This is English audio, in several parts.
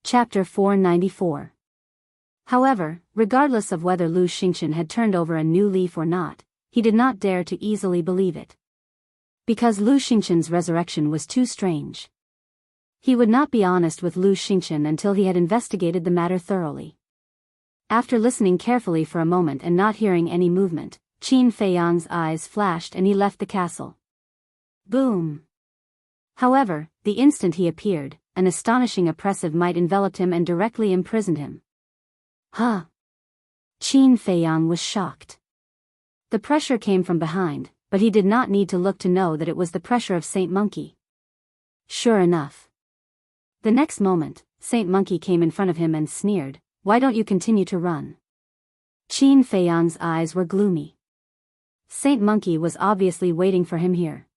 Chapter 494. However, regardless of whether Lu Xingchen had turned over a new leaf or not, he did not dare to easily believe it. Because Lu Xingchen's resurrection was too strange. He would not be honest with Lu Xingchen until he had investigated the matter thoroughly. After listening carefully for a moment and not hearing any movement, Qin Feiyang's eyes flashed and he left the castle. Boom! However, the instant he appeared, an astonishing oppressive might enveloped him and directly imprisoned him. Huh! Qin Feiyang was shocked. The pressure came from behind, but he did not need to look to know that it was the pressure of Saint Monkey. Sure enough. The next moment, Saint Monkey came in front of him and sneered, "Why don't you continue to run?" Qin Feiyang's eyes were gloomy. Saint Monkey was obviously waiting for him here.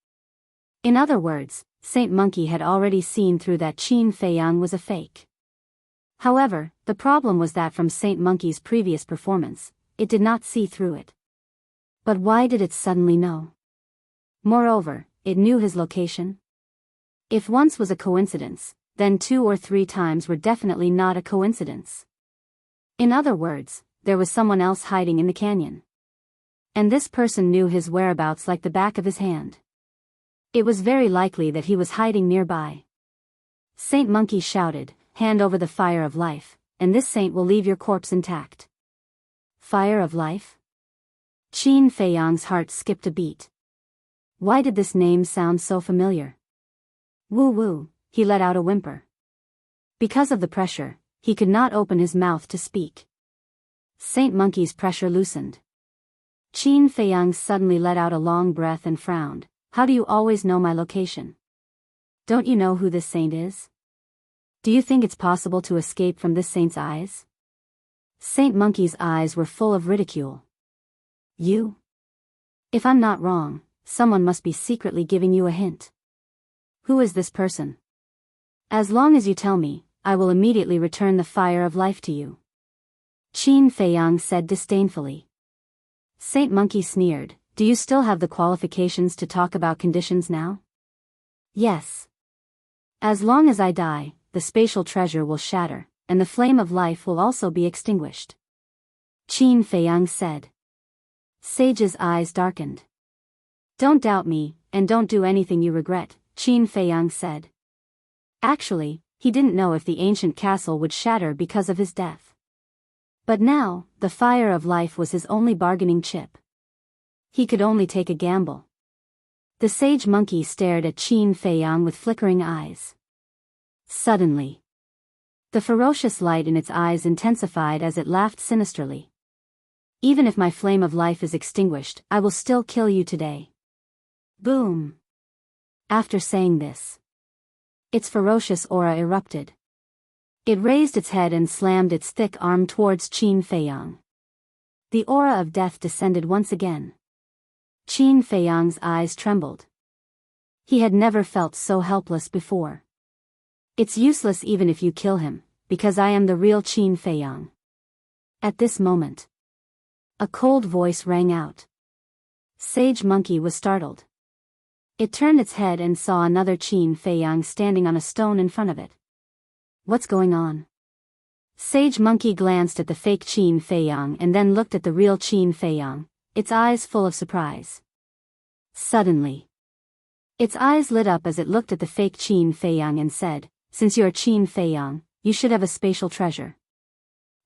In other words, Saint Monkey had already seen through that Qin Feiyang was a fake. However, the problem was that from Saint Monkey's previous performance, it did not see through it. But why did it suddenly know? Moreover, it knew his location. If once was a coincidence, then 2 or 3 times were definitely not a coincidence. In other words, there was someone else hiding in the canyon. And this person knew his whereabouts like the back of his hand. It was very likely that he was hiding nearby. Saint Monkey shouted, "Hand over the fire of life, and this saint will leave your corpse intact." Fire of life? Qin Feiyang's heart skipped a beat. Why did this name sound so familiar? Woo-woo, he let out a whimper. Because of the pressure, he could not open his mouth to speak. Saint Monkey's pressure loosened. Qin Feiyang suddenly let out a long breath and frowned. "How do you always know my location? Don't you know who this saint is? Do you think it's possible to escape from this saint's eyes?" Saint Monkey's eyes were full of ridicule. "You? If I'm not wrong, someone must be secretly giving you a hint. Who is this person? As long as you tell me, I will immediately return the fire of life to you," Qin Feiyang said disdainfully. Saint Monkey sneered, "Do you still have the qualifications to talk about conditions now?" "Yes. As long as I die, the spatial treasure will shatter, and the flame of life will also be extinguished," Qin Feiyang said. Sage's eyes darkened. "Don't doubt me, and don't do anything you regret," Qin Feiyang said. Actually, he didn't know if the ancient castle would shatter because of his death. But now, the fire of life was his only bargaining chip. He could only take a gamble. The sage monkey stared at Qin Feiyang with flickering eyes. Suddenly, the ferocious light in its eyes intensified as it laughed sinisterly. "Even if my flame of life is extinguished, I will still kill you today." Boom! After saying this, its ferocious aura erupted. It raised its head and slammed its thick arm towards Qin Feiyang. The aura of death descended once again. Qin Feiyang's eyes trembled. He had never felt so helpless before. "It's useless even if you kill him, because I am the real Qin Feiyang." At this moment, a cold voice rang out. Sage Monkey was startled. It turned its head and saw another Qin Feiyang standing on a stone in front of it. "What's going on?" Sage Monkey glanced at the fake Qin Feiyang and then looked at the real Qin Feiyang, its eyes full of surprise. Suddenly, its eyes lit up as it looked at the fake Qin Feiyang and said, "Since you're Qin Feiyang, you should have a spatial treasure.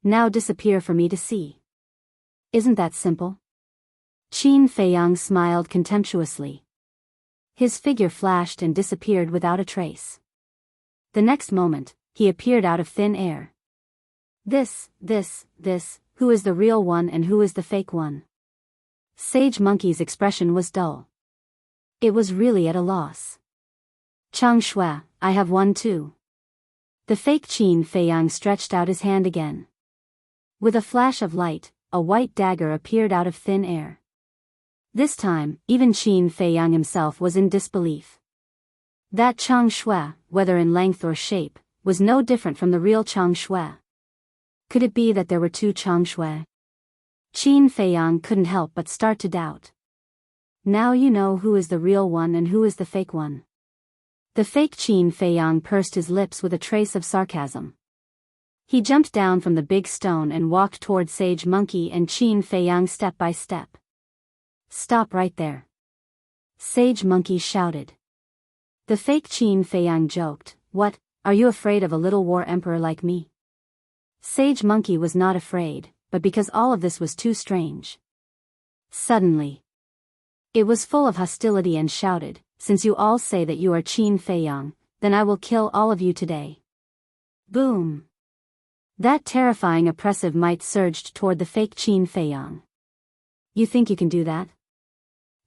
Now disappear for me to see. Isn't that simple?" Qin Feiyang smiled contemptuously. His figure flashed and disappeared without a trace. The next moment, he appeared out of thin air. This, who is the real one and who is the fake one?" Sage Monkey's expression was dull. It was really at a loss. "Chang Shui, I have one too." The fake Qin Feiyang stretched out his hand again. With a flash of light, a white dagger appeared out of thin air. This time, even Qin Feiyang himself was in disbelief. That Chang Shui, whether in length or shape, was no different from the real Chang Shui. Could it be that there were 2 Chang Shui? Qin Feiyang couldn't help but start to doubt. Now you know who is the real one and who is the fake one. The fake Qin Feiyang pursed his lips with a trace of sarcasm. He jumped down from the big stone and walked toward Sage Monkey and Qin Feiyang step by step. Stop right there. Sage Monkey shouted. The fake Qin Feiyang joked, "What, are you afraid of a little war emperor like me?" Sage Monkey was not afraid, but because all of this was too strange. Suddenly, it was full of hostility and shouted, "Since you all say that you are Qin Feiyang, then I will kill all of you today." Boom! That terrifying oppressive might surged toward the fake Qin Feiyang. You think you can do that?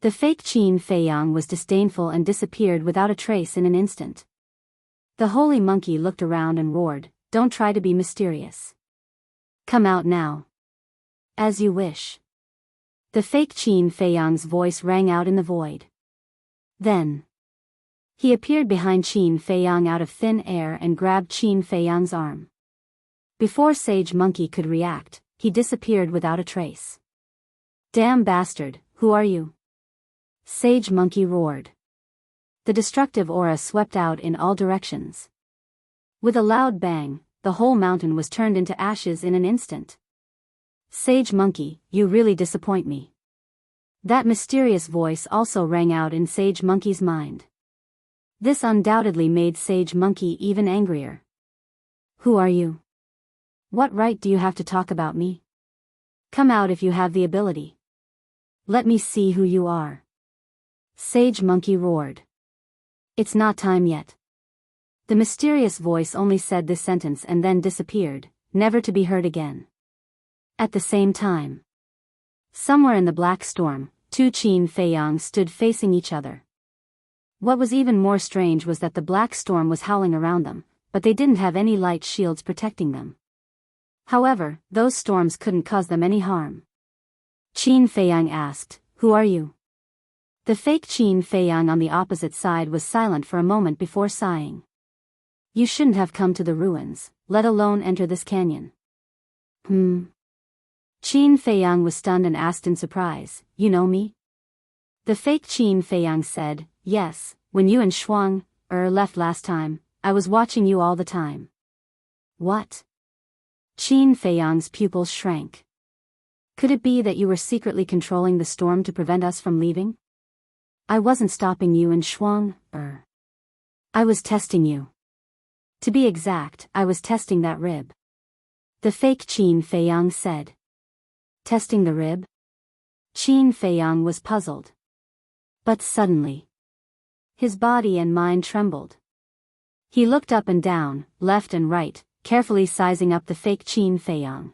The fake Qin Feiyang was disdainful and disappeared without a trace in an instant. The holy monkey looked around and roared, "Don't try to be mysterious. Come out now. As you wish." The fake Qin Feiyang's voice rang out in the void. Then, he appeared behind Qin Feiyang out of thin air and grabbed Qin Feiyang's arm. Before Sage Monkey could react, he disappeared without a trace. "Damn bastard, who are you?" Sage Monkey roared. The destructive aura swept out in all directions. With a loud bang, the whole mountain was turned into ashes in an instant. "Sage Monkey, you really disappoint me." That mysterious voice also rang out in Sage Monkey's mind. This undoubtedly made Sage Monkey even angrier. "Who are you? What right do you have to talk about me? Come out if you have the ability. Let me see who you are." Sage Monkey roared. "It's not time yet." The mysterious voice only said this sentence and then disappeared, never to be heard again. At the same time, somewhere in the black storm, two Qin Feiyang stood facing each other. What was even more strange was that the black storm was howling around them, but they didn't have any light shields protecting them. However, those storms couldn't cause them any harm. Qin Feiyang asked, "Who are you?" The fake Qin Feiyang on the opposite side was silent for a moment before sighing. "You shouldn't have come to the ruins, let alone enter this canyon." Qin Feiyang was stunned and asked in surprise, "You know me?" The fake Qin Feiyang said, "Yes, when you and Shuang left last time, I was watching you all the time." "What?" Qin Feiyang's pupils shrank. "Could it be that you were secretly controlling the storm to prevent us from leaving?" "I wasn't stopping you and Shuang I was testing you. To be exact, I was testing that rib." The fake Qin Feiyang said. "Testing the rib?" Qin Feiyang was puzzled. But suddenly, his body and mind trembled. He looked up and down, left and right, carefully sizing up the fake Qin Feiyang.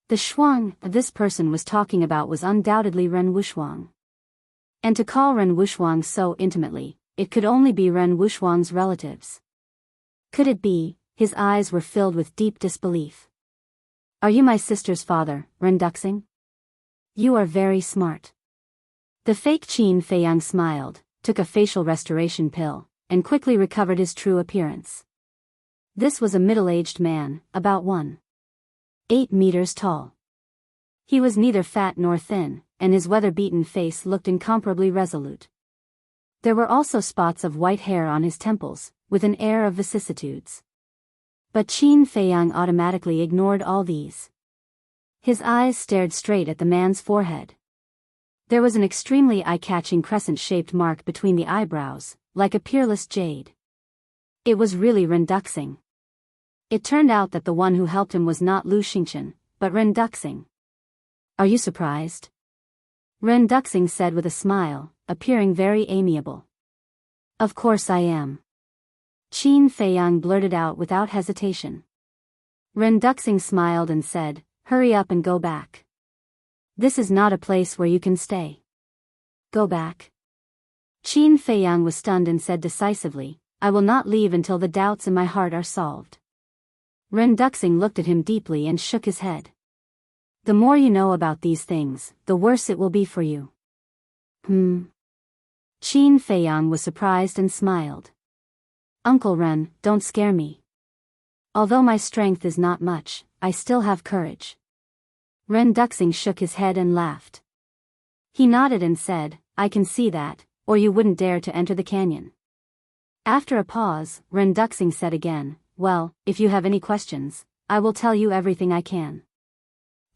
The Shuang this person was talking about was undoubtedly Ren Wushuang. And to call Ren Wushuang so intimately, it could only be Ren Wushuang's relatives. Could it be? His eyes were filled with deep disbelief. "Are you my sister's father, Ren Duxing? You are very smart." The fake Qin Feiyang smiled, took a facial restoration pill, and quickly recovered his true appearance. This was a middle-aged man, about 1.8 meters tall. He was neither fat nor thin, and his weather-beaten face looked incomparably resolute. There were also spots of white hair on his temples, with an air of vicissitudes. But Qin Feiyang automatically ignored all these. His eyes stared straight at the man's forehead. There was an extremely eye-catching crescent-shaped mark between the eyebrows, like a peerless jade. It was really Ren Duxing. It turned out that the one who helped him was not Lu Xingqian, but Ren Duxing. "Are you surprised?" Ren Duxing said with a smile, appearing very amiable. "Of course I am." Qin Feiyang blurted out without hesitation. Ren Duxing smiled and said, "Hurry up and go back. This is not a place where you can stay." "Go back?" Qin Feiyang was stunned and said decisively, "I will not leave until the doubts in my heart are solved." Ren Duxing looked at him deeply and shook his head. "The more you know about these things, the worse it will be for you." Qin Feiyang was surprised and smiled. "Uncle Ren, don't scare me. Although my strength is not much, I still have courage." Ren Duxing shook his head and laughed. He nodded and said, "I can see that, or you wouldn't dare to enter the canyon." After a pause, Ren Duxing said again, "Well, if you have any questions, I will tell you everything I can.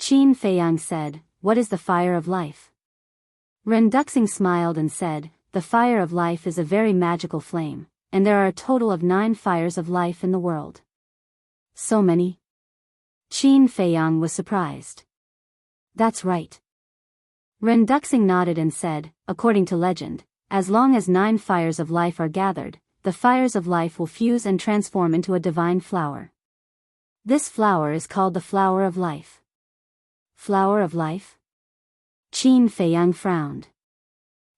Qin Feiyang said, what is the fire of life? Ren Duxing smiled and said, the fire of life is a very magical flame, and there are a total of 9 fires of life in the world. So many? Qin Feiyang was surprised. That's right. Ren Duxing nodded and said, according to legend, as long as 9 fires of life are gathered, the fires of life will fuse and transform into a divine flower. This flower is called the flower of life. Flower of life? Qin Feiyang frowned.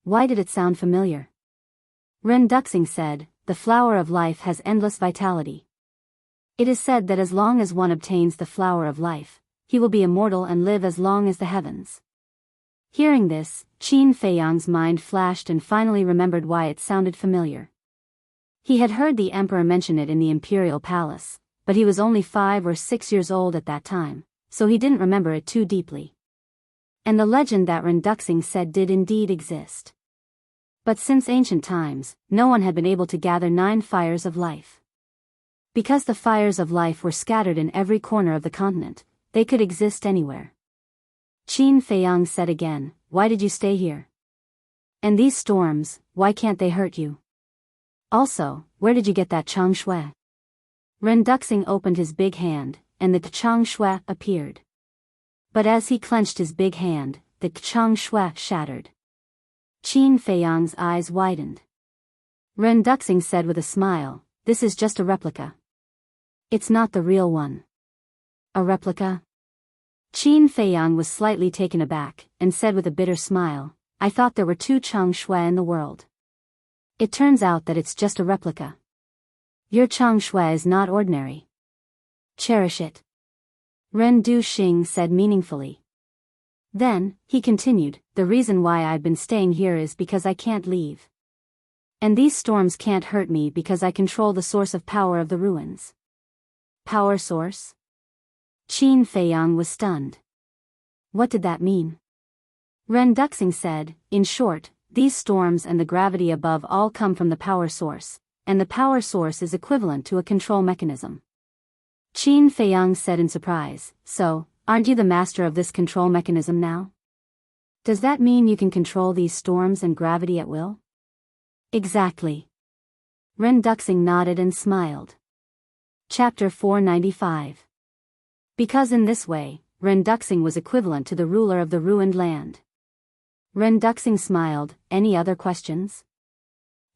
Why did it sound familiar? Ren Duxing said, the flower of life has endless vitality. It is said that as long as one obtains the flower of life, he will be immortal and live as long as the heavens. Hearing this, Qin Feiyang's mind flashed and finally remembered why it sounded familiar. He had heard the emperor mention it in the imperial palace, but he was only 5 or 6 years old at that time, so he didn't remember it too deeply. And the legend that Ren Duxing said did indeed exist. But since ancient times, no one had been able to gather 9 fires of life. Because the fires of life were scattered in every corner of the continent, they could exist anywhere. Qin Feiyang said again, why did you stay here? And these storms, why can't they hurt you? Also, where did you get that Chang Shui? Ren Duxing opened his big hand, and the Chang Shui appeared. But as he clenched his big hand, the Chang Shui shattered. Qin Feiyang's eyes widened. Ren Duxing said with a smile, this is just a replica. It's not the real one. A replica? Qin Feiyang was slightly taken aback, and said with a bitter smile, I thought there were 2 Chang Shui in the world. It turns out that it's just a replica. Your Chang Shui is not ordinary. Cherish it. Ren Duxing said meaningfully. Then, he continued, the reason why I've been staying here is because I can't leave. And these storms can't hurt me because I control the source of power of the ruins. Power source? Qin Feiyang was stunned. What did that mean? Ren Duxing said, in short, these storms and the gravity above all come from the power source, and the power source is equivalent to a control mechanism. Qin Feiyang said in surprise, so, aren't you the master of this control mechanism now? Does that mean you can control these storms and gravity at will? Exactly. Ren Duxing nodded and smiled. Chapter 495. Because in this way, Ren Duxing was equivalent to the ruler of the ruined land. Ren Duxing smiled, any other questions?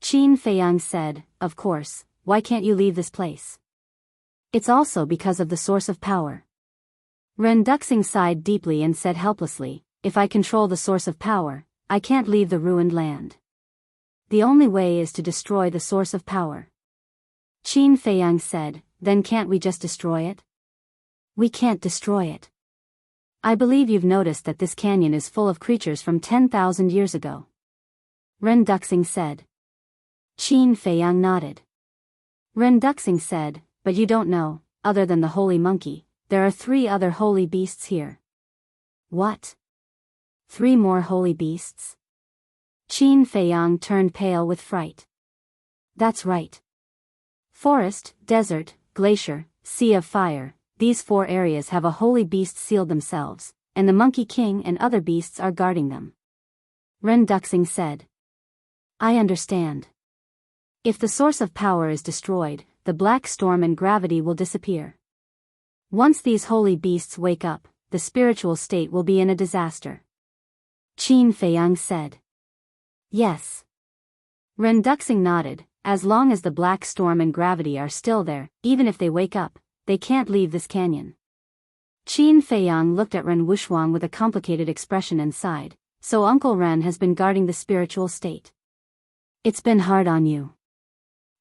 Qin Feiyang said, of course, why can't you leave this place? It's also because of the source of power. Ren Duxing sighed deeply and said helplessly, if I control the source of power, I can't leave the ruined land. The only way is to destroy the source of power. Qin Feiyang said, then can't we just destroy it? We can't destroy it. I believe you've noticed that this canyon is full of creatures from 10,000 years ago. Ren Duxing said. Qin Feiyang nodded. Ren Duxing said, but you don't know, other than the holy monkey, there are 3 other holy beasts here. What? 3 more holy beasts? Qin Feiyang turned pale with fright. That's right. Forest, desert, glacier, sea of fire, these 4 areas have a holy beast sealed themselves, and the Monkey King and other beasts are guarding them. Ren Duxing said. I understand. If the source of power is destroyed, the black storm and gravity will disappear. Once these holy beasts wake up, the spiritual state will be in a disaster. Qin Feiyang said. Yes. Ren Duxing nodded, as long as the black storm and gravity are still there, even if they wake up, they can't leave this canyon. Qin Feiyang looked at Ren Wuxuang with a complicated expression and sighed, so Uncle Ren has been guarding the spiritual state. It's been hard on you.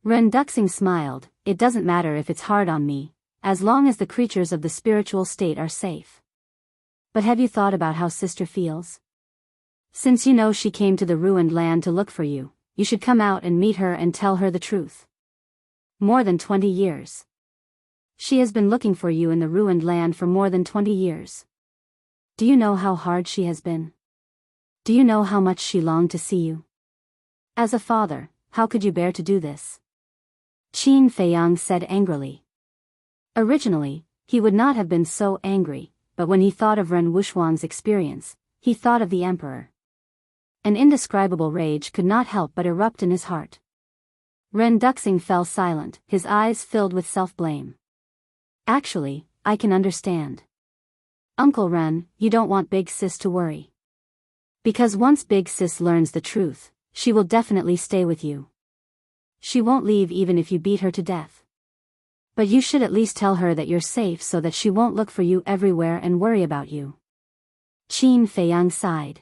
Ren Duxing smiled, it doesn't matter if it's hard on me, as long as the creatures of the spiritual state are safe. But have you thought about how sister feels? Since you know she came to the ruined land to look for you, you should come out and meet her and tell her the truth. More than 20 years. She has been looking for you in the ruined land for more than 20 years. Do you know how hard she has been? Do you know how much she longed to see you? As a father, how could you bear to do this? Qin Feiyang said angrily. Originally, he would not have been so angry, but when he thought of Ren Wuxuang's experience, he thought of the emperor. An indescribable rage could not help but erupt in his heart. Ren Duxing fell silent, his eyes filled with self-blame. Actually, I can understand. Uncle Ren, you don't want Big Sis to worry. Because once Big Sis learns the truth, she will definitely stay with you. She won't leave even if you beat her to death. But you should at least tell her that you're safe so that she won't look for you everywhere and worry about you. Qin Feiyang sighed.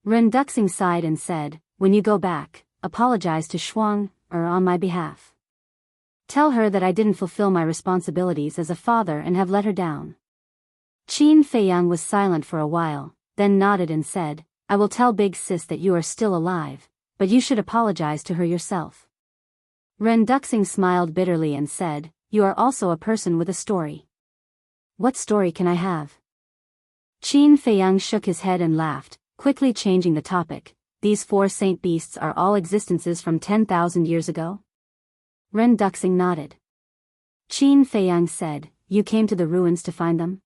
Ren Duxing sighed and said, when you go back, apologize to Shuang, or on my behalf. Tell her that I didn't fulfill my responsibilities as a father and have let her down. Qin Feiyang was silent for a while, then nodded and said, I will tell Big Sis that you are still alive, but you should apologize to her yourself. Ren Duxing smiled bitterly and said, you are also a person with a story. What story can I have? Qin Feiyang shook his head and laughed, quickly changing the topic. These 4 saint beasts are all existences from 10,000 years ago? Ren Duxing nodded. Qin Feiyang said, you came to the ruins to find them?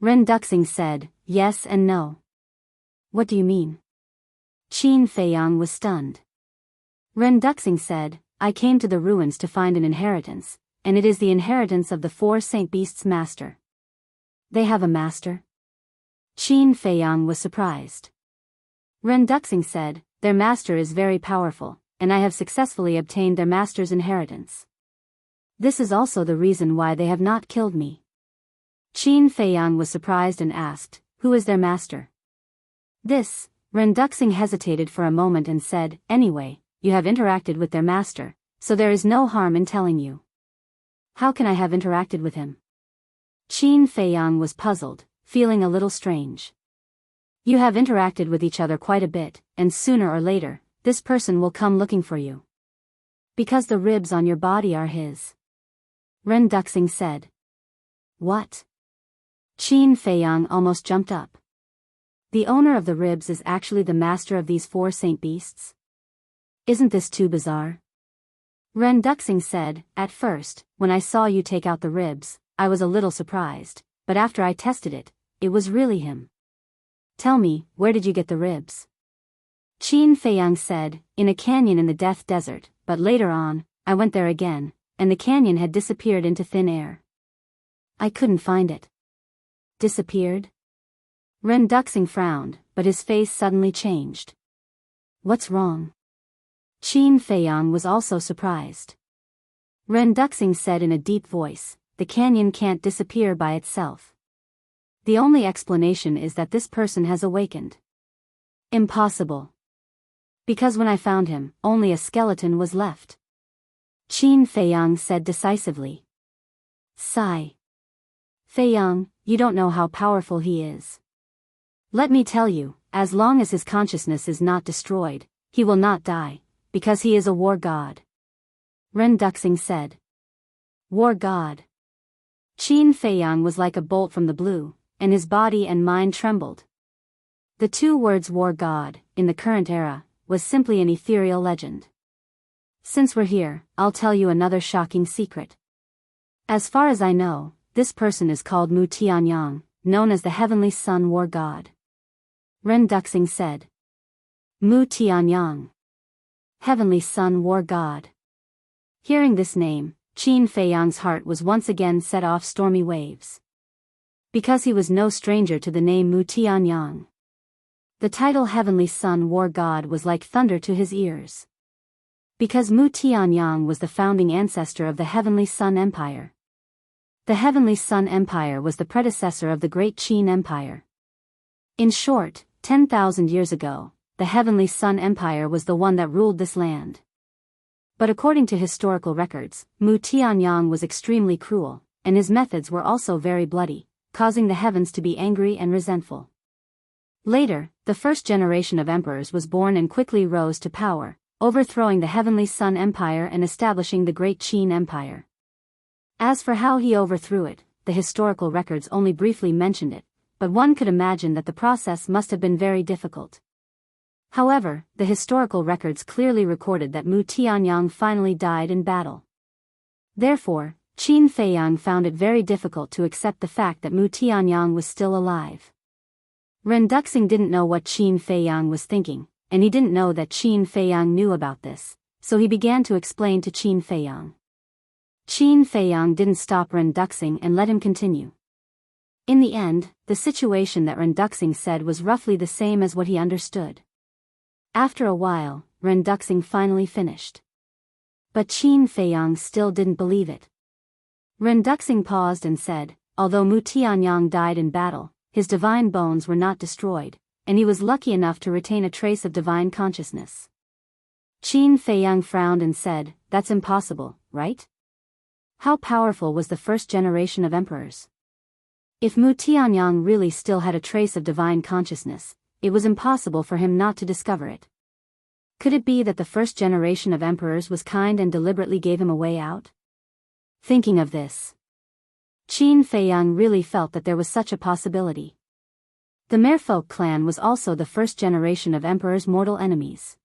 Ren Duxing said, yes and no. What do you mean? Qin Feiyang was stunned. Ren Duxing said, I came to the ruins to find an inheritance, and it is the inheritance of the 4 saint beasts' master. They have a master? Qin Feiyang was surprised. Ren Duxing said, their master is very powerful, and I have successfully obtained their master's inheritance. This is also the reason why they have not killed me. Qin Feiyang was surprised and asked, who is their master? This, Ren Duxing hesitated for a moment and said, anyway, you have interacted with their master, so there is no harm in telling you. How can I have interacted with him? Qin Feiyang was puzzled, feeling a little strange. You have interacted with each other quite a bit, and sooner or later, this person will come looking for you. Because the ribs on your body are his. Ren Duxing said. What? Qin Feiyang almost jumped up. The owner of the ribs is actually the master of these 4 saint beasts? Isn't this too bizarre? Ren Duxing said, at first, when I saw you take out the ribs, I was a little surprised, but after I tested it, it was really him. Tell me, where did you get the ribs? Qin Feiyang said, in a canyon in the Death Desert, but later on, I went there again, and the canyon had disappeared into thin air. I couldn't find it. Disappeared? Ren Duxing frowned, but his face suddenly changed. What's wrong? Qin Feiyang was also surprised. Ren Duxing said in a deep voice, the canyon can't disappear by itself. The only explanation is that this person has awakened. Impossible. Because when I found him, only a skeleton was left. Qin Feiyang said decisively. Sigh. Feiyang, you don't know how powerful he is. Let me tell you, as long as his consciousness is not destroyed, he will not die, because he is a war god. Ren Duxing said. War god. Qin Feiyang was like a bolt from the blue, and his body and mind trembled. The 2 words war god, in the current era, was simply an ethereal legend. Since we're here, I'll tell you another shocking secret. As far as I know, this person is called Mu Tianyang, known as the Heavenly Sun War God. Ren Duxing said. Mu Tianyang. Heavenly Sun War God. Hearing this name, Qin Feiyang's heart was once again set off stormy waves. Because he was no stranger to the name Mu Tianyang. The title Heavenly Sun War God was like thunder to his ears. Because Mu Tianyang was the founding ancestor of the Heavenly Sun Empire. The Heavenly Sun Empire was the predecessor of the Great Qin Empire. In short, 10,000 years ago, the Heavenly Sun Empire was the one that ruled this land. But according to historical records, Mu Tianyang was extremely cruel, and his methods were also very bloody, causing the heavens to be angry and resentful. Later, the first generation of emperors was born and quickly rose to power, overthrowing the Heavenly Sun Empire and establishing the Great Qin Empire. As for how he overthrew it, the historical records only briefly mentioned it, but one could imagine that the process must have been very difficult. However, the historical records clearly recorded that Mu Tianyang finally died in battle. Therefore, Qin Feiyang found it very difficult to accept the fact that Mu Tianyang was still alive. Ren Duxing didn't know what Qin Feiyang was thinking, and he didn't know that Qin Feiyang knew about this, so he began to explain to Qin Feiyang. Qin Feiyang didn't stop Ren Duxing and let him continue. In the end, the situation that Ren Duxing said was roughly the same as what he understood. After a while, Ren Duxing finally finished. But Qin Feiyang still didn't believe it. Ren Duxing paused and said, although Mu Tianyang died in battle, his divine bones were not destroyed, and he was lucky enough to retain a trace of divine consciousness. Qin Feiyang frowned and said, that's impossible, right? How powerful was the first generation of emperors? If Mu Tianyang really still had a trace of divine consciousness, it was impossible for him not to discover it. Could it be that the first generation of emperors was kind and deliberately gave him a way out? Thinking of this, Qin Feiyang really felt that there was such a possibility. The Merfolk clan was also the first generation of emperors' mortal enemies.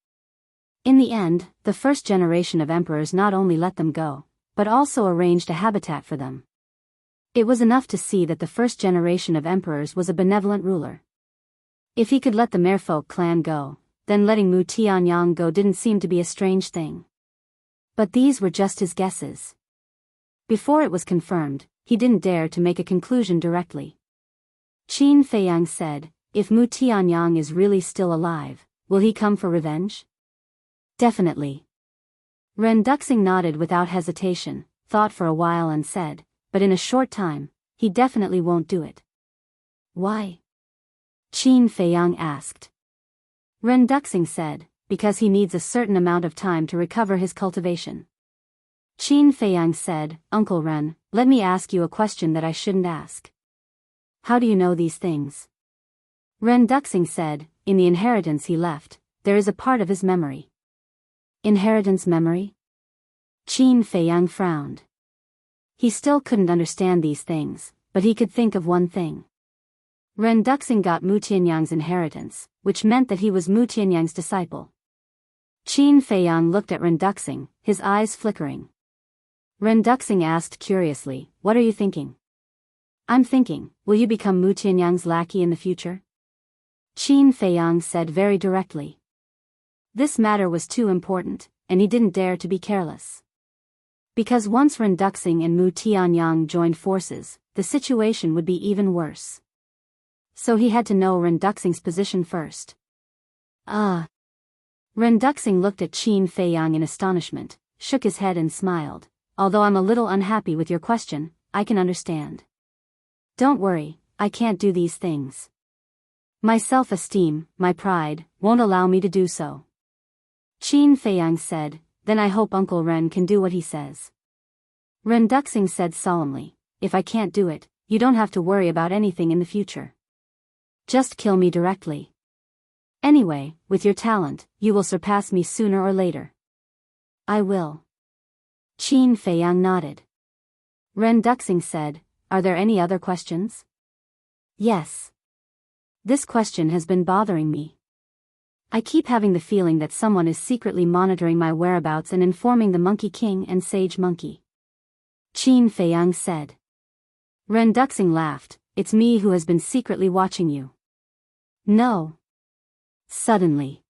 In the end, the first generation of emperors not only let them go, but also arranged a habitat for them. It was enough to see that the first generation of emperors was a benevolent ruler. If he could let the Merfolk clan go, then letting Mu Tianyang go didn't seem to be a strange thing. But these were just his guesses. Before it was confirmed, he didn't dare to make a conclusion directly. Qin Feiyang said, if Mu Tianyang is really still alive, will he come for revenge? Definitely. Ren Duxing nodded without hesitation, thought for a while and said, but in a short time, he definitely won't do it. Why? Qin Feiyang asked. Ren Duxing said, because he needs a certain amount of time to recover his cultivation. Qin Feiyang said, Uncle Ren, let me ask you a question that I shouldn't ask. How do you know these things? Ren Duxing said, in the inheritance he left, there is a part of his memory. Inheritance memory? Qin Feiyang frowned. He still couldn't understand these things, but he could think of one thing. Ren Duxing got Mu Tianyang's inheritance, which meant that he was Mu Tianyang's disciple. Qin Feiyang looked at Ren Duxing, his eyes flickering. Ren Duxing asked curiously, what are you thinking? I'm thinking, will you become Mu Tianyang's lackey in the future? Qin Feiyang said very directly. This matter was too important, and he didn't dare to be careless. Because once Ren Duxing and Mu Tianyang joined forces, the situation would be even worse. So he had to know Ren Duxing's position first. Ren Duxing looked at Qin Feiyang in astonishment, shook his head and smiled. Although I'm a little unhappy with your question, I can understand. Don't worry, I can't do these things. My self-esteem, my pride, won't allow me to do so. Qin Feiyang said, then I hope Uncle Ren can do what he says. Ren Duxing said solemnly, if I can't do it, you don't have to worry about anything in the future. Just kill me directly. Anyway, with your talent, you will surpass me sooner or later. I will. Qin Feiyang nodded. Ren Duxing said, are there any other questions? Yes. This question has been bothering me. I keep having the feeling that someone is secretly monitoring my whereabouts and informing the Monkey King and Sage Monkey. Qin Feiyang said. Ren Duxing laughed, it's me who has been secretly watching you. No. Suddenly,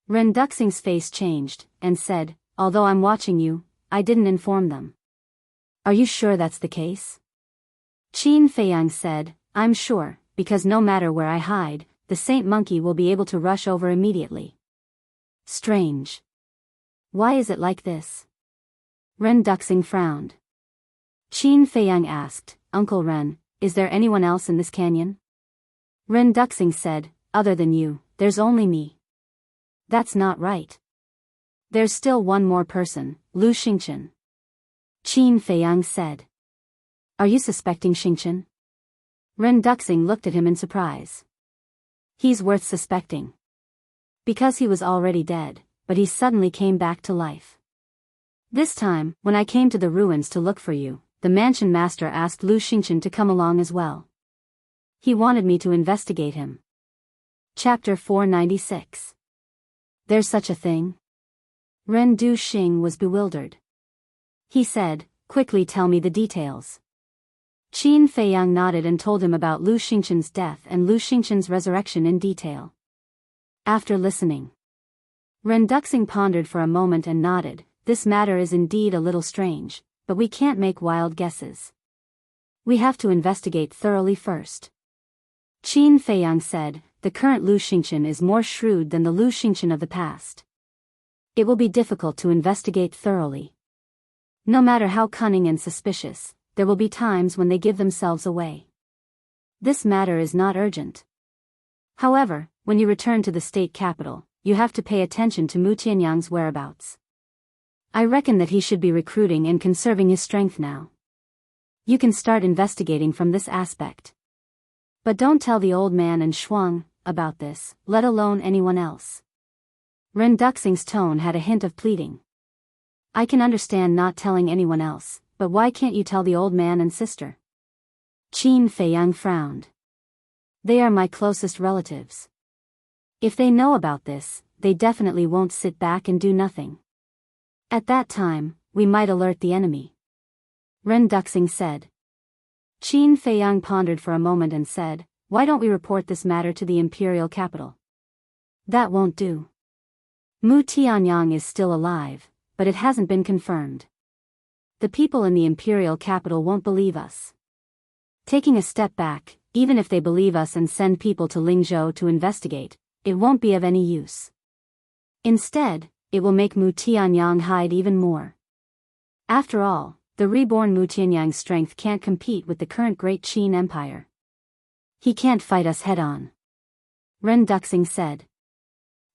Ren Duxing's face changed, and said, although I'm watching you, I didn't inform them. Are you sure that's the case? Qin Feiyang said, I'm sure, because no matter where I hide, the Saint Monkey will be able to rush over immediately. Strange. Why is it like this? Ren Duxing frowned. Qin Feiyang asked, Uncle Ren, is there anyone else in this canyon? Ren Duxing said, other than you, there's only me. That's not right. There's still one more person, Lu Xingqian. Qin Feiyang said. Are you suspecting Xingqian? Ren Duxing looked at him in surprise. He's worth suspecting. Because he was already dead, but he suddenly came back to life. This time, when I came to the ruins to look for you, the mansion master asked Lu Xingqian to come along as well. He wanted me to investigate him. Chapter 496. There's such a thing? Ren Duxing was bewildered. He said, Quickly tell me the details. Qin Feiyang nodded and told him about Lu Xingchen's death and Lu Xingchen's resurrection in detail. After listening, Ren Duxing pondered for a moment and nodded. This matter is indeed a little strange, but we can't make wild guesses. We have to investigate thoroughly first. Qin Feiyang said, the current Lu Xingchen is more shrewd than the Lu Xingchen of the past. It will be difficult to investigate thoroughly. No matter how cunning and suspicious, there will be times when they give themselves away. This matter is not urgent. However, when you return to the state capital, you have to pay attention to Mu Tianyang's whereabouts. I reckon that he should be recruiting and conserving his strength now. You can start investigating from this aspect. But don't tell the old man and Shuang about this, let alone anyone else. Ren Duxing's tone had a hint of pleading. I can understand not telling anyone else, but why can't you tell the old man and sister? Qin Feiyang frowned. They are my closest relatives. If they know about this, they definitely won't sit back and do nothing. At that time, we might alert the enemy. Ren Duxing said. Qin Feiyang pondered for a moment and said, why don't we report this matter to the imperial capital? That won't do. Mu Tianyang is still alive, but it hasn't been confirmed. The people in the imperial capital won't believe us. Taking a step back, even if they believe us and send people to Lingzhou to investigate, it won't be of any use. Instead, it will make Mu Tianyang hide even more. After all, the reborn Mu Tianyang's strength can't compete with the current Great Qin Empire. He can't fight us head-on. Ren Duxing said.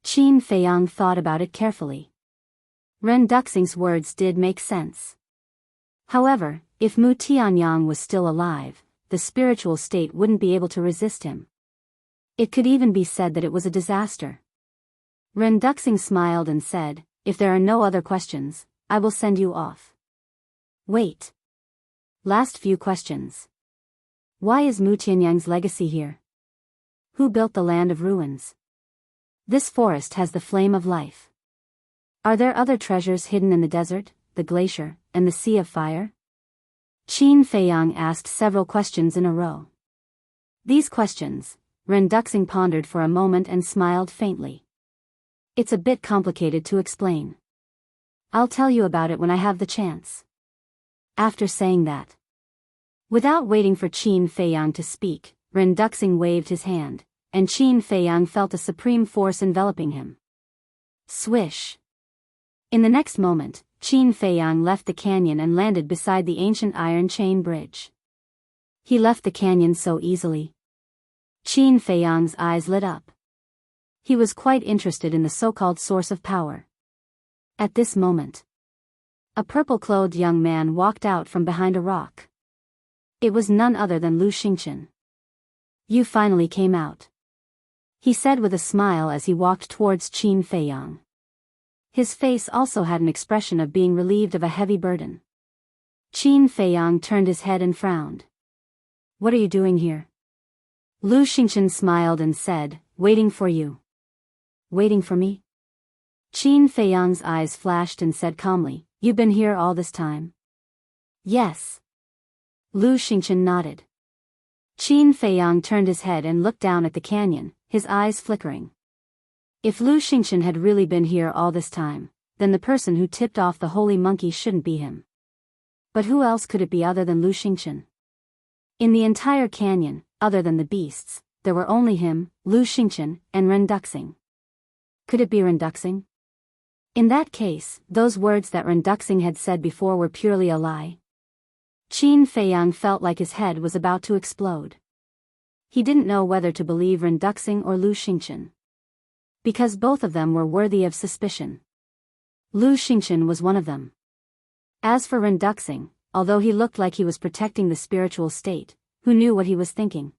Qin Feiyang thought about it carefully. Ren Duxing's words did make sense. However, if Mu Tianyang was still alive, the spiritual state wouldn't be able to resist him. It could even be said that it was a disaster. Ren Duxing smiled and said, if there are no other questions, I will send you off. Wait. Last few questions. Why is Mu Tianyang's legacy here? Who built the land of ruins? This forest has the flame of life. Are there other treasures hidden in the desert, the glacier, and the sea of fire? Qin Feiyang asked several questions in a row. These questions, Ren Duxing pondered for a moment and smiled faintly. It's a bit complicated to explain. I'll tell you about it when I have the chance. After saying that, without waiting for Qin Feiyang to speak, Ren Duxing waved his hand, and Qin Feiyang felt a supreme force enveloping him. Swish! In the next moment, Qin Feiyang left the canyon and landed beside the ancient iron chain bridge. He left the canyon so easily. Qin Feiyang's eyes lit up. He was quite interested in the so-called source of power. At this moment, a purple-clothed young man walked out from behind a rock. It was none other than Lu Xingchen. You finally came out, he said with a smile as he walked towards Qin Feiyang. His face also had an expression of being relieved of a heavy burden. Qin Feiyang turned his head and frowned. What are you doing here? Lu Xingchen smiled and said, waiting for you. Waiting for me? Qin Feiyang's eyes flashed and said calmly, you've been here all this time? Yes. Lu Xingchen nodded. Qin Feiyang turned his head and looked down at the canyon, his eyes flickering. If Lu Xingchen had really been here all this time, then the person who tipped off the holy monkey shouldn't be him. But who else could it be other than Lu Xingchen? In the entire canyon, other than the beasts, there were only him, Lu Xingchen, and Ren Duxing. Could it be Ren Duxing? In that case, those words that Ren Duxing had said before were purely a lie. Qin Feiyang felt like his head was about to explode. He didn't know whether to believe Ren Duxing or Lu Xingchen, because both of them were worthy of suspicion. Lu Xingchen was one of them. As for Ren Duxing, although he looked like he was protecting the spiritual state, who knew what he was thinking?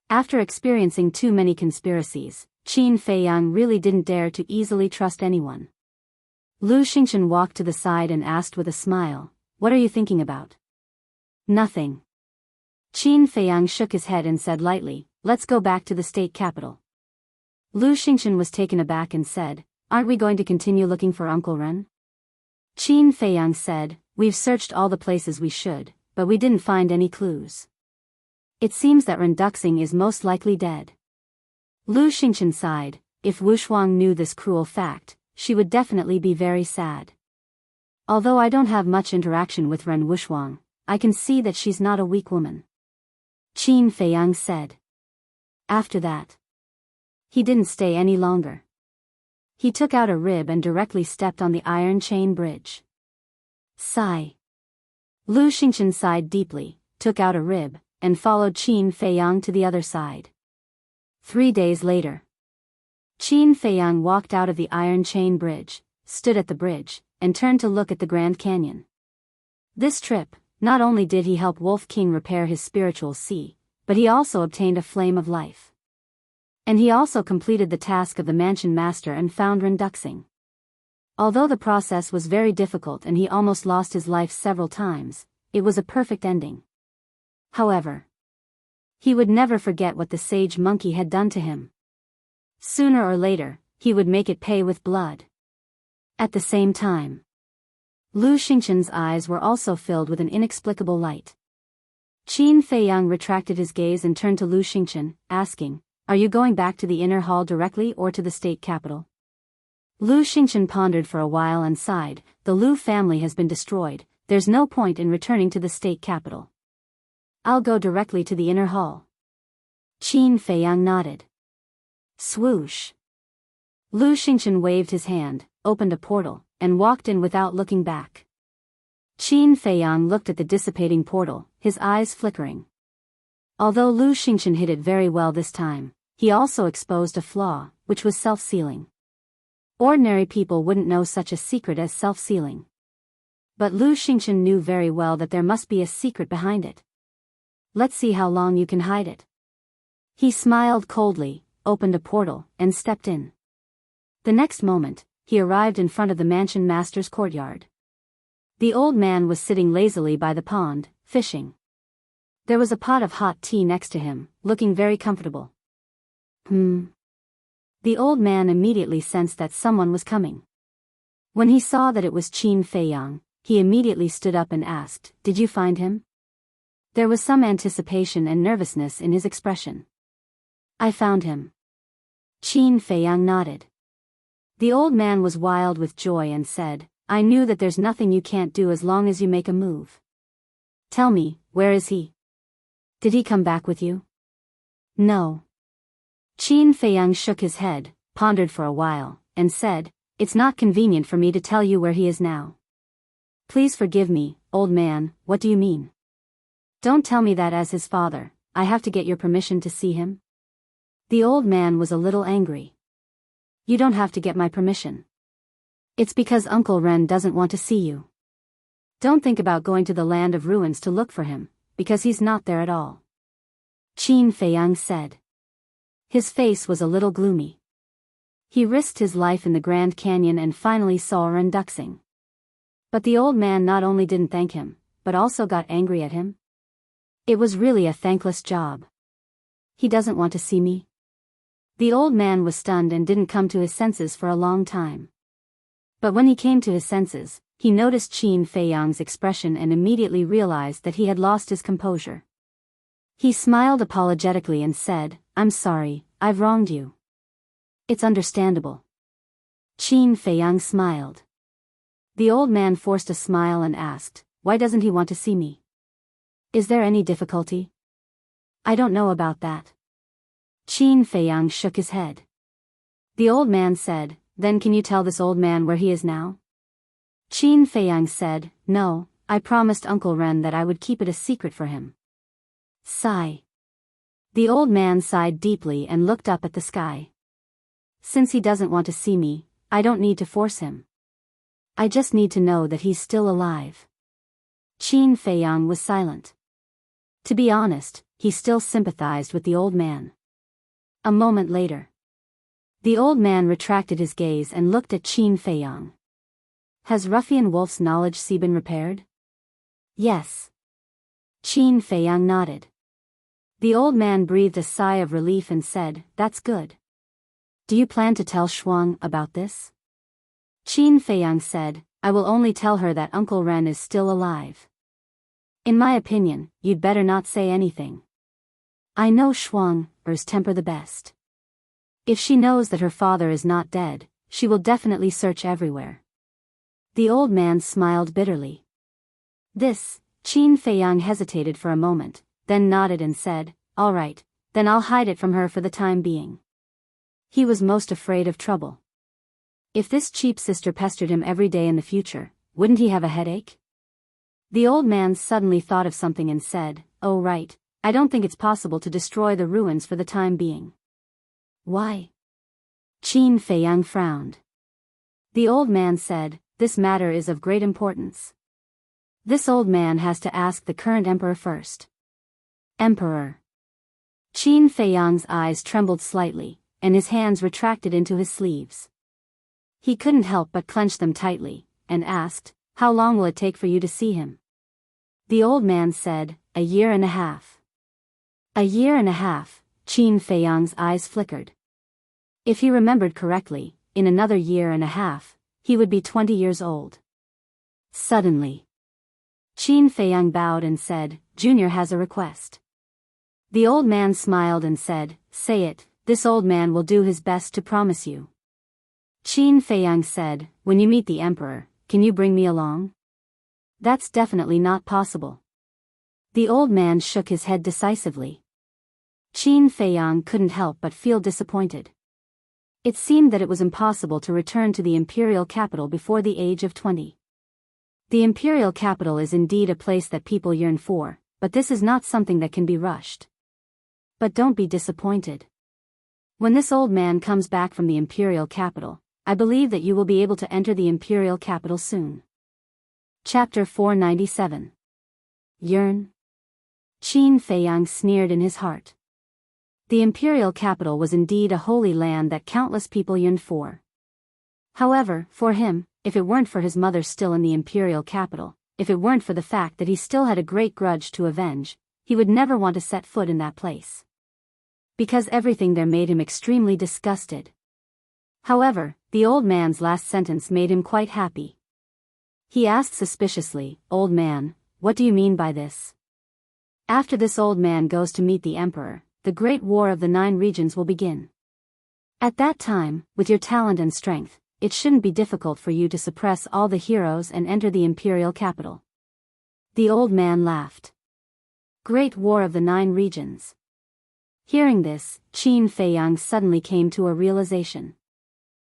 After experiencing too many conspiracies, Qin Feiyang really didn't dare to easily trust anyone. Lu Xingchen walked to the side and asked with a smile, what are you thinking about? Nothing. Qin Feiyang shook his head and said lightly, let's go back to the state capital. Lu Xingchen was taken aback and said, aren't we going to continue looking for Uncle Ren? Qin Feiyang said, We've searched all the places we should, but we didn't find any clues. It seems that Renduxing is most likely dead. Lu Xingchen sighed. If Wu Shuang knew this cruel fact, she would definitely be very sad. Although I don't have much interaction with Ren Wushuang, I can see that she's not a weak woman. Qin Feiyang said. After that, he didn't stay any longer. He took out a rib and directly stepped on the iron chain bridge. Sigh. Lu Xingchen sighed deeply, took out a rib, and followed Qin Feiyang to the other side. 3 days later, Qin Feiyang walked out of the iron chain bridge, stood at the bridge, and turned to look at the Grand Canyon. This trip, not only did he help Wolf King repair his spiritual sea, but he also obtained a flame of life. And he also completed the task of the mansion master and found Renduxing. Although the process was very difficult and he almost lost his life several times, it was a perfect ending. However, he would never forget what the sage monkey had done to him. Sooner or later, he would make it pay with blood. At the same time, Lu Xingchen's eyes were also filled with an inexplicable light. Qin Feiyang retracted his gaze and turned to Lu Xingchen, asking, "Are you going back to the inner hall directly or to the state capital?" Lu Xingchen pondered for a while and sighed. The Lu family has been destroyed, there's no point in returning to the state capital. I'll go directly to the inner hall. Qin Feiyang nodded. Swoosh. Lu Xingchen waved his hand, opened a portal, and walked in without looking back. Qin Feiyang looked at the dissipating portal, his eyes flickering. Although Lu Xingchen hid it very well this time, he also exposed a flaw, which was self-sealing. Ordinary people wouldn't know such a secret as self-sealing. But Lu Xingchen knew very well that there must be a secret behind it. Let's see how long you can hide it. He smiled coldly, opened a portal, and stepped in. The next moment, he arrived in front of the mansion master's courtyard. The old man was sitting lazily by the pond, fishing. There was a pot of hot tea next to him, looking very comfortable. The old man immediately sensed that someone was coming. When he saw that it was Qin Feiyang, he immediately stood up and asked, "Did you find him?" There was some anticipation and nervousness in his expression. "I found him." Qin Feiyang nodded. The old man was wild with joy and said, "I knew that there's nothing you can't do as long as you make a move. Tell me, where is he? Did he come back with you?" "No." Qin Feiyang shook his head, pondered for a while, and said, "It's not convenient for me to tell you where he is now." "Please forgive me, old man, what do you mean? Don't tell me that as his father, I have to get your permission to see him?" The old man was a little angry. "You don't have to get my permission. It's because Uncle Ren doesn't want to see you. Don't think about going to the land of ruins to look for him, because he's not there at all," Qin Feiyang said. His face was a little gloomy. He risked his life in the Grand Canyon and finally saw Renduxing. But the old man not only didn't thank him, but also got angry at him. It was really a thankless job. "He doesn't want to see me?" The old man was stunned and didn't come to his senses for a long time. But when he came to his senses, he noticed Qin Feiyang's expression and immediately realized that he had lost his composure. He smiled apologetically and said, "I'm sorry, I've wronged you." "It's understandable." Qin Feiyang smiled. The old man forced a smile and asked, "Why doesn't he want to see me? Is there any difficulty?" "I don't know about that." Qin Feiyang shook his head. The old man said, "Then can you tell this old man where he is now?" Qin Feiyang said, "No, I promised Uncle Ren that I would keep it a secret for him." Sigh. The old man sighed deeply and looked up at the sky. "Since he doesn't want to see me, I don't need to force him. I just need to know that he's still alive." Qin Feiyang was silent. To be honest, he still sympathized with the old man. A moment later, the old man retracted his gaze and looked at Qin Feiyang. "Has Ruffian Wolf's knowledge sea been repaired?" "Yes." Qin Feiyang nodded. The old man breathed a sigh of relief and said, "That's good. Do you plan to tell Shuang about this?" Qin Feiyang said, I will only tell her that Uncle Ren is still alive. In my opinion, you'd better not say anything. I know Shuang's temper the best. If she knows that her father is not dead, she will definitely search everywhere. The old man smiled bitterly. This, Qin Feiyang hesitated for a moment, then nodded and said, all right, then I'll hide it from her for the time being. He was most afraid of trouble. If this cheap sister pestered him every day in the future, wouldn't he have a headache? The old man suddenly thought of something and said, oh right, I don't think it's possible to destroy the ruins for the time being. Why? Qin Feiyang frowned. The old man said, this matter is of great importance. This old man has to ask the current emperor first. Emperor. Qin Feiyang's eyes trembled slightly, and his hands retracted into his sleeves. He couldn't help but clench them tightly, and asked, how long will it take for you to see him? The old man said, a year and a half. A year and a half, Qin Feiyang's eyes flickered. If he remembered correctly, in another year and a half, he would be 20 years old. Suddenly, Qin Feiyang bowed and said, Junior has a request. The old man smiled and said, say it, this old man will do his best to promise you. Qin Feiyang said, when you meet the emperor, can you bring me along? That's definitely not possible. The old man shook his head decisively. Qin Feiyang couldn't help but feel disappointed. It seemed that it was impossible to return to the imperial capital before the age of 20. The imperial capital is indeed a place that people yearn for, but this is not something that can be rushed. But don't be disappointed. When this old man comes back from the imperial capital, I believe that you will be able to enter the imperial capital soon. Chapter 497. Yearn? Qin Feiyang sneered in his heart. The imperial capital was indeed a holy land that countless people yearned for. However, for him, if it weren't for his mother still in the imperial capital, if it weren't for the fact that he still had a great grudge to avenge, he would never want to set foot in that place. Because everything there made him extremely disgusted. However, the old man's last sentence made him quite happy. He asked suspiciously, old man, what do you mean by this? After this old man goes to meet the emperor, the Great War of the 9 regions will begin. At that time, with your talent and strength, it shouldn't be difficult for you to suppress all the heroes and enter the imperial capital. The old man laughed. Great War of the 9 regions. Hearing this, Qin Feiyang suddenly came to a realization.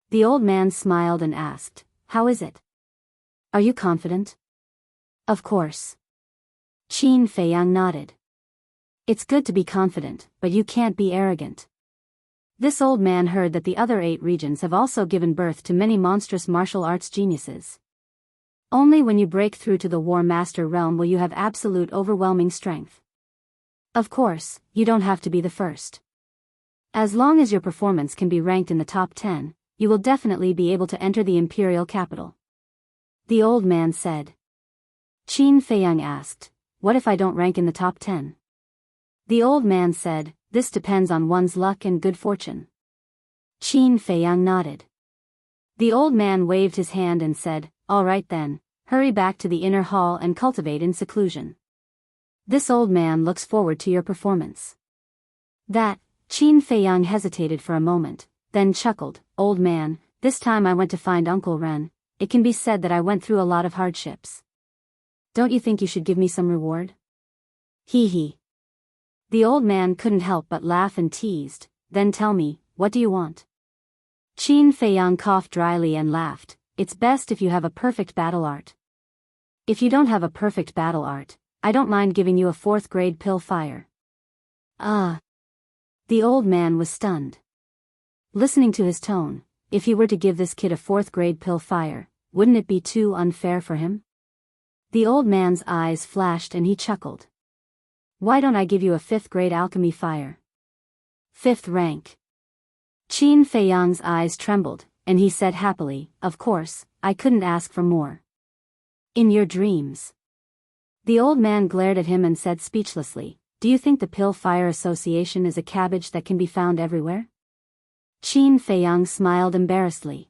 The old man smiled and asked, how is it? Are you confident? Of course. Qin Feiyang nodded. It's good to be confident, but you can't be arrogant. This old man heard that the other 8 regions have also given birth to many monstrous martial arts geniuses. Only when you break through to the War Master realm will you have absolute overwhelming strength. Of course, you don't have to be the first. As long as your performance can be ranked in the top 10, you will definitely be able to enter the imperial capital. The old man said. Qin Feiyang asked, what if I don't rank in the top 10? The old man said, this depends on one's luck and good fortune. Qin Feiyang nodded. The old man waved his hand and said, all right then, hurry back to the inner hall and cultivate in seclusion. This old man looks forward to your performance. That, Qin Feiyang hesitated for a moment, then chuckled, old man, this time I went to find Uncle Ren, it can be said that I went through a lot of hardships. Don't you think you should give me some reward? Hee hee. The old man couldn't help but laugh and teased, then tell me, what do you want? Qin Feiyang coughed dryly and laughed, it's best if you have a perfect battle art. If you don't have a perfect battle art, I don't mind giving you a 4th grade pill fire. Ah. The old man was stunned. Listening to his tone, if he were to give this kid a 4th grade pill fire, wouldn't it be too unfair for him? The old man's eyes flashed and he chuckled. Why don't I give you a 5th grade alchemy fire? 5th rank. Qin Feiyang's eyes trembled, and he said happily, of course, I couldn't ask for more. In your dreams. The old man glared at him and said speechlessly, do you think the Pill Fire Association is a cabbage that can be found everywhere? Qin Feiyang smiled embarrassedly.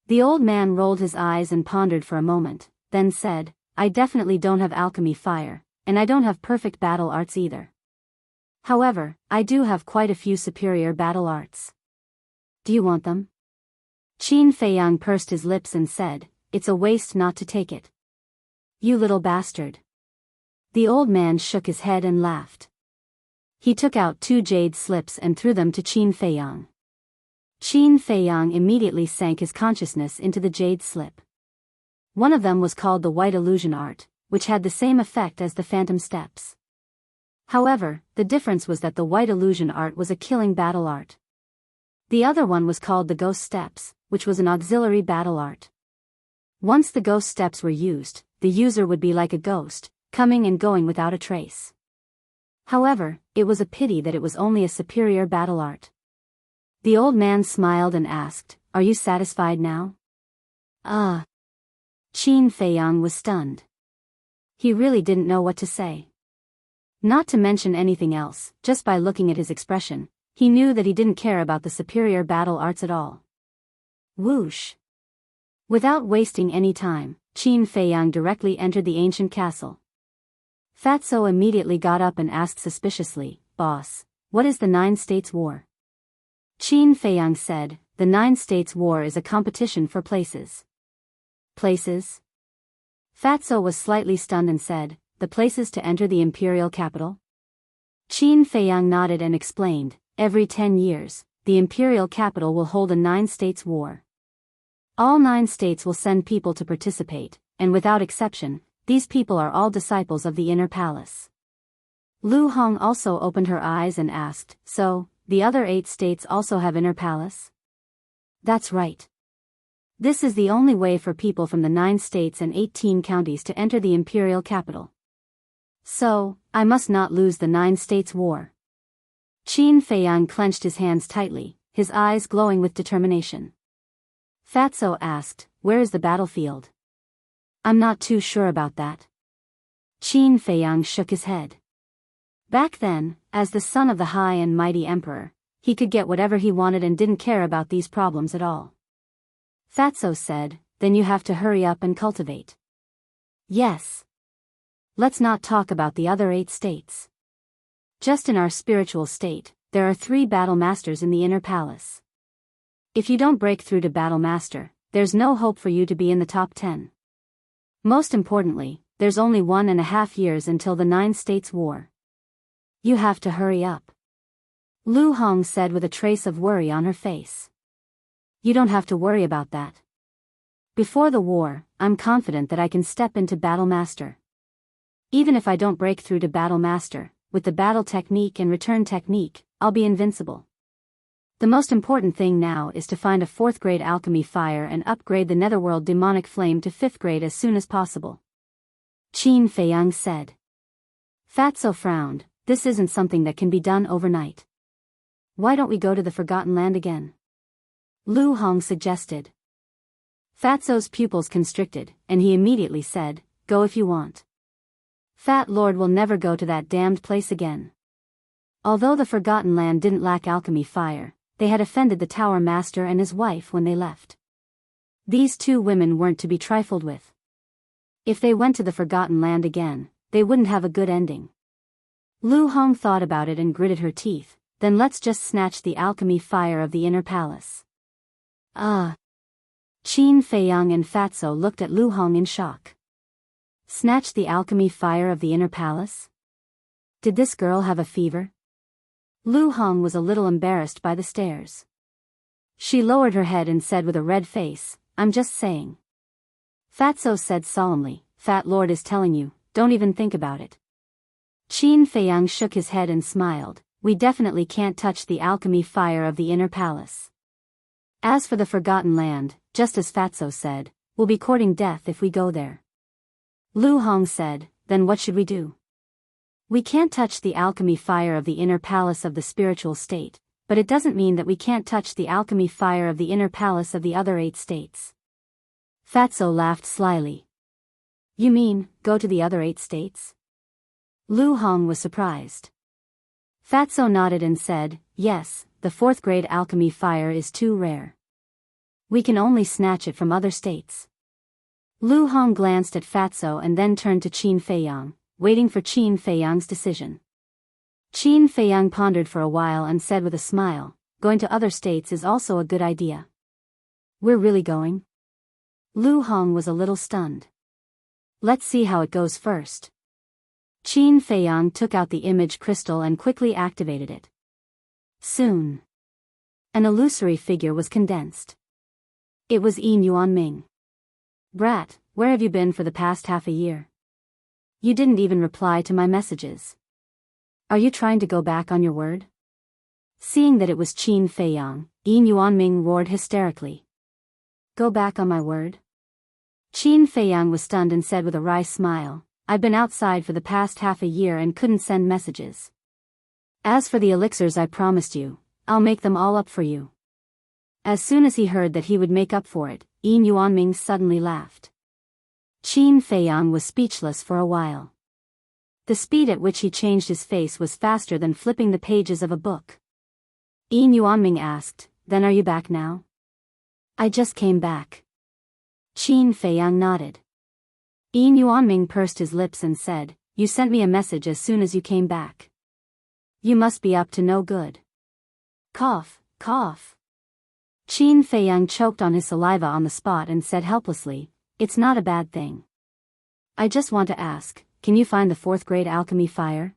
The old man rolled his eyes and pondered for a moment, then said, I definitely don't have alchemy fire, and I don't have perfect battle arts either. However, I do have quite a few superior battle arts. Do you want them? Qin Feiyang pursed his lips and said, It's a waste not to take it. You little bastard. The old man shook his head and laughed. He took out 2 jade slips and threw them to Qin Feiyang. Qin Feiyang immediately sank his consciousness into the jade slip. One of them was called the White Illusion Art, which had the same effect as the Phantom Steps. However, the difference was that the White Illusion Art was a killing battle art. The other one was called the Ghost Steps, which was an auxiliary battle art. Once the Ghost Steps were used, the user would be like a ghost, coming and going without a trace. However, it was a pity that it was only a superior battle art. The old man smiled and asked, Are you satisfied now? Qin Feiyang was stunned. He really didn't know what to say. Not to mention anything else, just by looking at his expression, he knew that he didn't care about the superior battle arts at all. Whoosh! Without wasting any time, Qin Feiyang directly entered the ancient castle. Fatso immediately got up and asked suspiciously, Boss, what is the 9 States War? Qin Feiyang said, The 9 States War is a competition for places. Places? Fatso was slightly stunned and said, The places to enter the imperial capital? Qin Feiyang nodded and explained, Every 10 years, the imperial capital will hold a 9 States War. All 9 states will send people to participate, and without exception, these people are all disciples of the inner palace. Lu Hong also opened her eyes and asked, So, the other 8 states also have inner palace? That's right. This is the only way for people from the 9 states and 18 counties to enter the imperial capital. So, I must not lose the 9 States War. Qin Feiyang clenched his hands tightly, his eyes glowing with determination. Fatso asked, Where is the battlefield? I'm not too sure about that. Qin Feiyang shook his head. Back then, as the son of the high and mighty emperor, he could get whatever he wanted and didn't care about these problems at all. Fatso said, Then you have to hurry up and cultivate. Yes. Let's not talk about the other 8 states. Just in our spiritual state, there are 3 battle masters in the inner palace. If you don't break through to battle master, there's no hope for you to be in the top 10. Most importantly, there's only 1.5 years until the 9 States War. You have to hurry up. Lu Hong said with a trace of worry on her face. You don't have to worry about that. Before the war, I'm confident that I can step into Battle Master. Even if I don't break through to Battle Master, with the battle technique and return technique, I'll be invincible. The most important thing now is to find a 4th grade alchemy fire and upgrade the netherworld demonic flame to 5th grade as soon as possible. Qin Feiyang said. Fatso frowned, This isn't something that can be done overnight. Why don't we go to the Forgotten Land again? Lu Hong suggested. Fatso's pupils constricted, and he immediately said, Go if you want. Fat Lord will never go to that damned place again. Although the Forgotten Land didn't lack alchemy fire, they had offended the Tower Master and his wife when they left. These 2 women weren't to be trifled with. If they went to the Forgotten Land again, they wouldn't have a good ending. Lu Hong thought about it and gritted her teeth, Then let's just snatch the alchemy fire of the inner palace. Qin Feiyang and Fatso looked at Lu Hong in shock. Snatch the alchemy fire of the inner palace? Did this girl have a fever? Lu Hong was a little embarrassed by the stares. She lowered her head and said with a red face, I'm just saying. Fatso said solemnly, Fat Lord is telling you, don't even think about it. Qin Feiyang shook his head and smiled, We definitely can't touch the alchemy fire of the inner palace. As for the Forgotten Land, just as Fatso said, we'll be courting death if we go there. Lu Hong said, Then what should we do? We can't touch the alchemy fire of the inner palace of the spiritual state, but it doesn't mean that we can't touch the alchemy fire of the inner palace of the other 8 states. Fatso laughed slyly. You mean, go to the other 8 states? Lu Hong was surprised. Fatso nodded and said, Yes, the 4th grade alchemy fire is too rare. We can only snatch it from other states. Lu Hong glanced at Fatso and then turned to Qin Feiyang, waiting for Qin Feiyang's decision. Qin Feiyang pondered for a while and said with a smile, going to other states is also a good idea. We're really going? Lu Hong was a little stunned. Let's see how it goes first. Qin Feiyang took out the image crystal and quickly activated it. Soon, an illusory figure was condensed. It was Yuanming. Brat, where have you been for the past half a year? You didn't even reply to my messages. Are you trying to go back on your word? Seeing that it was Qin Feiyang, Yuanming roared hysterically. Go back on my word? Qin Feiyang was stunned and said with a wry smile, I've been outside for the past half a year and couldn't send messages. As for the elixirs I promised you, I'll make them all up for you. As soon as he heard that he would make up for it, Yuanming suddenly laughed. Qin Feiyang was speechless for a while. The speed at which he changed his face was faster than flipping the pages of a book. Yuanming asked, Then are you back now? I just came back. Qin Feiyang nodded. Yuanming pursed his lips and said, You sent me a message as soon as you came back. You must be up to no good. Cough, cough. Qin Feiyang choked on his saliva on the spot and said helplessly, It's not a bad thing. I just want to ask, can you find the 4th grade alchemy fire?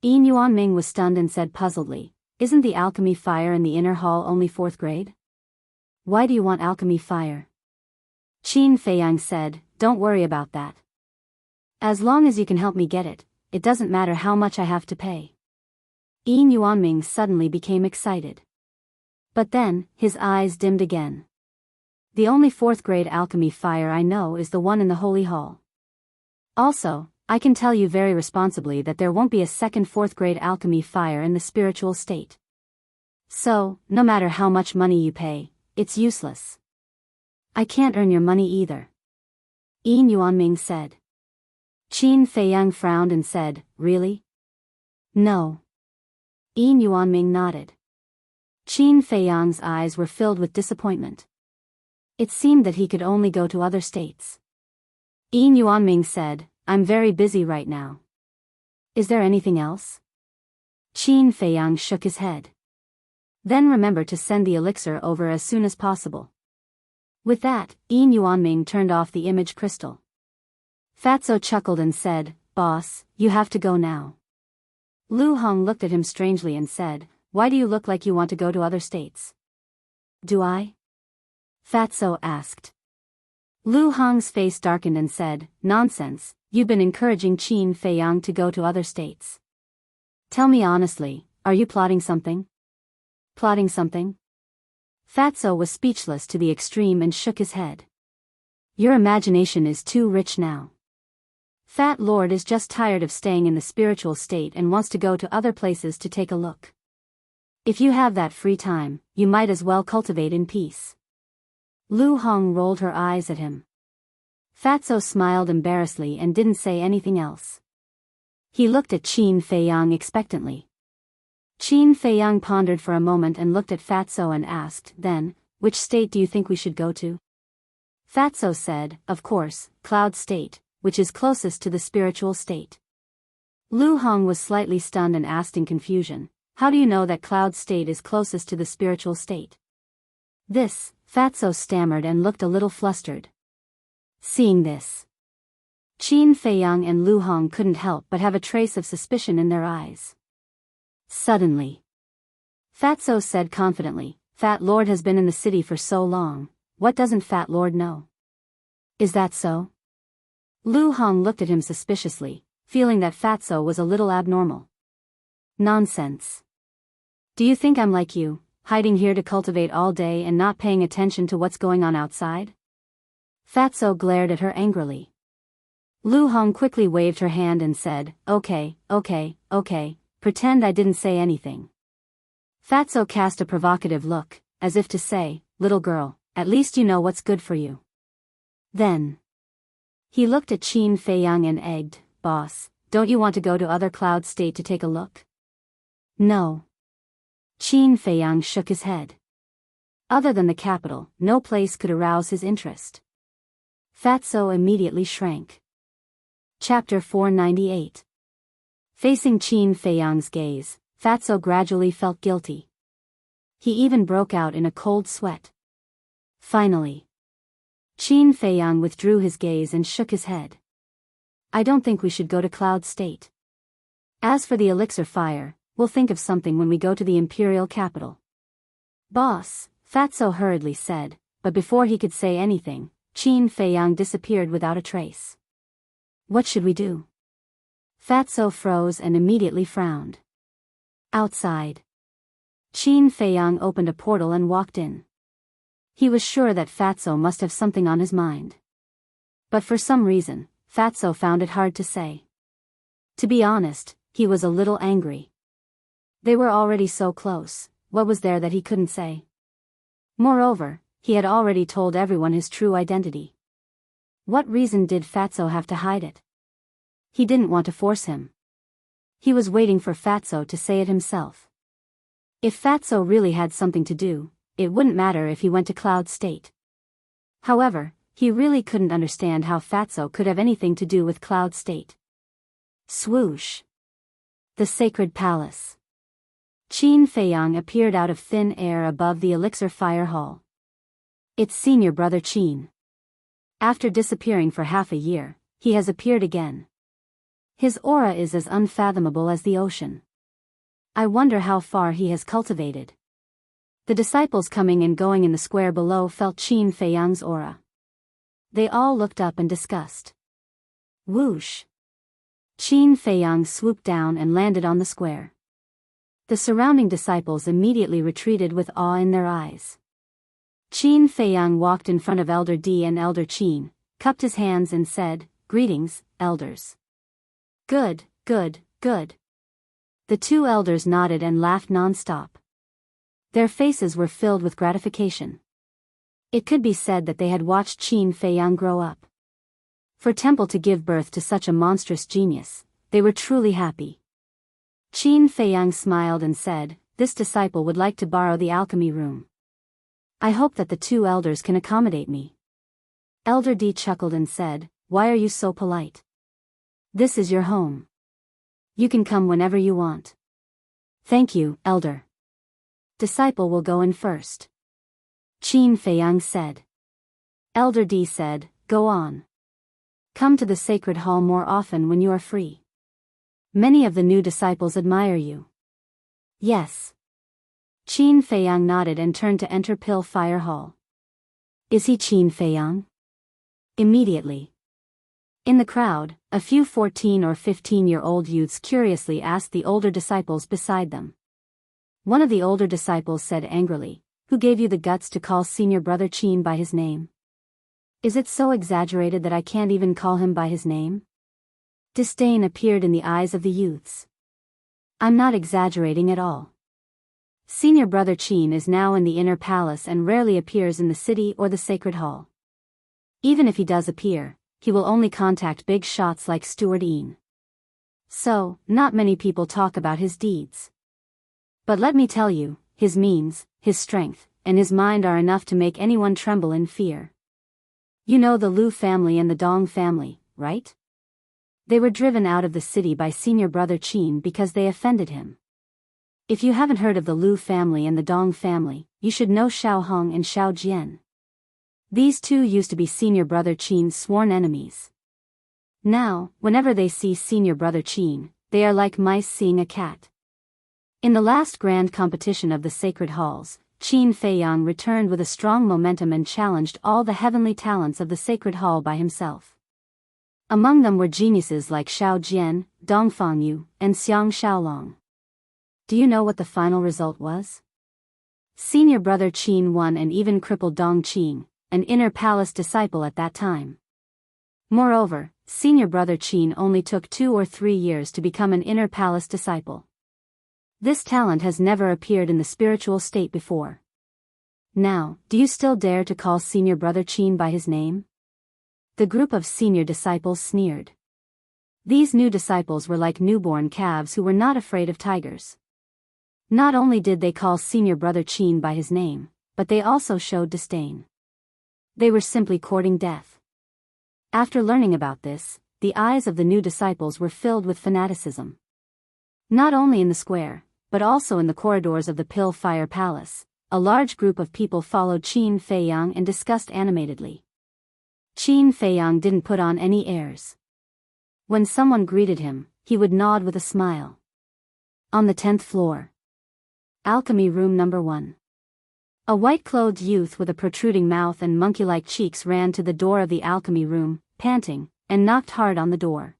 Yuanming was stunned and said puzzledly, Isn't the alchemy fire in the inner hall only 4th grade? Why do you want alchemy fire? Qin Feiyang said, Don't worry about that. As long as you can help me get it, it doesn't matter how much I have to pay. Yuanming suddenly became excited. But then, his eyes dimmed again. The only 4th grade alchemy fire I know is the one in the Holy Hall. Also, I can tell you very responsibly that there won't be a second 4th grade alchemy fire in the spiritual state. So, no matter how much money you pay, it's useless. I can't earn your money either. Yuanming said. Qin Feiyang frowned and said, Really? No. Yuanming nodded. Qin Feiyang's eyes were filled with disappointment. It seemed that he could only go to other states. Yuanming said, I'm very busy right now. Is there anything else? Qin Feiyang shook his head. Then remember to send the elixir over as soon as possible. With that, Yuanming turned off the image crystal. Fatso chuckled and said, Boss, you have to go now. Lu Hong looked at him strangely and said, Why do you look like you want to go to other states? Do I? Fatso asked. Lu Hong's face darkened and said, Nonsense, you've been encouraging Qin Feiyang to go to other states. Tell me honestly, are you plotting something? Plotting something? Fatso was speechless to the extreme and shook his head. Your imagination is too rich now. Fat Lord is just tired of staying in the spiritual state and wants to go to other places to take a look. If you have that free time, you might as well cultivate in peace. Lu Hong rolled her eyes at him. Fatso smiled embarrassedly and didn't say anything else. He looked at Qin Feiyang expectantly. Qin Feiyang pondered for a moment and looked at Fatso and asked, Then, which state do you think we should go to? Fatso said, Of course, Cloud State, which is closest to the spiritual state. Lu Hong was slightly stunned and asked in confusion, How do you know that Cloud State is closest to the spiritual state? This, Fatso stammered and looked a little flustered. Seeing this, Qin Feiyang and Lu Hong couldn't help but have a trace of suspicion in their eyes. Suddenly, Fatso said confidently, Fat Lord has been in the city for so long, what doesn't Fat Lord know? Is that so? Lu Hong looked at him suspiciously, feeling that Fatso was a little abnormal. Nonsense. Do you think I'm like you, hiding here to cultivate all day and not paying attention to what's going on outside? Fatso glared at her angrily. Lu Hong quickly waved her hand and said, Okay, pretend I didn't say anything. Fatso cast a provocative look, as if to say, Little girl, at least you know what's good for you. Then he looked at Qin Feiyang and egged, Boss, don't you want to go to other Cloud State to take a look? No. Qin Feiyang shook his head. Other than the capital, no place could arouse his interest. Fatso immediately shrank. Chapter 498. Facing Qin Feiyang's gaze, Fatso gradually felt guilty. He even broke out in a cold sweat. Finally, Qin Feiyang withdrew his gaze and shook his head. I don't think we should go to Cloud State. As for the elixir fire, we'll think of something when we go to the imperial capital. Boss, Fatso hurriedly said, but before he could say anything, Qin Feiyang disappeared without a trace. What should we do? Fatso froze and immediately frowned. Outside, Qin Feiyang opened a portal and walked in. He was sure that Fatso must have something on his mind. But for some reason, Fatso found it hard to say. To be honest, he was a little angry. They were already so close, what was there that he couldn't say? Moreover, he had already told everyone his true identity. What reason did Fatso have to hide it? He didn't want to force him. He was waiting for Fatso to say it himself. If Fatso really had something to do, it wouldn't matter if he went to Cloud State. However, he really couldn't understand how Fatso could have anything to do with Cloud State. Swoosh! The Sacred Palace. Qin Feiyang appeared out of thin air above the elixir fire hall. It's senior brother Qin. After disappearing for half a year, he has appeared again. His aura is as unfathomable as the ocean. I wonder how far he has cultivated. The disciples coming and going in the square below felt Qin Feiyang's aura. They all looked up in disgust. Whoosh! Qin Feiyang swooped down and landed on the square. The surrounding disciples immediately retreated with awe in their eyes. Qin Feiyang walked in front of Elder D and Elder Qin, cupped his hands and said, "Greetings, elders." Good, good, good. The two elders nodded and laughed non-stop. Their faces were filled with gratification. It could be said that they had watched Qin Feiyang grow up. For Temple to give birth to such a monstrous genius, they were truly happy. Qin Feiyang smiled and said, "This disciple would like to borrow the alchemy room. I hope that the two elders can accommodate me." Elder D chuckled and said, "Why are you so polite? This is your home. You can come whenever you want." "Thank you, Elder. Disciple will go in first," Qin Feiyang said. Elder D said, "Go on. Come to the sacred hall more often when you are free. Many of the new disciples admire you." "Yes." Qin Feiyang nodded and turned to enter Pill Fire Hall. "Is he Qin Feiyang?" Immediately. In the crowd, a few 14 or 15-year-old youths curiously asked the older disciples beside them. One of the older disciples said angrily, "Who gave you the guts to call senior brother Qin by his name? Is it so exaggerated that I can't even call him by his name?" Disdain appeared in the eyes of the youths. "I'm not exaggerating at all. Senior brother Qin is now in the inner palace and rarely appears in the city or the sacred hall. Even if he does appear, he will only contact big shots like Steward Een. So, not many people talk about his deeds. But let me tell you, his means, his strength, and his mind are enough to make anyone tremble in fear. You know the Lu family and the Dong family, right? They were driven out of the city by senior brother Qin because they offended him. If you haven't heard of the Lu family and the Dong family, you should know Xiao Hong and Xiao Jian. These two used to be senior brother Qin's sworn enemies. Now, whenever they see senior brother Qin, they are like mice seeing a cat. In the last grand competition of the sacred halls, Qin Feiyang returned with a strong momentum and challenged all the heavenly talents of the sacred hall by himself. Among them were geniuses like Xiao Jian, Dong Fangyu, and Xiang Xiaolong. Do you know what the final result was? Senior brother Qin won and even crippled Dong Qin, an inner palace disciple at that time. Moreover, senior brother Qin only took 2 or 3 years to become an inner palace disciple. This talent has never appeared in the spiritual state before. Now, do you still dare to call senior brother Qin by his name? The group of senior disciples sneered. These new disciples were like newborn calves who were not afraid of tigers. Not only did they call senior brother Qin by his name, but they also showed disdain. They were simply courting death. After learning about this, the eyes of the new disciples were filled with fanaticism. Not only in the square, but also in the corridors of the Pill Fire Palace, a large group of people followed Qin Feiyang and discussed animatedly. Qin Feiyang didn't put on any airs. When someone greeted him, he would nod with a smile. On the 10th floor. Alchemy Room Number 1. A white-clothed youth with a protruding mouth and monkey-like cheeks ran to the door of the alchemy room, panting, and knocked hard on the door.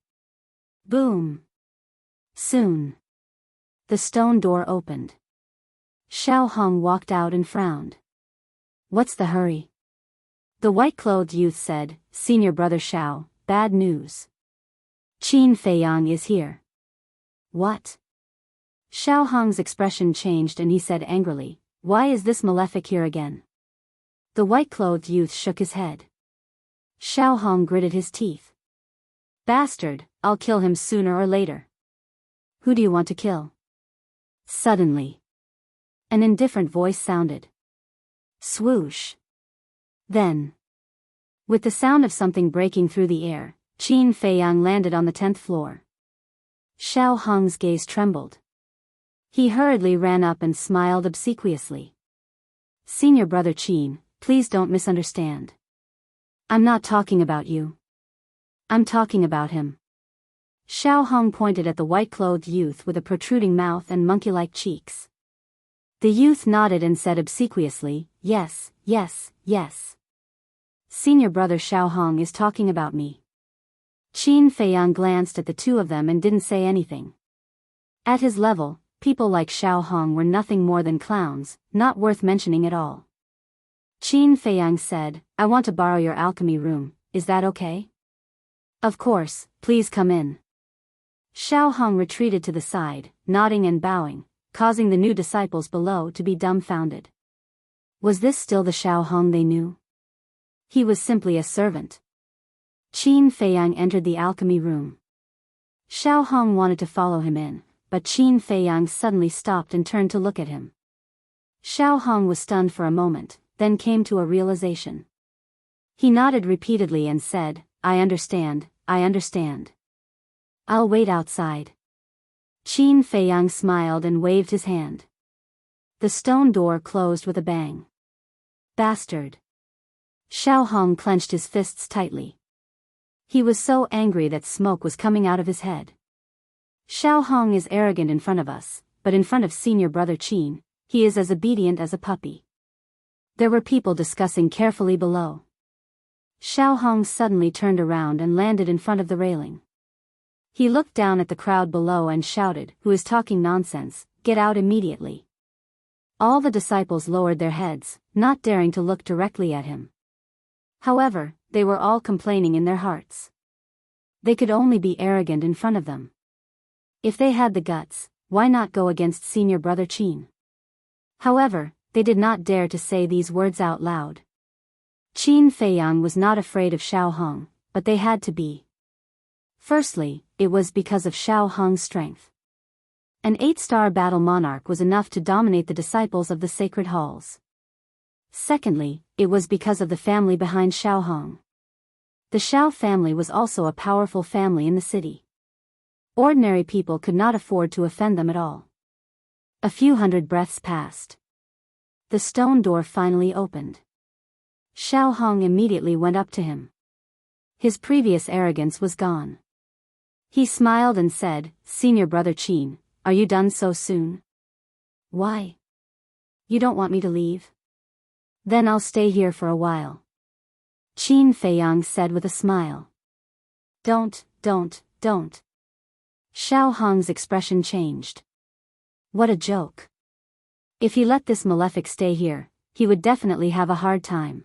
Boom! Soon. The stone door opened. Xiao Hong walked out and frowned. What's the hurry? The white-clothed youth said, Senior Brother Xiao, bad news. Qin Feiyang is here. What? Xiao Hong's expression changed and he said angrily, why is this malefic here again? The white-clothed youth shook his head. Xiao Hong gritted his teeth. Bastard, I'll kill him sooner or later. Who do you want to kill? Suddenly, an indifferent voice sounded. Swoosh. Then, with the sound of something breaking through the air, Qin Feiyang landed on the 10th floor. Xiao Hong's gaze trembled. He hurriedly ran up and smiled obsequiously. Senior Brother Qin, please don't misunderstand. I'm not talking about you. I'm talking about him. Xiao Hong pointed at the white-clothed youth with a protruding mouth and monkey-like cheeks. The youth nodded and said obsequiously, yes, yes, yes. Senior Brother Xiao Hong is talking about me. Qin Feiyang glanced at the two of them and didn't say anything. At his level, people like Xiao Hong were nothing more than clowns, not worth mentioning at all. Qin Feiyang said, I want to borrow your alchemy room, is that okay? Of course, please come in. Xiao Hong retreated to the side, nodding and bowing, causing the new disciples below to be dumbfounded. Was this still the Xiao Hong they knew? He was simply a servant. Qin Feiyang entered the alchemy room. Xiao Hong wanted to follow him in, but Qin Feiyang suddenly stopped and turned to look at him. Xiao Hong was stunned for a moment, then came to a realization. He nodded repeatedly and said, I understand, I understand. I'll wait outside. Qin Feiyang smiled and waved his hand. The stone door closed with a bang. Bastard. Xiao Hong clenched his fists tightly. He was so angry that smoke was coming out of his head. Xiao Hong is arrogant in front of us, but in front of Senior Brother Qin, he is as obedient as a puppy. There were people discussing carefully below. Xiao Hong suddenly turned around and landed in front of the railing. He looked down at the crowd below and shouted, who is talking nonsense, get out immediately. All the disciples lowered their heads, not daring to look directly at him. However, they were all complaining in their hearts. They could only be arrogant in front of them. If they had the guts, why not go against Senior Brother Qin? However, they did not dare to say these words out loud. Qin Feiyang was not afraid of Xiao Hong, but they had to be. Firstly, it was because of Xiao Hong's strength. An 8-star battle monarch was enough to dominate the disciples of the sacred halls. Secondly, it was because of the family behind Xiao Hong. The Xiao family was also a powerful family in the city. Ordinary people could not afford to offend them at all. A few hundred breaths passed. The stone door finally opened. Xiao Hong immediately went up to him. His previous arrogance was gone. He smiled and said, Senior Brother Qin, are you done so soon? Why? You don't want me to leave? Then I'll stay here for a while. Qin Feiyang said with a smile. Don't. Xiao Hong's expression changed. What a joke. If he let this malefic stay here, he would definitely have a hard time.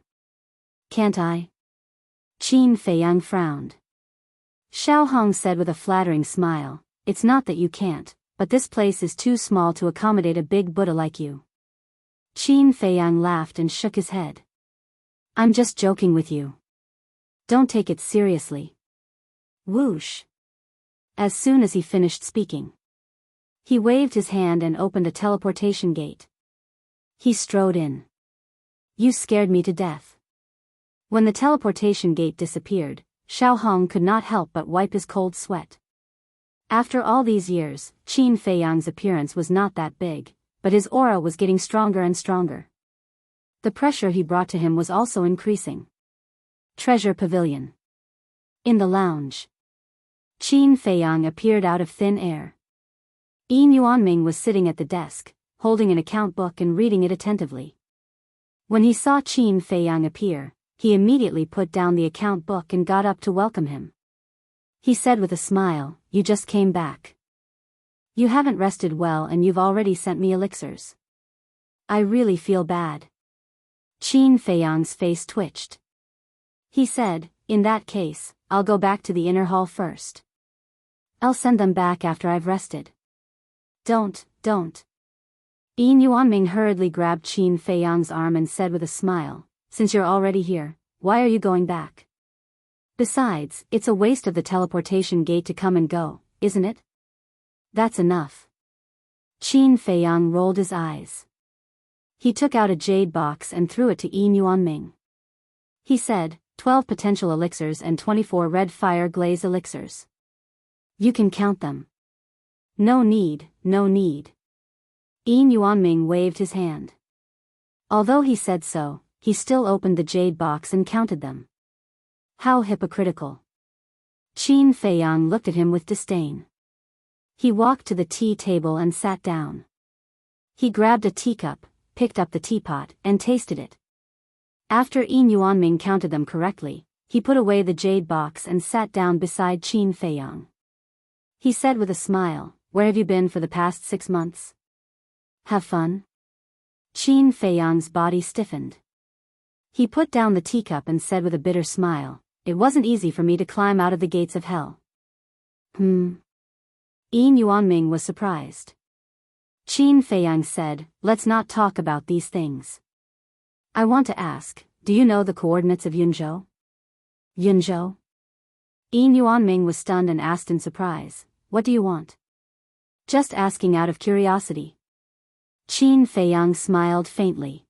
Can't I? Qin Feiyang frowned. Xiao Hong said with a flattering smile, it's not that you can't, but this place is too small to accommodate a big Buddha like you. Qin Feiyang laughed and shook his head. I'm just joking with you. Don't take it seriously. Whoosh. As soon as he finished speaking, he waved his hand and opened a teleportation gate. He strode in. You scared me to death. When the teleportation gate disappeared, Xiao Hong could not help but wipe his cold sweat. After all these years, Qin Feiyang's appearance was not that big, but his aura was getting stronger and stronger. The pressure he brought to him was also increasing. Treasure Pavilion. In the lounge, Qin Feiyang appeared out of thin air. Yin Yuanming was sitting at the desk, holding an account book and reading it attentively. When he saw Qin Feiyang appear, he immediately put down the account book and got up to welcome him. He said with a smile, "You just came back. You haven't rested well and you've already sent me elixirs. I really feel bad." Qin Feiyang's face twitched. He said, "In that case, I'll go back to the inner hall first. I'll send them back after I've rested." Don't. Yin Yuanming hurriedly grabbed Qin Feiyang's arm and said with a smile, "Since you're already here, why are you going back? Besides, it's a waste of the teleportation gate to come and go, isn't it?" "That's enough." Qin Feiyang rolled his eyes. He took out a jade box and threw it to Yin Yuanming. He said, 12 potential elixirs and 24 red fire glaze elixirs. You can count them." No need. Yin Yuanming waved his hand. Although he said so, he still opened the jade box and counted them. How hypocritical. Qin Feiyang looked at him with disdain. He walked to the tea table and sat down. He grabbed a teacup, picked up the teapot, and tasted it. After Yin Yuanming counted them correctly, he put away the jade box and sat down beside Qin Feiyang. He said with a smile, "Where have you been for the past 6 months? Have fun?" Qin Feiyang's body stiffened. He put down the teacup and said with a bitter smile, "It wasn't easy for me to climb out of the gates of hell." Yin Yuanming was surprised. Qin Feiyang said, "Let's not talk about these things. I want to ask, do you know the coordinates of Yunzhou?" Yunzhou? Yin Yuanming was stunned and asked in surprise, "What do you want?" "Just asking out of curiosity." Qin Feiyang smiled faintly.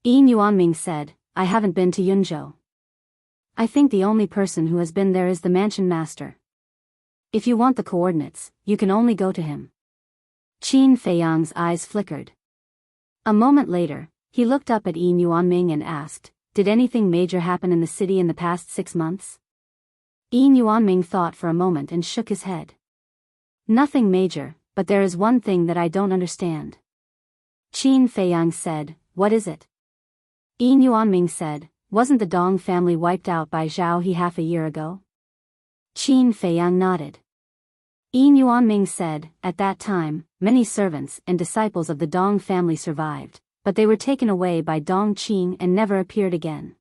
Yin Yuanming said, "I haven't been to Yunzhou. I think the only person who has been there is the mansion master. If you want the coordinates, you can only go to him." Qin Feiyang's eyes flickered. A moment later, he looked up at Yin Yuanming and asked, "Did anything major happen in the city in the past 6 months?" Yin Yuanming thought for a moment and shook his head. "Nothing major, but there is one thing that I don't understand." Qin Feiyang said, "What is it?" Yin Yuanming said, "Wasn't the Dong family wiped out by Zhao He half a year ago?" Qin Feiyang nodded. Yin Yuanming said, "At that time, many servants and disciples of the Dong family survived, but they were taken away by Dong Qing and never appeared again."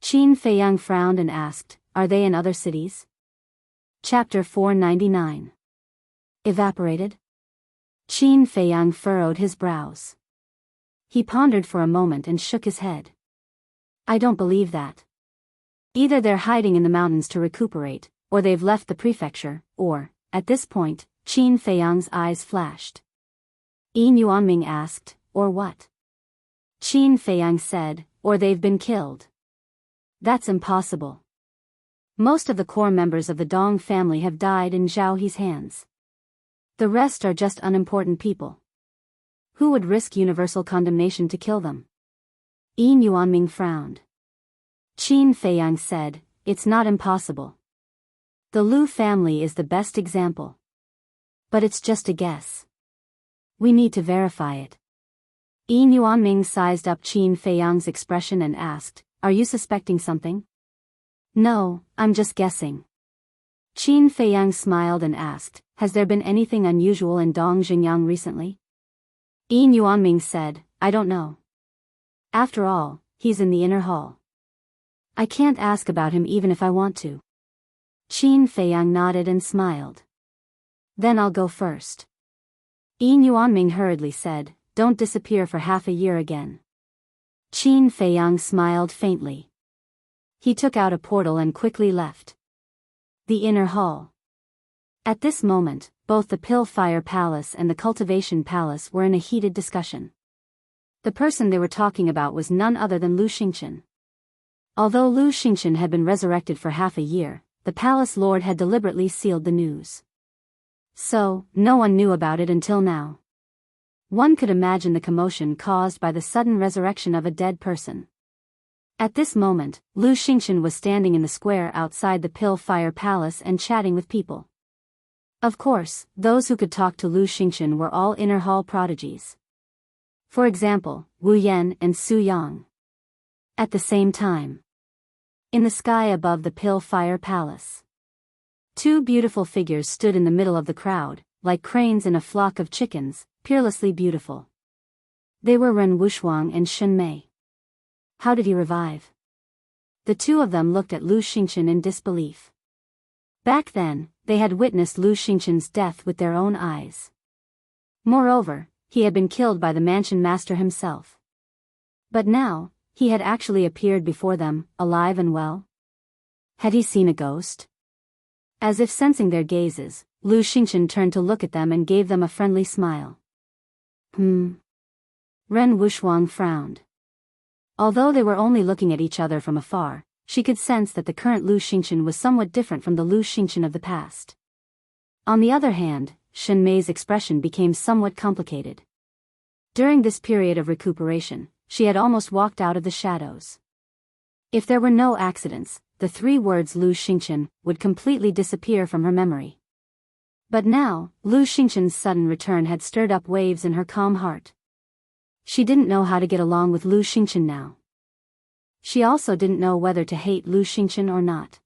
Qin Feiyang frowned and asked, "Are they in other cities?" Chapter 499. Evaporated? Qin Feiyang furrowed his brows. He pondered for a moment and shook his head. "I don't believe that. Either they're hiding in the mountains to recuperate, or they've left the prefecture, or..." At this point, Qin Feiyang's eyes flashed. Yin Yuanming asked, "Or what?" Qin Feiyang said, "Or they've been killed." "That's impossible. Most of the core members of the Dong family have died in Zhao He's hands. The rest are just unimportant people. Who would risk universal condemnation to kill them?" Yin Yuanming frowned. Qin Feiyang said, "It's not impossible. The Lu family is the best example. But it's just a guess. We need to verify it." Yin Yuanming sized up Qin Feiyang's expression and asked, "Are you suspecting something?" "No, I'm just guessing." Qin Feiyang smiled and asked, "Has there been anything unusual in Dong Xingyang recently?" Yin Yuanming said, "I don't know. After all, he's in the inner hall. I can't ask about him even if I want to." Qin Feiyang nodded and smiled. "Then I'll go first." Yin Yuanming hurriedly said, "Don't disappear for half a year again." Qin Feiyang smiled faintly. He took out a portal and quickly left the inner hall. At this moment, both the Pill Fire Palace and the Cultivation Palace were in a heated discussion. The person they were talking about was none other than Lu Xingchen. Although Lu Xingchen had been resurrected for half a year, the palace lord had deliberately sealed the news. So, no one knew about it until now. One could imagine the commotion caused by the sudden resurrection of a dead person. At this moment, Lu Xingchen was standing in the square outside the Pill Fire Palace and chatting with people. Of course, those who could talk to Lu Xingchen were all inner hall prodigies. For example, Wu Yan and Su Yang. At the same time, in the sky above the Pill Fire Palace, two beautiful figures stood in the middle of the crowd, like cranes in a flock of chickens, peerlessly beautiful. They were Ren Wuxuang and Shen Mei. How did he revive? The two of them looked at Lu Xingchen in disbelief. Back then, they had witnessed Lu Xingchen's death with their own eyes. Moreover, he had been killed by the mansion master himself. But now, he had actually appeared before them, alive and well. Had he seen a ghost? As if sensing their gazes, Lu Xingchen turned to look at them and gave them a friendly smile. Ren Wuxuang frowned. Although they were only looking at each other from afar, she could sense that the current Lu Xingchen was somewhat different from the Lu Xingchen of the past. On the other hand, Shen Mei's expression became somewhat complicated. During this period of recuperation, she had almost walked out of the shadows. If there were no accidents, the three words Lu Xingchen would completely disappear from her memory. But now, Lu Xingchen's sudden return had stirred up waves in her calm heart. She didn't know how to get along with Lu Xingchen now. She also didn't know whether to hate Lu Xingchen or not.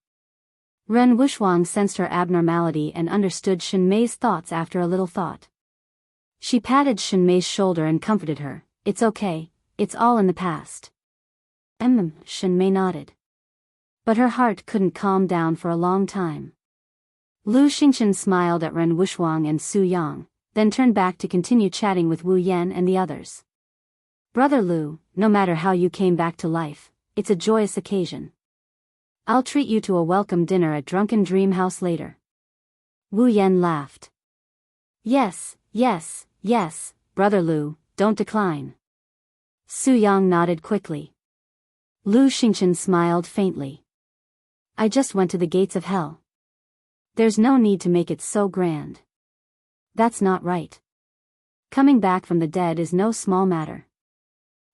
Ren Wuxuang sensed her abnormality and understood Shen Mei's thoughts after a little thought. She patted Shen Mei's shoulder and comforted her. It's okay, it's all in the past. Shen Mei nodded. But her heart couldn't calm down for a long time. Lu Xingchen smiled at Ren Wuxuang and Su Yang, then turned back to continue chatting with Wu Yan and the others. Brother Lu, no matter how you came back to life, it's a joyous occasion. I'll treat you to a welcome dinner at Drunken Dream House later. Wu Yan laughed. Yes, Brother Lu, don't decline. Su Yang nodded quickly. Lu Xingchen smiled faintly. I just went to the gates of hell. There's no need to make it so grand. That's not right. Coming back from the dead is no small matter.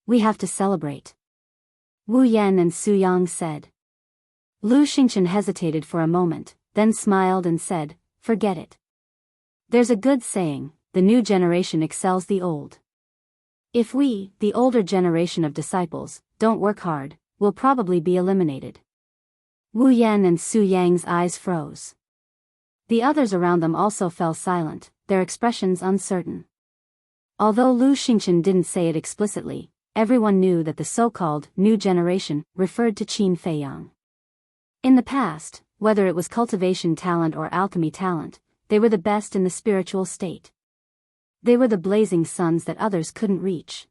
We have to celebrate. Wu Yan and Su Yang said. Lu Xingchen hesitated for a moment, then smiled and said, forget it. There's a good saying, the new generation excels the old. If we, the older generation of disciples, don't work hard, we'll probably be eliminated. Wu Yan and Su Yang's eyes froze. The others around them also fell silent, their expressions uncertain. Although Lu Xingchen didn't say it explicitly, everyone knew that the so-called new generation referred to Qin Feiyang. In the past, whether it was cultivation talent or alchemy talent, they were the best in the spiritual state. They were the blazing suns that others couldn't reach.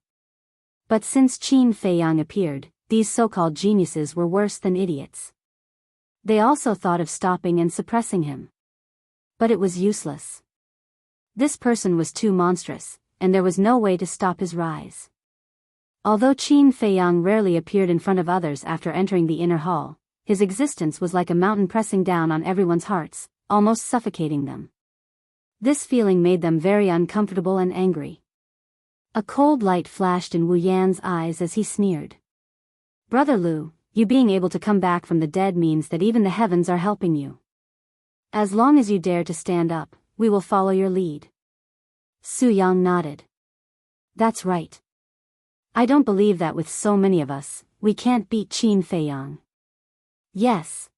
But since Qin Feiyang appeared, these so-called geniuses were worse than idiots. They also thought of stopping and suppressing him. But it was useless. This person was too monstrous, and there was no way to stop his rise. Although Qin Feiyang rarely appeared in front of others after entering the inner hall, his existence was like a mountain pressing down on everyone's hearts, almost suffocating them. This feeling made them very uncomfortable and angry. A cold light flashed in Wu Yan's eyes as he sneered. Brother Lu, you being able to come back from the dead means that even the heavens are helping you. As long as you dare to stand up, we will follow your lead. Su Yang nodded. That's right. I don't believe that with so many of us, we can't beat Qin Feiyang. Yes.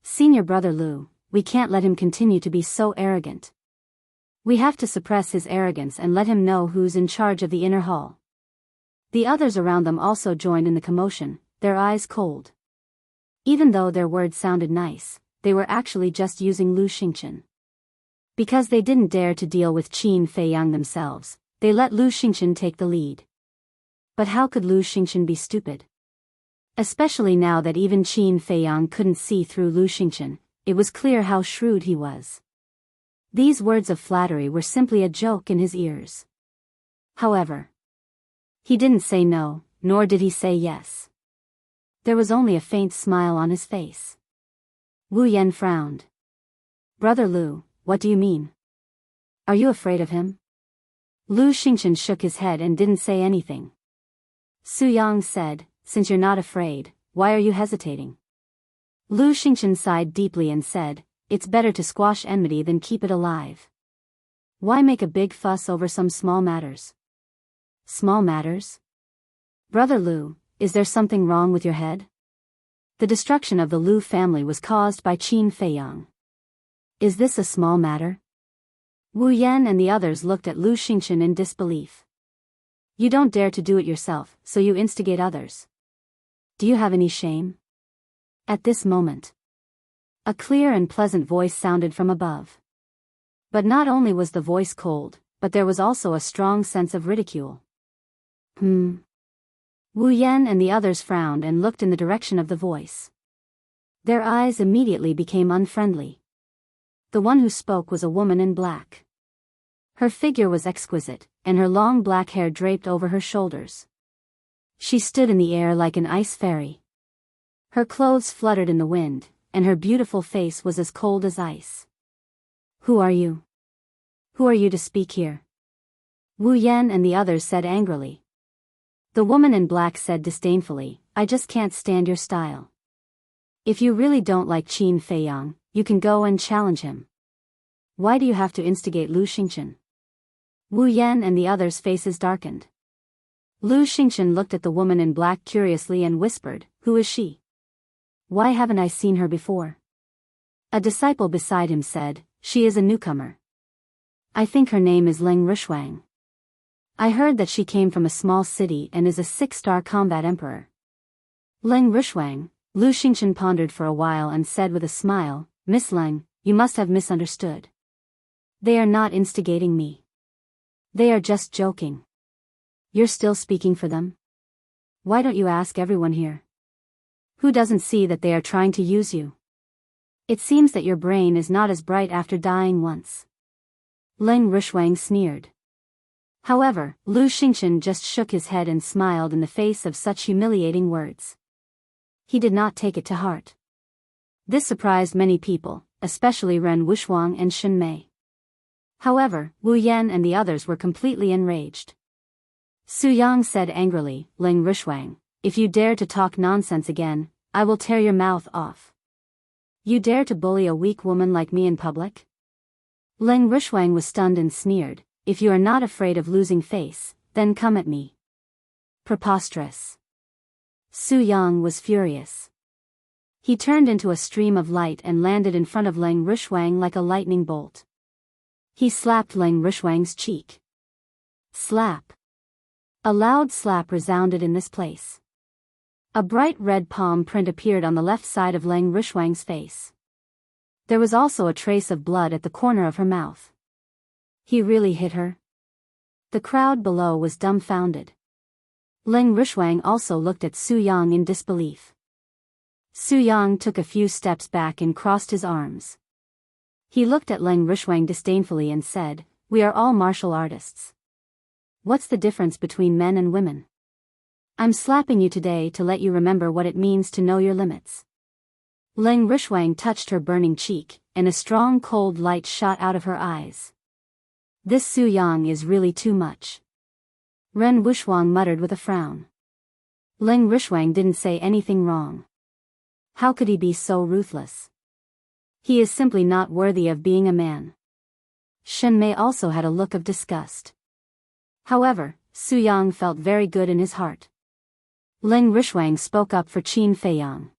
Senior Brother Lu, we can't let him continue to be so arrogant. We have to suppress his arrogance and let him know who's in charge of the inner hall. The others around them also joined in the commotion, their eyes cold. Even though their words sounded nice, they were actually just using Lu Xingchen. Because they didn't dare to deal with Qin Feiyang themselves, they let Lu Xingchen take the lead. But how could Lu Xingchen be stupid? Especially now that even Qin Feiyang couldn't see through Lu Xingchen, it was clear how shrewd he was. These words of flattery were simply a joke in his ears. However, He didn't say no, nor did he say yes. There was only a faint smile on his face. Wu Yan frowned. Brother Lu, what do you mean? Are you afraid of him? Lu Xingchen shook his head and didn't say anything. Su Yang said, since you're not afraid, why are you hesitating? Lu Xingchen sighed deeply and said, it's better to squash enmity than keep it alive. Why make a big fuss over some small matters? Small matters? Brother Lu, is there something wrong with your head? The destruction of the Lu family was caused by Qin Feiyang. Is this a small matter? Wu Yan and the others looked at Lu Xingchen in disbelief. You don't dare to do it yourself, so you instigate others. Do you have any shame? At this moment, a clear and pleasant voice sounded from above. But not only was the voice cold, but there was also a strong sense of ridicule. Wu Yan and the others frowned and looked in the direction of the voice. Their eyes immediately became unfriendly. The one who spoke was a woman in black. Her figure was exquisite, and her long black hair draped over her shoulders. She stood in the air like an ice fairy. Her clothes fluttered in the wind, and her beautiful face was as cold as ice. Who are you? Who are you to speak here? Wu Yan and the others said angrily. The woman in black said disdainfully, I just can't stand your style. If you really don't like Qin Feiyang, you can go and challenge him. Why do you have to instigate Lu Xingchen? Wu Yan and the others' faces darkened. Lu Xingchen looked at the woman in black curiously and whispered, who is she? Why haven't I seen her before? A disciple beside him said, she is a newcomer. I think her name is Leng Rishwang. I heard that she came from a small city and is a 6-star combat emperor. Leng Rishwang, Lu Xingchen pondered for a while and said with a smile, Miss Leng, you must have misunderstood. They are not instigating me. They are just joking. You're still speaking for them? Why don't you ask everyone here? Who doesn't see that they are trying to use you? It seems that your brain is not as bright after dying once. Leng Rishwang sneered. However, Lu Xingchen just shook his head and smiled in the face of such humiliating words. He did not take it to heart. This surprised many people, especially Ren Wuxuang and Shen Mei. However, Wu Yan and the others were completely enraged. Su Yang said angrily, Leng Rishwang, if you dare to talk nonsense again, I will tear your mouth off. You dare to bully a weak woman like me in public? Leng Rishwang was stunned and sneered, if you are not afraid of losing face, then come at me. Preposterous. Su Yang was furious. He turned into a stream of light and landed in front of Leng Rishwang like a lightning bolt. He slapped Leng Rishwang's cheek. Slap. A loud slap resounded in this place. A bright red palm print appeared on the left side of Leng Rishwang's face. There was also a trace of blood at the corner of her mouth. He really hit her? The crowd below was dumbfounded. Leng Rishwang also looked at Su Yang in disbelief. Su Yang took a few steps back and crossed his arms. He looked at Leng Rishwang disdainfully and said, we are all martial artists. What's the difference between men and women? I'm slapping you today to let you remember what it means to know your limits. Leng Rishwang touched her burning cheek, and a strong cold light shot out of her eyes. This Su Yang is really too much. Ren Wuxuang muttered with a frown. Leng Rishwang didn't say anything wrong. How could he be so ruthless? He is simply not worthy of being a man. Shen Mei also had a look of disgust. However, Su Yang felt very good in his heart. Leng Rishwang spoke up for Qin Feiyang.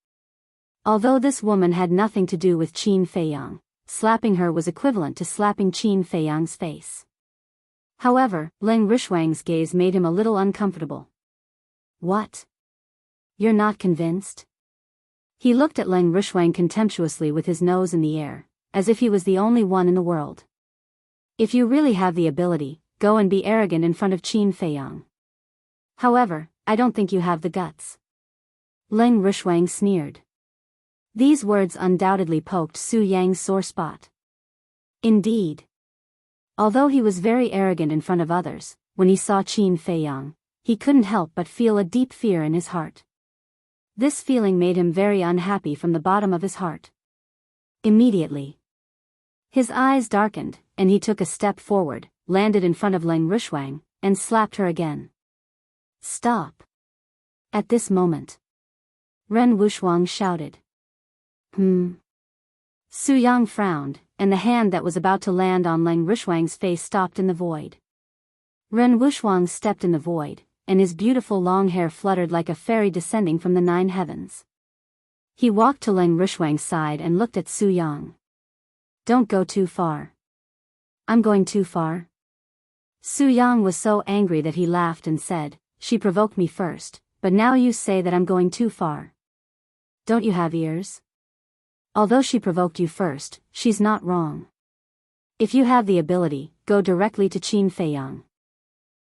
Although this woman had nothing to do with Qin Feiyang, slapping her was equivalent to slapping Qin Feiyang's face. However, Leng Rishwang's gaze made him a little uncomfortable. What? You're not convinced? He looked at Leng Rishwang contemptuously with his nose in the air, as if he was the only one in the world. If you really have the ability, go and be arrogant in front of Qin Feiyang. However, I don't think you have the guts. Leng Rishwang sneered. These words undoubtedly poked Su Yang's sore spot. Indeed. Although he was very arrogant in front of others, when he saw Qin Feiyang, he couldn't help but feel a deep fear in his heart. This feeling made him very unhappy from the bottom of his heart. Immediately, his eyes darkened, and he took a step forward, landed in front of Leng Rushwang, and slapped her again. Stop! At this moment, Ren Wushwang shouted. Su Yang frowned, and the hand that was about to land on Leng Rushwang's face stopped in the void. Ren Wushwang stepped in the void, and his beautiful long hair fluttered like a fairy descending from the 9 heavens. He walked to Leng Rushwang's side and looked at Su Yang. Don't go too far. I'm going too far? Su Yang was so angry that he laughed and said, she provoked me first, but now you say that I'm going too far. Don't you have ears? Although she provoked you first, she's not wrong. If you have the ability, go directly to Qin Feiyang.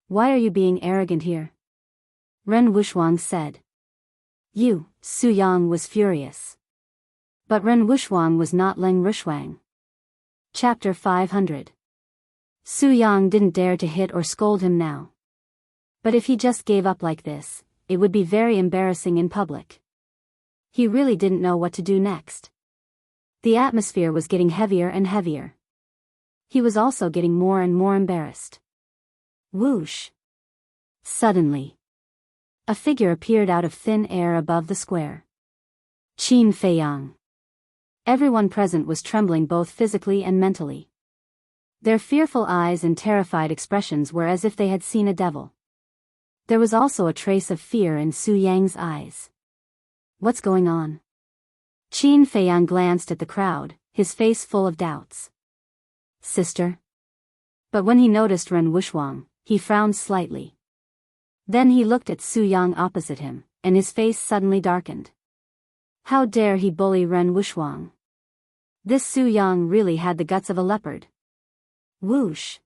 Why are you being arrogant here? Ren Wushwang said. Su Yang was furious. But Ren Wushwang was not Leng Rushwang. Chapter 500. Su Yang didn't dare to hit or scold him now. But if he just gave up like this, it would be very embarrassing in public. He really didn't know what to do next. The atmosphere was getting heavier and heavier. He was also getting more and more embarrassed. Whoosh! Suddenly, a figure appeared out of thin air above the square. Qin Feiyang. Everyone present was trembling both physically and mentally. Their fearful eyes and terrified expressions were as if they had seen a devil. There was also a trace of fear in Su Yang's eyes. What's going on? Qin Feiyang glanced at the crowd, his face full of doubts. Sister? But when he noticed Ren Wushwang, he frowned slightly. Then he looked at Su Yang opposite him, and his face suddenly darkened. How dare he bully Ren Wushwang? This Su Yang really had the guts of a leopard. Whoosh!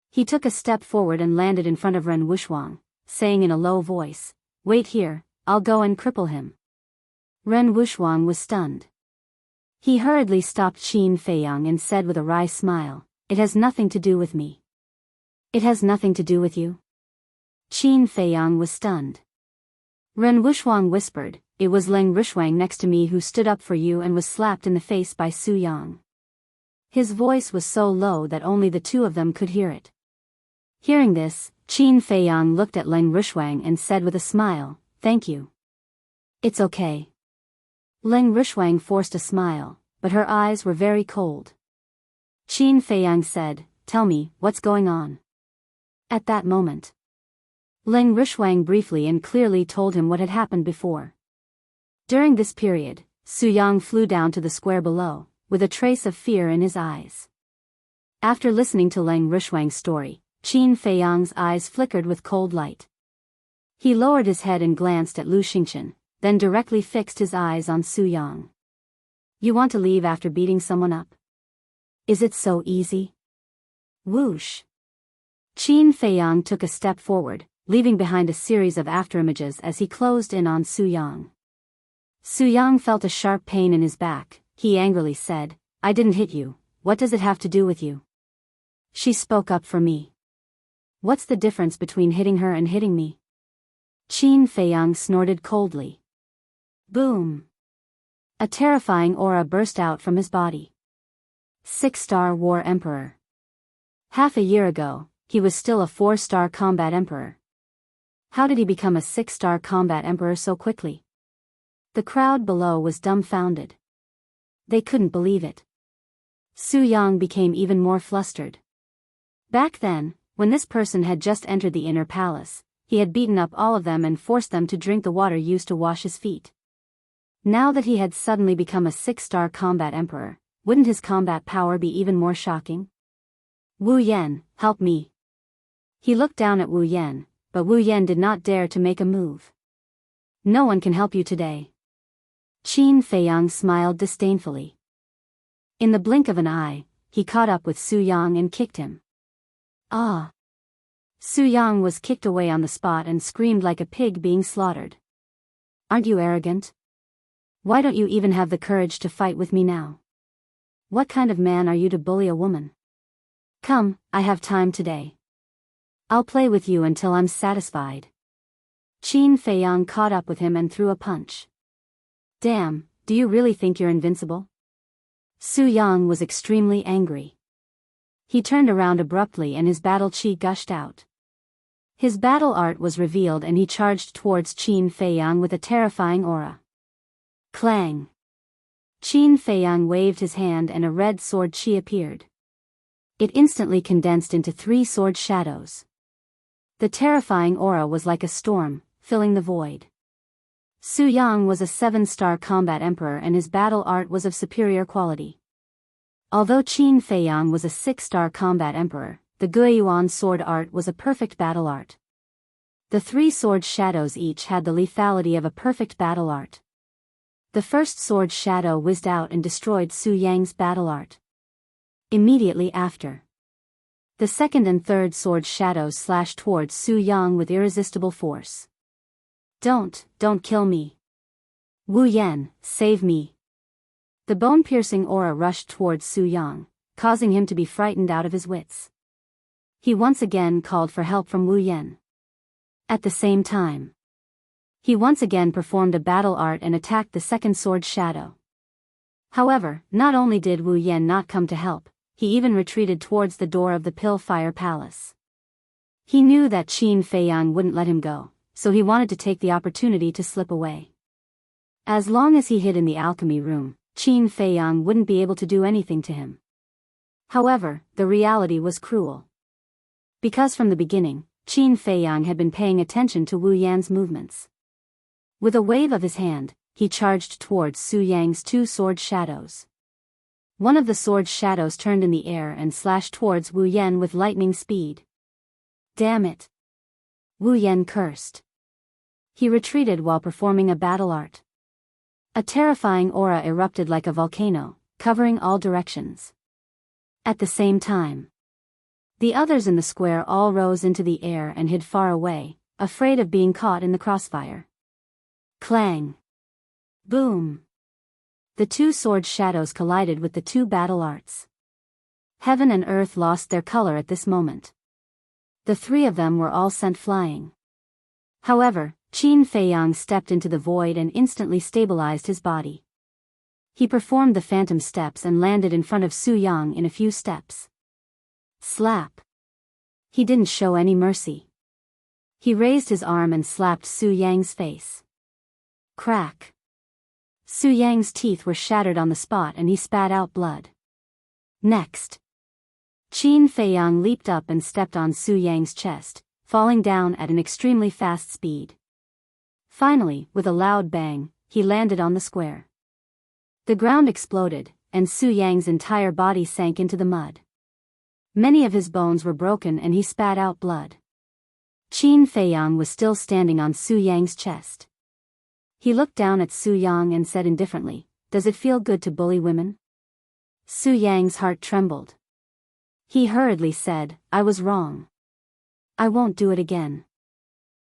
He took a step forward and landed in front of Ren Wushwang, saying in a low voice, wait here, I'll go and cripple him. Ren Wushwang was stunned. He hurriedly stopped Qin Feiyang and said with a wry smile, it has nothing to do with me. It has nothing to do with you? Qin Feiyang was stunned. Ren Wushwang whispered, it was Leng Rushwang next to me who stood up for you and was slapped in the face by Su Yang. His voice was so low that only the two of them could hear it. Hearing this, Qin Feiyang looked at Leng Rushwang and said with a smile, thank you. It's okay. Leng Rushwang forced a smile, but her eyes were very cold. Qin Feiyang said, tell me, what's going on? At that moment, Leng Rushwang briefly and clearly told him what had happened before. During this period, Su Yang flew down to the square below, with a trace of fear in his eyes. After listening to Leng Rushwang's story, Qin Feiyang's eyes flickered with cold light. He lowered his head and glanced at Lu Xingchen, then directly fixed his eyes on Su Yang. You want to leave after beating someone up? Is it so easy? Whoosh! Qin Feiyang took a step forward, leaving behind a series of afterimages as he closed in on Su Yang. Su Yang felt a sharp pain in his back. He angrily said, I didn't hit you, what does it have to do with you? She spoke up for me. What's the difference between hitting her and hitting me? Qin Feiyang snorted coldly. Boom! A terrifying aura burst out from his body. 6-star War Emperor. Half a year ago, he was still a 4-star Combat Emperor. How did he become a 6-star Combat Emperor so quickly? The crowd below was dumbfounded. They couldn't believe it. Su Yang became even more flustered. Back then, when this person had just entered the inner palace, he had beaten up all of them and forced them to drink the water used to wash his feet. Now that he had suddenly become a 6-star Combat Emperor, wouldn't his combat power be even more shocking? Wu Yan, help me. He looked down at Wu Yan, but Wu Yan did not dare to make a move. No one can help you today. Qin Feiyang smiled disdainfully. In the blink of an eye, he caught up with Su Yang and kicked him. Ah! Su Yang was kicked away on the spot and screamed like a pig being slaughtered. Aren't you arrogant? Why don't you even have the courage to fight with me now? What kind of man are you to bully a woman? Come, I have time today. I'll play with you until I'm satisfied. Qin Feiyang caught up with him and threw a punch. Damn, do you really think you're invincible? Su Yang was extremely angry. He turned around abruptly and his battle chi gushed out. His battle art was revealed and he charged towards Qin Feiyang with a terrifying aura. Clang! Qin Feiyang waved his hand and a red sword chi appeared. It instantly condensed into 3 sword shadows. The terrifying aura was like a storm, filling the void. Su Yang was a 7-star combat emperor and his battle art was of superior quality. Although Qin Feiyang was a 6-star combat emperor, the Guiyuan sword art was a perfect battle art. The 3 sword shadows each had the lethality of a perfect battle art. The first sword shadow whizzed out and destroyed Su Yang's battle art. Immediately after, the second and third sword shadows slashed towards Su Yang with irresistible force. Don't kill me. Wu Yan, save me. The bone-piercing aura rushed towards Su Yang, causing him to be frightened out of his wits. He once again called for help from Wu Yan. At the same time, he once again performed a battle art and attacked the second sword shadow. However, not only did Wu Yan not come to help, he even retreated towards the door of the Pill-Fire Palace. He knew that Qin Feiyang wouldn't let him go, so he wanted to take the opportunity to slip away. As long as he hid in the alchemy room, Qin Feiyang wouldn't be able to do anything to him. However, the reality was cruel. Because from the beginning, Qin Feiyang had been paying attention to Wu Yan's movements. With a wave of his hand, he charged towards Su Yang's 2 sword shadows. One of the sword shadows turned in the air and slashed towards Wu Yan with lightning speed. Damn it! Wu Yan cursed. He retreated while performing a battle art. A terrifying aura erupted like a volcano, covering all directions. At the same time, the others in the square all rose into the air and hid far away, afraid of being caught in the crossfire. Clang! Boom! The 2 sword shadows collided with the 2 battle arts. Heaven and earth lost their color at this moment. The 3 of them were all sent flying. However, Qin Feiyang stepped into the void and instantly stabilized his body. He performed the phantom steps and landed in front of Su Yang in a few steps. Slap! He didn't show any mercy. He raised his arm and slapped Su Yang's face. Crack! Su Yang's teeth were shattered on the spot and he spat out blood. Next, Qin Feiyang leaped up and stepped on Su Yang's chest, falling down at an extremely fast speed. Finally, with a loud bang, he landed on the square. The ground exploded, and Su Yang's entire body sank into the mud. Many of his bones were broken and he spat out blood. Qin Feiyang was still standing on Su Yang's chest. He looked down at Su Yang and said indifferently, "Does it feel good to bully women?" Su Yang's heart trembled. He hurriedly said, "I was wrong. I won't do it again.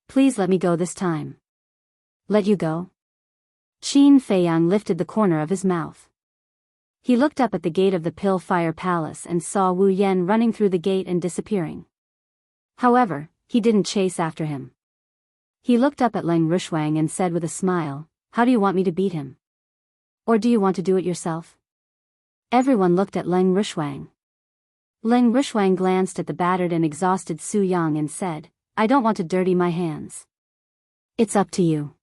Please let me go this time." "Let you go?" Qin Feiyang lifted the corner of his mouth. He looked up at the gate of the Pill-Fire Palace and saw Wu Yan running through the gate and disappearing. However, he didn't chase after him. He looked up at Leng Rushwang and said with a smile, "How do you want me to beat him? Or do you want to do it yourself?" Everyone looked at Leng Rushwang. Leng Rushwang glanced at the battered and exhausted Su Yang and said, "I don't want to dirty my hands." "It's up to you."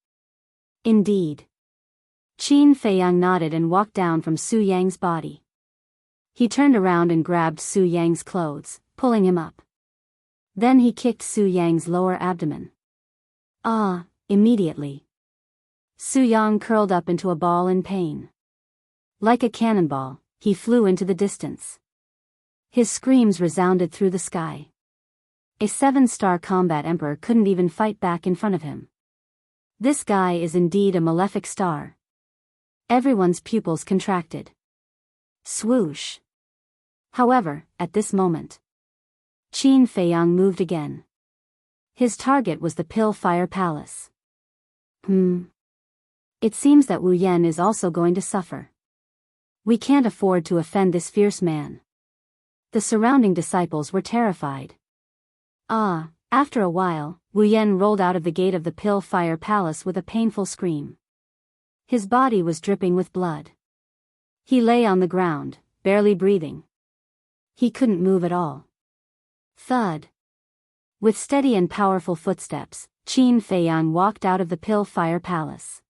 "Indeed." Qin Feiyang nodded and walked down from Su Yang's body. He turned around and grabbed Su Yang's clothes, pulling him up. Then he kicked Su Yang's lower abdomen. Immediately, Su Yang curled up into a ball in pain. Like a cannonball, he flew into the distance. His screams resounded through the sky. A 7-star combat emperor couldn't even fight back in front of him. This guy is indeed a malefic star. Everyone's pupils contracted. Swoosh! However, at this moment, Qin Feiyang moved again. His target was the Pill-Fire Palace. It seems that Wu Yan is also going to suffer. We can't afford to offend this fierce man. The surrounding disciples were terrified. After a while, Wu Yan rolled out of the gate of the Pill Fire Palace with a painful scream. His body was dripping with blood. He lay on the ground, barely breathing. He couldn't move at all. Thud. With steady and powerful footsteps, Qin Feiyang walked out of the Pill Fire Palace.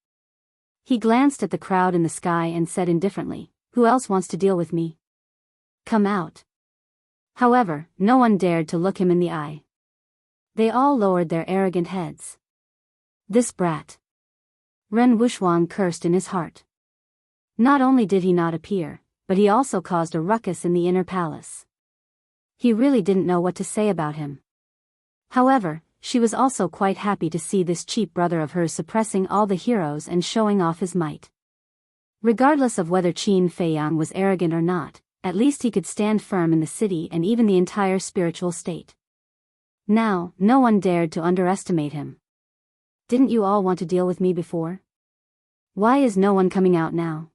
He glanced at the crowd in the sky and said indifferently, "Who else wants to deal with me? Come out." However, no one dared to look him in the eye. They all lowered their arrogant heads. This brat. Ren Wuxuan cursed in his heart. Not only did he not appear, but he also caused a ruckus in the inner palace. He really didn't know what to say about him. However, she was also quite happy to see this cheap brother of hers suppressing all the heroes and showing off his might. Regardless of whether Qin Feiyang was arrogant or not, at least he could stand firm in the city and even the entire spiritual state. Now, no one dared to underestimate him. Didn't you all want to deal with me before? Why is no one coming out now?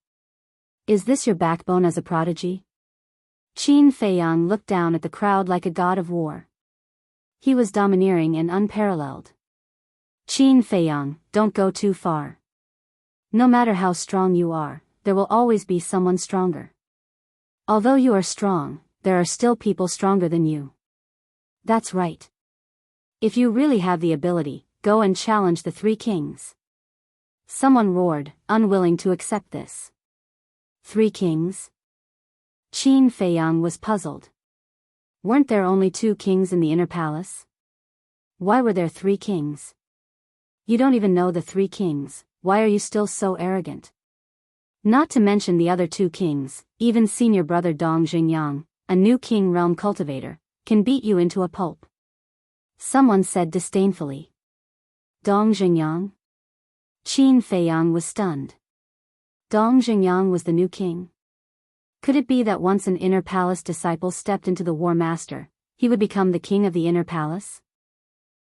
Is this your backbone as a prodigy? Qin Feiyang looked down at the crowd like a god of war. He was domineering and unparalleled. Qin Feiyang, don't go too far. No matter how strong you are, there will always be someone stronger. Although you are strong, there are still people stronger than you. That's right. If you really have the ability, go and challenge the three kings. Someone roared, unwilling to accept this. Three kings? Qin Feiyang was puzzled. Weren't there only two kings in the inner palace? Why were there three kings? You don't even know the three kings, why are you still so arrogant? Not to mention the other two kings, even senior brother Dong Xingyang, a new king realm cultivator, can beat you into a pulp. Someone said disdainfully. Dong Xingyang? Qin Feiyang was stunned. Dong Xingyang was the new king? Could it be that once an inner palace disciple stepped into the war master, he would become the king of the inner palace?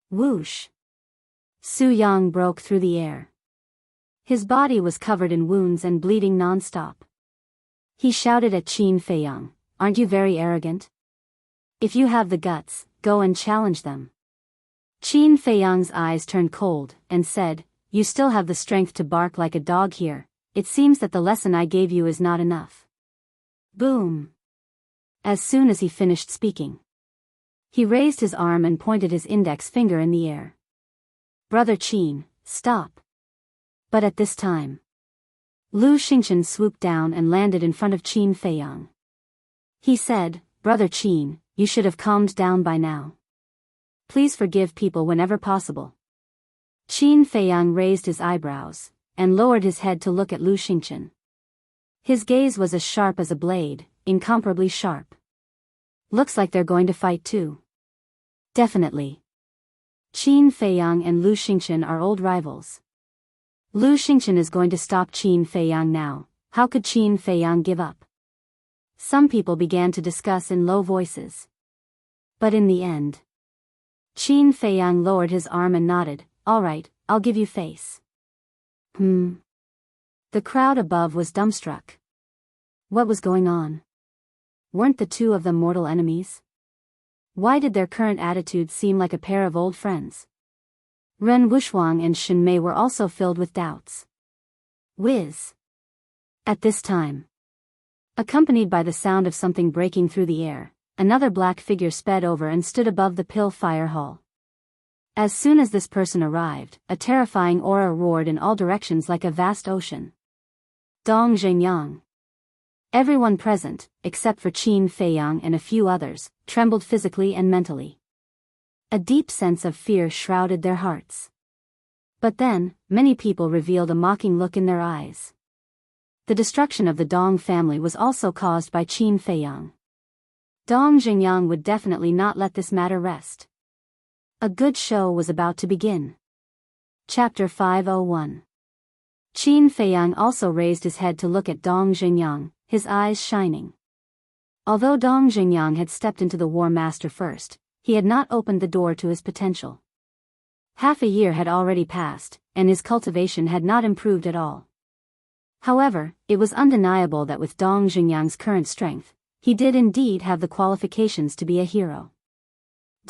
Whoosh! Su Yang broke through the air. His body was covered in wounds and bleeding non-stop. He shouted at Qin Feiyang, "Aren't you very arrogant? If you have the guts, go and challenge them." Qin Feiyang's eyes turned cold, and said, "You still have the strength to bark like a dog here. It seems that the lesson I gave you is not enough." Boom! As soon as he finished speaking, he raised his arm and pointed his index finger in the air. "Brother Qin, stop." But at this time, Lu Xingchen swooped down and landed in front of Qin Feiyang. He said, "Brother Qin, you should have calmed down by now. Please forgive people whenever possible." Qin Feiyang raised his eyebrows, and lowered his head to look at Lu Xingchen. His gaze was as sharp as a blade, incomparably sharp. "Looks like they're going to fight too." "Definitely. Qin Feiyang and Lu Xingchen are old rivals. Lu Xingchen is going to stop Qin Feiyang now. How could Qin Feiyang give up?" Some people began to discuss in low voices. But in the end, Qin Feiyang lowered his arm and nodded, "All right, I'll give you face." The crowd above was dumbstruck. What was going on? Weren't the two of them mortal enemies? Why did their current attitudes seem like a pair of old friends? Ren Wuxuan and Shen Mei were also filled with doubts. Whiz! At this time, accompanied by the sound of something breaking through the air, another black figure sped over and stood above the Pill Fire Hall. As soon as this person arrived, a terrifying aura roared in all directions like a vast ocean. Dong Xingyang. Everyone present, except for Qin Feiyang and a few others, trembled physically and mentally. A deep sense of fear shrouded their hearts. But then, many people revealed a mocking look in their eyes. The destruction of the Dong family was also caused by Qin Feiyang. Dong Xingyang would definitely not let this matter rest. A good show was about to begin. Chapter 501. Qin Feiyang also raised his head to look at Dong Xingyang, his eyes shining. Although Dong Xingyang had stepped into the War Master first, he had not opened the door to his potential. Half a year had already passed, and his cultivation had not improved at all. However, it was undeniable that with Dong Xingyang's current strength, he did indeed have the qualifications to be a hero.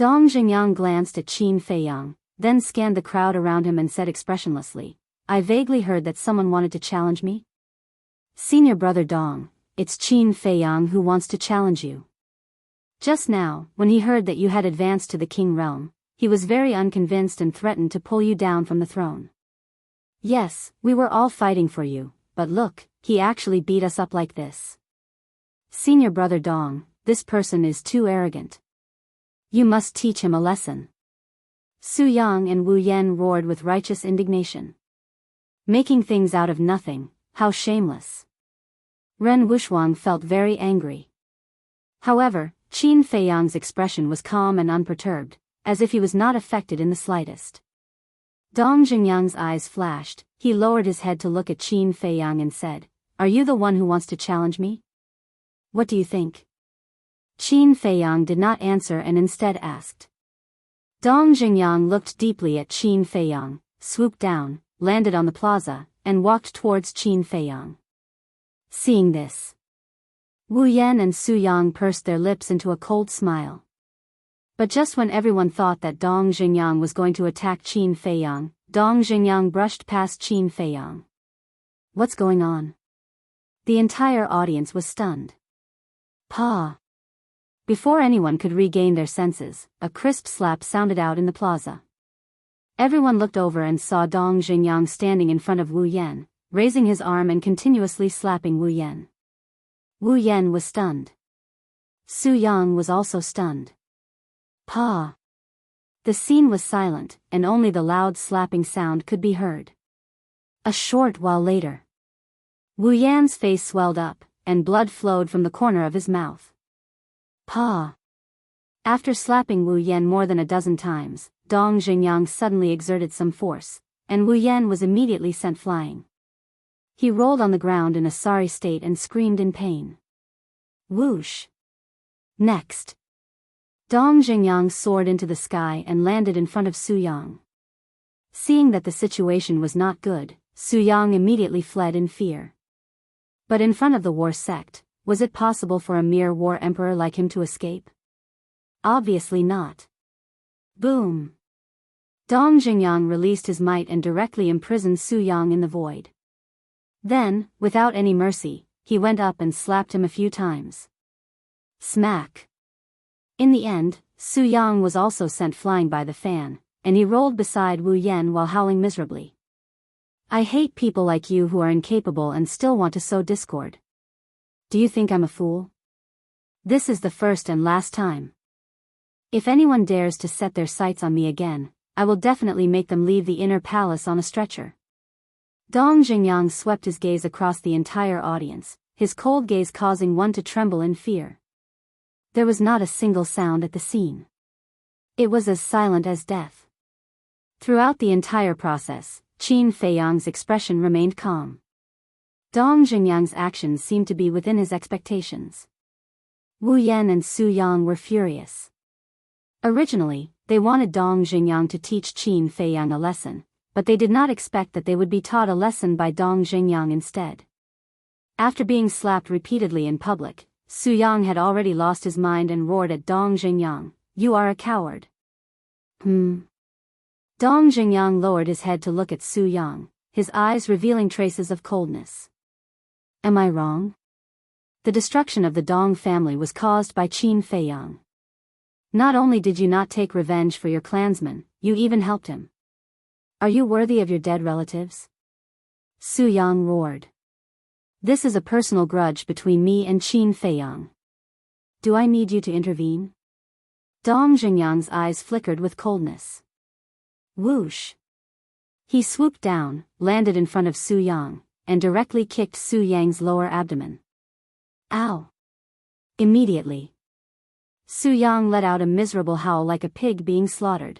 Dong Jingyang glanced at Qin Feiyang, then scanned the crowd around him and said expressionlessly, I vaguely heard that someone wanted to challenge me. Senior brother Dong, it's Qin Feiyang who wants to challenge you. Just now, when he heard that you had advanced to the king realm, he was very unconvinced and threatened to pull you down from the throne. Yes, we were all fighting for you, but look, he actually beat us up like this. Senior brother Dong, this person is too arrogant. You must teach him a lesson. Su Yang and Wu Yan roared with righteous indignation. Making things out of nothing, how shameless. Ren Wuxuang felt very angry. However, Qin Feiyang's expression was calm and unperturbed, as if he was not affected in the slightest. Dong Jingyang's eyes flashed, he lowered his head to look at Qin Feiyang and said, Are you the one who wants to challenge me? What do you think? Qin Feiyang did not answer and instead asked. Dong Jingyang looked deeply at Qin Feiyang, swooped down, landed on the plaza, and walked towards Qin Feiyang. Seeing this, Wu Yan and Su Yang pursed their lips into a cold smile. But just when everyone thought that Dong Jingyang was going to attack Qin Feiyang, Dong Jingyang brushed past Qin Feiyang. What's going on? The entire audience was stunned. Pa! Before anyone could regain their senses, a crisp slap sounded out in the plaza. Everyone looked over and saw Dong Jingyang standing in front of Wu Yan, raising his arm and continuously slapping Wu Yan. Wu Yan was stunned. Su Yang was also stunned. Pa! The scene was silent, and only the loud slapping sound could be heard. A short while later, Wu Yan's face swelled up, and blood flowed from the corner of his mouth. Pa! After slapping Wu Yan more than a dozen times, Dong Jingyang suddenly exerted some force, and Wu Yan was immediately sent flying. He rolled on the ground in a sorry state and screamed in pain. Whoosh! Next, Dong Jingyang soared into the sky and landed in front of Su Yang. Seeing that the situation was not good, Su Yang immediately fled in fear. But in front of the war sect, was it possible for a mere war emperor like him to escape? Obviously not. Boom! Dong Jingyang released his might and directly imprisoned Su Yang in the void. Then, without any mercy, he went up and slapped him a few times. Smack! In the end, Su Yang was also sent flying by the fan, and he rolled beside Wu Yan while howling miserably. I hate people like you who are incapable and still want to sow discord. Do you think I'm a fool? This is the first and last time. If anyone dares to set their sights on me again, I will definitely make them leave the inner palace on a stretcher. Dong Jingyang swept his gaze across the entire audience, his cold gaze causing one to tremble in fear. There was not a single sound at the scene. It was as silent as death. Throughout the entire process, Qin Feiyang's expression remained calm. Dong Jingyang's actions seemed to be within his expectations. Wu Yan and Su Yang were furious. Originally, they wanted Dong Jingyang to teach Qin Feiyang a lesson, but they did not expect that they would be taught a lesson by Dong Jingyang instead. After being slapped repeatedly in public, Su Yang had already lost his mind and roared at Dong Jingyang, "You are a coward." Dong Jingyang lowered his head to look at Su Yang, his eyes revealing traces of coldness. Am I wrong? The destruction of the Dong family was caused by Qin Feiyang. Not only did you not take revenge for your clansman, you even helped him. Are you worthy of your dead relatives? Su Yang roared. This is a personal grudge between me and Qin Feiyang. Do I need you to intervene? Dong Jingyang's eyes flickered with coldness. Whoosh! He swooped down, landed in front of Su Yang, and directly kicked Su Yang's lower abdomen. Ow! Immediately, Su Yang let out a miserable howl like a pig being slaughtered.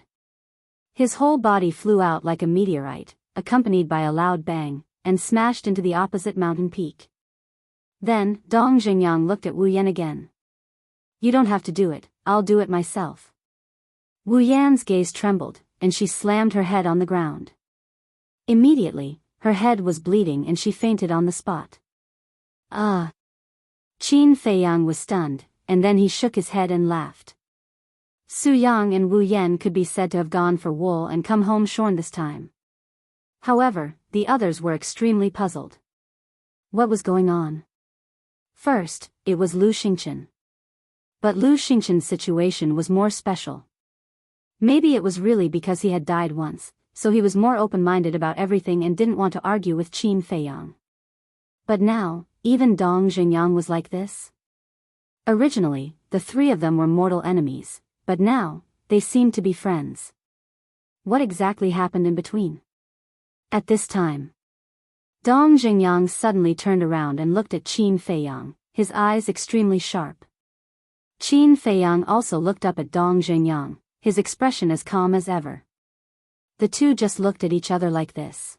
His whole body flew out like a meteorite, accompanied by a loud bang, and smashed into the opposite mountain peak. Then, Dong Jingyang looked at Wu Yan again. You don't have to do it, I'll do it myself. Wu Yan's gaze trembled, and she slammed her head on the ground. Immediately, her head was bleeding and she fainted on the spot. Qin Feiyang was stunned, and then he shook his head and laughed. Su Yang and Wu Yan could be said to have gone for wool and come home shorn this time. However, the others were extremely puzzled. What was going on? First, it was Lu Xingchen. But Lu Xingchen's situation was more special. Maybe it was really because he had died once, so he was more open-minded about everything and didn't want to argue with Qin Feiyang. But now, even Dong Xingyang was like this? Originally, the three of them were mortal enemies, but now, they seemed to be friends. What exactly happened in between? At this time, Dong Xingyang suddenly turned around and looked at Qin Feiyang, his eyes extremely sharp. Qin Feiyang also looked up at Dong Xingyang, his expression as calm as ever. The two just looked at each other like this.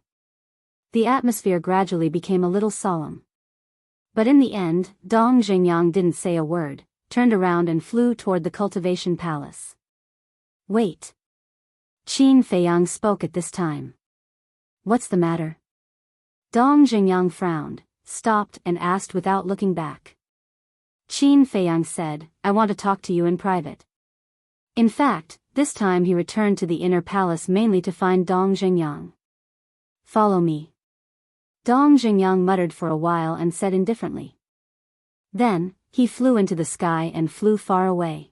The atmosphere gradually became a little solemn. But in the end, Dong Xingyang didn't say a word, turned around and flew toward the cultivation palace. Wait. Qin Feiyang spoke at this time. What's the matter? Dong Xingyang frowned, stopped and asked without looking back. Qin Feiyang said, I want to talk to you in private. In fact, this time he returned to the inner palace mainly to find Dong Xingyang. Follow me. Dong Xingyang muttered for a while and said indifferently. Then, he flew into the sky and flew far away.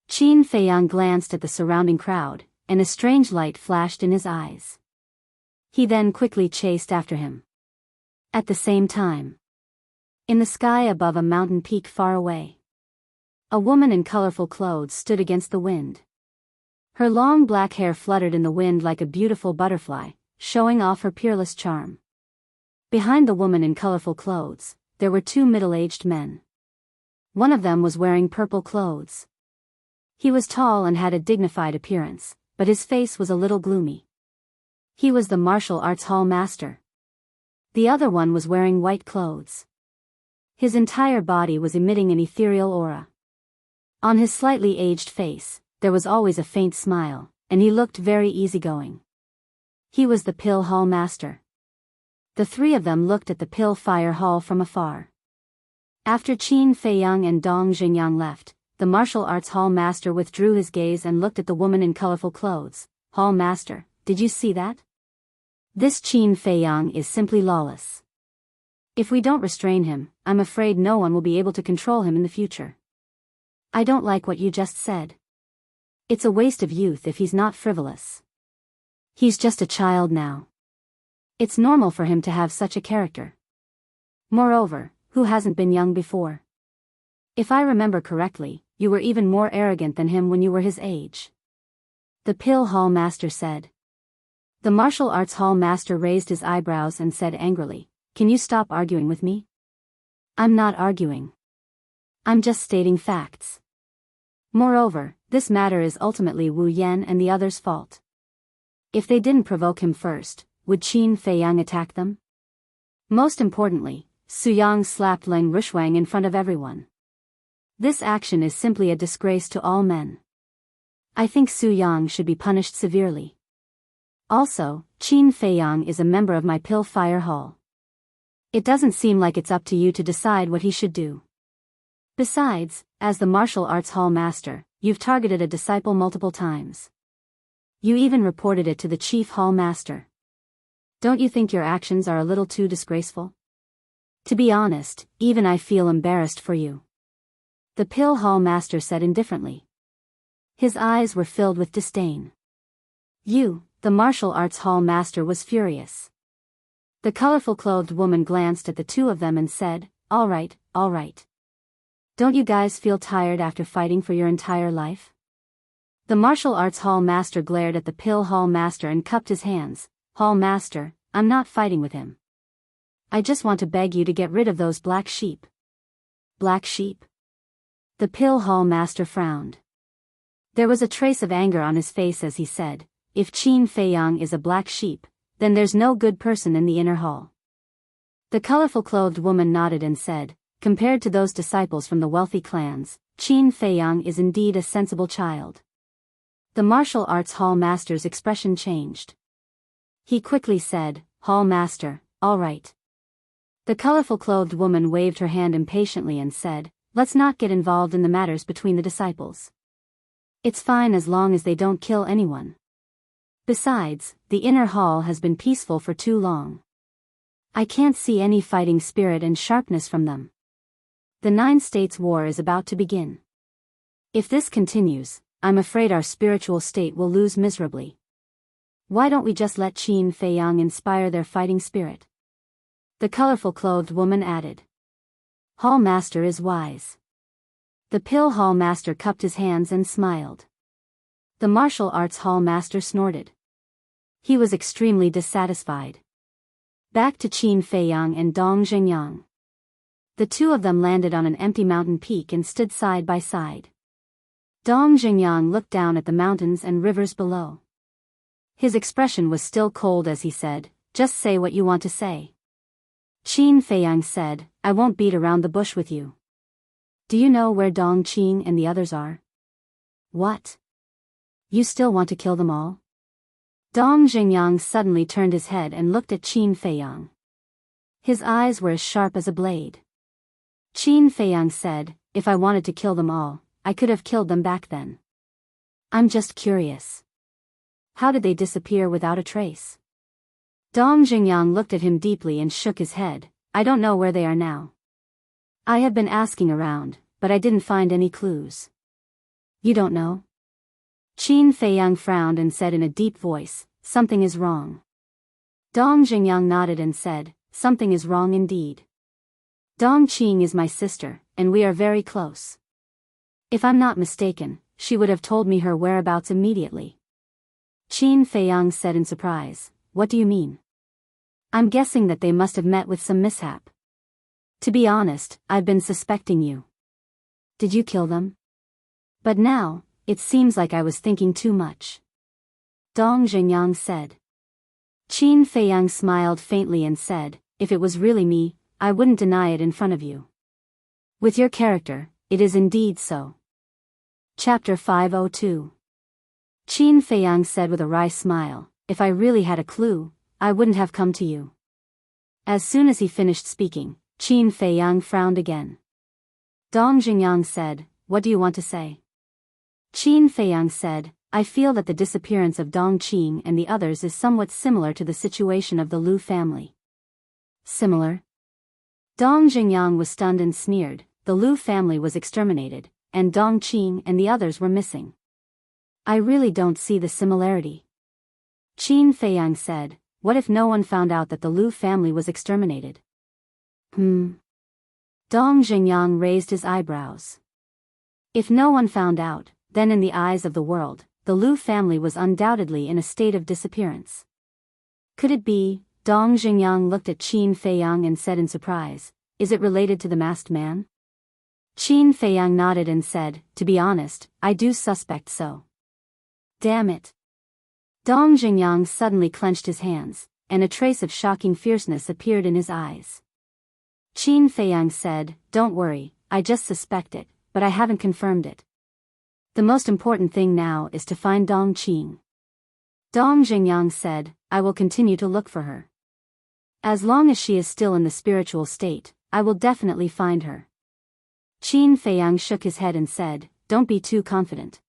Qin Feiyang glanced at the surrounding crowd, and a strange light flashed in his eyes. He then quickly chased after him. At the same time, in the sky above a mountain peak far away, a woman in colorful clothes stood against the wind. Her long black hair fluttered in the wind like a beautiful butterfly, showing off her peerless charm. Behind the woman in colorful clothes, there were two middle-aged men. One of them was wearing purple clothes. He was tall and had a dignified appearance, but his face was a little gloomy. He was the martial arts hall master. The other one was wearing white clothes. His entire body was emitting an ethereal aura. On his slightly aged face, there was always a faint smile, and he looked very easygoing. He was the Pill Hall master. The three of them looked at the Pill Fire Hall from afar. After Qin Feiyang and Dong Xingyang left, the martial arts hall master withdrew his gaze and looked at the woman in colorful clothes. Hall master, did you see that? This Qin Feiyang is simply lawless. If we don't restrain him, I'm afraid no one will be able to control him in the future. I don't like what you just said. It's a waste of youth if he's not frivolous. He's just a child now. It's normal for him to have such a character. Moreover, who hasn't been young before? If I remember correctly, you were even more arrogant than him when you were his age. The Pill Hall master said. The martial arts hall master raised his eyebrows and said angrily, Can you stop arguing with me? I'm not arguing. I'm just stating facts. Moreover, this matter is ultimately Wu Yan and the others' fault. If they didn't provoke him first, would Qin Feiyang attack them? Most importantly, Su Yang slapped Leng Rushwang in front of everyone. This action is simply a disgrace to all men. I think Su Yang should be punished severely. Also, Qin Feiyang is a member of my Pill Fire Hall. It doesn't seem like it's up to you to decide what he should do. Besides, as the martial arts hall master, you've targeted a disciple multiple times. You even reported it to the chief hall master. Don't you think your actions are a little too disgraceful? To be honest, even I feel embarrassed for you. The Pill Hall master said indifferently. His eyes were filled with disdain. You, the martial arts hall master, was furious. The colorful-clothed woman glanced at the two of them and said, All right, all right. Don't you guys feel tired after fighting for your entire life? The martial arts hall master glared at the Pill Hall master and cupped his hands. Hall master, I'm not fighting with him. I just want to beg you to get rid of those black sheep. Black sheep? The Pill Hall master frowned. There was a trace of anger on his face as he said, If Qin Feiyang is a black sheep, then there's no good person in the inner hall. The colorful-clothed woman nodded and said, Compared to those disciples from the wealthy clans, Qin Feiyang is indeed a sensible child. The martial arts hall master's expression changed. He quickly said, Hall master, all right. The colorful-clothed woman waved her hand impatiently and said, Let's not get involved in the matters between the disciples. It's fine as long as they don't kill anyone. Besides, the inner hall has been peaceful for too long. I can't see any fighting spirit and sharpness from them. The 9 States War is about to begin. If this continues, I'm afraid our spiritual state will lose miserably. Why don't we just let Qin Feiyang inspire their fighting spirit? The colorful clothed woman added. Hall Master is wise. The Pill Hall Master cupped his hands and smiled. The Martial Arts Hall Master snorted. He was extremely dissatisfied. Back to Qin Feiyang and Dong Zhengyang. The two of them landed on an empty mountain peak and stood side by side. Dong Zhengyang looked down at the mountains and rivers below. His expression was still cold as he said, "Just say what you want to say." Qin Feiyang said, "I won't beat around the bush with you. Do you know where Dong Qing and the others are?" "What? You still want to kill them all?" Dong Zhengyang suddenly turned his head and looked at Qin Feiyang. His eyes were as sharp as a blade. Qin Feiyang said, "If I wanted to kill them all, I could have killed them back then. I'm just curious. How did they disappear without a trace?" Dong Zhengyang looked at him deeply and shook his head. "I don't know where they are now. I have been asking around, but I didn't find any clues." "You don't know?" Qin Feiyang frowned and said in a deep voice, "Something is wrong." Dong Zhengyang nodded and said, "Something is wrong indeed. Dong Qing is my sister, and we are very close. If I'm not mistaken, she would have told me her whereabouts immediately." Qin Feiyang said in surprise, "What do you mean?" "I'm guessing that they must have met with some mishap. To be honest, I've been suspecting you. Did you kill them? But now, it seems like I was thinking too much." Dong Zhengyang said. Qin Feiyang smiled faintly and said, "If it was really me, I wouldn't deny it in front of you. With your character, it is indeed so." Chapter 502. Qin Feiyang said with a wry smile, "If I really had a clue, I wouldn't have come to you." As soon as he finished speaking, Qin Feiyang frowned again. Dong Zhengyang said, "What do you want to say?" Qin Feiyang said, "I feel that the disappearance of Dong Qing and the others is somewhat similar to the situation of the Lu family." "Similar?" Dong Zhengyang was stunned and sneered. The Lu family was exterminated, and Dong Qing and the others were missing. "I really don't see the similarity." Qin Feiyang said, "What if no one found out that the Lu family was exterminated?" Dong Zhengyang raised his eyebrows. "If no one found out, then in the eyes of the world, the Lu family was undoubtedly in a state of disappearance. Could it be?" Dong Zhengyang looked at Qin Feiyang and said in surprise, "Is it related to the masked man?" Qin Feiyang nodded and said, "To be honest, I do suspect so." "Damn it." Dong Zhengyang suddenly clenched his hands, and a trace of shocking fierceness appeared in his eyes. Qin Feiyang said, "Don't worry, I just suspect it, but I haven't confirmed it. The most important thing now is to find Dong Qing." Dong Zhengyang said, "I will continue to look for her. As long as she is still in the spiritual state, I will definitely find her." Qin Feiyang shook his head and said, "Don't be too confident.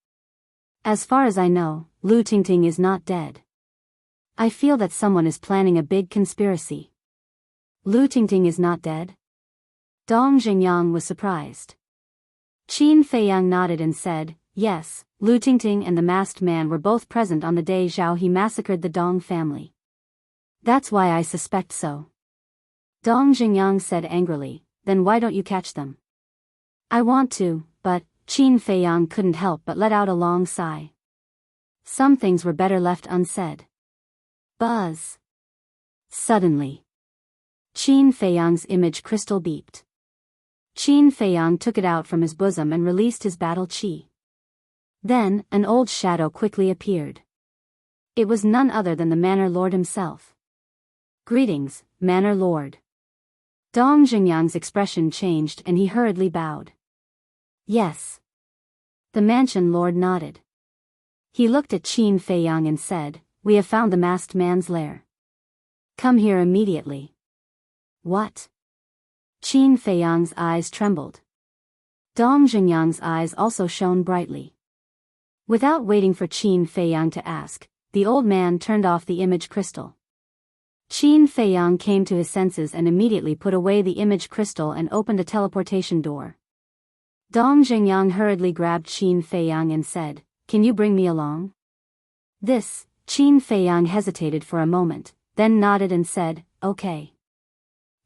As far as I know, Lu Tingting is not dead. I feel that someone is planning a big conspiracy." "Lu Tingting is not dead?" Dong Zhengyang was surprised. Qin Feiyang nodded and said, "Yes, Lu Tingting and the masked man were both present on the day Zhao He massacred the Dong family. That's why I suspect so." Dong Zhengyang said angrily, "Then why don't you catch them?" "I want to, but..." Qin Feiyang couldn't help but let out a long sigh. Some things were better left unsaid. Buzz. Suddenly, Qin Feiyang's image crystal beeped. Qin Feiyang took it out from his bosom and released his battle chi. Then, an old shadow quickly appeared. It was none other than the Manor Lord himself. "Greetings, Manor Lord." Dong Zhengyang's expression changed and he hurriedly bowed. "Yes." The mansion lord nodded. He looked at Qin Feiyang and said, "We have found the masked man's lair. Come here immediately." "What?" Qin Feiyang's eyes trembled. Dong Zhengyang's eyes also shone brightly. Without waiting for Qin Feiyang to ask, the old man turned off the image crystal. Qin Feiyang came to his senses and immediately put away the image crystal and opened a teleportation door. Dong Jingyang hurriedly grabbed Qin Feiyang and said, "Can you bring me along?" Qin Feiyang hesitated for a moment, then nodded and said, "Okay."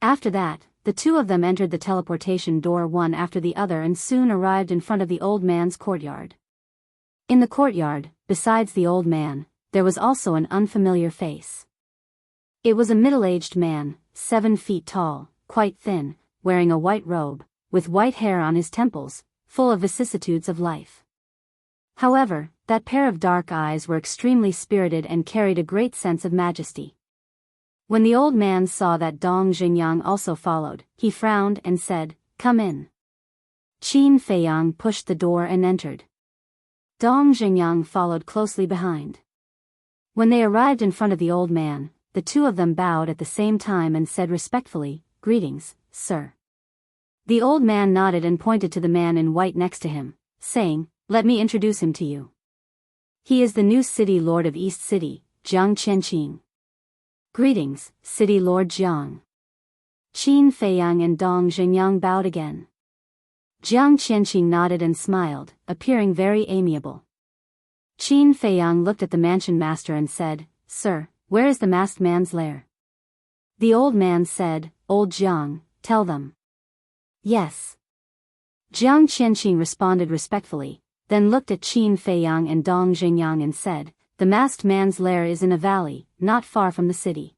After that, the two of them entered the teleportation door one after the other and soon arrived in front of the old man's courtyard. In the courtyard, besides the old man, there was also an unfamiliar face. It was a middle-aged man, 7 feet tall, quite thin, wearing a white robe, with white hair on his temples, full of vicissitudes of life. However, that pair of dark eyes were extremely spirited and carried a great sense of majesty. When the old man saw that Dong Jingyang also followed, he frowned and said, "Come in." Qin Feiyang pushed the door and entered. Dong Jingyang followed closely behind. When they arrived in front of the old man, the two of them bowed at the same time and said respectfully, "Greetings, sir." The old man nodded and pointed to the man in white next to him, saying, "Let me introduce him to you. He is the new city lord of East City, Jiang Qianqing." "Greetings, City Lord Jiang." Qin Feiyang and Dong Jingyang bowed again. Jiang Qianqing nodded and smiled, appearing very amiable. Qin Feiyang looked at the mansion master and said, "Sir, where is the masked man's lair?" The old man said, "Old Jiang, tell them." "Yes." Jiang Qianqing responded respectfully, then looked at Qin Feiyang and Dong Jingyang and said, "The masked man's lair is in a valley, not far from the city."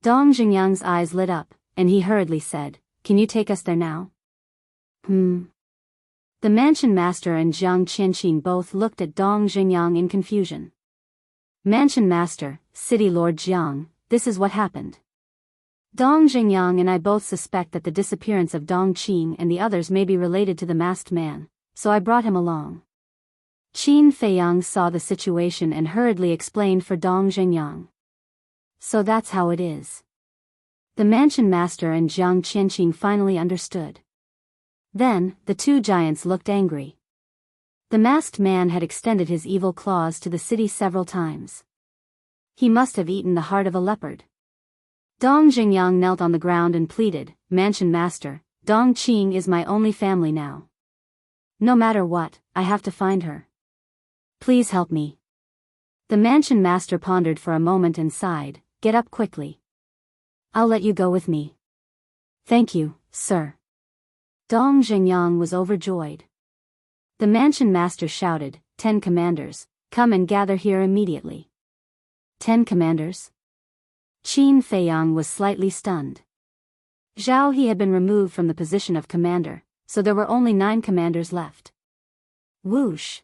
Dong Jingyang's eyes lit up, and he hurriedly said, "Can you take us there now?" The mansion master and Jiang Qianqing both looked at Dong Jingyang in confusion. "Mansion master, City Lord Jiang, this is what happened. Dong Jingyang and I both suspect that the disappearance of Dong Qing and the others may be related to the masked man, so I brought him along." Qin Feiyang saw the situation and hurriedly explained for Dong Jingyang. "So that's how it is." The mansion master and Jiang Qianqing finally understood. Then, the two giants looked angry. The masked man had extended his evil claws to the city several times. He must have eaten the heart of a leopard. Dong Jingyang knelt on the ground and pleaded, "Mansion master, Dong Qing is my only family now. No matter what, I have to find her. Please help me." The mansion master pondered for a moment and sighed, "Get up quickly. I'll let you go with me." "Thank you, sir." Dong Jingyang was overjoyed. The mansion master shouted, 10 commanders, come and gather here immediately." 10 commanders? Qin Feiyang was slightly stunned. Zhao He had been removed from the position of commander, so there were only 9 commanders left. Whoosh!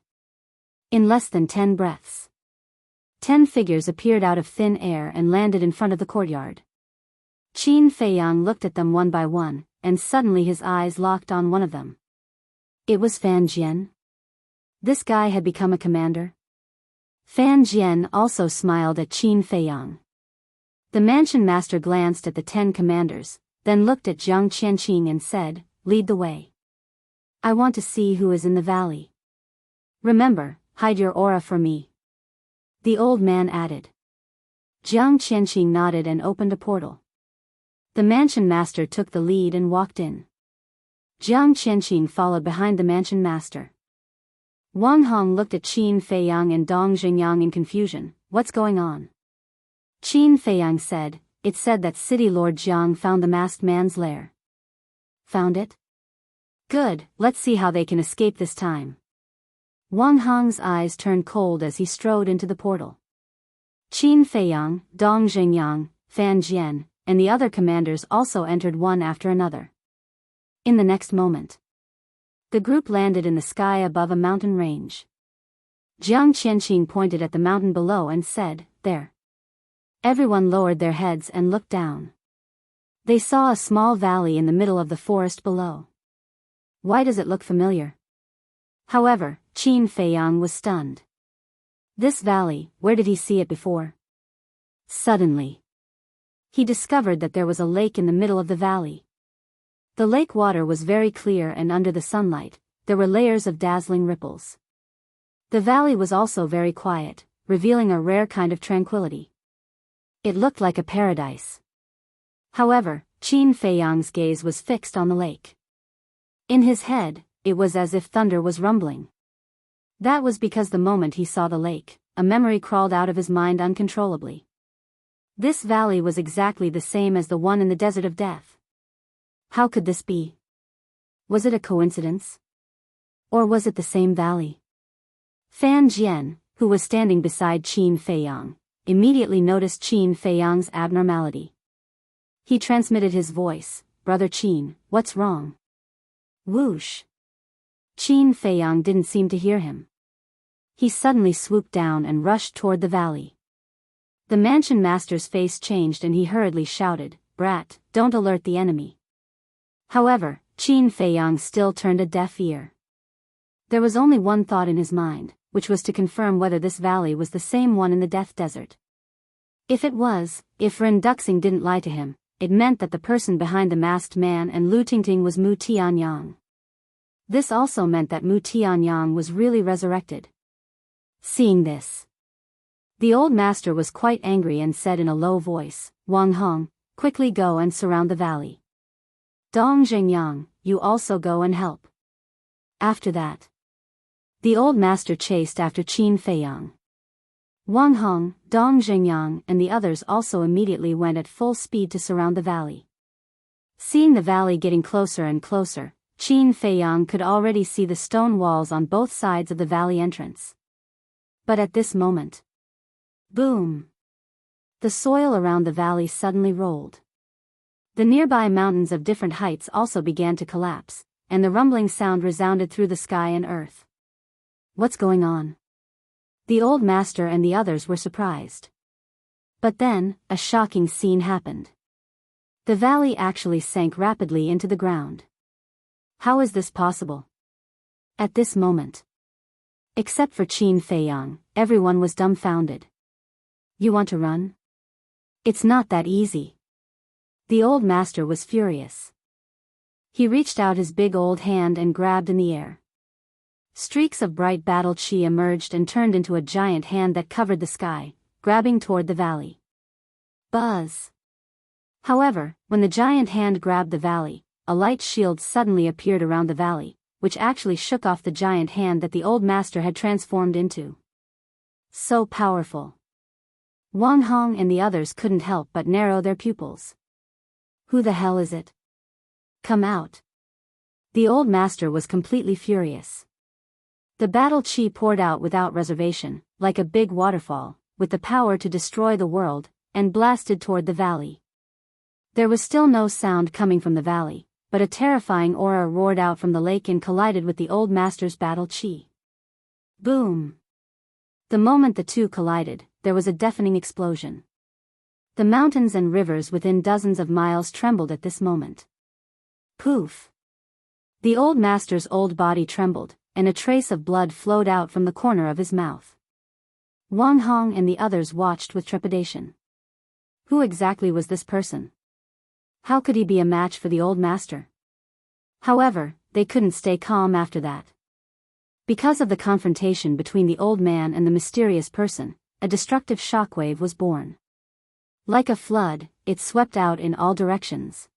In less than 10 breaths, 10 figures appeared out of thin air and landed in front of the courtyard. Qin Feiyang looked at them one by one, and suddenly his eyes locked on one of them. It was Fan Jian. This guy had become a commander. Fan Jian also smiled at Qin Feiyang. The mansion master glanced at the 10 commanders, then looked at Jiang Qianqing and said, "Lead the way. I want to see who is in the valley. Remember, hide your aura for me." The old man added. Jiang Qianqing nodded and opened a portal. The mansion master took the lead and walked in. Jiang Qianqing followed behind the mansion master. Wang Hong looked at Qin Feiyang and Dong Jingyang in confusion. "What's going on?" Qin Feiyang said, "It said that City Lord Jiang found the masked man's lair." "Found it? Good, let's see how they can escape this time." Wang Hong's eyes turned cold as he strode into the portal. Qin Feiyang, Dong Jingyang, Fan Jian, and the other commanders also entered one after another. In the next moment, the group landed in the sky above a mountain range. Jiang Qianqing pointed at the mountain below and said, "There." Everyone lowered their heads and looked down. They saw a small valley in the middle of the forest below. Why does it look familiar? However, Qin Feiyang was stunned. This valley, where did he see it before? Suddenly, he discovered that there was a lake in the middle of the valley. The lake water was very clear and under the sunlight, there were layers of dazzling ripples. The valley was also very quiet, revealing a rare kind of tranquility. It looked like a paradise. However, Qin Feiyang's gaze was fixed on the lake. In his head, it was as if thunder was rumbling. That was because the moment he saw the lake, a memory crawled out of his mind uncontrollably. This valley was exactly the same as the one in the Desert of Death. How could this be? Was it a coincidence? Or was it the same valley? Fan Jian, who was standing beside Qin Feiyang, immediately noticed Qin Feiyang's abnormality. He transmitted his voice, "Brother Qin, what's wrong?" Whoosh! Qin Feiyang didn't seem to hear him. He suddenly swooped down and rushed toward the valley. The mansion master's face changed and he hurriedly shouted, "Brat, don't alert the enemy." However, Qin Feiyang still turned a deaf ear. There was only one thought in his mind, which was to confirm whether this valley was the same one in the Death Desert. If it was, if Ren Duxing didn't lie to him, it meant that the person behind the masked man and Lu Tingting was Mu Tianyang. This also meant that Mu Tianyang was really resurrected. Seeing this, the old master was quite angry and said in a low voice, "Wang Hong, quickly go and surround the valley. Dong Zhengyang, you also go and help." After that, the old master chased after Qin Feiyang. Wang Hong, Dong Zhengyang and the others also immediately went at full speed to surround the valley. Seeing the valley getting closer and closer, Qin Feiyang could already see the stone walls on both sides of the valley entrance. But at this moment, boom! The soil around the valley suddenly rolled. The nearby mountains of different heights also began to collapse, and the rumbling sound resounded through the sky and earth. What's going on? The old master and the others were surprised. But then, a shocking scene happened. The valley actually sank rapidly into the ground. How is this possible? At this moment, except for Qin Feiyang, everyone was dumbfounded. You want to run? It's not that easy. The old master was furious. He reached out his big old hand and grabbed in the air. Streaks of bright battle chi emerged and turned into a giant hand that covered the sky, grabbing toward the valley. Buzz! However, when the giant hand grabbed the valley, a light shield suddenly appeared around the valley, which actually shook off the giant hand that the old master had transformed into. So powerful. Wang Hong and the others couldn't help but narrow their pupils. Who the hell is it? Come out. The old master was completely furious. The battle chi poured out without reservation, like a big waterfall, with the power to destroy the world, and blasted toward the valley. There was still no sound coming from the valley, but a terrifying aura roared out from the lake and collided with the old master's battle chi. Boom! The moment the two collided, there was a deafening explosion. The mountains and rivers within dozens of miles trembled at this moment. Poof! The old master's old body trembled, and a trace of blood flowed out from the corner of his mouth. Wang Hong and the others watched with trepidation. Who exactly was this person? How could he be a match for the old master? However, they couldn't stay calm after that. Because of the confrontation between the old man and the mysterious person, a destructive shockwave was born. Like a flood, it swept out in all directions.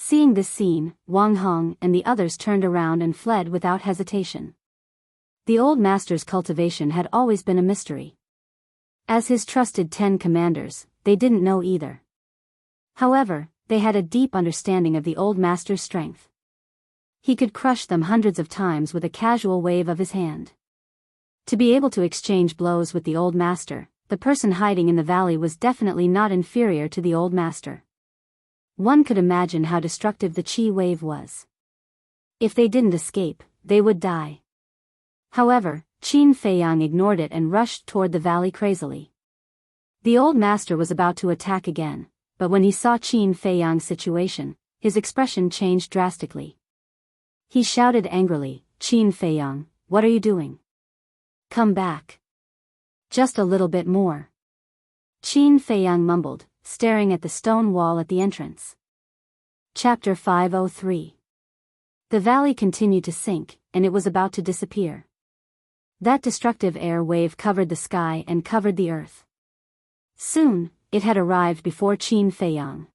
Seeing this scene, Wang Hong and the others turned around and fled without hesitation. The old master's cultivation had always been a mystery. As his trusted 10 commanders, they didn't know either. However, they had a deep understanding of the old master's strength. He could crush them hundreds of times with a casual wave of his hand. To be able to exchange blows with the old master, the person hiding in the valley was definitely not inferior to the old master. One could imagine how destructive the chi wave was. If they didn't escape, they would die. However, Qin Feiyang ignored it and rushed toward the valley crazily. The old master was about to attack again, but when he saw Qin Feiyang's situation, his expression changed drastically. He shouted angrily, "Qin Feiyang, what are you doing? Come back. Just a little bit more." Qin Feiyang mumbled, staring at the stone wall at the entrance. Chapter 503. The valley continued to sink, and it was about to disappear. That destructive air wave covered the sky and covered the earth. Soon, it had arrived before Qin Feiyang.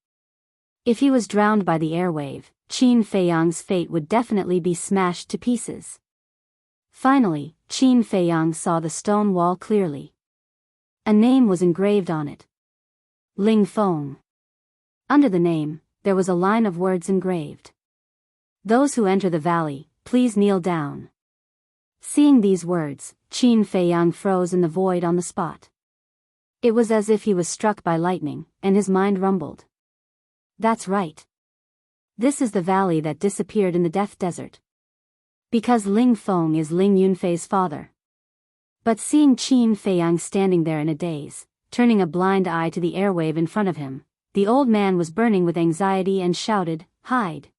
If he was drowned by the air wave, Qin Feiyang's fate would definitely be smashed to pieces. Finally, Qin Feiyang saw the stone wall clearly. A name was engraved on it. Ling Feng. Under the name, there was a line of words engraved. Those who enter the valley, please kneel down. Seeing these words, Qin Feiyang froze in the void on the spot. It was as if he was struck by lightning, and his mind rumbled. That's right. This is the valley that disappeared in the Death Desert. Because Ling Feng is Ling Yunfei's father. But seeing Qin Feiyang standing there in a daze, turning a blind eye to the airwave in front of him, the old man was burning with anxiety and shouted, "Hide!"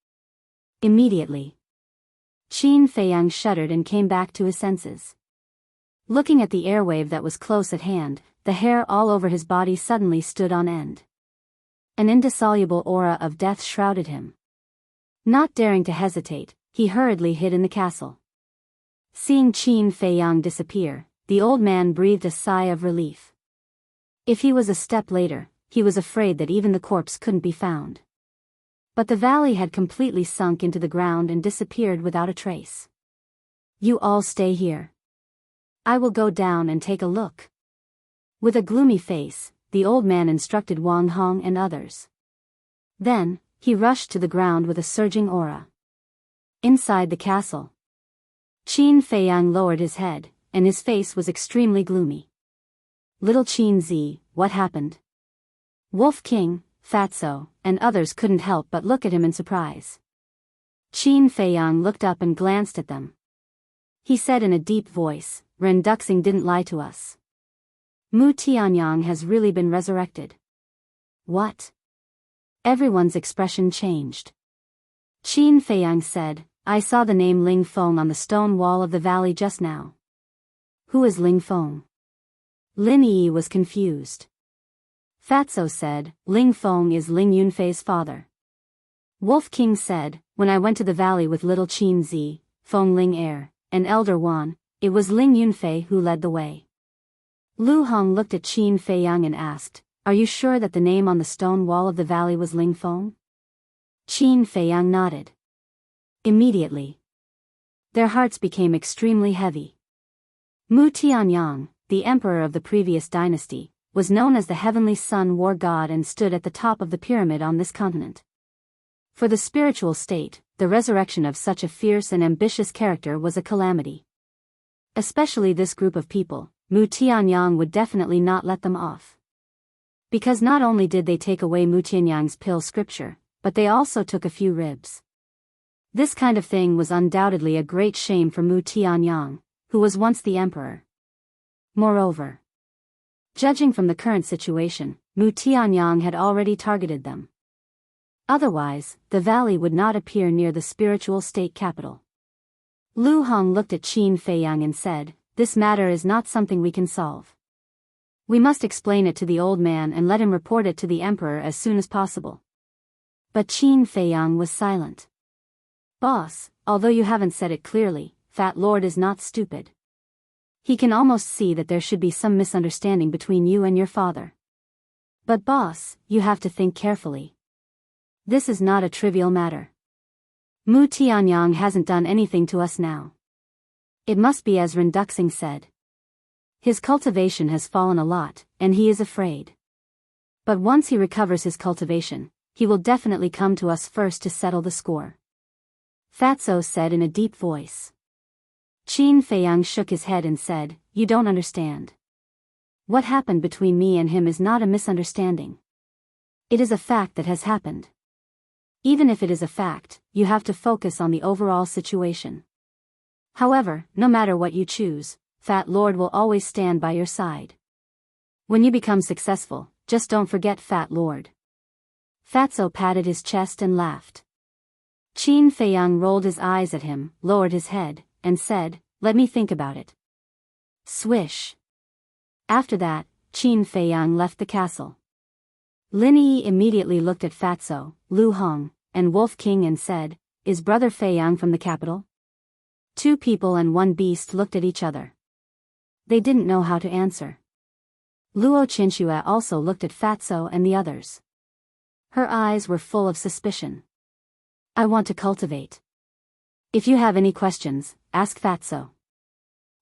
Immediately, Qin Feiyang shuddered and came back to his senses. Looking at the airwave that was close at hand, the hair all over his body suddenly stood on end. An indissoluble aura of death shrouded him. Not daring to hesitate, he hurriedly hid in the castle. Seeing Qin Feiyang disappear, the old man breathed a sigh of relief. If he was a step later, he was afraid that even the corpse couldn't be found. But the valley had completely sunk into the ground and disappeared without a trace. You all stay here. I will go down and take a look. With a gloomy face, the old man instructed Wang Hong and others. Then, he rushed to the ground with a surging aura. Inside the castle, Qin Feiyang lowered his head, and his face was extremely gloomy. Little Qin Zi, what happened? Wolf King, Fatso, and others couldn't help but look at him in surprise. Qin Feiyang looked up and glanced at them. He said in a deep voice, "Ren Duxing didn't lie to us. Mu Tianyang has really been resurrected." What? Everyone's expression changed. Qin Feiyang said, "I saw the name Ling Feng on the stone wall of the valley just now." Who is Ling Feng? Lin Yi was confused. Fatso said, "Ling Feng is Ling Yunfei's father." Wolf King said, "When I went to the valley with little Qin Zi, Feng Ling Er, and Elder Wan, it was Ling Yunfei who led the way." Lu Hong looked at Qin Feiyang and asked, "Are you sure that the name on the stone wall of the valley was Ling Feng?" Qin Feiyang nodded. Immediately, their hearts became extremely heavy. Mu Tianyang, the emperor of the previous dynasty, was known as the Heavenly Sun War God and stood at the top of the pyramid on this continent. For the spiritual state, the resurrection of such a fierce and ambitious character was a calamity. Especially this group of people, Mu Tianyang would definitely not let them off. Because not only did they take away Mu Tianyang's pill scripture, but they also took a few ribs. This kind of thing was undoubtedly a great shame for Mu Tianyang, who was once the emperor. Moreover, judging from the current situation, Mu Tianyang had already targeted them. Otherwise, the valley would not appear near the spiritual state capital. Lu Hong looked at Qin Feiyang and said, "This matter is not something we can solve. We must explain it to the old man and let him report it to the emperor as soon as possible." But Qin Feiyang was silent. "Boss, although you haven't said it clearly, Fat Lord is not stupid. He can almost see that there should be some misunderstanding between you and your father. But boss, you have to think carefully. This is not a trivial matter. Mu Tianyang hasn't done anything to us now. It must be as Ren Duxing said. His cultivation has fallen a lot, and he is afraid. But once he recovers his cultivation, he will definitely come to us first to settle the score." Fatso said in a deep voice. Qin Feiyang shook his head and said, "You don't understand. What happened between me and him is not a misunderstanding. It is a fact that has happened. Even if it is a fact, you have to focus on the overall situation. However, no matter what you choose, Fat Lord will always stand by your side. When you become successful, just don't forget Fat Lord." Fatso patted his chest and laughed. Qin Feiyang rolled his eyes at him, lowered his head, and said, "Let me think about it." Swish. After that, Qin Feiyang left the castle. Lin Yi immediately looked at Fatso, Lu Hong, and Wolf King and said, "Is Brother Feiyang from the capital?" Two people and one beast looked at each other. They didn't know how to answer. Luo Qinxue also looked at Fatso and the others. Her eyes were full of suspicion. I want to cultivate. If you have any questions, ask Fatso.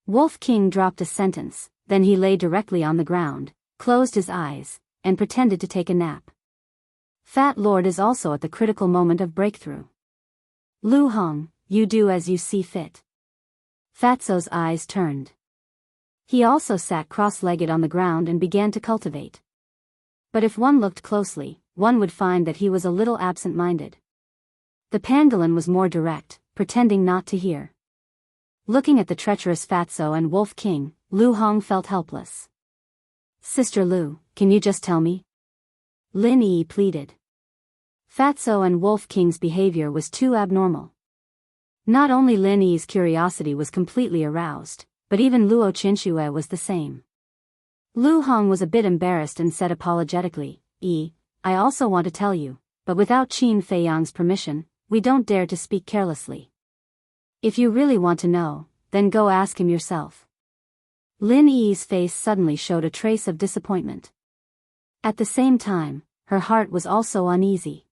Wolf King dropped a sentence, then he lay directly on the ground, closed his eyes, and pretended to take a nap. Fat Lord is also at the critical moment of breakthrough. Lu Hong, you do as you see fit. Fatso's eyes turned. He also sat cross-legged on the ground and began to cultivate. But if one looked closely, one would find that he was a little absent-minded. The pangolin was more direct, pretending not to hear. Looking at the treacherous Fatso and Wolf King, Lu Hong felt helpless. Sister Lu, can you just tell me? Lin Yi pleaded. Fatso and Wolf King's behavior was too abnormal. Not only Lin Yi's curiosity was completely aroused, but even Luo Qinxue was the same. Lu Hong was a bit embarrassed and said apologetically, I also want to tell you, but without Qin Feiyang's permission, we don't dare to speak carelessly. If you really want to know, then go ask him yourself. Lin Yi's face suddenly showed a trace of disappointment. At the same time, her heart was also uneasy.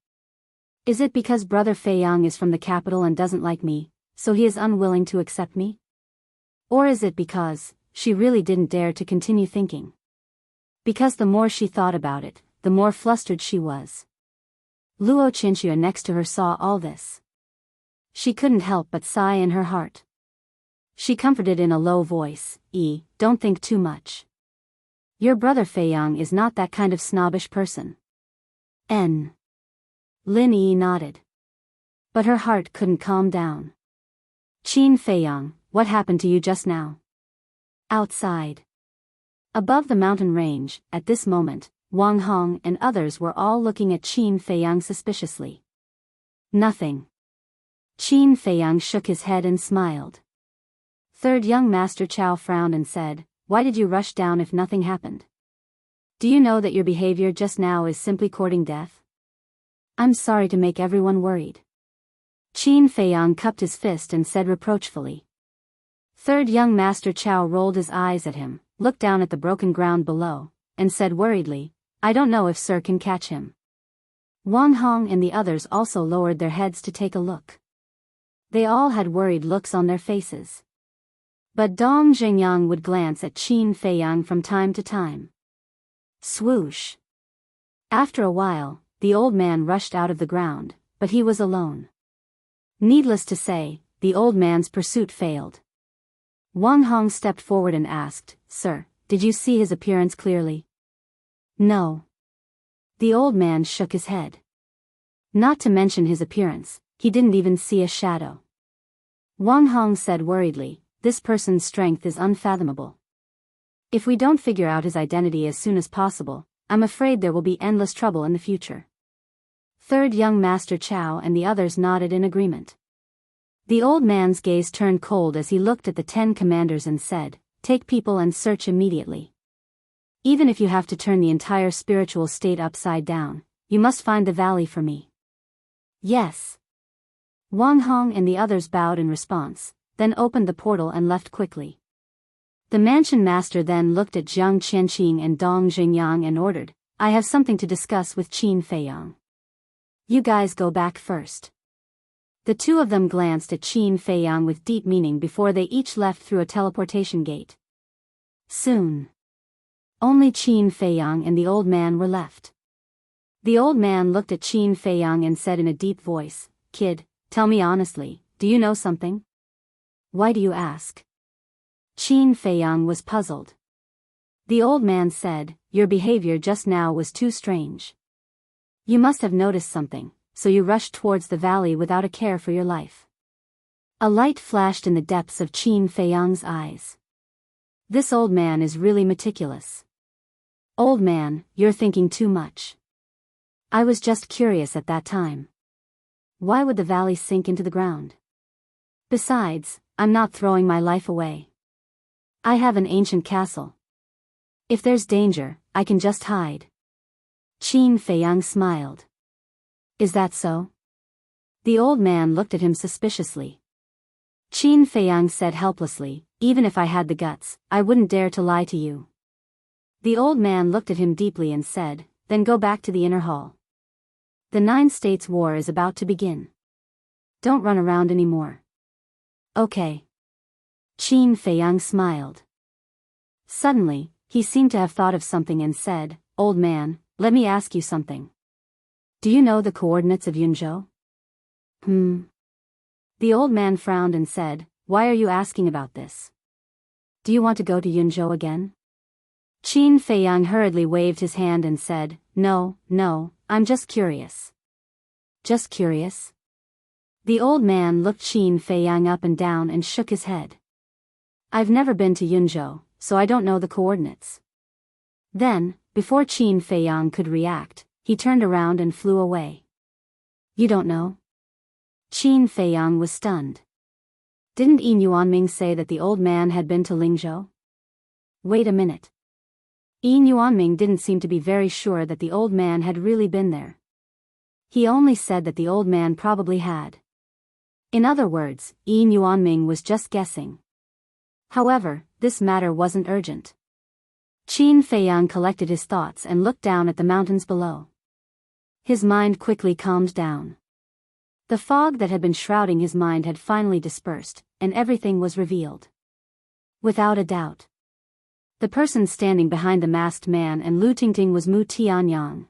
Is it because Brother Feiyang is from the capital and doesn't like me, so he is unwilling to accept me? Or is it because she really didn't dare to continue thinking? Because the more she thought about it, the more flustered she was. Luo Qinxue next to her saw all this. She couldn't help but sigh in her heart. She comforted in a low voice, don't think too much. Your brother Feiyang is not that kind of snobbish person. Lin Yi nodded. But her heart couldn't calm down. Qin Feiyang, what happened to you just now? Outside. Above the mountain range, at this moment, Wang Hong and others were all looking at Qin Feiyang suspiciously. Nothing. Qin Feiyang shook his head and smiled. Third young Master Chao frowned and said, Why did you rush down if nothing happened? Do you know that your behavior just now is simply courting death? I'm sorry to make everyone worried. Qin Feiyang cupped his fist and said reproachfully. Third young Master Chao rolled his eyes at him, looked down at the broken ground below, and said worriedly, I don't know if Sir can catch him. Wang Hong and the others also lowered their heads to take a look. They all had worried looks on their faces. But Dong Zhengyang would glance at Qin Feiyang from time to time. Swoosh. After a while, the old man rushed out of the ground, but he was alone. Needless to say, the old man's pursuit failed. Wang Hong stepped forward and asked, Sir, did you see his appearance clearly? No. The old man shook his head. Not to mention his appearance, he didn't even see a shadow. Wang Hong said worriedly, This person's strength is unfathomable. If we don't figure out his identity as soon as possible, I'm afraid there will be endless trouble in the future. Third young Master Chao and the others nodded in agreement. The old man's gaze turned cold as he looked at the 10 commanders and said, Take people and search immediately. Even if you have to turn the entire spiritual state upside down, you must find the valley for me. Yes. Wang Hong and the others bowed in response, then opened the portal and left quickly. The mansion master then looked at Jiang Qianqing and Dong Zhengyang and ordered, I have something to discuss with Qin Feiyang. You guys go back first. The two of them glanced at Qin Feiyang with deep meaning before they each left through a teleportation gate. Soon. Only Qin Feiyang and the old man were left. The old man looked at Qin Feiyang and said in a deep voice, Kid, tell me honestly, do you know something? Why do you ask? Qin Feiyang was puzzled. The old man said, Your behavior just now was too strange. You must have noticed something, so you rushed towards the valley without a care for your life. A light flashed in the depths of Qin Feiyang's eyes. This old man is really meticulous. Old man, you're thinking too much. I was just curious at that time. Why would the valley sink into the ground? Besides, I'm not throwing my life away. I have an ancient castle. If there's danger, I can just hide. Qin Feiyang smiled. Is that so? The old man looked at him suspiciously. Qin Feiyang said helplessly, even if I had the guts, I wouldn't dare to lie to you. The old man looked at him deeply and said, then go back to the inner hall. The 9 States War is about to begin. Don't run around anymore. Okay. Qin Feiyang smiled. Suddenly, he seemed to have thought of something and said, Old man, let me ask you something. Do you know the coordinates of Yunzhou? The old man frowned and said, why are you asking about this? Do you want to go to Yunzhou again? Qin Feiyang hurriedly waved his hand and said, no, I'm just curious. Just curious? The old man looked Qin Feiyang up and down and shook his head. I've never been to Yunzhou, so I don't know the coordinates. Then, before Qin Feiyang could react, he turned around and flew away. You don't know? Qin Feiyang was stunned. Didn't Yuanming say that the old man had been to Lingzhou? Wait a minute. Yuanming didn't seem to be very sure that the old man had really been there. He only said that the old man probably had. In other words, Yuanming was just guessing. However, this matter wasn't urgent. Qin Feiyang collected his thoughts and looked down at the mountains below. His mind quickly calmed down. The fog that had been shrouding his mind had finally dispersed, and everything was revealed. Without a doubt. The person standing behind the masked man and Lu Tingting was Mu Tianyang.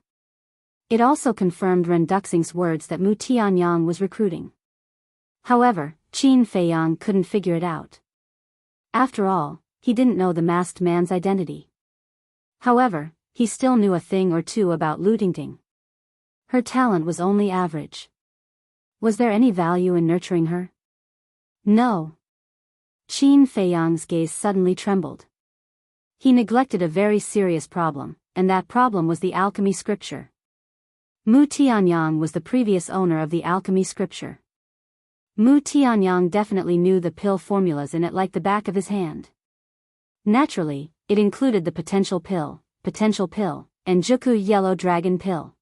It also confirmed Ren Duxing's words that Mu Tianyang was recruiting. However, Qin Feiyang couldn't figure it out. After all, he didn't know the masked man's identity. However, he still knew a thing or two about Lu Tingting. Her talent was only average. Was there any value in nurturing her? No. Qin Feiyang's gaze suddenly trembled. He neglected a very serious problem, and that problem was the alchemy scripture. Mu Tianyang was the previous owner of the alchemy scripture. Mu Tianyang definitely knew the pill formulas in it like the back of his hand. Naturally, it included the potential pill, and Juku yellow dragon pill.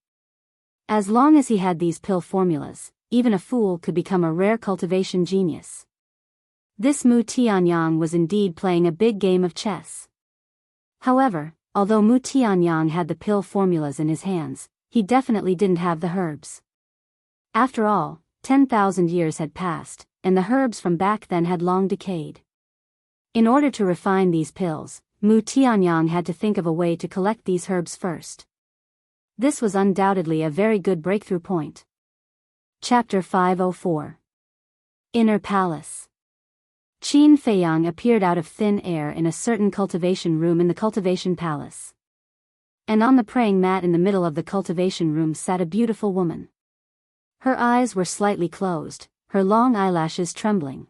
As long as he had these pill formulas, even a fool could become a rare cultivation genius. This Mu Tianyang was indeed playing a big game of chess. However, although Mu Tianyang had the pill formulas in his hands, he definitely didn't have the herbs. After all, 10,000 years had passed, and the herbs from back then had long decayed. In order to refine these pills, Mu Tianyang had to think of a way to collect these herbs first. This was undoubtedly a very good breakthrough point. Chapter 504. Inner Palace. Qin Feiyang appeared out of thin air in a certain cultivation room in the cultivation palace. And on the praying mat in the middle of the cultivation room sat a beautiful woman. Her eyes were slightly closed, her long eyelashes trembling.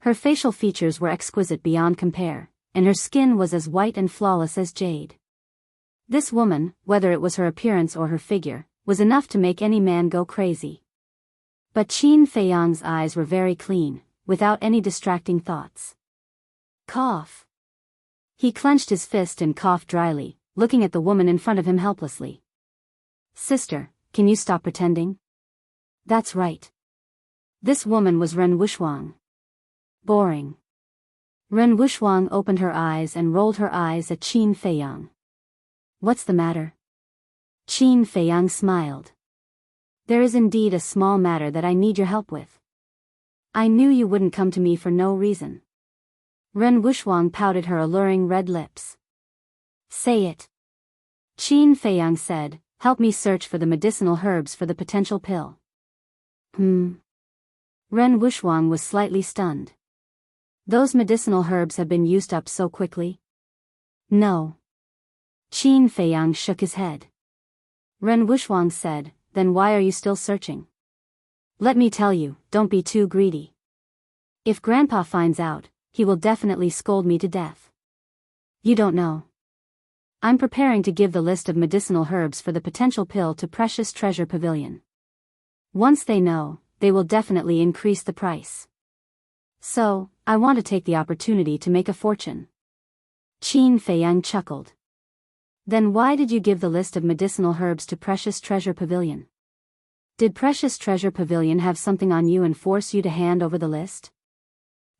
Her facial features were exquisite beyond compare, and her skin was as white and flawless as jade. This woman, whether it was her appearance or her figure, was enough to make any man go crazy. But Qin Feiyang's eyes were very clean, without any distracting thoughts. Cough. He clenched his fist and coughed dryly, looking at the woman in front of him helplessly. Sister, can you stop pretending? That's right. This woman was Ren Wuxuang. Boring. Ren Wuxuang opened her eyes and rolled her eyes at Qin Feiyang. What's the matter? Qin Feiyang smiled. There is indeed a small matter that I need your help with. I knew you wouldn't come to me for no reason. Ren Wuxuang pouted her alluring red lips. Say it. Qin Feiyang said, help me search for the medicinal herbs for the potential pill. Ren Wuxuang was slightly stunned. Those medicinal herbs have been used up so quickly? No. Qin Feiyang shook his head. Ren Wuxuang said, then why are you still searching? Let me tell you, don't be too greedy. If Grandpa finds out, he will definitely scold me to death. You don't know. I'm preparing to give the list of medicinal herbs for the potential pill to Precious Treasure Pavilion. Once they know, they will definitely increase the price. So, I want to take the opportunity to make a fortune. Qin Feiyang chuckled. Then why did you give the list of medicinal herbs to Precious Treasure Pavilion? Did Precious Treasure Pavilion have something on you and force you to hand over the list?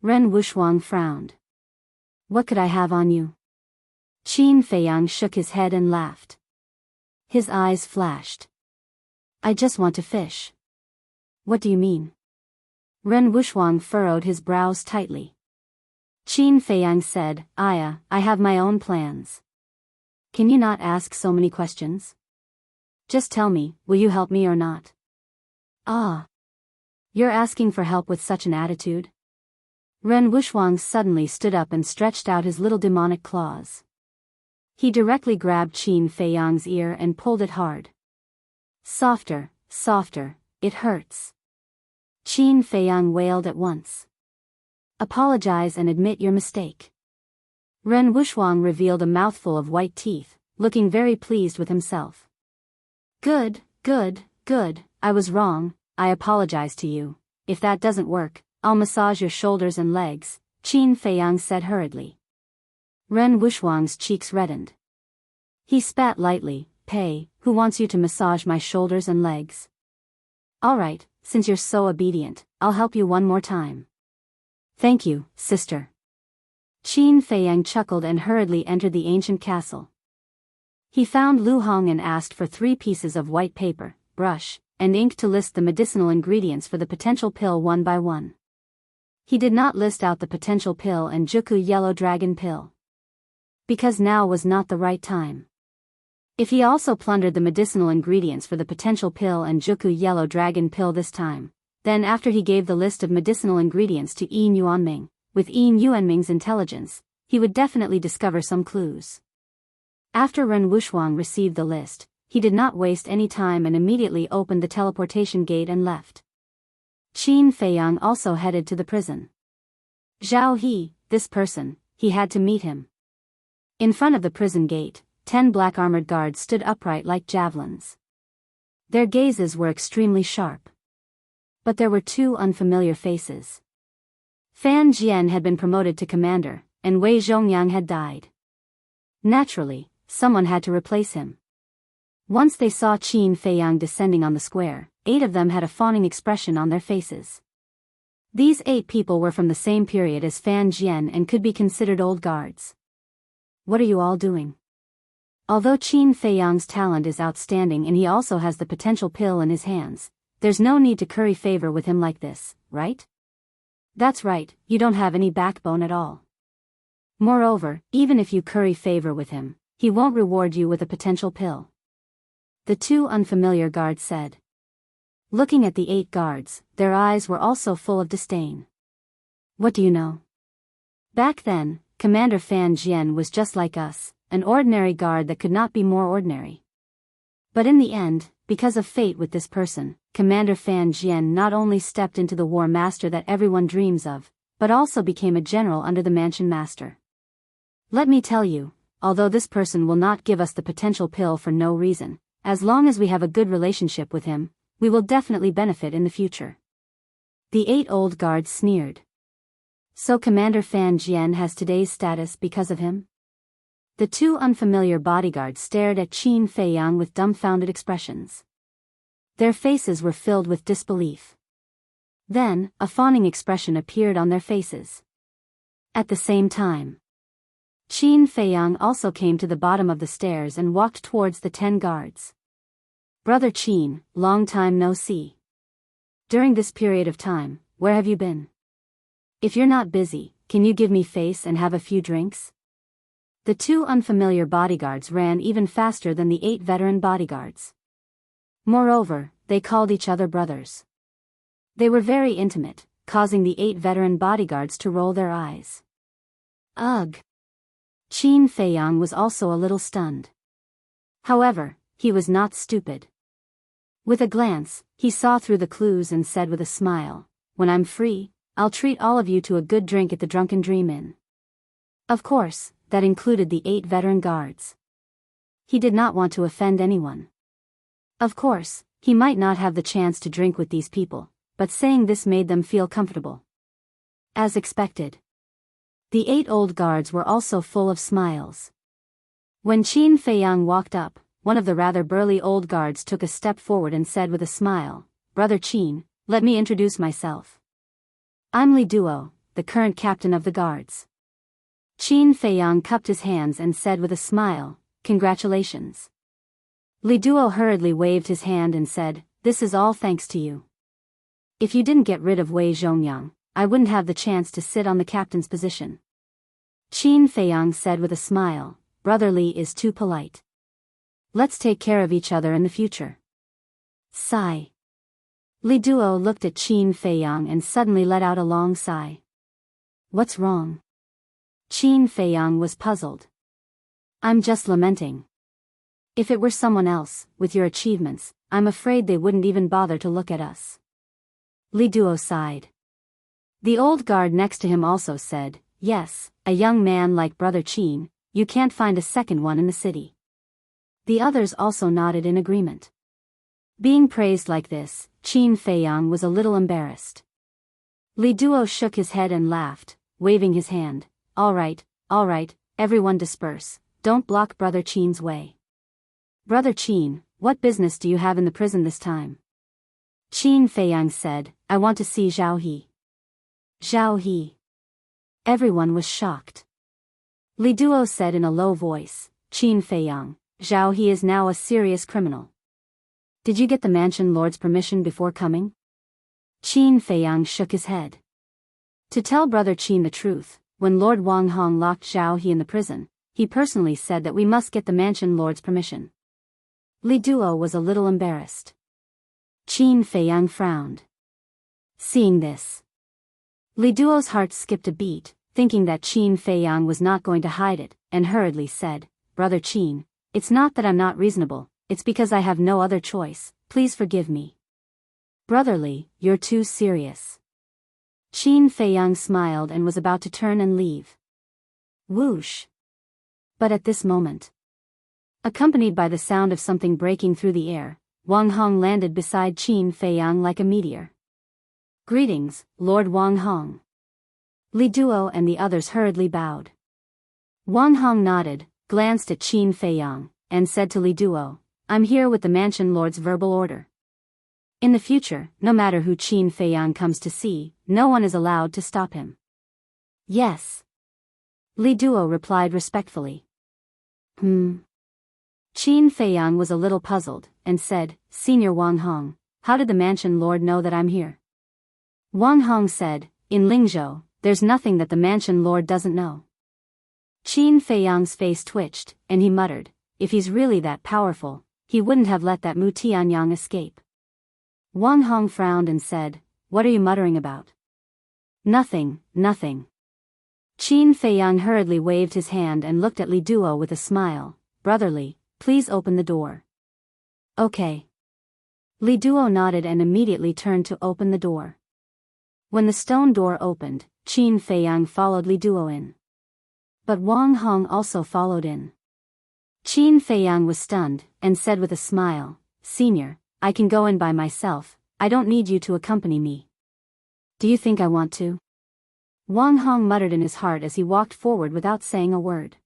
Ren Wuxiang frowned. What could I have on you? Qin Feiyang shook his head and laughed. His eyes flashed. I just want to fish. What do you mean? Ren Wuxiang furrowed his brows tightly. Qin Feiyang said, I have my own plans. Can you not ask so many questions? Just tell me, will you help me or not? Ah. You're asking for help with such an attitude? Ren Wuxiang suddenly stood up and stretched out his little demonic claws. He directly grabbed Qin Feiyang's ear and pulled it hard. Softer, softer, it hurts. Qin Feiyang wailed at once. Apologize and admit your mistake. Ren Wuxiang revealed a mouthful of white teeth, looking very pleased with himself. Good, good, good, I was wrong, I apologize to you. If that doesn't work, I'll massage your shoulders and legs, Qin Feiyang said hurriedly. Ren Wuxiang's cheeks reddened. He spat lightly, Pei, who wants you to massage my shoulders and legs? Alright, since you're so obedient, I'll help you one more time. Thank you, sister. Qin Feiyang chuckled and hurriedly entered the ancient castle. He found Lu Hong and asked for 3 pieces of white paper, brush, and ink to list the medicinal ingredients for the potential pill one by one. He did not list out the potential pill and Juku Yellow Dragon pill. Because now was not the right time. If he also plundered the medicinal ingredients for the potential pill and Juku Yellow Dragon pill this time, then after he gave the list of medicinal ingredients to Yin Yuanming, with Yin Yuanming's intelligence, he would definitely discover some clues. After Ren Wuxiang received the list, he did not waste any time and immediately opened the teleportation gate and left. Qin Feiyang also headed to the prison. Zhao He, this person, he had to meet him. In front of the prison gate, 10 black armored guards stood upright like javelins. Their gazes were extremely sharp. But there were 2 unfamiliar faces. Fan Jian had been promoted to commander, and Wei Zhongyang had died. Naturally, someone had to replace him. Once they saw Qin Feiyang descending on the square, 8 of them had a fawning expression on their faces. These 8 people were from the same period as Fan Jian and could be considered old guards. What are you all doing? Although Qin Feiyang's talent is outstanding and he also has the potential pill in his hands, there's no need to curry favor with him like this, right? That's right, you don't have any backbone at all. Moreover, even if you curry favor with him, he won't reward you with a potential pill. The 2 unfamiliar guards said. Looking at the 8 guards, their eyes were also full of disdain. What do you know? Back then, Commander Fan Jian was just like us, an ordinary guard that could not be more ordinary. But in the end, because of fate with this person, Commander Fan Jian not only stepped into the war master that everyone dreams of, but also became a general under the mansion master. Let me tell you, although this person will not give us the potential pill for no reason, as long as we have a good relationship with him, we will definitely benefit in the future. The 8 old guards sneered. So Commander Fan Jian has today's status because of him? The 2 unfamiliar bodyguards stared at Qin Feiyang with dumbfounded expressions. Their faces were filled with disbelief. Then, a fawning expression appeared on their faces. At the same time, Qin Feiyang also came to the bottom of the stairs and walked towards the 10 guards. Brother Qin, long time no see. During this period of time, where have you been? If you're not busy, can you give me face and have a few drinks? The 2 unfamiliar bodyguards ran even faster than the 8 veteran bodyguards. Moreover, they called each other brothers. They were very intimate, causing the 8 veteran bodyguards to roll their eyes. Ugh! Qin Feiyang was also a little stunned. However, he was not stupid. With a glance, he saw through the clues and said with a smile, "When I'm free, I'll treat all of you to a good drink at the Drunken Dream Inn." Of course, that included the 8 veteran guards. He did not want to offend anyone. Of course, he might not have the chance to drink with these people, but saying this made them feel comfortable. As expected, the 8 old guards were also full of smiles. When Qin Feiyang walked up, one of the rather burly old guards took a step forward and said with a smile, "Brother Qin, let me introduce myself. I'm Li Duo, the current captain of the guards. Qin Feiyang cupped his hands and said with a smile, "Congratulations." Li Duo hurriedly waved his hand and said, "This is all thanks to you. If you didn't get rid of Wei Zhongyang, I wouldn't have the chance to sit on the captain's position." Qin Feiyang said with a smile, "Brother Li is too polite. Let's take care of each other in the future." Sigh. Li Duo looked at Qin Feiyang and suddenly let out a long sigh. "What's wrong?" Qin Feiyang was puzzled. "I'm just lamenting. If it were someone else, with your achievements, I'm afraid they wouldn't even bother to look at us." Li Duo sighed. The old guard next to him also said, "Yes, a young man like Brother Qin, you can't find a second one in the city." The others also nodded in agreement. Being praised like this, Qin Feiyang was a little embarrassed. Li Duo shook his head and laughed, waving his hand. All right, everyone disperse, don't block Brother Qin's way." "Brother Qin, what business do you have in the prison this time?" Qin Feiyang said, "I want to see Zhao He." "Zhao He?" Everyone was shocked. Li Duo said in a low voice, "Qin Feiyang, Zhao He is now a serious criminal. Did you get the mansion lord's permission before coming?" Qin Feiyang shook his head. To tell Brother Qin the truth, when Lord Wang Hong locked Zhao He in the prison, he personally said that we must get the mansion lord's permission. Li Duo was a little embarrassed. Qin Feiyang frowned. Seeing this, Li Duo's heart skipped a beat, thinking that Qin Feiyang was not going to hide it, and hurriedly said, "Brother Qin, it's not that I'm not reasonable, it's because I have no other choice, please forgive me." "Brother Li, you're too serious." Qin Feiyang smiled and was about to turn and leave. Whoosh! But at this moment, accompanied by the sound of something breaking through the air, Wang Hong landed beside Qin Feiyang like a meteor. "Greetings, Lord Wang Hong." Li Duo and the others hurriedly bowed. Wang Hong nodded, glanced at Qin Feiyang, and said to Li Duo, "I'm here with the mansion lord's verbal order. In the future, no matter who Qin Feiyang comes to see, no one is allowed to stop him." "Yes." Li Duo replied respectfully. Qin Feiyang was a little puzzled, and said, "Senior Wang Hong, how did the mansion lord know that I'm here?" Wang Hong said, "In Lingzhou, there's nothing that the mansion lord doesn't know." Qin Feiyang's face twitched, and he muttered, "If he's really that powerful, he wouldn't have let that Mu Tianyang escape." Wang Hong frowned and said, "What are you muttering about?" Nothing. Qin Feiyang hurriedly waved his hand and looked at Li Duo with a smile. "Brother Li, please open the door." "Okay." Li Duo nodded and immediately turned to open the door. When the stone door opened, Qin Feiyang followed Li Duo in. But Wang Hong also followed in. Qin Feiyang was stunned, and said with a smile, "Senior, I can go in by myself, I don't need you to accompany me." "Do you think I want to?" Wang Hong muttered in his heart as he walked forward without saying a word.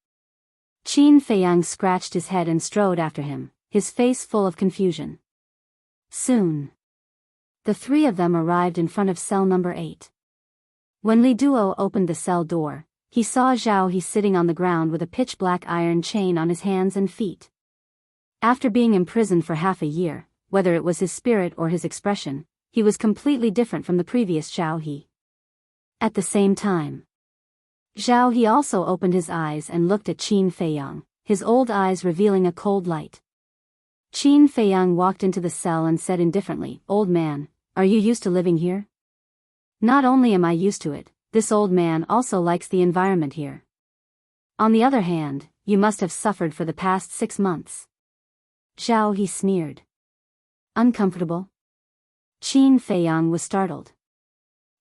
Qin Feiyang scratched his head and strode after him, his face full of confusion. Soon, the three of them arrived in front of cell number 8. When Li Duo opened the cell door, he saw Zhao He sitting on the ground with a pitch-black iron chain on his hands and feet. After being imprisoned for half a year, whether it was his spirit or his expression, he was completely different from the previous Zhao He. At the same time, Zhao He also opened his eyes and looked at Qin Feiyang, his old eyes revealing a cold light. Qin Feiyang walked into the cell and said indifferently, "Old man, are you used to living here?" "Not only am I used to it, this old man also likes the environment here. On the other hand, you must have suffered for the past 6 months." Zhao He sneered. "Uncomfortable?" Qin Feiyang was startled.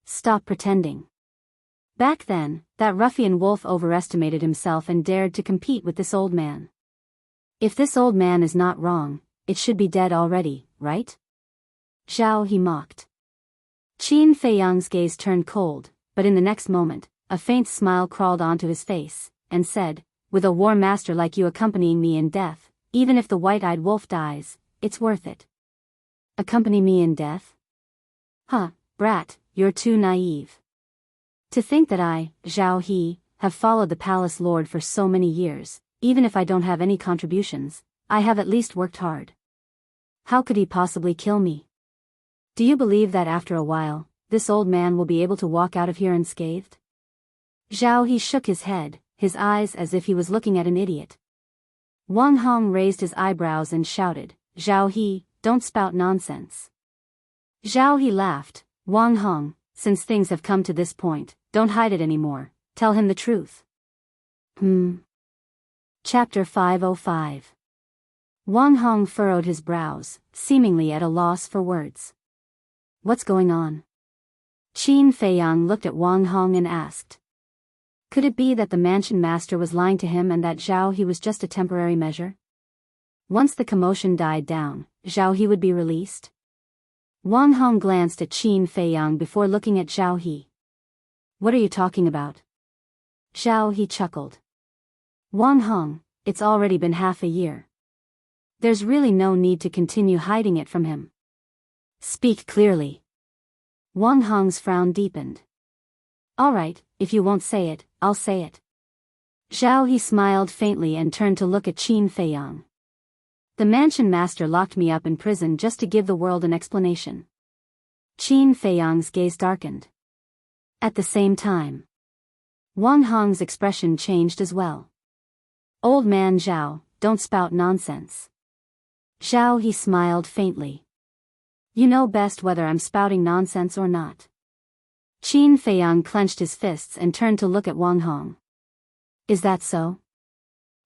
"Stop pretending. Back then, that ruffian wolf overestimated himself and dared to compete with this old man. If this old man is not wrong, it should be dead already, right?" Zhao He mocked. Qin Feiyang's gaze turned cold, but in the next moment, a faint smile crawled onto his face, and said, "With a war master like you accompanying me in death, even if the white-eyed wolf dies, it's worth it." "Accompany me in death? Huh, brat, you're too naive. To think that I, Zhao He, have followed the palace lord for so many years, even if I don't have any contributions, I have at least worked hard. How could he possibly kill me? Do you believe that after a while, this old man will be able to walk out of here unscathed? Zhao He shook his head, his eyes as if he was looking at an idiot. Wang Hong raised his eyebrows and shouted, Zhao He, don't spout nonsense. Zhao He laughed, Wang Hong, since things have come to this point, don't hide it anymore, tell him the truth. Chapter 505. Wang Hong furrowed his brows, seemingly at a loss for words. What's going on? Qin Feiyang looked at Wang Hong and asked. Could it be that the mansion master was lying to him and that Zhao He was just a temporary measure? Once the commotion died down, Zhao He would be released? Wang Hong glanced at Qin Feiyang before looking at Zhao He. What are you talking about? Zhao He chuckled. Wang Hong, it's already been half a year. There's really no need to continue hiding it from him. Speak clearly. Wang Hong's frown deepened. All right, if you won't say it, I'll say it. Zhao He smiled faintly and turned to look at Qin Feiyang. The mansion master locked me up in prison just to give the world an explanation. Qin Feiyang's gaze darkened. At the same time, Wang Hong's expression changed as well. Old man Zhao, don't spout nonsense. Zhao He smiled faintly. You know best whether I'm spouting nonsense or not. Qin Feiyang clenched his fists and turned to look at Wang Hong. Is that so?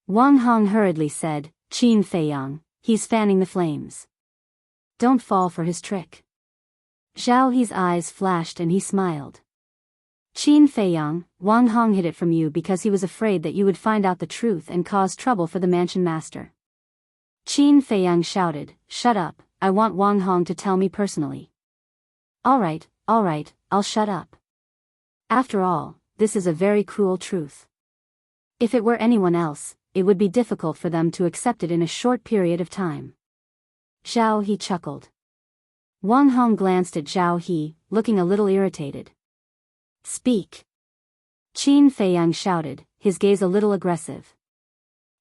Wang Hong hurriedly said, Qin Feiyang, he's fanning the flames. Don't fall for his trick. Zhao He's eyes flashed and he smiled. Qin Feiyang, Wang Hong hid it from you because he was afraid that you would find out the truth and cause trouble for the mansion master. Qin Feiyang shouted, Shut up, I want Wang Hong to tell me personally. All right, I'll shut up. After all, this is a very cruel truth. If it were anyone else, it would be difficult for them to accept it in a short period of time. Zhao He chuckled. Wang Hong glanced at Zhao He, looking a little irritated. Speak. Qin Feiyang shouted, his gaze a little aggressive.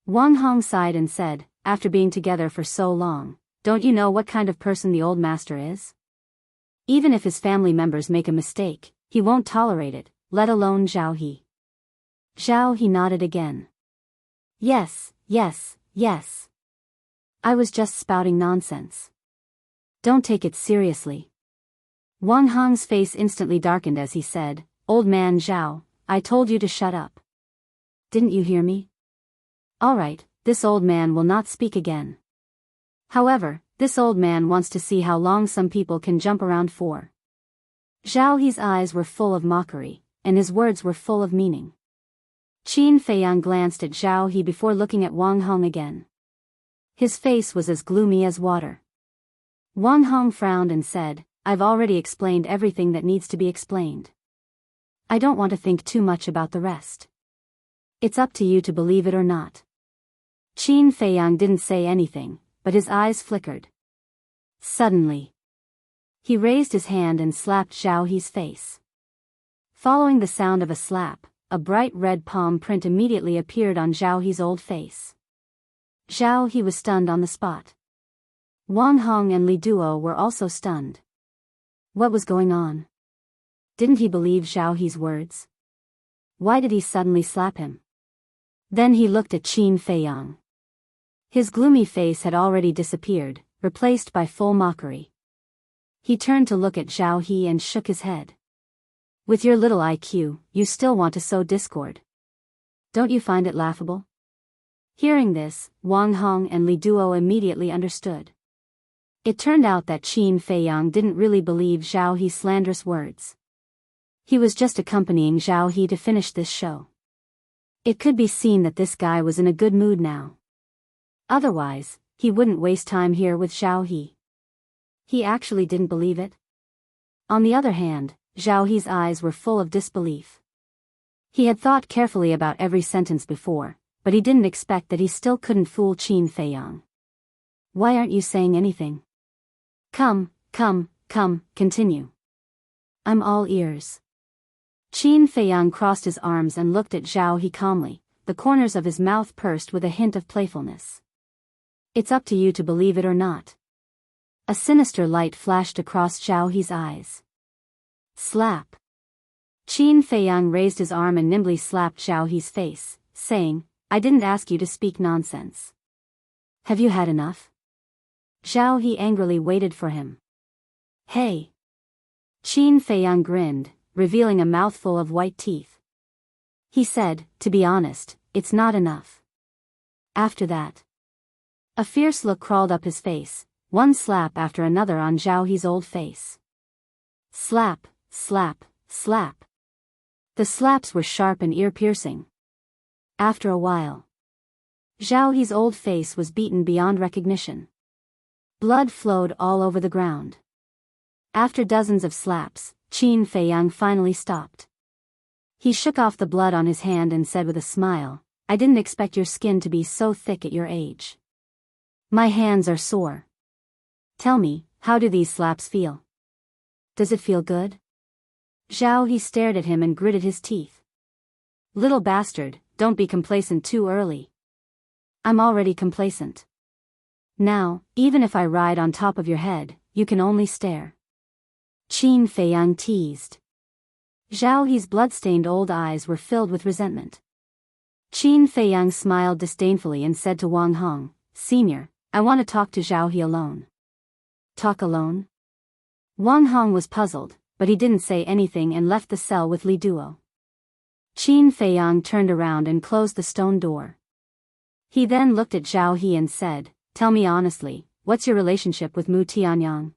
Wang Hong sighed and said, after being together for so long, don't you know what kind of person the old master is? Even if his family members make a mistake, he won't tolerate it, let alone Zhao He. Zhao He nodded again. Yes. I was just spouting nonsense. Don't take it seriously. Wang Hong's face instantly darkened as he said, Old man Zhao, I told you to shut up. Didn't you hear me? All right, this old man will not speak again. However, this old man wants to see how long some people can jump around for. Zhao He's eyes were full of mockery, and his words were full of meaning. Qin Feiyang glanced at Zhao He before looking at Wang Hong again. His face was as gloomy as water. Wang Hong frowned and said, I've already explained everything that needs to be explained. I don't want to think too much about the rest. It's up to you to believe it or not. Qin Feiyang didn't say anything, but his eyes flickered. Suddenly, he raised his hand and slapped Zhao He's face. Following the sound of a slap, a bright red palm print immediately appeared on Zhao He's old face. Zhao He was stunned on the spot. Wang Hong and Li Duo were also stunned. What was going on? Didn't he believe Zhao He's words? Why did he suddenly slap him? Then he looked at Qin Feiyang. His gloomy face had already disappeared, replaced by full mockery. He turned to look at Zhao He and shook his head. With your little IQ, you still want to sow discord. Don't you find it laughable? Hearing this, Wang Hong and Li Duo immediately understood. It turned out that Qin Feiyang didn't really believe Zhao He's slanderous words. He was just accompanying Zhao He to finish this show. It could be seen that this guy was in a good mood now. Otherwise, he wouldn't waste time here with Zhao He. He actually didn't believe it. On the other hand, Zhao He's eyes were full of disbelief. He had thought carefully about every sentence before, but he didn't expect that he still couldn't fool Qin Feiyang. Why aren't you saying anything? Come, continue. I'm all ears. Qin Feiyang crossed his arms and looked at Zhao He calmly, the corners of his mouth pursed with a hint of playfulness. It's up to you to believe it or not. A sinister light flashed across Zhao He's eyes. Slap. Qin Feiyang raised his arm and nimbly slapped Zhao He's face, saying, I didn't ask you to speak nonsense. Have you had enough? Zhao He angrily waited for him. Hey! Qin Feiyang grinned, revealing a mouthful of white teeth. He said, to be honest, it's not enough. After that, a fierce look crawled up his face, one slap after another on Zhao He's old face. Slap, slap, slap. The slaps were sharp and ear-piercing. After a while, Zhao He's old face was beaten beyond recognition. Blood flowed all over the ground. After dozens of slaps, Qin Feiyang finally stopped. He shook off the blood on his hand and said with a smile, I didn't expect your skin to be so thick at your age. My hands are sore. Tell me, how do these slaps feel? Does it feel good? Zhao He stared at him and gritted his teeth. Little bastard, don't be complacent too early. I'm already complacent. Now, even if I ride on top of your head, you can only stare. Qin Feiyang teased. Zhao He's blood-stained old eyes were filled with resentment. Qin Feiyang smiled disdainfully and said to Wang Hong, Senior, I want to talk to Zhao He alone. Talk alone? Wang Hong was puzzled, but he didn't say anything and left the cell with Li Duo. Qin Feiyang turned around and closed the stone door. He then looked at Zhao He and said, Tell me honestly, what's your relationship with Mu Tianyang?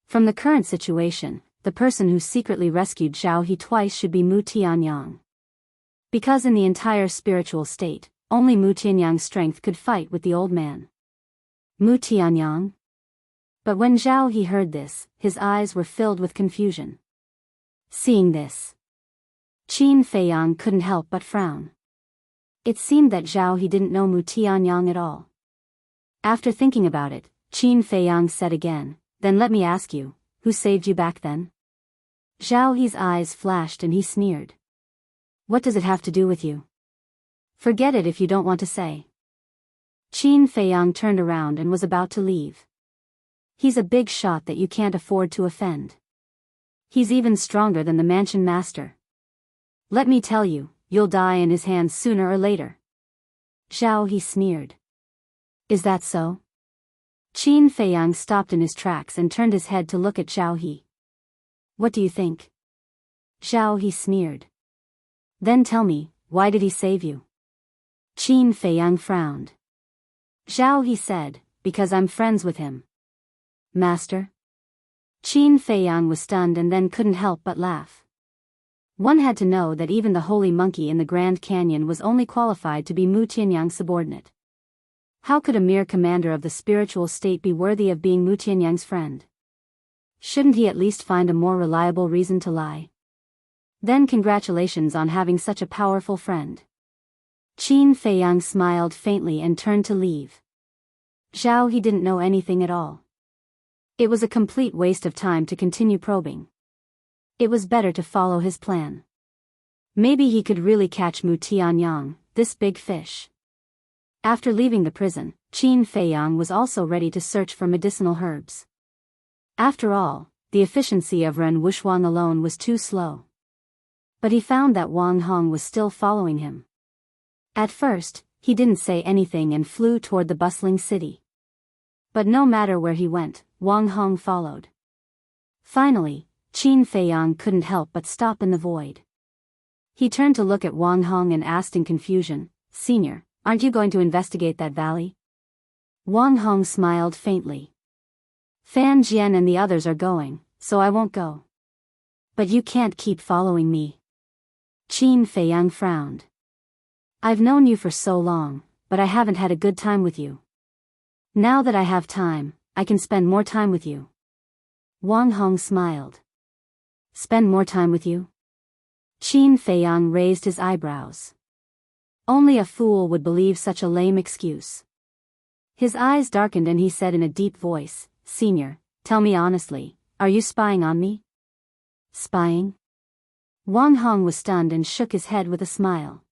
From the current situation, the person who secretly rescued Zhao He twice should be Mu Tianyang. Because in the entire spiritual state, only Mu Tianyang's strength could fight with the old man. Mu Tianyang? But when Zhao He heard this, his eyes were filled with confusion. Seeing this, Qin Feiyang couldn't help but frown. It seemed that Zhao He didn't know Mu Tianyang at all. After thinking about it, Qin Feiyang said again, Then let me ask you, who saved you back then? Zhao He's eyes flashed and he sneered. What does it have to do with you? Forget it if you don't want to say. Qin Feiyang turned around and was about to leave. He's a big shot that you can't afford to offend. He's even stronger than the mansion master. Let me tell you, you'll die in his hands sooner or later. Zhao He sneered. Is that so? Qin Feiyang stopped in his tracks and turned his head to look at Zhao He. What do you think? Zhao He sneered. Then tell me, why did he save you? Qin Feiyang frowned. Zhao He said, because I'm friends with him. Master? Qin Feiyang was stunned and then couldn't help but laugh. One had to know that even the holy monkey in the Grand Canyon was only qualified to be Mu Tianyang's subordinate. How could a mere commander of the spiritual state be worthy of being Mu Tianyang's friend? Shouldn't he at least find a more reliable reason to lie? Then congratulations on having such a powerful friend. Qin Feiyang smiled faintly and turned to leave. Zhao He didn't know anything at all. It was a complete waste of time to continue probing. It was better to follow his plan. Maybe he could really catch Mu Tianyang, this big fish. After leaving the prison, Qin Feiyang was also ready to search for medicinal herbs. After all, the efficiency of Ren Wuxuang alone was too slow. But he found that Wang Hong was still following him. At first, he didn't say anything and flew toward the bustling city. But no matter where he went, Wang Hong followed. Finally, Qin Feiyang couldn't help but stop in the void. He turned to look at Wang Hong and asked in confusion, Senior, aren't you going to investigate that valley? Wang Hong smiled faintly. Fan Jian and the others are going, so I won't go. But you can't keep following me. Qin Feiyang frowned. I've known you for so long, but I haven't had a good time with you. Now that I have time, I can spend more time with you. Wang Hong smiled. Spend more time with you? Qin Feiyang raised his eyebrows. Only a fool would believe such a lame excuse. His eyes darkened and he said in a deep voice, Senior, tell me honestly, are you spying on me? Spying? Wang Hong was stunned and shook his head with a smile.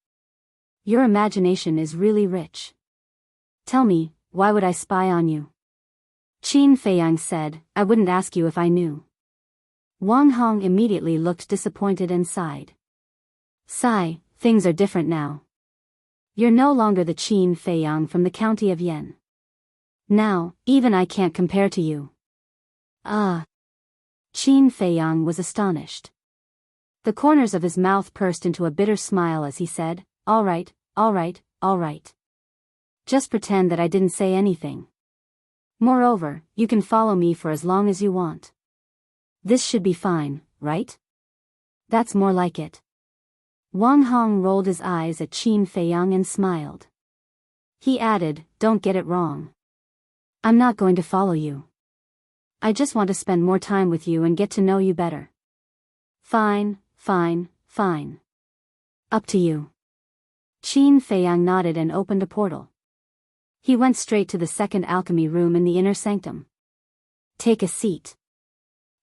Your imagination is really rich. Tell me, why would I spy on you? Qin Feiyang said, I wouldn't ask you if I knew. Wang Hong immediately looked disappointed and sighed. Sigh, things are different now. You're no longer the Qin Feiyang from the county of Yan. Now, even I can't compare to you. Ah. Qin Feiyang was astonished. The corners of his mouth pursed into a bitter smile as he said, all right, all right, all right. Just pretend that I didn't say anything. Moreover, you can follow me for as long as you want. This should be fine, right? That's more like it. Wang Hong rolled his eyes at Qin Feiyang and smiled. He added, don't get it wrong. I'm not going to follow you. I just want to spend more time with you and get to know you better. Fine, fine, fine. Up to you. Qin Feiyang nodded and opened a portal. He went straight to the second alchemy room in the inner sanctum. Take a seat.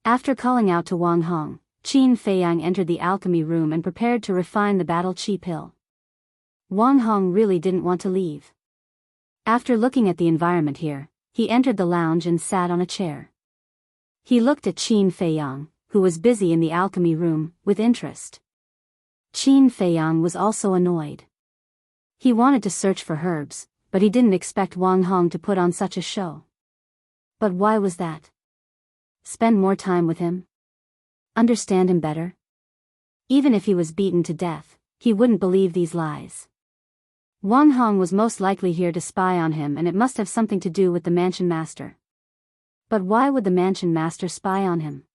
After calling out to Wang Hong, Qin Feiyang entered the alchemy room and prepared to refine the battle chi pill. Wang Hong really didn't want to leave. After looking at the environment here, he entered the lounge and sat on a chair. He looked at Qin Feiyang, who was busy in the alchemy room, with interest. Qin Feiyang was also annoyed. He wanted to search for herbs, but he didn't expect Wang Hong to put on such a show. But why was that? Spend more time with him? Understand him better? Even if he was beaten to death, he wouldn't believe these lies. Wang Hong was most likely here to spy on him, and it must have something to do with the mansion master. But why would the mansion master spy on him?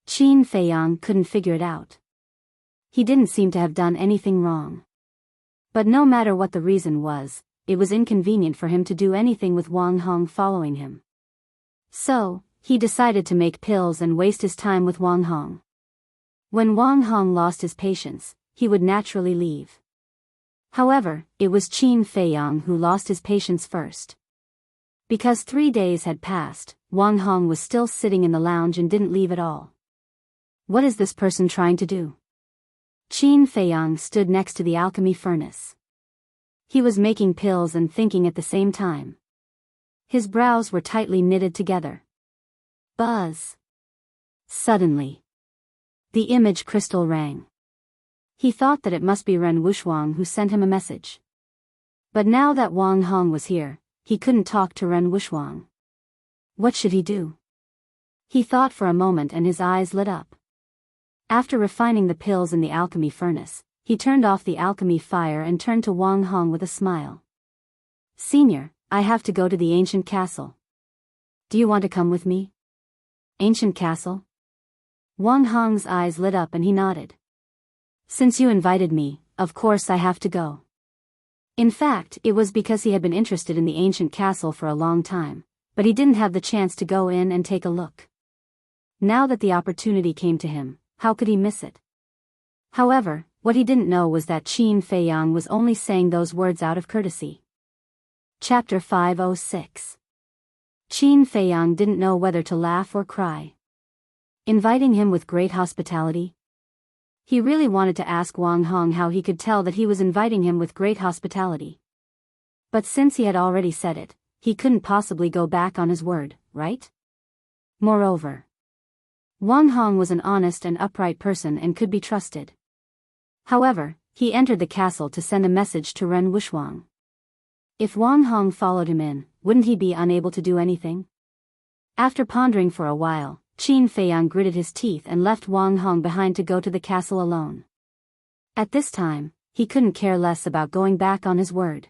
Qin Feiyang couldn't figure it out. He didn't seem to have done anything wrong. But no matter what the reason was, it was inconvenient for him to do anything with Wang Hong following him. So, he decided to make pills and waste his time with Wang Hong. When Wang Hong lost his patience, he would naturally leave. However, it was Qin Feiyang who lost his patience first. Because 3 days had passed, Wang Hong was still sitting in the lounge and didn't leave at all. What is this person trying to do? Qin Feiyang stood next to the alchemy furnace. He was making pills and thinking at the same time. His brows were tightly knitted together. Buzz. Suddenly, the image crystal rang. He thought that it must be Ren Wuxuang who sent him a message. But now that Wang Hong was here, he couldn't talk to Ren Wuxuang. What should he do? He thought for a moment and his eyes lit up. After refining the pills in the alchemy furnace, he turned off the alchemy fire and turned to Wang Hong with a smile. Senior, I have to go to the ancient castle. Do you want to come with me? Ancient castle? Wang Hong's eyes lit up and he nodded. Since you invited me, of course I have to go. In fact, it was because he had been interested in the ancient castle for a long time, but he didn't have the chance to go in and take a look. Now that the opportunity came to him, how could he miss it? However, what he didn't know was that Qin Feiyang was only saying those words out of courtesy. Chapter 506. Qin Feiyang didn't know whether to laugh or cry. Inviting him with great hospitality? He really wanted to ask Wang Hong how he could tell that he was inviting him with great hospitality. But since he had already said it, he couldn't possibly go back on his word, right? Moreover, Wang Hong was an honest and upright person and could be trusted. However, he entered the castle to send a message to Ren Wuxuang. If Wang Hong followed him in, wouldn't he be unable to do anything? After pondering for a while, Qin Feiyang gritted his teeth and left Wang Hong behind to go to the castle alone. At this time, he couldn't care less about going back on his word.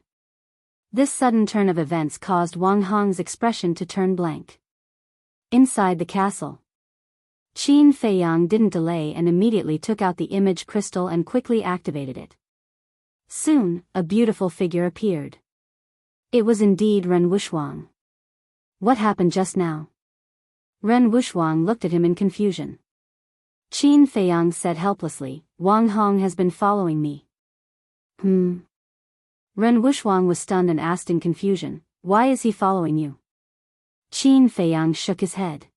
This sudden turn of events caused Wang Hong's expression to turn blank. Inside the castle, Qin Feiyang didn't delay and immediately took out the image crystal and quickly activated it. Soon, a beautiful figure appeared. It was indeed Ren Wuxuang. What happened just now? Ren Wuxuang looked at him in confusion. Qin Feiyang said helplessly, Wang Hong has been following me. Ren Wuxuang was stunned and asked in confusion, why is he following you? Qin Feiyang shook his head.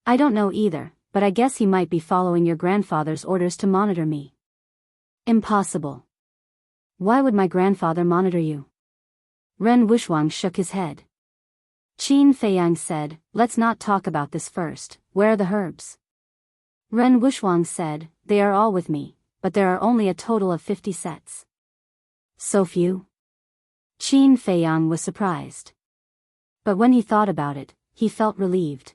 I don't know either, but I guess he might be following your grandfather's orders to monitor me. Impossible. Why would my grandfather monitor you? Ren Wushwang shook his head. Qin Feiyang said, let's not talk about this first. Where are the herbs? Ren Wushwang said, they are all with me, but there are only a total of 50 sets. So few? Qin Feiyang was surprised. But when he thought about it, he felt relieved.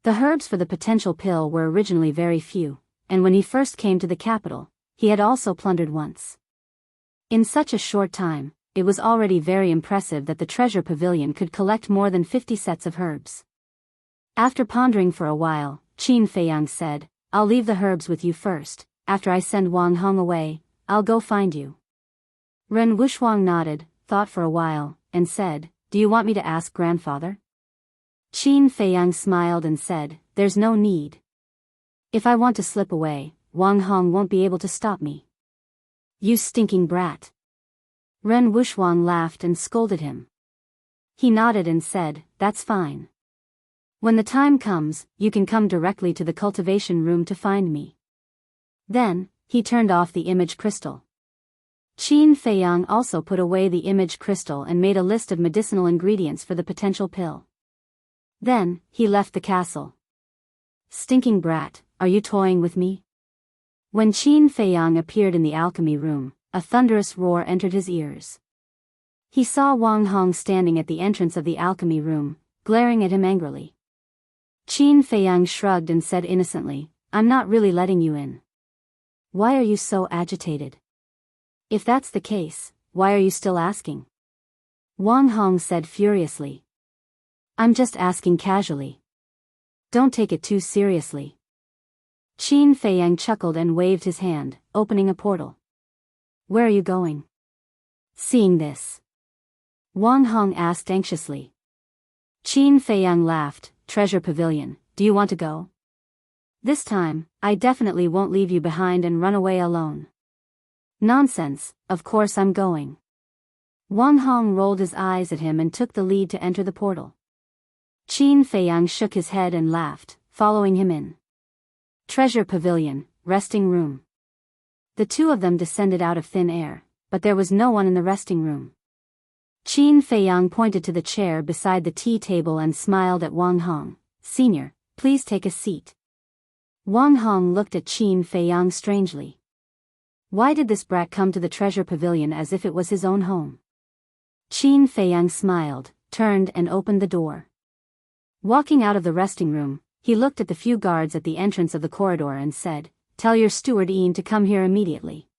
The herbs for the potential pill were originally very few, and when he first came to the capital, he had also plundered once. In such a short time, it was already very impressive that the treasure pavilion could collect more than 50 sets of herbs. After pondering for a while, Qin Feiyang said, I'll leave the herbs with you first. After I send Wang Hong away, I'll go find you. Ren Wushwang nodded, thought for a while, and said, do you want me to ask grandfather? Qin Feiyang smiled and said, there's no need. If I want to slip away, Wang Hong won't be able to stop me. You stinking brat. Ren Wushwang laughed and scolded him. He nodded and said, that's fine. When the time comes, you can come directly to the cultivation room to find me. Then, he turned off the image crystal. Qin Feiyang also put away the image crystal and made a list of medicinal ingredients for the potential pill. Then, he left the castle. Stinking brat, are you toying with me? When Qin Feiyang appeared in the alchemy room, a thunderous roar entered his ears. He saw Wang Hong standing at the entrance of the alchemy room, glaring at him angrily. Qin Feiyang shrugged and said innocently, I'm not really letting you in. Why are you so agitated? If that's the case, why are you still asking? Wang Hong said furiously. I'm just asking casually. Don't take it too seriously. Qin Feiyang chuckled and waved his hand, opening a portal. Where are you going? Seeing this, Wang Hong asked anxiously. Qin Feiyang laughed, treasure pavilion, do you want to go? This time, I definitely won't leave you behind and run away alone. Nonsense, of course I'm going. Wang Hong rolled his eyes at him and took the lead to enter the portal. Qin Feiyang shook his head and laughed, following him in. Treasure pavilion, resting room. The two of them descended out of thin air, but there was no one in the resting room. Qin Feiyang pointed to the chair beside the tea table and smiled at Wang Hong. Senior, please take a seat. Wang Hong looked at Qin Feiyang strangely. Why did this brat come to the treasure pavilion as if it was his own home? Qin Feiyang smiled, turned and opened the door. Walking out of the resting room, he looked at the few guards at the entrance of the corridor and said, tell your steward Ian to come here immediately.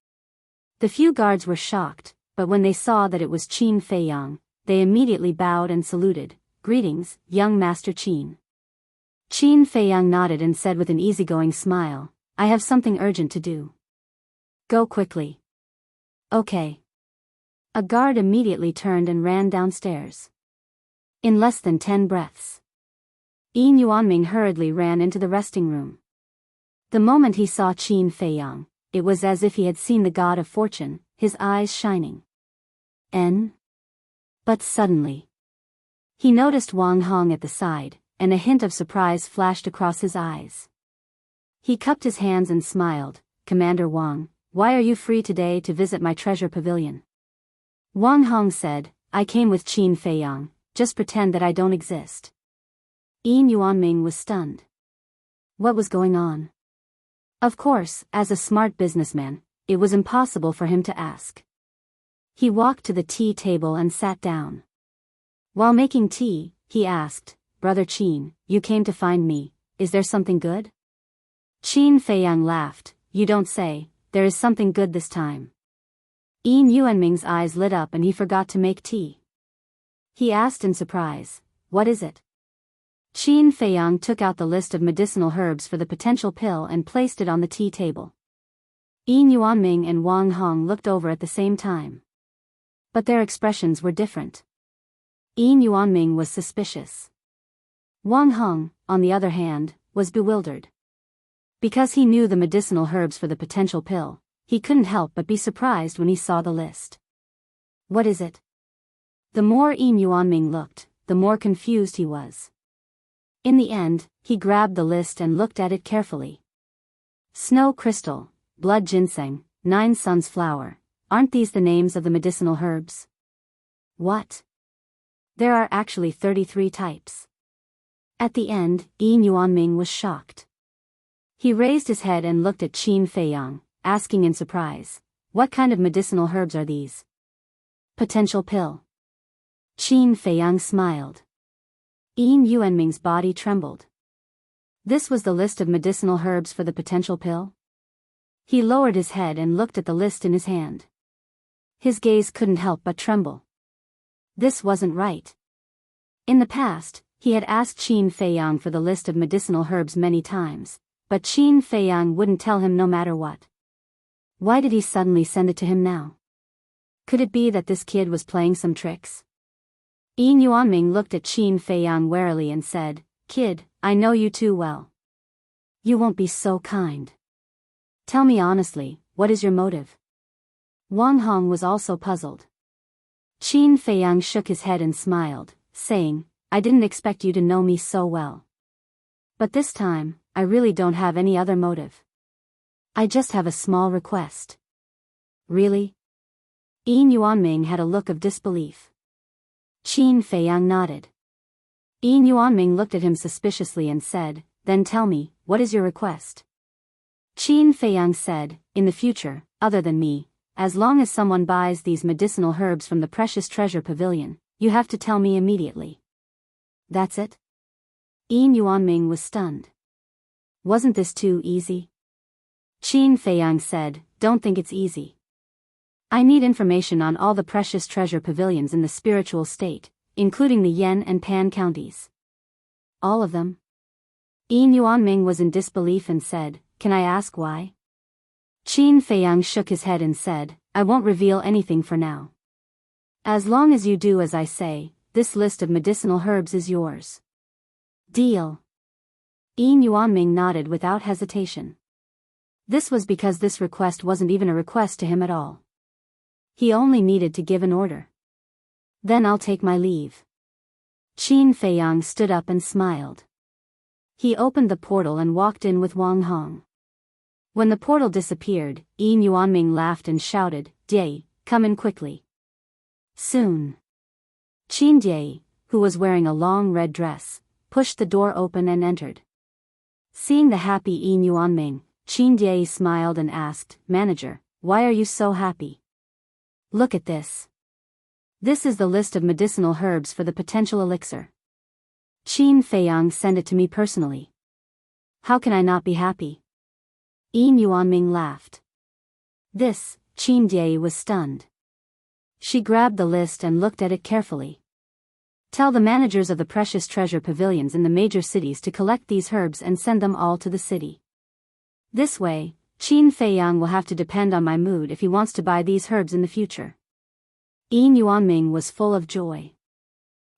The few guards were shocked, but when they saw that it was Qin Feiyang, they immediately bowed and saluted. Greetings, young Master Qin. Qin Feiyang nodded and said with an easygoing smile, I have something urgent to do. Go quickly. Okay. A guard immediately turned and ran downstairs. In less than 10 breaths, Yin Yuanming hurriedly ran into the resting room. The moment he saw Qin Feiyang, it was as if he had seen the god of fortune, his eyes shining. But suddenly, he noticed Wang Hong at the side, and a hint of surprise flashed across his eyes. He cupped his hands and smiled. Commander Wang, why are you free today to visit my treasure pavilion? Wang Hong said, I came with Qin Feiyang, just pretend that I don't exist. Yin Yuanming was stunned. What was going on? Of course, as a smart businessman, it was impossible for him to ask. He walked to the tea table and sat down. While making tea, he asked, Brother Qin, you came to find me, is there something good? Qin Feiyang laughed, you don't say, there is something good this time. Yin Yuanming's eyes lit up and he forgot to make tea. He asked in surprise, what is it? Qin Feiyang took out the list of medicinal herbs for the potential pill and placed it on the tea table. Yin Yuanming and Wang Hong looked over at the same time. But their expressions were different. Yin Yuanming was suspicious. Wang Hong, on the other hand, was bewildered. Because he knew the medicinal herbs for the potential pill, he couldn't help but be surprised when he saw the list. What is it? The more Yin Yuanming looked, the more confused he was. In the end, he grabbed the list and looked at it carefully. Snow crystal, blood ginseng, 9 suns flower. Aren't these the names of the medicinal herbs? What? There are actually 33 types. At the end, Yin Yuanming was shocked. He raised his head and looked at Qin Feiyang, asking in surprise, "What kind of medicinal herbs are these?" Potential pill. Qin Feiyang smiled. Yin Yuanming's body trembled. This was the list of medicinal herbs for the potential pill? He lowered his head and looked at the list in his hand. His gaze couldn't help but tremble. This wasn't right. In the past, he had asked Qin Feiyang for the list of medicinal herbs many times, but Qin Feiyang wouldn't tell him no matter what. Why did he suddenly send it to him now? Could it be that this kid was playing some tricks? Yin Yuanming looked at Qin Feiyang warily and said, "Kid, I know you too well. You won't be so kind. Tell me honestly, what is your motive?" Wang Hong was also puzzled. Qin Feiyang shook his head and smiled, saying, "I didn't expect you to know me so well. But this time, I really don't have any other motive. I just have a small request." "Really?" Yin Yuanming had a look of disbelief. Qin Feiyang nodded. Yin Yuanming looked at him suspiciously and said, "Then tell me, what is your request?" Qin Feiyang said, "In the future, other than me, as long as someone buys these medicinal herbs from the Precious Treasure Pavilion, you have to tell me immediately." "That's it?" Yin Yuanming was stunned. "Wasn't this too easy?" Qin Feiyang said, "Don't think it's easy. I need information on all the Precious Treasure Pavilions in the spiritual state, including the Yan and Pan counties." "All of them?" Yin Yuanming was in disbelief and said, "Can I ask why?" Qin Feiyang shook his head and said, "I won't reveal anything for now. As long as you do as I say, this list of medicinal herbs is yours." "Deal." Yin Yuanming nodded without hesitation. This was because this request wasn't even a request to him at all. He only needed to give an order. "Then I'll take my leave." Qin Feiyang stood up and smiled. He opened the portal and walked in with Wang Hong. When the portal disappeared, Yin Yuanming laughed and shouted, "Jie, come in quickly." Soon. Qin Jie, who was wearing a long red dress, pushed the door open and entered. Seeing the happy Yin Yuanming, Qin Jie smiled and asked, "Manager, why are you so happy?" "Look at this. This is the list of medicinal herbs for the potential elixir. Qin Feiyang sent it to me personally. How can I not be happy?" Yin Yuanming laughed. Qin Jie was stunned. She grabbed the list and looked at it carefully. "Tell the managers of the Precious Treasure Pavilions in the major cities to collect these herbs and send them all to the city. This way, Qin Feiyang will have to depend on my mood if he wants to buy these herbs in the future." Yin Yuanming was full of joy.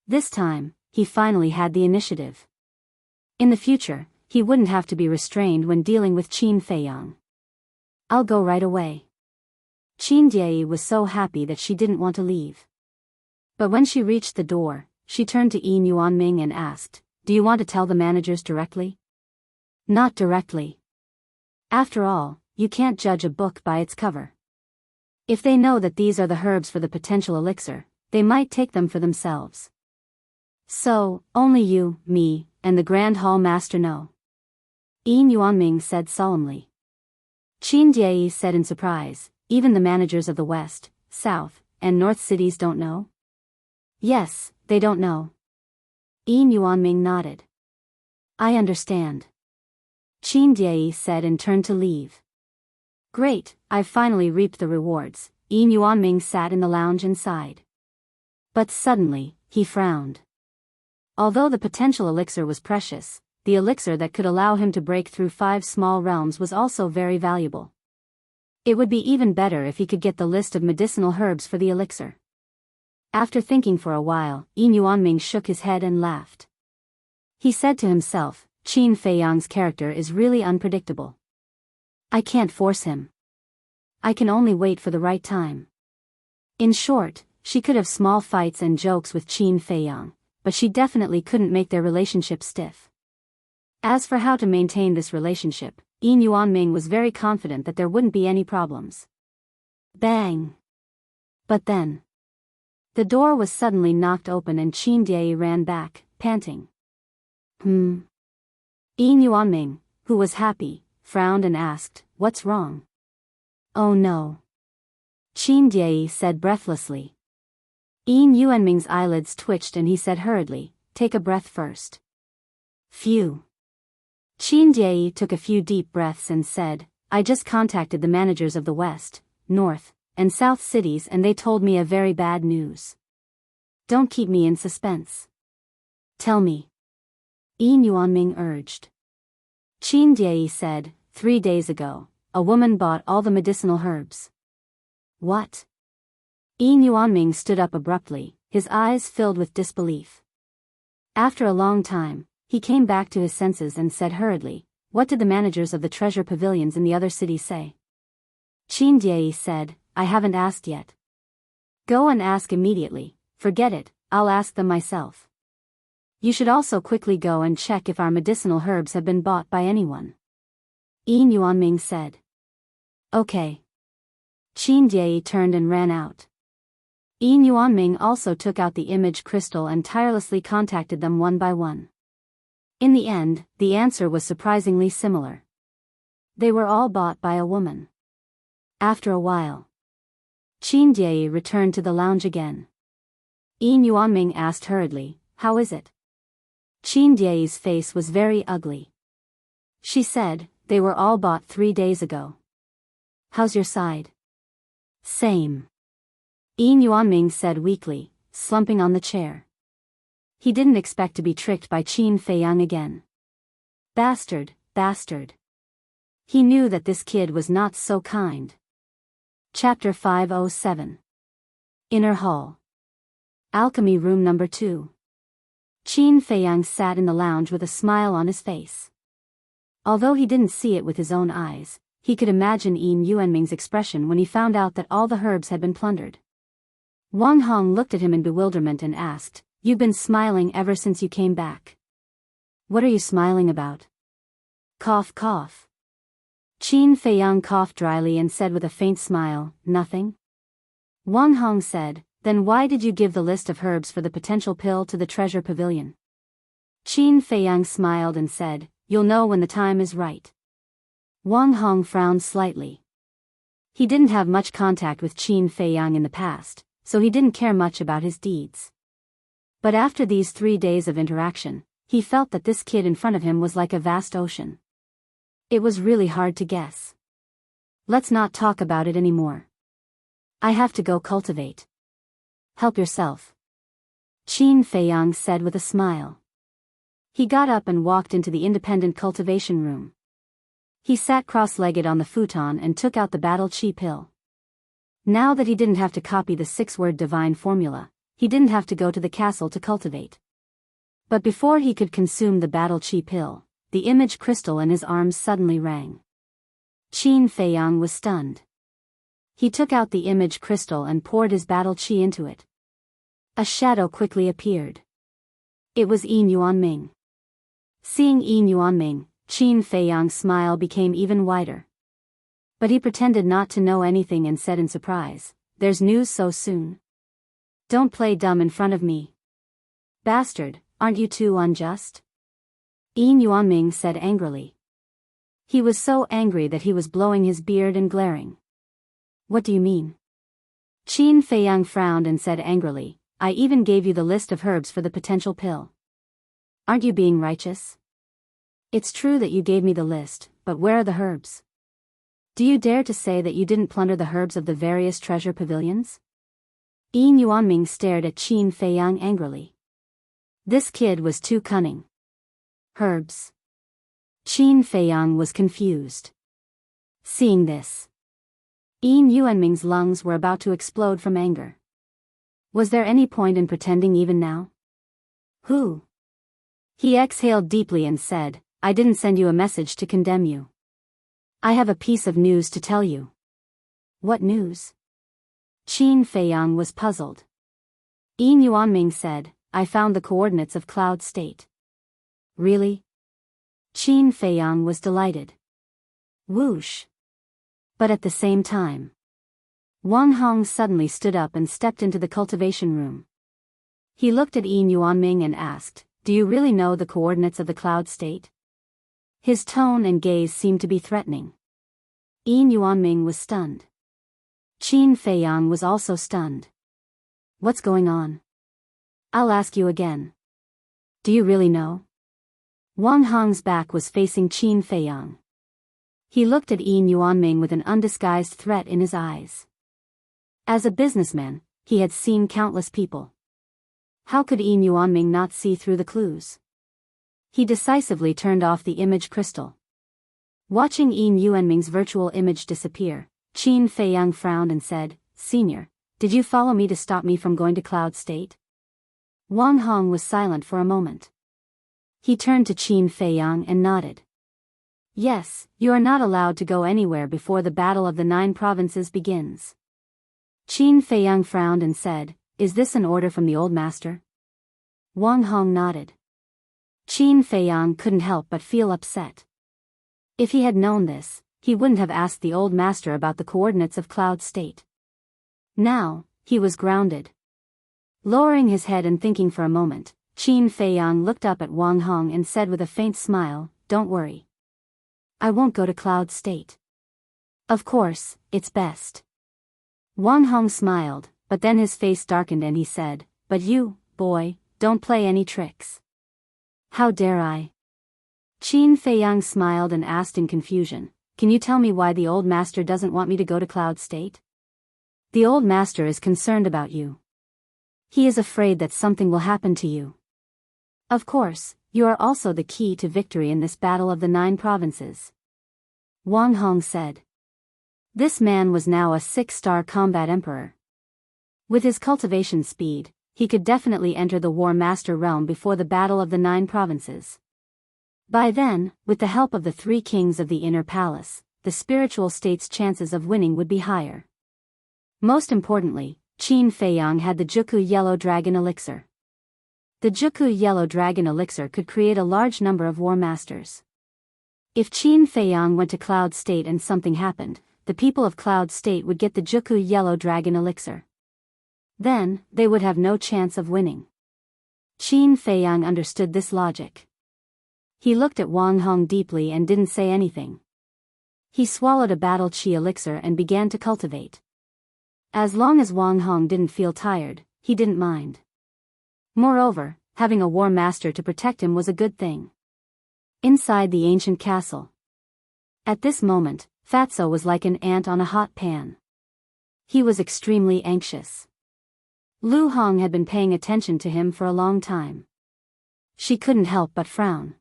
This time, he finally had the initiative. In the future, he wouldn't have to be restrained when dealing with Qin Feiyang. "I'll go right away." Qin Jie was so happy that she didn't want to leave. But when she reached the door, she turned to Yin Yuanming and asked, "Do you want to tell the managers directly?" "Not directly. After all, you can't judge a book by its cover. If they know that these are the herbs for the potential elixir, they might take them for themselves. So, only you, me, and the Grand Hall Master know." Yin Yuanming said solemnly. Qin Jie said in surprise, "Even the managers of the West, South, and North cities don't know?" "Yes, they don't know." Yin Yuanming nodded. "I understand." Qin Jie said and turned to leave. "Great, I've finally reaped the rewards." Yin Yuanming sat in the lounge and sighed. But suddenly, he frowned. Although the potential elixir was precious, the elixir that could allow him to break through 5 small realms was also very valuable. It would be even better if he could get the list of medicinal herbs for the elixir. After thinking for a while, Yin Yuanming shook his head and laughed. He said to himself, "Qin Feiyang's character is really unpredictable. I can't force him. I can only wait for the right time." In short, she could have small fights and jokes with Qin Feiyang, but she definitely couldn't make their relationship stiff. As for how to maintain this relationship, Yin Yuanming was very confident that there wouldn't be any problems. Bang! But then, the door was suddenly knocked open and Qin Diei ran back, panting. Yin Yuanming, who was happy, frowned and asked, "What's wrong?" "Oh no," Qin Diei said breathlessly. Yin Yuanming's eyelids twitched and he said hurriedly, "Take a breath first." Phew. Qin Diei took a few deep breaths and said, "I just contacted the managers of the West, North, and South cities and they told me a very bad news. Don't keep me in suspense. Tell me." Yin Yuanming urged. Qin Diei said, 3 days ago, a woman bought all the medicinal herbs." "What?" Yin Yuanming stood up abruptly, his eyes filled with disbelief. After a long time, he came back to his senses and said hurriedly, "What did the managers of the treasure pavilions in the other cities say?" Qin Diei said, "I haven't asked yet." "Go and ask immediately." "Forget it, I'll ask them myself." "You should also quickly go and check if our medicinal herbs have been bought by anyone," Yin Yuanming said. "Okay." Qin Diei turned and ran out. Yin Yuanming also took out the image crystal and tirelessly contacted them one by one. In the end, the answer was surprisingly similar. They were all bought by a woman. After a while, Qin Diei returned to the lounge again. Yin Yuanming asked hurriedly, "How is it?" Qin Diei's face was very ugly. She said, "They were all bought 3 days ago." "How's your side?" "Same," Yin Yuanming said weakly, slumping on the chair. He didn't expect to be tricked by Qin Feiyang again. Bastard, bastard. He knew that this kid was not so kind. Chapter 507. Inner Hall. Alchemy Room Number 2. Qin Feiyang sat in the lounge with a smile on his face. Although he didn't see it with his own eyes, he could imagine Yin Yuanming's expression when he found out that all the herbs had been plundered. Wang Hong looked at him in bewilderment and asked, "You've been smiling ever since you came back. What are you smiling about?" Cough cough. Qin Feiyang coughed dryly and said with a faint smile, "Nothing." Wang Hong said, "Then why did you give the list of herbs for the potential pill to the treasure pavilion?" Qin Feiyang smiled and said, "You'll know when the time is right." Wang Hong frowned slightly. He didn't have much contact with Qin Feiyang in the past, so he didn't care much about his deeds. But after these 3 days of interaction, he felt that this kid in front of him was like a vast ocean. It was really hard to guess. "Let's not talk about it anymore. I have to go cultivate." "Help yourself," Qin Feiyang said with a smile. He got up and walked into the independent cultivation room. He sat cross-legged on the futon and took out the battle chi pill. Now that he didn't have to copy the 6-word divine formula, he didn't have to go to the castle to cultivate. But before he could consume the battle chi pill, the image crystal in his arms suddenly rang. Qin Feiyang was stunned. He took out the image crystal and poured his battle chi into it. A shadow quickly appeared. It was Yin Yuanming. Seeing Yin Yuanming, Qin Feiyang's smile became even wider. But he pretended not to know anything and said in surprise, "There's news so soon? Don't play dumb in front of me. Bastard, aren't you too unjust?" Yin Yuanming said angrily. He was so angry that he was blowing his beard and glaring. "What do you mean?" Qin Feiyang frowned and said angrily, "I even gave you the list of herbs for the potential pill. Aren't you being righteous? It's true that you gave me the list, but where are the herbs? Do you dare to say that you didn't plunder the herbs of the various treasure pavilions?" Yin Yuanming stared at Qin Feiyang angrily. This kid was too cunning. Herbs. Qin Feiyang was confused. Seeing this, Yin Yuanming's lungs were about to explode from anger. Was there any point in pretending even now? "Who?" He exhaled deeply and said, "I didn't send you a message to condemn you. I have a piece of news to tell you." "What news?" Qin Feiyang was puzzled. Yin Yuanming said, "I found the coordinates of Cloud State." "Really?" Qin Feiyang was delighted. Whoosh! But at the same time, Wang Hong suddenly stood up and stepped into the cultivation room. He looked at Yin Yuanming and asked, "Do you really know the coordinates of the cloud state?" His tone and gaze seemed to be threatening. Yin Yuanming was stunned. Qin Feiyang was also stunned. "What's going on?" "I'll ask you again. Do you really know?" Wang Hong's back was facing Qin Feiyang. He looked at Yin Yuanming with an undisguised threat in his eyes. As a businessman, he had seen countless people. How could Yin Yuanming not see through the clues? He decisively turned off the image crystal. Watching Yin Yuanming's virtual image disappear, Qin Feiyang frowned and said, "Senior, did you follow me to stop me from going to Cloud State?" Wang Hong was silent for a moment. He turned to Qin Feiyang and nodded. "Yes, you are not allowed to go anywhere before the Battle of the 9 Provinces begins." Qin Feiyang frowned and said, "Is this an order from the old master?" Wang Hong nodded. Qin Feiyang couldn't help but feel upset. If he had known this, he wouldn't have asked the old master about the coordinates of Cloud State. Now, he was grounded. Lowering his head and thinking for a moment, Qin Feiyang looked up at Wang Hong and said with a faint smile, "Don't worry. I won't go to Cloud State. Of course, it's best." Wang Hong smiled, but then his face darkened and he said, "But you, boy, don't play any tricks." "How dare I?" Qin Feiyang smiled and asked in confusion, "Can you tell me why the old master doesn't want me to go to Cloud State?" "The old master is concerned about you. He is afraid that something will happen to you. Of course, you are also the key to victory in this battle of the 9 provinces." Wang Hong said. This man was now a 6-star combat emperor. With his cultivation speed, he could definitely enter the War Master realm before the Battle of the 9 Provinces. By then, with the help of the 3 kings of the Inner Palace, the spiritual state's chances of winning would be higher. Most importantly, Qin Feiyang had the Juku Yellow Dragon Elixir. The Juku Yellow Dragon Elixir could create a large number of War Masters. If Qin Feiyang went to Cloud State and something happened, the people of Cloud State would get the Juku Yellow Dragon Elixir. Then, they would have no chance of winning. Qin Feiyang understood this logic. He looked at Wang Hong deeply and didn't say anything. He swallowed a battle chi elixir and began to cultivate. As long as Wang Hong didn't feel tired, he didn't mind. Moreover, having a war master to protect him was a good thing. Inside the ancient castle. At this moment, Fatso was like an ant on a hot pan. He was extremely anxious. Lu Hong had been paying attention to him for a long time. She couldn't help but frown.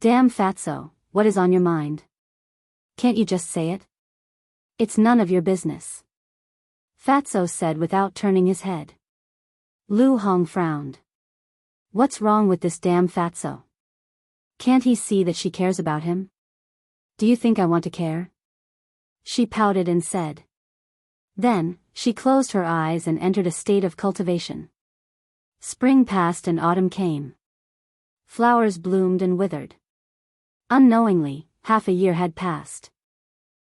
"Damn Fatso, what is on your mind? Can't you just say it? It's none of your business." Fatso said without turning his head. Lu Hong frowned. What's wrong with this damn Fatso? Can't he see that she cares about him? Do you think I want to care? She pouted and said. Then, she closed her eyes and entered a state of cultivation. Spring passed and autumn came. Flowers bloomed and withered. Unknowingly, half a year had passed.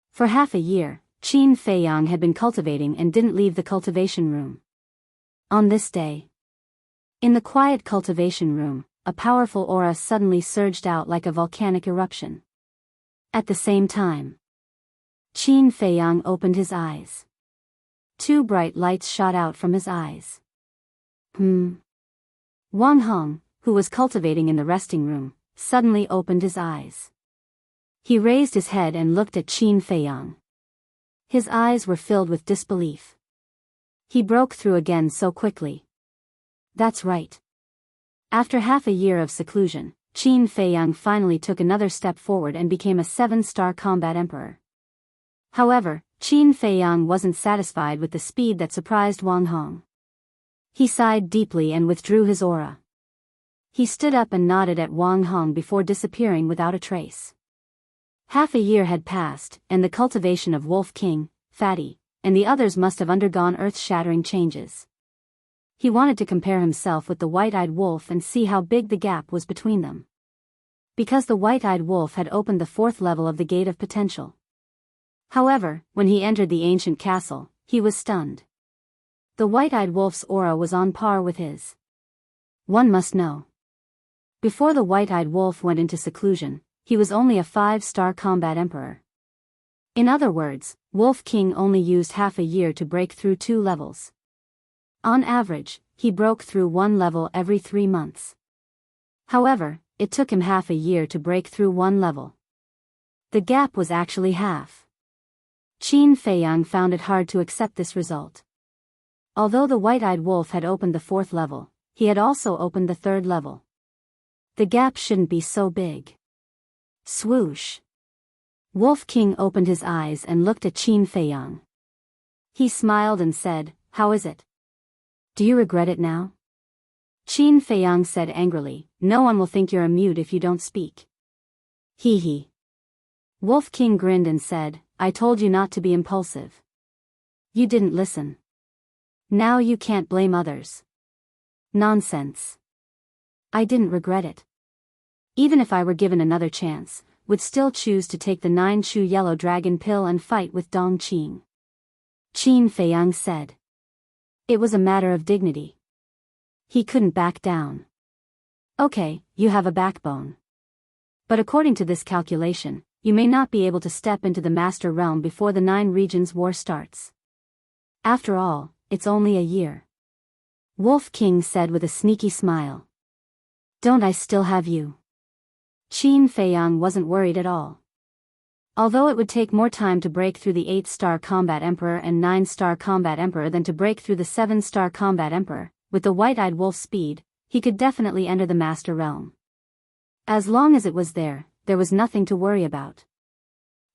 For half a year, Qin Feiyang had been cultivating and didn't leave the cultivation room. On this day, in the quiet cultivation room, a powerful aura suddenly surged out like a volcanic eruption. At the same time, Qin Feiyang opened his eyes. 2 bright lights shot out from his eyes. Wang Hong, who was cultivating in the resting room, suddenly opened his eyes. He raised his head and looked at Qin Feiyang. His eyes were filled with disbelief. He broke through again so quickly. That's right. After half a year of seclusion, Qin Feiyang finally took another step forward and became a 7-star combat emperor. However, Qin Feiyang wasn't satisfied with the speed that surprised Wang Hong. He sighed deeply and withdrew his aura. He stood up and nodded at Wang Hong before disappearing without a trace. Half a year had passed, and the cultivation of Wolf King, Fatty, and the others must have undergone earth-shattering changes. He wanted to compare himself with the white-eyed wolf and see how big the gap was between them. Because the white-eyed wolf had opened the 4th level of the Gate of Potential. However, when he entered the ancient castle, he was stunned. The white-eyed wolf's aura was on par with his. One must know. Before the white-eyed wolf went into seclusion, he was only a 5-star combat emperor. In other words, Wolf King only used half a year to break through 2 levels. On average, he broke through 1 level every 3 months. However, it took him half a year to break through 1 level. The gap was actually half. Qin Feiyang found it hard to accept this result. Although the white-eyed wolf had opened the 4th level, he had also opened the 3rd level. The gap shouldn't be so big. Swoosh. Wolf King opened his eyes and looked at Qin Feiyang. He smiled and said, "How is it? Do you regret it now?" Qin Feiyang said angrily, "No one will think you're a mute if you don't speak." Hee hee. Wolf King grinned and said, "I told you not to be impulsive. You didn't listen. Now you can't blame others." Nonsense. I didn't regret it. Even if I were given another chance, would still choose to take the 9-chew yellow dragon pill and fight with Dong Qing. Qin Feiyang said. It was a matter of dignity. He couldn't back down. Okay, you have a backbone. But according to this calculation, you may not be able to step into the Master Realm before the 9 Regions War starts. After all, it's only a year. Wolf King said with a sneaky smile. Don't I still have you? Qin Feiyang wasn't worried at all. Although it would take more time to break through the 8-star Combat Emperor and 9-star Combat Emperor than to break through the 7-star Combat Emperor, with the white-eyed wolf's speed, he could definitely enter the Master Realm. As long as it was there was nothing to worry about.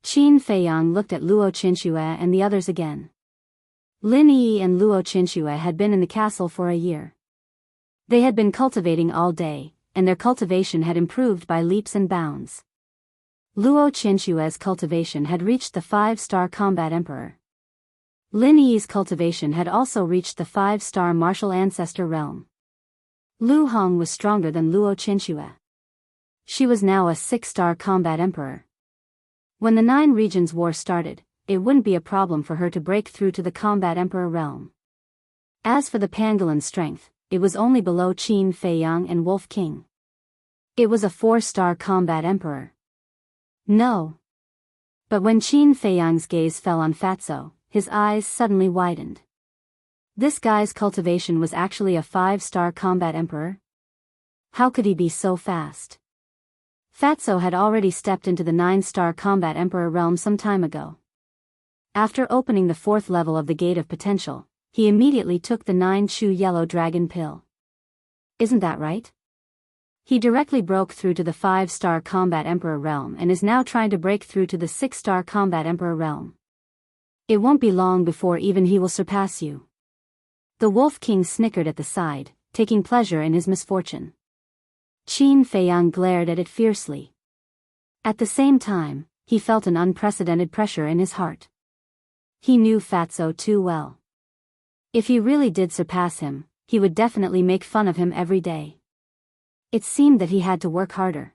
Qin Feiyang looked at Luo Qinxue and the others again. Lin Yi and Luo Qinxue had been in the castle for a year. They had been cultivating all day, and their cultivation had improved by leaps and bounds. Luo Qinxue's cultivation had reached the 5-star Combat Emperor. Lin Yi's cultivation had also reached the 5-star Martial Ancestor realm. Lu Hong was stronger than Luo Qinxue. She was now a 6-star Combat Emperor. When the 9 Regions War started, it wouldn't be a problem for her to break through to the Combat Emperor realm. As for the Pangolin strength, it was only below Qin Feiyang and Wolf King. It was a 4-star Combat Emperor. No. But when Qin Feiyang's gaze fell on Fatso, his eyes suddenly widened. This guy's cultivation was actually a 5-star Combat Emperor? How could he be so fast? Fatso had already stepped into the 9-star Combat Emperor realm some time ago. After opening the 4th level of the Gate of Potential, he immediately took the 9-chew yellow dragon pill. Isn't that right? He directly broke through to the 5-star Combat Emperor realm and is now trying to break through to the 6-star Combat Emperor realm. It won't be long before even he will surpass you. The Wolf King snickered at the side, taking pleasure in his misfortune. Qin Feiyang glared at it fiercely. At the same time, he felt an unprecedented pressure in his heart. He knew Fatso too well. If he really did surpass him, he would definitely make fun of him every day. It seemed that he had to work harder.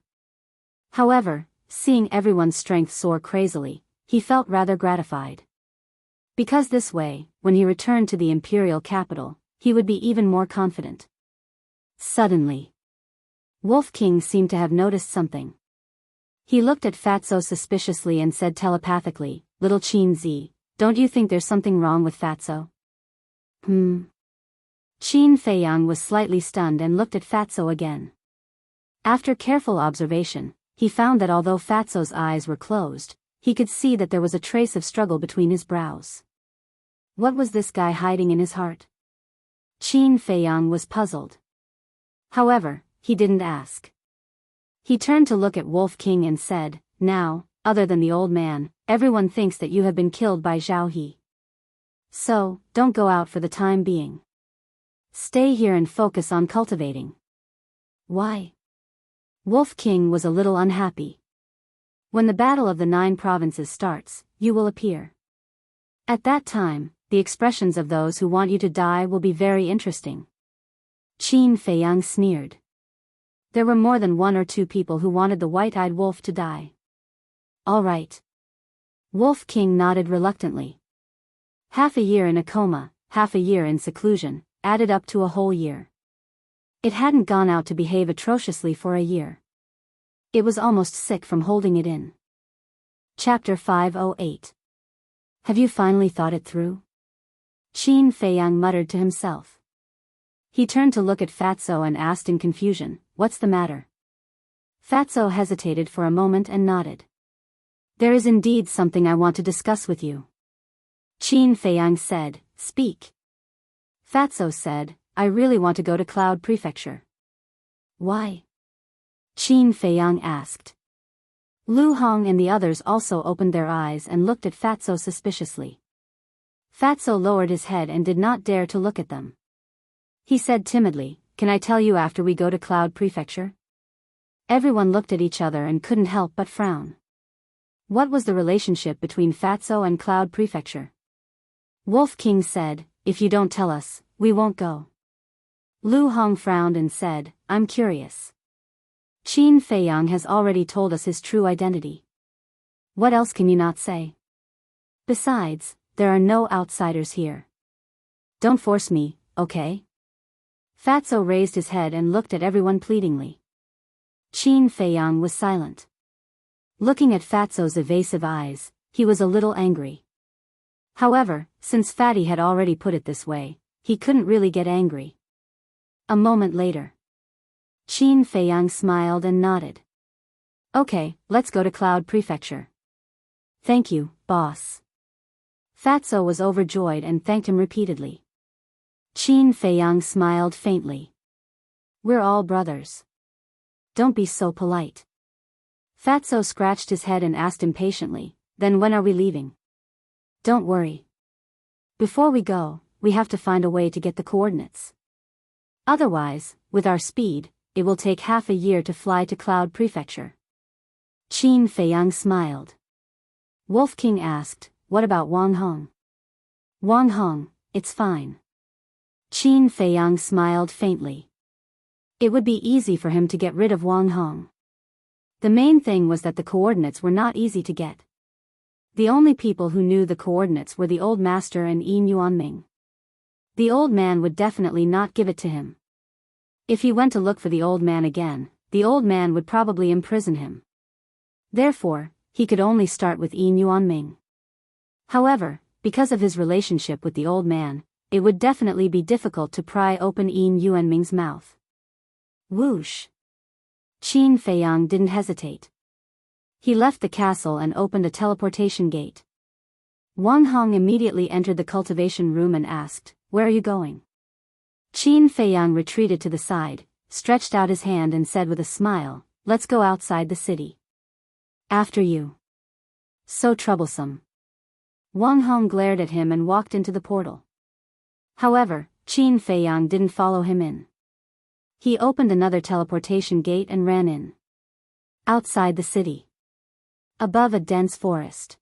However, seeing everyone's strength soar crazily, he felt rather gratified. Because this way, when he returned to the imperial capital, he would be even more confident. Suddenly, Wolf King seemed to have noticed something. He looked at Fatso suspiciously and said telepathically, "Little Qin Zi, don't you think there's something wrong with Fatso?" Qin Feiyang was slightly stunned and looked at Fatso again. After careful observation, he found that although Fatso's eyes were closed, he could see that there was a trace of struggle between his brows. What was this guy hiding in his heart? Qin Feiyang was puzzled. However, he didn't ask. He turned to look at Wolf King and said, "Now, other than the old man, everyone thinks that you have been killed by Zhao He. So, don't go out for the time being. Stay here and focus on cultivating." Why? Wolf King was a little unhappy. When the Battle of the 9 Provinces starts, you will appear. At that time, the expressions of those who want you to die will be very interesting. Qin Feiyang sneered. There were more than 1 or 2 people who wanted the white-eyed wolf to die. All right. Wolf King nodded reluctantly. Half a year in a coma, half a year in seclusion, added up to a whole year. It hadn't gone out to behave atrociously for a year. It was almost sick from holding it in. Chapter 508. Have you finally thought it through? Qin Feiyang muttered to himself. He turned to look at Fatso and asked in confusion, "What's the matter?" Fatso hesitated for a moment and nodded. "There is indeed something I want to discuss with you." Qin Feiyang said, "Speak." Fatso said, "I really want to go to Cloud Prefecture." "Why?" Qin Feiyang asked. Lu Hong and the others also opened their eyes and looked at Fatso suspiciously. Fatso lowered his head and did not dare to look at them. He said timidly, "Can I tell you after we go to Cloud Prefecture?" Everyone looked at each other and couldn't help but frown. What was the relationship between Fatso and Cloud Prefecture? Wolf King said, "If you don't tell us, we won't go." Lu Hong frowned and said, "I'm curious." Qin Feiyang has already told us his true identity. What else can you not say? Besides, there are no outsiders here. Don't force me, okay? Fatso raised his head and looked at everyone pleadingly. Qin Feiyang was silent. Looking at Fatso's evasive eyes, he was a little angry. However, since Fatty had already put it this way, he couldn't really get angry. A moment later, Qin Feiyang smiled and nodded. "Okay, let's go to Cloud Prefecture." "Thank you, boss." Fatso was overjoyed and thanked him repeatedly. Qin Feiyang smiled faintly. "We're all brothers. Don't be so polite." Fatso scratched his head and asked impatiently, "Then when are we leaving?" "Don't worry. Before we go, we have to find a way to get the coordinates. Otherwise, with our speed, it will take half a year to fly to Cloud Prefecture." Qin Feiyang smiled. Wolf King asked, "What about Wang Hong?" "Wang Hong, it's fine." Qin Feiyang smiled faintly. It would be easy for him to get rid of Wang Hong. The main thing was that the coordinates were not easy to get. The only people who knew the coordinates were the old master and Yin Yuanming. The old man would definitely not give it to him. If he went to look for the old man again, the old man would probably imprison him. Therefore, he could only start with Yin Yuanming. However, because of his relationship with the old man, it would definitely be difficult to pry open Yin Yuanming's mouth. Whoosh! Qin Feiyang didn't hesitate. He left the castle and opened a teleportation gate. Wang Hong immediately entered the cultivation room and asked, "Where are you going?" Qin Feiyang retreated to the side, stretched out his hand and said with a smile, "Let's go outside the city." "After you." So troublesome. Wang Hong glared at him and walked into the portal. However, Qin Feiyang didn't follow him in. He opened another teleportation gate and ran in. Outside the city, above a dense forest,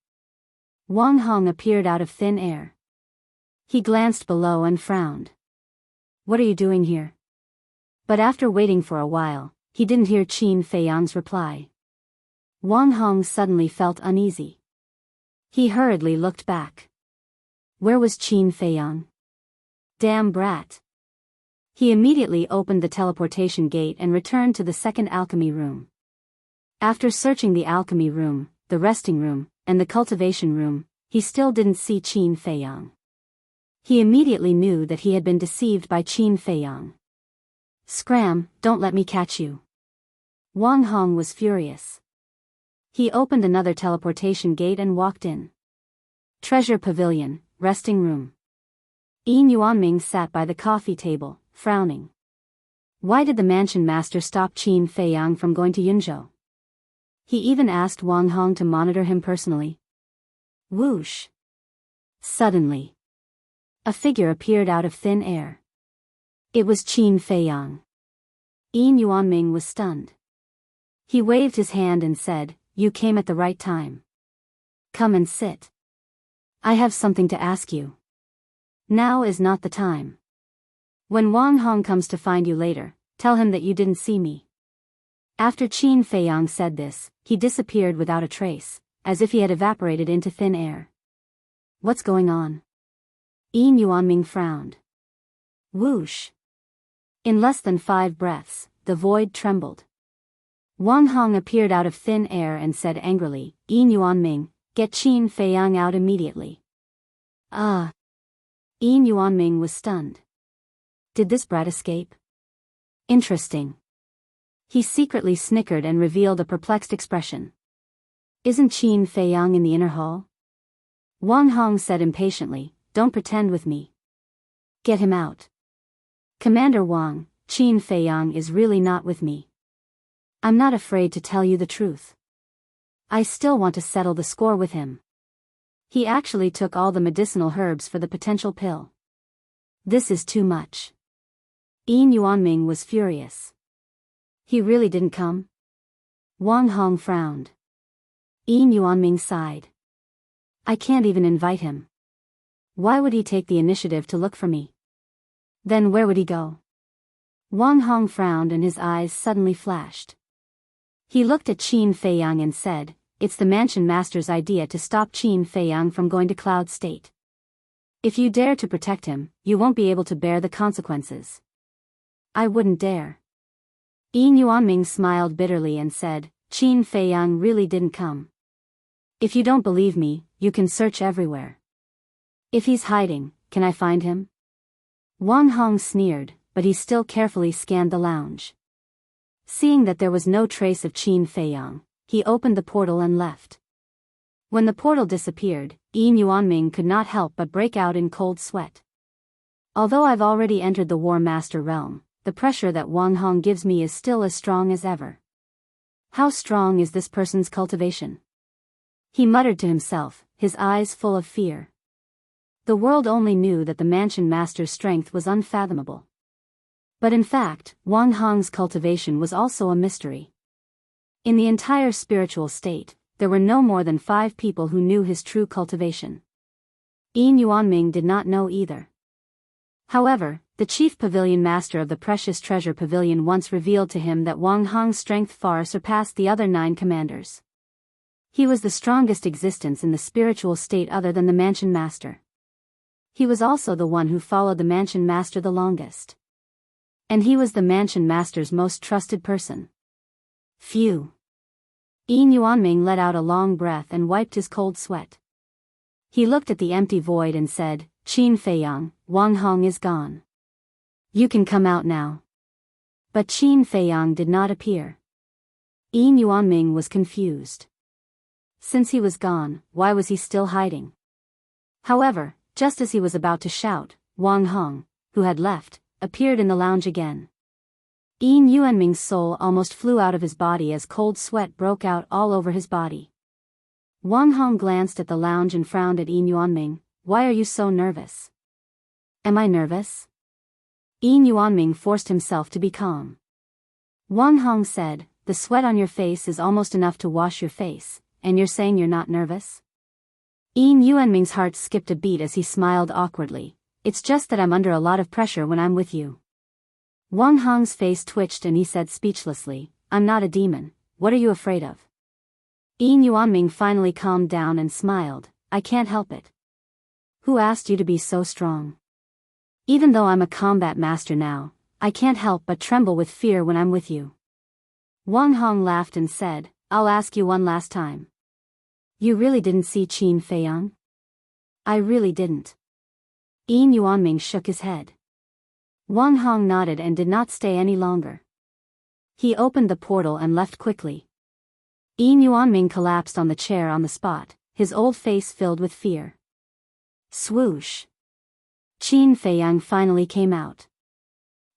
Wang Hong appeared out of thin air. He glanced below and frowned. "What are you doing here?" But after waiting for a while, he didn't hear Qin Feiyang's reply. Wang Hong suddenly felt uneasy. He hurriedly looked back. Where was Qin Feiyang? Damn brat. He immediately opened the teleportation gate and returned to the second alchemy room. After searching the alchemy room, the resting room, and the cultivation room, he still didn't see Qin Feiyang. He immediately knew that he had been deceived by Qin Feiyang. "Scram, don't let me catch you." Wang Hong was furious. He opened another teleportation gate and walked in. Treasure Pavilion, resting room. Yin Yuanming sat by the coffee table, frowning. Why did the mansion master stop Qin Feiyang from going to Yunzhou? He even asked Wang Hong to monitor him personally. Whoosh! Suddenly, a figure appeared out of thin air. It was Qin Feiyang. Yin Yuanming was stunned. He waved his hand and said, "You came at the right time. Come and sit. I have something to ask you." "Now is not the time. When Wang Hong comes to find you later, tell him that you didn't see me." After Qin Feiyang said this, he disappeared without a trace, as if he had evaporated into thin air. What's going on? Yin Yuanming frowned. Whoosh! In less than 5 breaths, the void trembled. Wang Hong appeared out of thin air and said angrily, Yin Yuanming, get Qin Feiyang out immediately. Ah! Yin Yuanming was stunned. Did this brat escape? Interesting. He secretly snickered and revealed a perplexed expression. Isn't Qin Feiyang in the inner hall? Wang Hong said impatiently, don't pretend with me. Get him out. Commander Wang, Qin Feiyang is really not with me. I'm not afraid to tell you the truth. I still want to settle the score with him. He actually took all the medicinal herbs for the potential pill. This is too much. Yin Yuanming was furious. He really didn't come? Wang Hong frowned. Yin Yuanming sighed. I can't even invite him. Why would he take the initiative to look for me? Then where would he go? Wang Hong frowned and his eyes suddenly flashed. He looked at Qin Feiyang and said, it's the mansion master's idea to stop Qin Feiyang from going to Cloud State. If you dare to protect him, you won't be able to bear the consequences. I wouldn't dare. Yin Yuanming smiled bitterly and said, Qin Feiyang really didn't come. If you don't believe me, you can search everywhere. If he's hiding, can I find him? Wang Hong sneered, but he still carefully scanned the lounge. Seeing that there was no trace of Qin Feiyang, he opened the portal and left. When the portal disappeared, Yin Yuanming could not help but break out in cold sweat. Although I've already entered the War Master realm, the pressure that Wang Hong gives me is still as strong as ever. How strong is this person's cultivation? He muttered to himself, his eyes full of fear. The world only knew that the mansion master's strength was unfathomable. But in fact, Wang Hong's cultivation was also a mystery. In the entire spiritual state, there were no more than 5 people who knew his true cultivation. Yin Yuanming did not know either. However, the chief pavilion master of the Precious Treasure Pavilion once revealed to him that Wang Hong's strength far surpassed the other 9 commanders. He was the strongest existence in the spiritual state other than the mansion master. He was also the one who followed the mansion master the longest. And he was the mansion master's most trusted person. Phew. Yin Yuanming let out a long breath and wiped his cold sweat. He looked at the empty void and said, Qin Feiyang, Wang Hong is gone. You can come out now. But Qin Feiyang did not appear. Yin Yuanming was confused. Since he was gone, why was he still hiding? However, just as he was about to shout, Wang Hong, who had left, appeared in the lounge again. Yin Yuanming's soul almost flew out of his body as cold sweat broke out all over his body. Wang Hong glanced at the lounge and frowned at Yin Yuanming. Why are you so nervous? Am I nervous? Yin Yuanming forced himself to be calm. Wang Hong said, the sweat on your face is almost enough to wash your face, and you're saying you're not nervous? Yin Yuanming's heart skipped a beat as he smiled awkwardly. It's just that I'm under a lot of pressure when I'm with you. Wang Hong's face twitched and he said speechlessly, I'm not a demon, what are you afraid of? Yin Yuanming finally calmed down and smiled, I can't help it. Who asked you to be so strong? Even though I'm a combat master now, I can't help but tremble with fear when I'm with you. Wang Hong laughed and said, I'll ask you one last time. You really didn't see Qin Feiyang? I really didn't. Yin Yuanming shook his head. Wang Hong nodded and did not stay any longer. He opened the portal and left quickly. Yin Yuanming collapsed on the chair on the spot, his old face filled with fear. Swoosh. Qin Feiyang finally came out.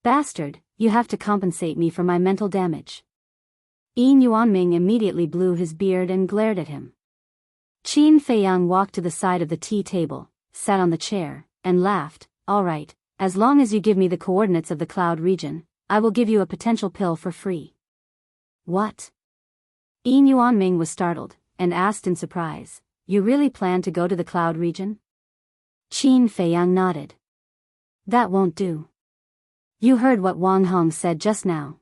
Bastard, you have to compensate me for my mental damage. Yin Yuanming immediately blew his beard and glared at him. Qin Feiyang walked to the side of the tea table, sat on the chair, and laughed, all right, as long as you give me the coordinates of the cloud region, I will give you a potential pill for free. What? Yin Yuanming was startled, and asked in surprise, you really plan to go to the cloud region? Qin Feiyang nodded. That won't do. You heard what Wang Hong said just now.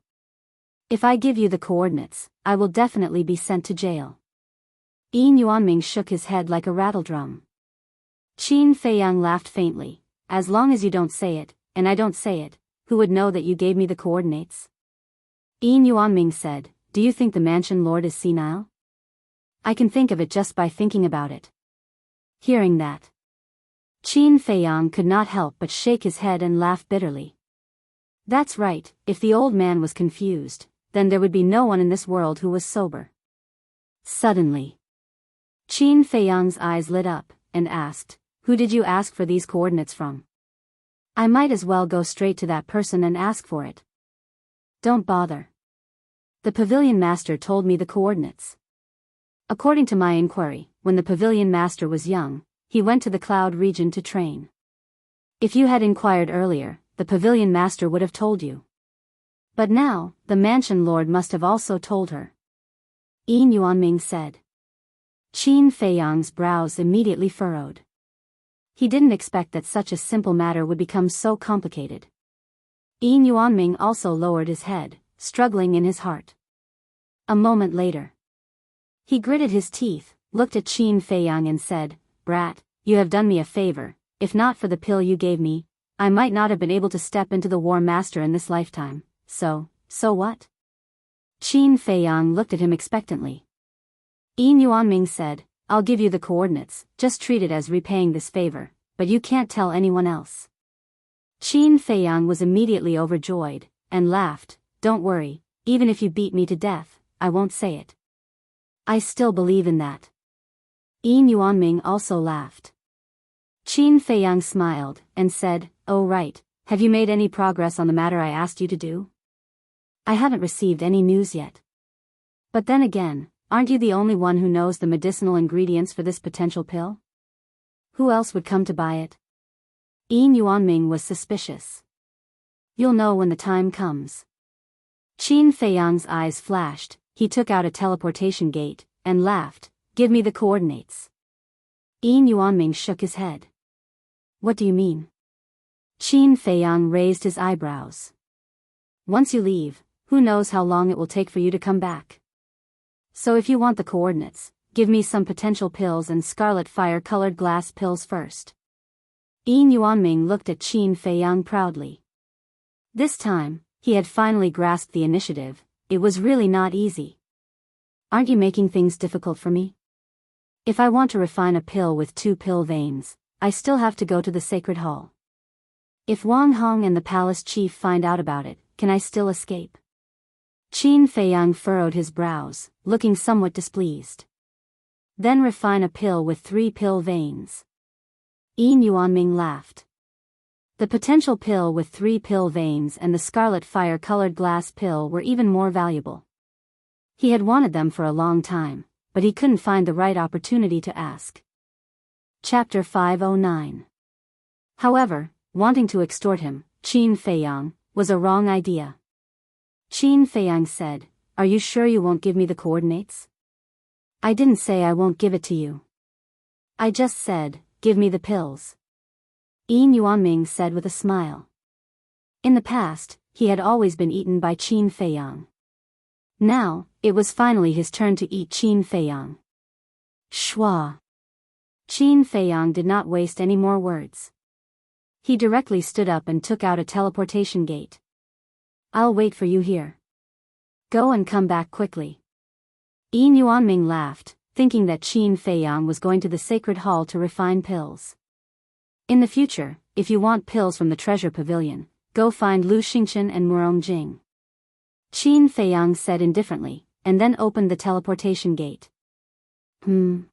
If I give you the coordinates, I will definitely be sent to jail. Yin Yuanming shook his head like a rattledrum. Qin Feiyang laughed faintly. As long as you don't say it, and I don't say it, who would know that you gave me the coordinates? Yin Yuanming said, do you think the mansion lord is senile? I can think of it just by thinking about it. Hearing that, Qin Feiyang could not help but shake his head and laugh bitterly. That's right, if the old man was confused, then there would be no one in this world who was sober. Suddenly, Qin Feiyang's eyes lit up, and asked, who did you ask for these coordinates from? I might as well go straight to that person and ask for it. Don't bother. The pavilion master told me the coordinates. According to my inquiry, when the pavilion master was young, he went to the cloud region to train. If you had inquired earlier, the pavilion master would have told you. But now, the mansion lord must have also told her. Yin Yuanming said. Qin Feiyang's brows immediately furrowed. He didn't expect that such a simple matter would become so complicated. Yin Yuanming also lowered his head, struggling in his heart. A moment later, he gritted his teeth, looked at Qin Feiyang and said, Brat, you have done me a favor. If not for the pill you gave me, I might not have been able to step into the War Master in this lifetime. So what? Qin Feiyang looked at him expectantly. Yin Yuanming said, I'll give you the coordinates, just treat it as repaying this favor, but you can't tell anyone else. Qin Feiyang was immediately overjoyed, and laughed, don't worry, even if you beat me to death, I won't say it. I still believe in that. Yin Yuanming also laughed. Qin Feiyang smiled, and said, oh right, have you made any progress on the matter I asked you to do? I haven't received any news yet. But then again, aren't you the only one who knows the medicinal ingredients for this potential pill? Who else would come to buy it? Yin Yuanming was suspicious. You'll know when the time comes. Qin Feiyang's eyes flashed, he took out a teleportation gate, and laughed, give me the coordinates. Yin Yuanming shook his head. What do you mean? Qin Feiyang raised his eyebrows. Once you leave, who knows how long it will take for you to come back. So if you want the coordinates, give me some potential pills and scarlet fire-colored glass pills first. Yin Yuanming looked at Qin Feiyang proudly. This time, he had finally grasped the initiative. It was really not easy. Aren't you making things difficult for me? If I want to refine a pill with 2 pill veins, I still have to go to the Sacred Hall. If Wang Hong and the palace chief find out about it, can I still escape? Qin Feiyang furrowed his brows, looking somewhat displeased. Then refine a pill with 3 pill veins. Yin Yuanming laughed. The potential pill with 3 pill veins and the scarlet fire-colored glass pill were even more valuable. He had wanted them for a long time, but he couldn't find the right opportunity to ask. Chapter 509. However, wanting to extort him, Qin Feiyang, was a wrong idea. Qin Feiyang said, are you sure you won't give me the coordinates? I didn't say I won't give it to you. I just said, give me the pills. Yin Yuanming said with a smile. In the past, he had always been eaten by Qin Feiyang. Now, it was finally his turn to eat Qin Feiyang. Shwa. Qin Feiyang did not waste any more words. He directly stood up and took out a teleportation gate. I'll wait for you here. Go and come back quickly. Yin Yuanming laughed, thinking that Qin Feiyang was going to the Sacred Hall to refine pills. In the future, if you want pills from the Treasure Pavilion, go find Lu Xingqian and Murong Jing. Qin Feiyang said indifferently, and then opened the teleportation gate. Yin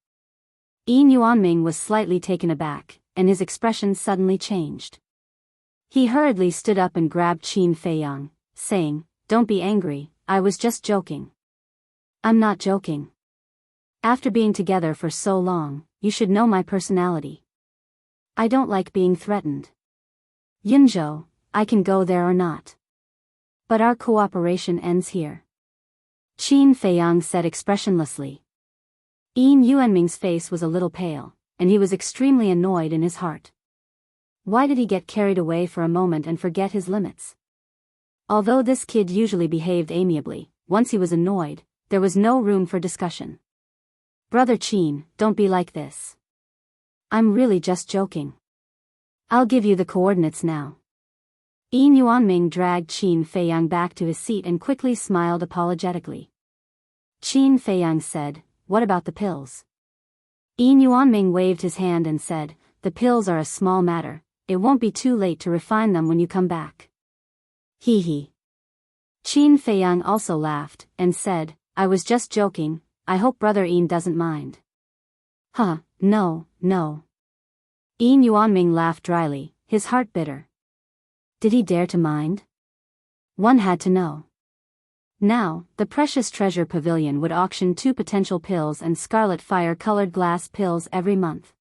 Yuanming was slightly taken aback, and his expression suddenly changed. He hurriedly stood up and grabbed Qin Feiyang, saying, don't be angry, I was just joking. I'm not joking. After being together for so long, you should know my personality. I don't like being threatened. Yunzhou, I can go there or not. But our cooperation ends here. Qin Feiyang said expressionlessly. Yin Yuanming's face was a little pale, and he was extremely annoyed in his heart. Why did he get carried away for a moment and forget his limits? Although this kid usually behaved amiably, once he was annoyed, there was no room for discussion. "Brother Qin, don't be like this. I'm really just joking. I'll give you the coordinates now." Yin Yuanming dragged Qin Feiyang back to his seat and quickly smiled apologetically. Qin Feiyang said, "What about the pills?" Yin Yuanming waved his hand and said, "The pills are a small matter, it won't be too late to refine them when you come back." Hee hee. Qin Feiyang also laughed, and said, "I was just joking, I hope Brother Yin doesn't mind." "Huh, no, no." Yin Yuanming laughed dryly, his heart bitter. Did he dare to mind? One had to know. Now, the Precious Treasure Pavilion would auction 2 potential pills and scarlet fire-colored glass pills every month.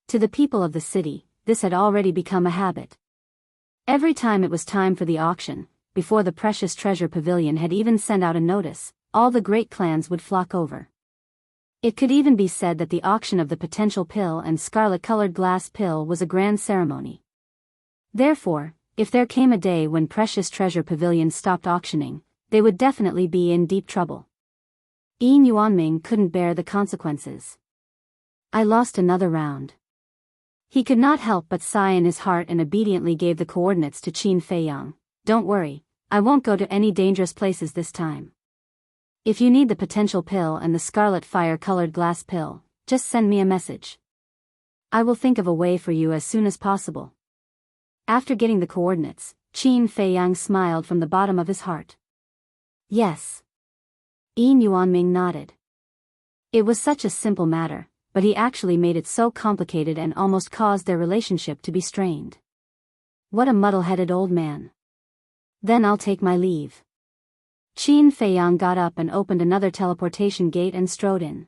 To the people of the city, this had already become a habit. Every time it was time for the auction, before the Precious Treasure Pavilion had even sent out a notice, all the great clans would flock over. It could even be said that the auction of the potential pill and scarlet-colored glass pill was a grand ceremony. Therefore, if there came a day when Precious Treasure Pavilion stopped auctioning, they would definitely be in deep trouble. Yin Yuanming couldn't bear the consequences. "I lost another round." He could not help but sigh in his heart and obediently gave the coordinates to Qin Feiyang. "Don't worry, I won't go to any dangerous places this time. If you need the potential pill and the scarlet fire-colored glass pill, just send me a message. I will think of a way for you as soon as possible." After getting the coordinates, Qin Feiyang smiled from the bottom of his heart. "Yes." Yin Yuanming nodded. It was such a simple matter, but he actually made it so complicated and almost caused their relationship to be strained. What a muddle-headed old man. "Then I'll take my leave." Qin Feiyang got up and opened another teleportation gate and strode in.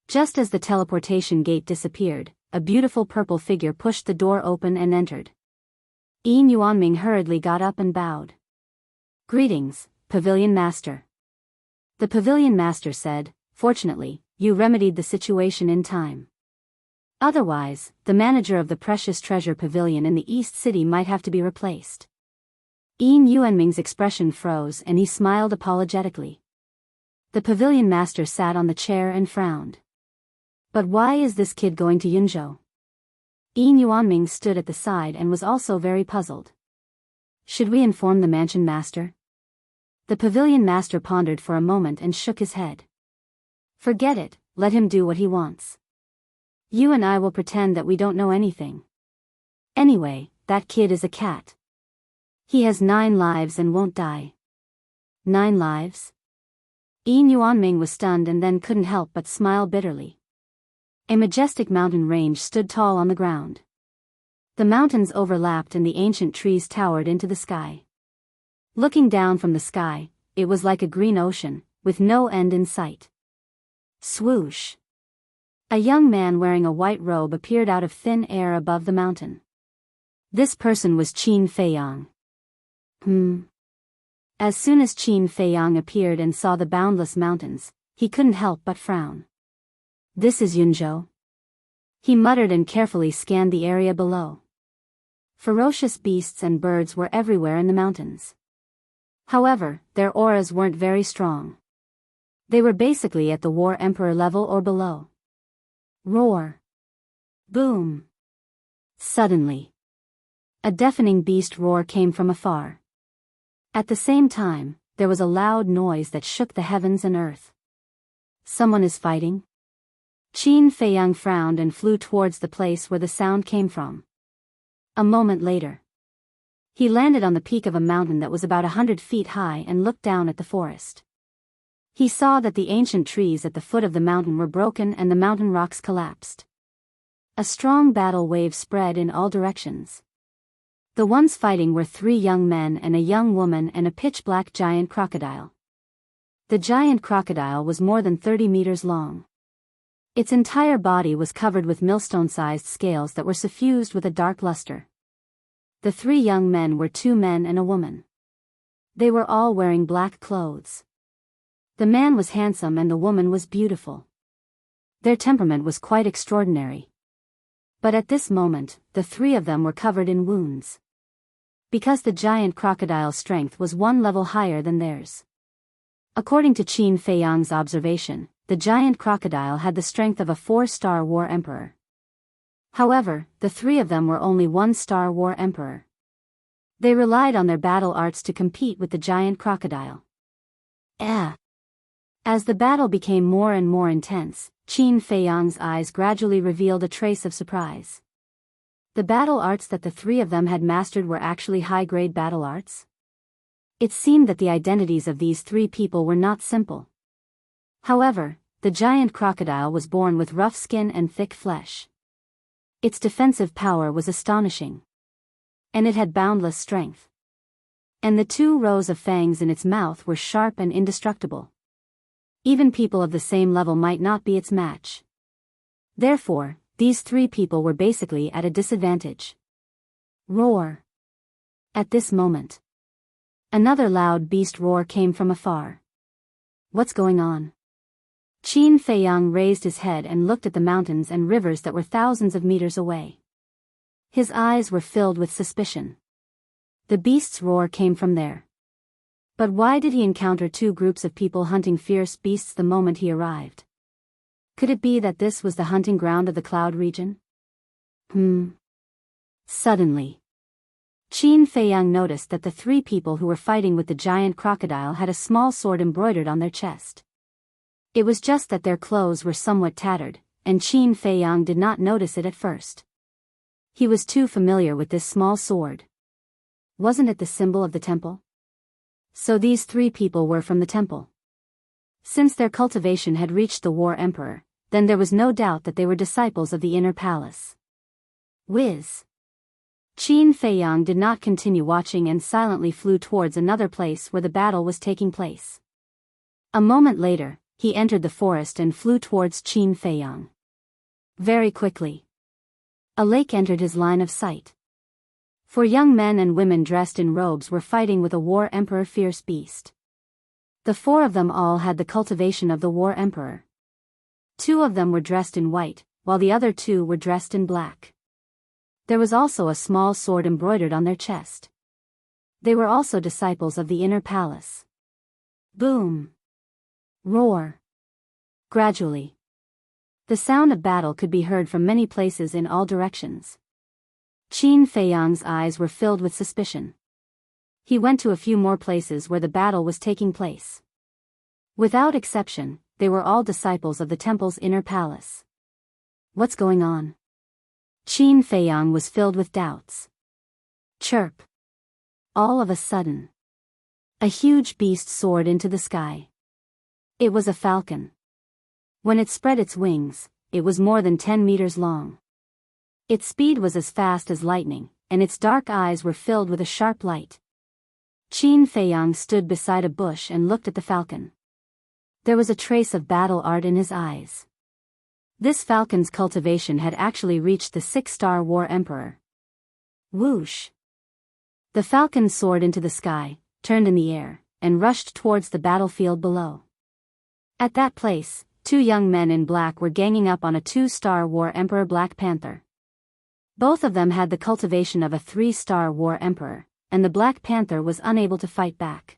Just as the teleportation gate disappeared, a beautiful purple figure pushed the door open and entered. Yin Yuanming hurriedly got up and bowed. "Greetings, Pavilion Master." The Pavilion Master said, "Fortunately, you remedied the situation in time. Otherwise, the manager of the Precious Treasure Pavilion in the East City might have to be replaced." Yin Yuanming's expression froze and he smiled apologetically. The Pavilion Master sat on the chair and frowned. "But why is this kid going to Yunzhou?" Yin Yuanming stood at the side and was also very puzzled. "Should we inform the mansion master?" The Pavilion Master pondered for a moment and shook his head. "Forget it, let him do what he wants. You and I will pretend that we don't know anything. Anyway, that kid is a cat. He has 9 lives and won't die." 9 lives? Yin Yuanming was stunned and then couldn't help but smile bitterly. A majestic mountain range stood tall on the ground. The mountains overlapped and the ancient trees towered into the sky. Looking down from the sky, it was like a green ocean, with no end in sight. Swoosh! A young man wearing a white robe appeared out of thin air above the mountain. This person was Qin Feiyang. As soon as Qin Feiyang appeared and saw the boundless mountains, he couldn't help but frown. "This is Yunzhou?" He muttered and carefully scanned the area below. Ferocious beasts and birds were everywhere in the mountains. However, their auras weren't very strong. They were basically at the War Emperor level or below. Roar! Boom! Suddenly, a deafening beast roar came from afar. At the same time, there was a loud noise that shook the heavens and earth. "Someone is fighting?" Qin Feiyang frowned and flew towards the place where the sound came from. A moment later, he landed on the peak of a mountain that was about 100 feet high and looked down at the forest. He saw that the ancient trees at the foot of the mountain were broken and the mountain rocks collapsed. A strong battle wave spread in all directions. The ones fighting were 3 young men and a young woman and a pitch-black giant crocodile. The giant crocodile was more than 30 meters long. Its entire body was covered with millstone-sized scales that were suffused with a dark luster. The 3 young men were 2 men and a woman. They were all wearing black clothes. The man was handsome and the woman was beautiful. Their temperament was quite extraordinary. But at this moment, the 3 of them were covered in wounds. because the giant crocodile's strength was one level higher than theirs. According to Qin Feiyang's observation, the giant crocodile had the strength of a 4-star war emperor. However, the three of them were only 1-star war emperor. They relied on their battle arts to compete with the giant crocodile. As the battle became more and more intense, Qin Feiyang's eyes gradually revealed a trace of surprise. The battle arts that the three of them had mastered were actually high-grade battle arts? It seemed that the identities of these three people were not simple. However, the giant crocodile was born with rough skin and thick flesh. Its defensive power was astonishing. And it had boundless strength. And the 2 rows of fangs in its mouth were sharp and indestructible. Even people of the same level might not be its match. Therefore, these 3 people were basically at a disadvantage. Roar! At this moment, another loud beast roar came from afar. What's going on? Qin Feiyang raised his head and looked at the mountains and rivers that were thousands of meters away. His eyes were filled with suspicion. The beast's roar came from there. But why did he encounter 2 groups of people hunting fierce beasts the moment he arrived? Could it be that this was the hunting ground of the cloud region? Suddenly, Qin Feiyang noticed that the 3 people who were fighting with the giant crocodile had a small sword embroidered on their chest. It was just that their clothes were somewhat tattered, and Qin Feiyang did not notice it at first. He was too familiar with this small sword. Wasn't it the symbol of the temple? So these 3 people were from the temple. Since their cultivation had reached the war emperor, then there was no doubt that they were disciples of the inner palace. Whiz! Qin Feiyang did not continue watching and silently flew towards another place where the battle was taking place. A moment later, he entered the forest and flew towards Qin Feiyang. Very quickly, a lake entered his line of sight. 4 young men and women dressed in robes were fighting with a war emperor fierce beast. The 4 of them all had the cultivation of the war emperor. 2 of them were dressed in white, while the other 2 were dressed in black. There was also a small sword embroidered on their chest. They were also disciples of the inner palace. Boom! Roar! Gradually, the sound of battle could be heard from many places in all directions. Qin Feiyang's eyes were filled with suspicion. He went to a few more places where the battle was taking place. Without exception, they were all disciples of the temple's inner palace. What's going on? Qin Feiyang was filled with doubts. Chirp! All of a sudden, a huge beast soared into the sky. It was a falcon. When it spread its wings, it was more than 10 meters long. Its speed was as fast as lightning, and its dark eyes were filled with a sharp light. Qin Feiyang stood beside a bush and looked at the falcon. There was a trace of battle art in his eyes. This falcon's cultivation had actually reached the 6-star war emperor. Whoosh! The falcon soared into the sky, turned in the air, and rushed towards the battlefield below. At that place, 2 young men in black were ganging up on a 2-star war emperor Black Panther. Both of them had the cultivation of a 3-star war emperor, and the Black Panther was unable to fight back.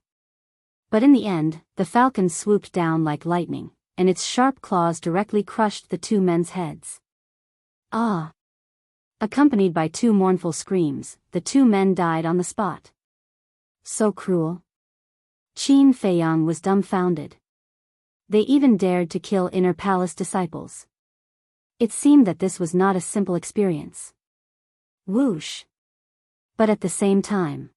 But in the end, the falcon swooped down like lightning, and its sharp claws directly crushed the 2 men's heads. Ah! Accompanied by 2 mournful screams, the 2 men died on the spot. So cruel. Qin Feiyang was dumbfounded. They even dared to kill inner palace disciples. It seemed that this was not a simple experience. Whoosh! But at the same time,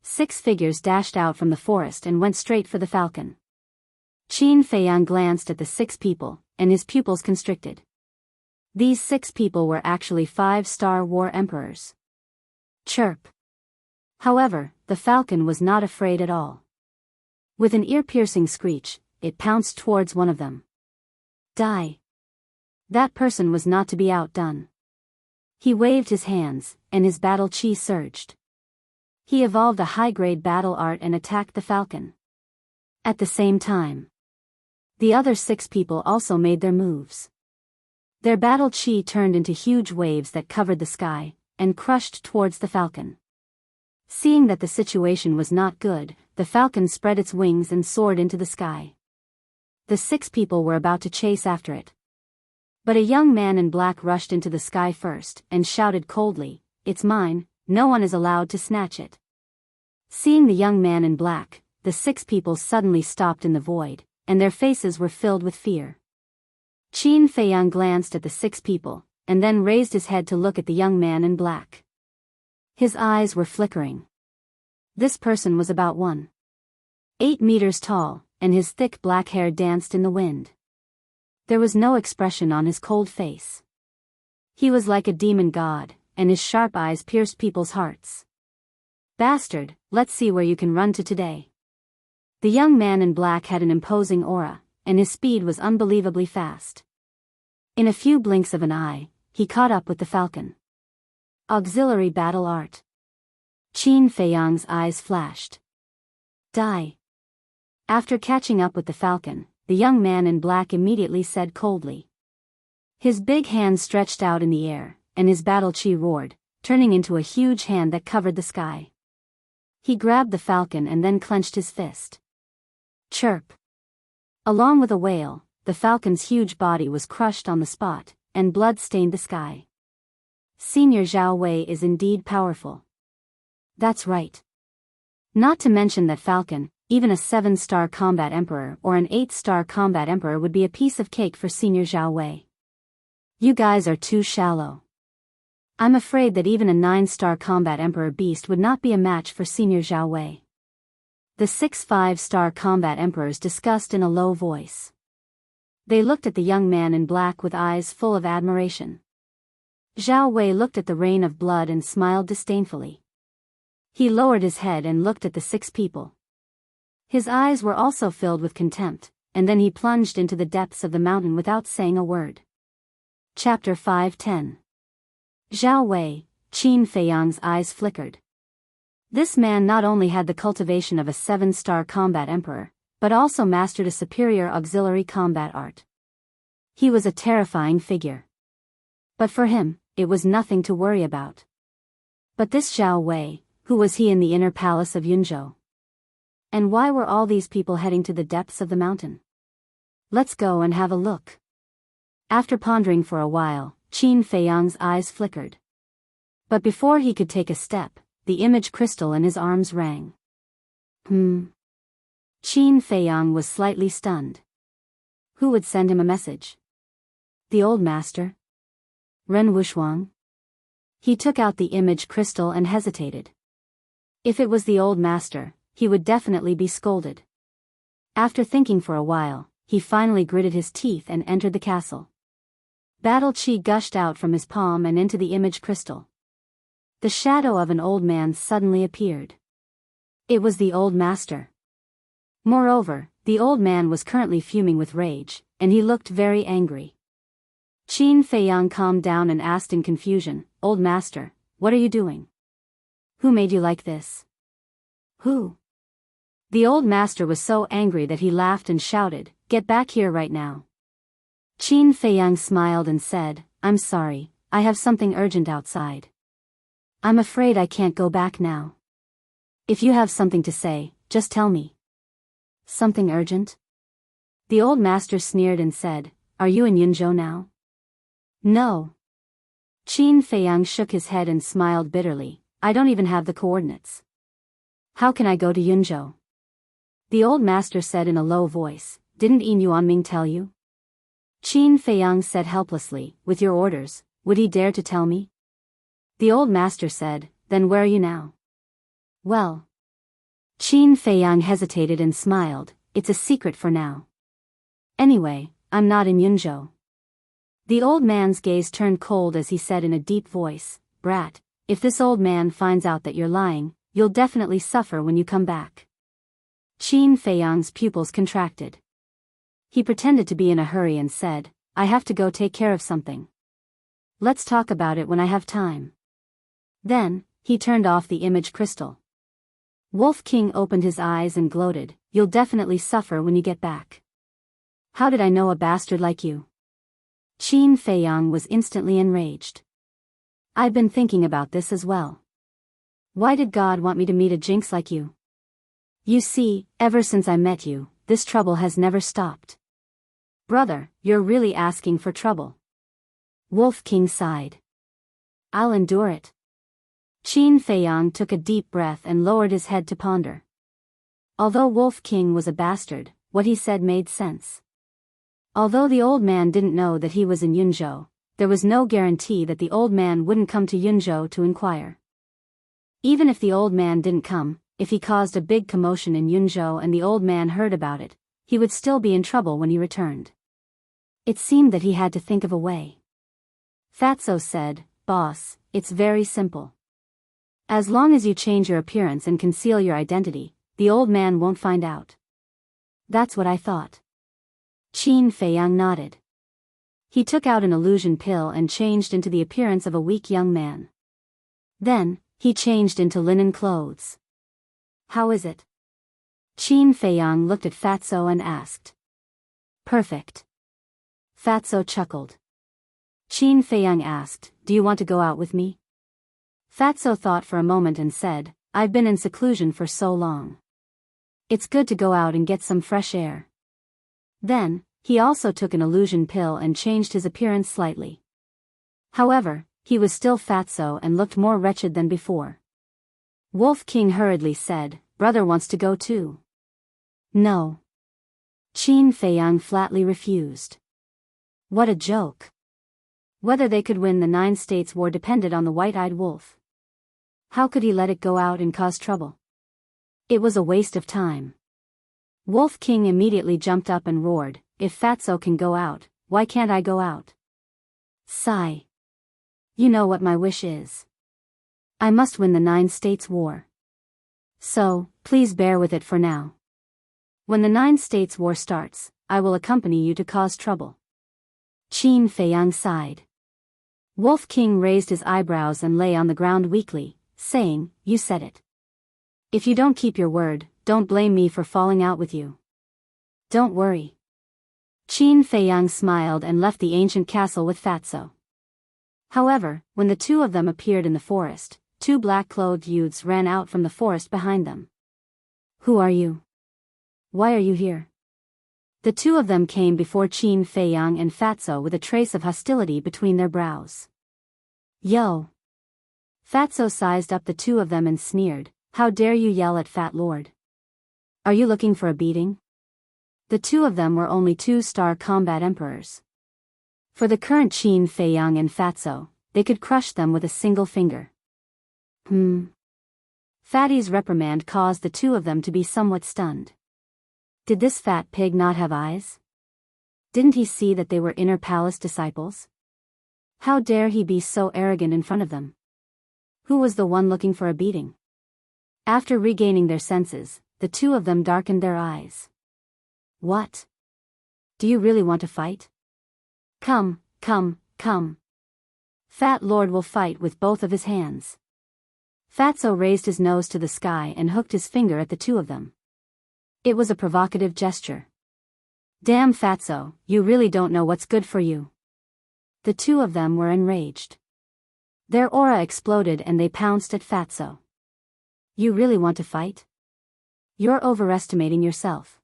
6 figures dashed out from the forest and went straight for the falcon. Qin Feiyang glanced at the 6 people, and his pupils constricted. These 6 people were actually 5-star war emperors. Chirp! However, the falcon was not afraid at all. With an ear-piercing screech, it pounced towards one of them. Die! That person was not to be outdone. He waved his hands, and his battle chi surged. He evolved a high-grade battle art and attacked the falcon. At the same time, the other 6 people also made their moves. Their battle chi turned into huge waves that covered the sky, and crushed towards the falcon. Seeing that the situation was not good, the falcon spread its wings and soared into the sky. The 6 people were about to chase after it. But a young man in black rushed into the sky first and shouted coldly, "It's mine, no one is allowed to snatch it." Seeing the young man in black, the 6 people suddenly stopped in the void, and their faces were filled with fear. Qin Feiyang glanced at the 6 people, and then raised his head to look at the young man in black. His eyes were flickering. This person was about 1.8 meters tall, and his thick black hair danced in the wind. There was no expression on his cold face. He was like a demon god, and his sharp eyes pierced people's hearts. "Bastard, let's see where you can run to today." The young man in black had an imposing aura, and his speed was unbelievably fast. In a few blinks of an eye, he caught up with the falcon. Auxiliary battle art. Qin Feiyang's eyes flashed. Die. After catching up with the falcon, the young man in black immediately said coldly. His big hand stretched out in the air, and his battle chi roared, turning into a huge hand that covered the sky. He grabbed the falcon and then clenched his fist. Chirp. Along with a wail, the falcon's huge body was crushed on the spot, and blood stained the sky. Senior Zhao Wei is indeed powerful. That's right. Not to mention that falcon, even a 7-star combat emperor or an 8-star combat emperor would be a piece of cake for Senior Zhao Wei. You guys are too shallow. I'm afraid that even a 9-star combat emperor beast would not be a match for Senior Zhao Wei. The 6 5-star combat emperors discussed in a low voice. They looked at the young man in black with eyes full of admiration. Zhao Wei looked at the rain of blood and smiled disdainfully. He lowered his head and looked at the 6 people. His eyes were also filled with contempt, and then he plunged into the depths of the mountain without saying a word. Chapter 5:10. Zhao Wei, Qin Feiyang's eyes flickered. This man not only had the cultivation of a 7-star combat emperor, but also mastered a superior auxiliary combat art. He was a terrifying figure. But for him, it was nothing to worry about. But this Zhao Wei, who was he in the inner palace of Yunzhou? And why were all these people heading to the depths of the mountain? Let's go and have a look. After pondering for a while, Qin Feiyang's eyes flickered. But before he could take a step, the image crystal in his arms rang. Qin Feiyang was slightly stunned. Who would send him a message? The old master? Ren Wushuang? He took out the image crystal and hesitated. If it was the old master, he would definitely be scolded. After thinking for a while, he finally gritted his teeth and entered the castle. Battle chi gushed out from his palm and into the image crystal. The shadow of an old man suddenly appeared. It was the old master. Moreover, the old man was currently fuming with rage, and he looked very angry. Qin Feiyang calmed down and asked in confusion, "Old master, what are you doing? Who made you like this?" "Who?" The old master was so angry that he laughed and shouted, "Get back here right now." Qin Feiyang smiled and said, "I'm sorry, I have something urgent outside. I'm afraid I can't go back now. If you have something to say, just tell me." "Something urgent?" The old master sneered and said, "Are you in Yunzhou now?" "No." Qin Feiyang shook his head and smiled bitterly, "I don't even have the coordinates. How can I go to Yunzhou?" The old master said in a low voice, "Didn't Yin Yuanming tell you?" Qin Feiyang said helplessly, "With your orders, would he dare to tell me?" The old master said, "Then where are you now?" "Well." Qin Feiyang hesitated and smiled, "It's a secret for now. Anyway, I'm not in Yunzhou." The old man's gaze turned cold as he said in a deep voice, "Brat, if this old man finds out that you're lying, you'll definitely suffer when you come back." Qin Feiyang's pupils contracted. He pretended to be in a hurry and said, "I have to go take care of something. Let's talk about it when I have time." Then, he turned off the image crystal. Wolf King opened his eyes and gloated, "You'll definitely suffer when you get back. How did I know a bastard like you?" Qin Feiyang was instantly enraged. "I've been thinking about this as well. Why did God want me to meet a jinx like you? You see, ever since I met you, this trouble has never stopped. Brother, you're really asking for trouble. Wolf King sighed. I'll endure it. Qin Feiyang took a deep breath and lowered his head to ponder. Although Wolf King was a bastard, what he said made sense. Although the old man didn't know that he was in Yunzhou, there was no guarantee that the old man wouldn't come to Yunzhou to inquire. Even if the old man didn't come, if he caused a big commotion in Yunzhou and the old man heard about it, he would still be in trouble when he returned. It seemed that he had to think of a way. Fatso said, Boss, it's very simple. As long as you change your appearance and conceal your identity, the old man won't find out. That's what I thought. Qin Feiyang nodded. He took out an illusion pill and changed into the appearance of a weak young man. Then, he changed into linen clothes. How is it? Qin Feiyang looked at Fatso and asked. Perfect. Fatso chuckled. Qin Feiyang asked, Do you want to go out with me? Fatso thought for a moment and said, I've been in seclusion for so long. It's good to go out and get some fresh air. Then, he also took an illusion pill and changed his appearance slightly. However, he was still Fatso and looked more wretched than before. Wolf King hurriedly said, Brother wants to go too. No. Qin Feiyang flatly refused. What a joke. Whether they could win the 9 States war depended on the white-eyed wolf. How could he let it go out and cause trouble? It was a waste of time. Wolf King immediately jumped up and roared, If Fatso can go out, why can't I go out? Sigh. You know what my wish is. I must win the 9 States war. So, please bear with it for now. When the 9 States war starts, I will accompany you to cause trouble. Qin Feiyang sighed. Wolf King raised his eyebrows and lay on the ground weakly, saying, You said it. If you don't keep your word, don't blame me for falling out with you. Don't worry. Qin Feiyang smiled and left the ancient castle with Fatso. However, when the two of them appeared in the forest, 2 black-clothed youths ran out from the forest behind them. Who are you? Why are you here? The two of them came before Qin Feiyang and Fatso with a trace of hostility between their brows. Yo! Fatso sized up the two of them and sneered, How dare you yell at Fat Lord? Are you looking for a beating? The two of them were only 2-star combat emperors. For the current Qin Feiyang and Fatso, they could crush them with a single finger. Fatty's reprimand caused the two of them to be somewhat stunned. Did this fat pig not have eyes? Didn't he see that they were inner palace disciples? How dare he be so arrogant in front of them? Who was the one looking for a beating? After regaining their senses, the two of them darkened their eyes. What? Do you really want to fight? Come, come, come. Fat Lord will fight with both of his hands. Fatso raised his nose to the sky and hooked his finger at the two of them. It was a provocative gesture. Damn Fatso, you really don't know what's good for you. The two of them were enraged. Their aura exploded and they pounced at Fatso. You really want to fight? You're overestimating yourself.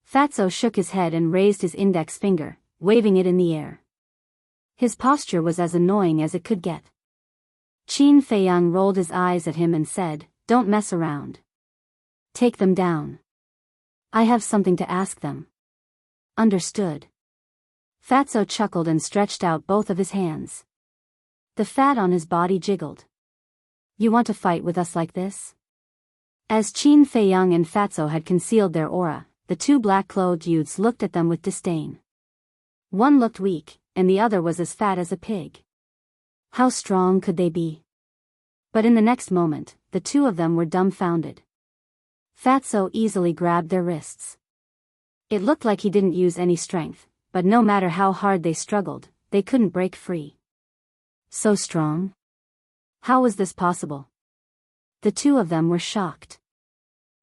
Fatso shook his head and raised his index finger, waving it in the air. His posture was as annoying as it could get. Qin Feiyang rolled his eyes at him and said, Don't mess around. Take them down. I have something to ask them. Understood. Fatso chuckled and stretched out both of his hands. The fat on his body jiggled. You want to fight with us like this? As Qin Feiyang and Fatso had concealed their aura, the 2 black-clothed youths looked at them with disdain. One looked weak, and the other was as fat as a pig. How strong could they be? But in the next moment, the two of them were dumbfounded. Fatso easily grabbed their wrists. It looked like he didn't use any strength, but no matter how hard they struggled, they couldn't break free. So strong? How was this possible? The two of them were shocked.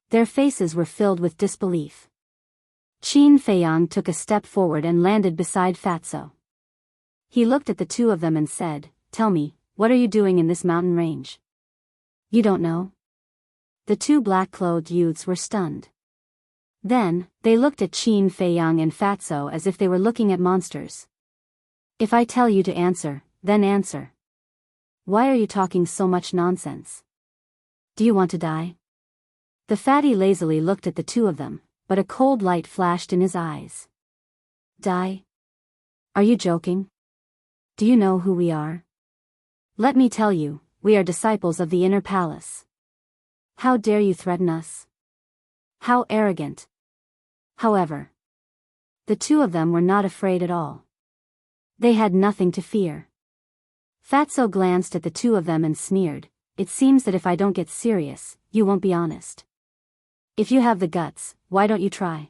Their faces were filled with disbelief. Qin Feiyang took a step forward and landed beside Fatso. He looked at the two of them and said, Tell me, what are you doing in this mountain range? You don't know? The two black-clothed youths were stunned. Then, they looked at Qin Feiyang and Fatso as if they were looking at monsters. If I tell you to answer, then answer. Why are you talking so much nonsense? Do you want to die? The fatty lazily looked at the two of them, but a cold light flashed in his eyes. Die? Are you joking? Do you know who we are? Let me tell you, we are disciples of the inner palace. How dare you threaten us? How arrogant. However, the two of them were not afraid at all. They had nothing to fear. Fatso glanced at the two of them and sneered, "It seems that if I don't get serious, you won't be honest. If you have the guts, why don't you try?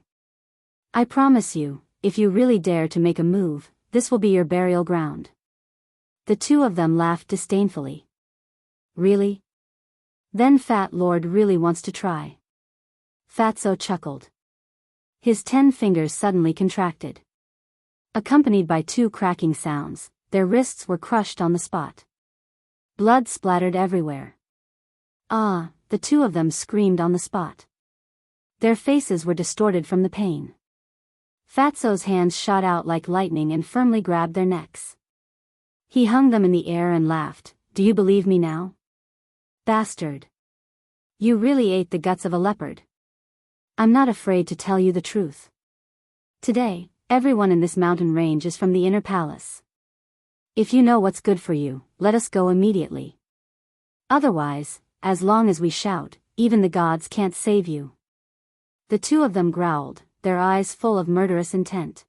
I promise you, if you really dare to make a move, this will be your burial ground." The two of them laughed disdainfully. Really? Then Fat Lord really wants to try. Fatso chuckled. His 10 fingers suddenly contracted. Accompanied by 2 cracking sounds, their wrists were crushed on the spot. Blood splattered everywhere. Ah, the two of them screamed on the spot. Their faces were distorted from the pain. Fatso's hands shot out like lightning and firmly grabbed their necks. He hung them in the air and laughed. "Do you believe me now? Bastard. You really ate the guts of a leopard. I'm not afraid to tell you the truth. Today, everyone in this mountain range is from the inner palace. If you know what's good for you, let us go immediately. Otherwise, as long as we shout, even the gods can't save you." The two of them growled, their eyes full of murderous intent.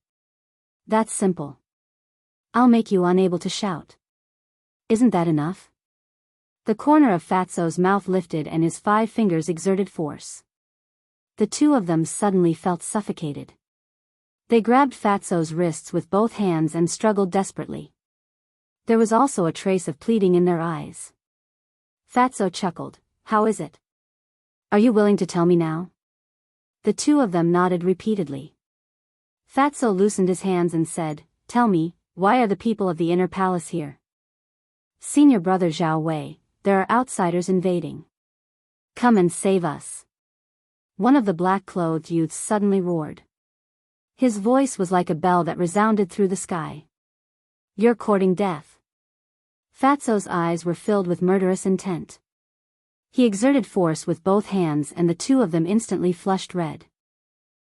"That's simple. I'll make you unable to shout. Isn't that enough?" The corner of Fatso's mouth lifted and his 5 fingers exerted force. The two of them suddenly felt suffocated. They grabbed Fatso's wrists with both hands and struggled desperately. There was also a trace of pleading in their eyes. Fatso chuckled. "How is it? Are you willing to tell me now?" The two of them nodded repeatedly. Fatso loosened his hands and said, "Tell me, why are the people of the inner palace here?" "Senior brother Zhao Wei, there are outsiders invading. Come and save us." One of the black-clothed youths suddenly roared. His voice was like a bell that resounded through the sky. "You're courting death." Fatso's eyes were filled with murderous intent. He exerted force with both hands and the two of them instantly flushed red.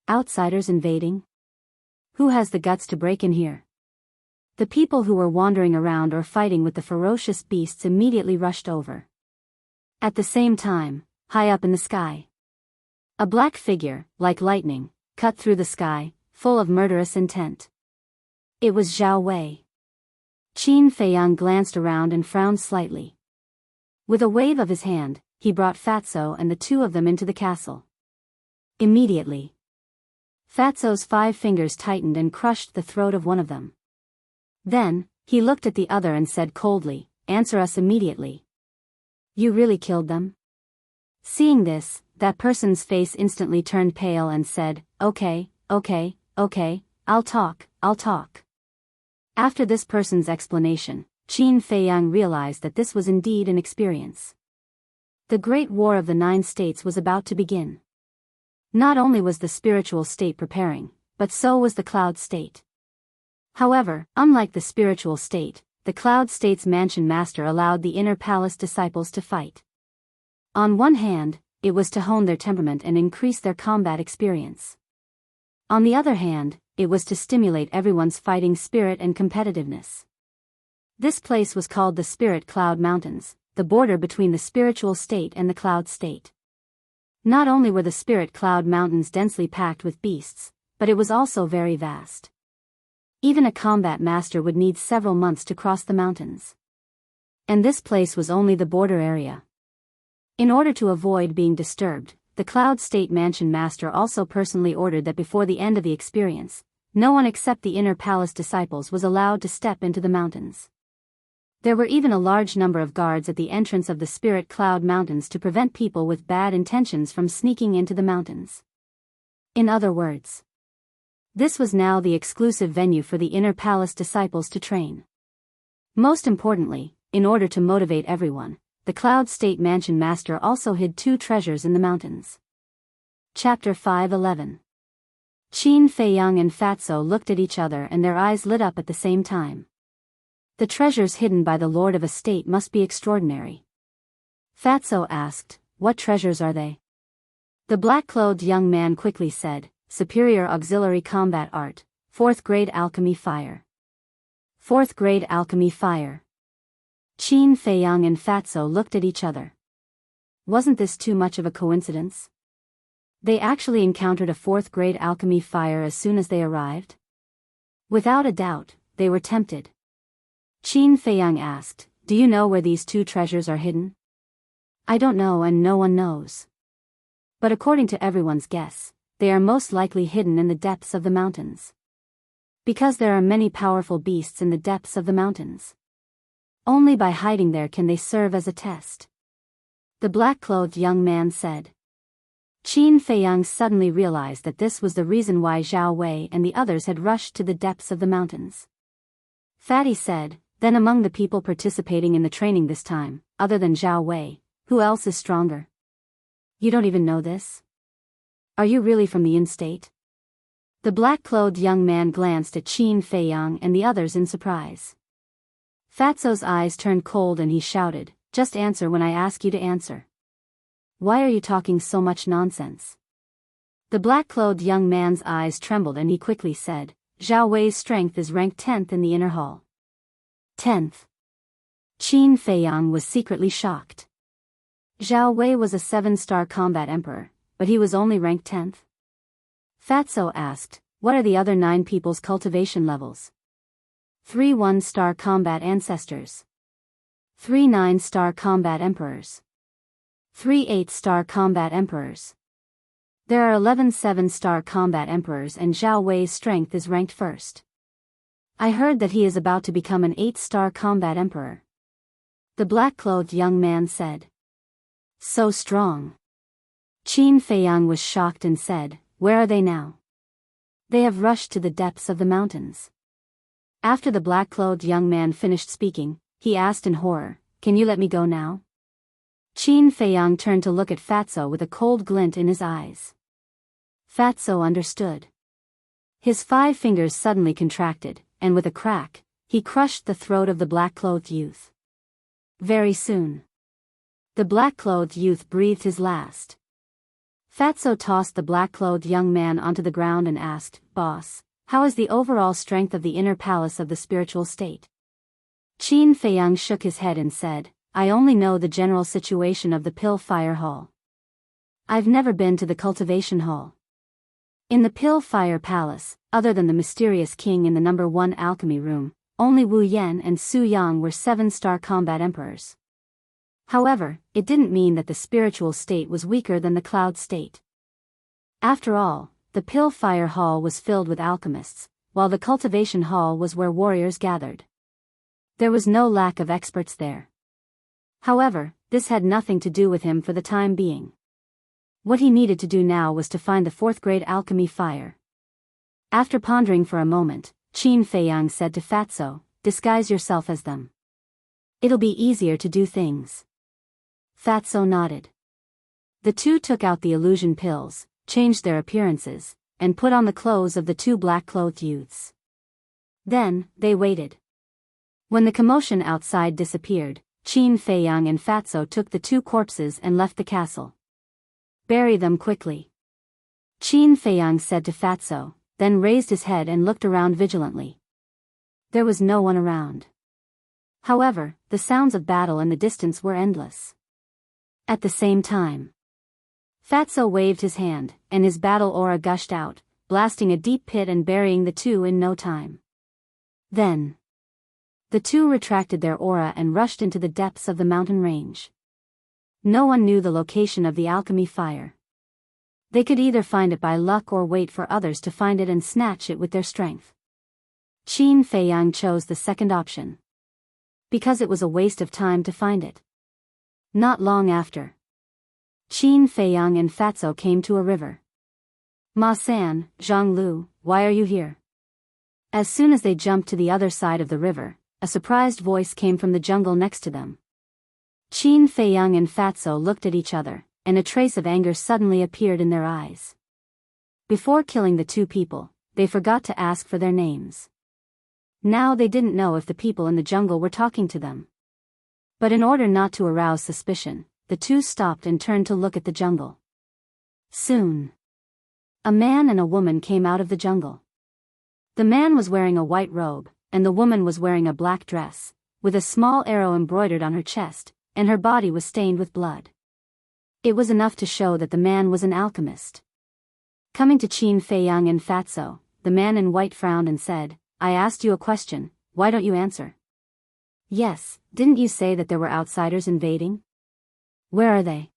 Outsiders invading? Who has the guts to break in here? The people who were wandering around or fighting with the ferocious beasts immediately rushed over. At the same time, high up in the sky, a black figure, like lightning, cut through the sky, full of murderous intent. It was Zhao Wei. Qin Feiyang glanced around and frowned slightly. With a wave of his hand, he brought Fatso and the two of them into the castle. Immediately, Fatso's 5 fingers tightened and crushed the throat of one of them. Then, he looked at the other and said coldly, "Answer us immediately. You really killed them?" Seeing this, that person's face instantly turned pale and said, Okay, I'll talk. After this person's explanation, Qin Feiyang realized that this was indeed an experience. The Great War of the 9 States was about to begin. Not only was the spiritual state preparing, but so was the cloud state. However, unlike the spiritual state, the cloud state's mansion master allowed the inner palace disciples to fight. On one hand, it was to hone their temperament and increase their combat experience. On the other hand, it was to stimulate everyone's fighting spirit and competitiveness. This place was called the Spirit Cloud Mountains, the border between the spiritual state and the cloud state. Not only were the Spirit Cloud Mountains densely packed with beasts, but it was also very vast. Even a combat master would need several months to cross the mountains. And this place was only the border area. In order to avoid being disturbed, the Cloud State Mansion Master also personally ordered that before the end of the experience, no one except the inner palace disciples was allowed to step into the mountains. There were even a large number of guards at the entrance of the Spirit Cloud Mountains to prevent people with bad intentions from sneaking into the mountains. In other words, this was now the exclusive venue for the inner palace disciples to train. Most importantly, in order to motivate everyone, the Cloud State Mansion Master also hid 2 treasures in the mountains. Chapter 5:11. Qin Feiyang and Fatso looked at each other and their eyes lit up at the same time. The treasures hidden by the Lord of a State must be extraordinary. Fatso asked, "What treasures are they?" The black-clothed young man quickly said, "Superior Auxiliary Combat Art, 4th Grade Alchemy Fire." 4th Grade Alchemy Fire. Qin Feiyang and Fatso looked at each other. Wasn't this too much of a coincidence? They actually encountered a 4th Grade Alchemy Fire as soon as they arrived? Without a doubt, they were tempted. Qin Feiyang asked, "Do you know where these 2 treasures are hidden?" "I don't know and no one knows. But according to everyone's guess, they are most likely hidden in the depths of the mountains. Because there are many powerful beasts in the depths of the mountains. Only by hiding there can they serve as a test," the black-clothed young man said. Qin Feiyang suddenly realized that this was the reason why Zhao Wei and the others had rushed to the depths of the mountains. Fatty said, "Then among the people participating in the training this time, other than Zhao Wei, who else is stronger?" "You don't even know this? Are you really from the in-state?" The black-clothed young man glanced at Qin Feiyang and the others in surprise. Fatso's eyes turned cold and he shouted, "Just answer when I ask you to answer. Why are you talking so much nonsense?" The black-clothed young man's eyes trembled and he quickly said, "Zhao Wei's strength is ranked 10th in the inner hall." 10th. Qin Feiyang was secretly shocked. Zhao Wei was a 7-star combat emperor, but he was only ranked 10th. Fatso asked, "What are the other 9 people's cultivation levels?" 3 1-star combat ancestors. 3 9-star combat emperors. 3 8-star combat emperors. There are 11 7-star combat emperors and Zhao Wei's strength is ranked 1st. I heard that he is about to become an 8-star combat emperor," the black-clothed young man said. "So strong." Qin Feiyang was shocked and said, "Where are they now?" "They have rushed to the depths of the mountains." After the black-clothed young man finished speaking, he asked in horror, "Can you let me go now?" Qin Feiyang turned to look at Fatso with a cold glint in his eyes. Fatso understood. His 5 fingers suddenly contracted, and with a crack, he crushed the throat of the black-clothed youth. Very soon, the black-clothed youth breathed his last. Fatso tossed the black-clothed young man onto the ground and asked, "Boss, how is the overall strength of the inner palace of the spiritual state?" Qin Feiyang shook his head and said, "I only know the general situation of the Pill Fire Hall. I've never been to the Cultivation Hall." In the Pill Fire Palace, other than the mysterious king in the number 1 alchemy room, only Wu Yan and Su Yang were 7-star combat emperors. However, it didn't mean that the spiritual state was weaker than the Cloud State. After all, the Pill Fire Hall was filled with alchemists, while the Cultivation Hall was where warriors gathered. There was no lack of experts there. However, this had nothing to do with him for the time being. What he needed to do now was to find the 4th Grade Alchemy Fire. After pondering for a moment, Qin Feiyang said to Fatso, "Disguise yourself as them. It'll be easier to do things." Fatso nodded. The 2 took out the illusion pills, changed their appearances, and put on the clothes of the 2 black-clothed youths. Then, they waited. When the commotion outside disappeared, Qin Feiyang and Fatso took the 2 corpses and left the castle. "Bury them quickly," Qin Feiyang said to Fatso, then raised his head and looked around vigilantly. There was no one around. However, the sounds of battle in the distance were endless. At the same time, Fatso waved his hand, and his battle aura gushed out, blasting a deep pit and burying the 2 in no time. Then, the 2 retracted their aura and rushed into the depths of the mountain range. No one knew the location of the alchemy fire. They could either find it by luck or wait for others to find it and snatch it with their strength. Qin Feiyang chose the second option, because it was a waste of time to find it. Not long after, Qin Feiyang and Fatso came to a river. "Ma-san, Zhang-Lu, why are you here?" As soon as they jumped to the other side of the river, a surprised voice came from the jungle next to them. Qin Feiyang and Fatso looked at each other, and a trace of anger suddenly appeared in their eyes. Before killing the two people, they forgot to ask for their names. Now they didn't know if the people in the jungle were talking to them. But in order not to arouse suspicion, the two stopped and turned to look at the jungle. Soon, a man and a woman came out of the jungle. The man was wearing a white robe, and the woman was wearing a black dress, with a small arrow embroidered on her chest, and her body was stained with blood. It was enough to show that the man was an alchemist. Coming to Qin Feiyang and Fatso, the man in white frowned and said, "I asked you a question, why don't you answer?" "Yes, didn't you say that there were outsiders invading? Where are they?"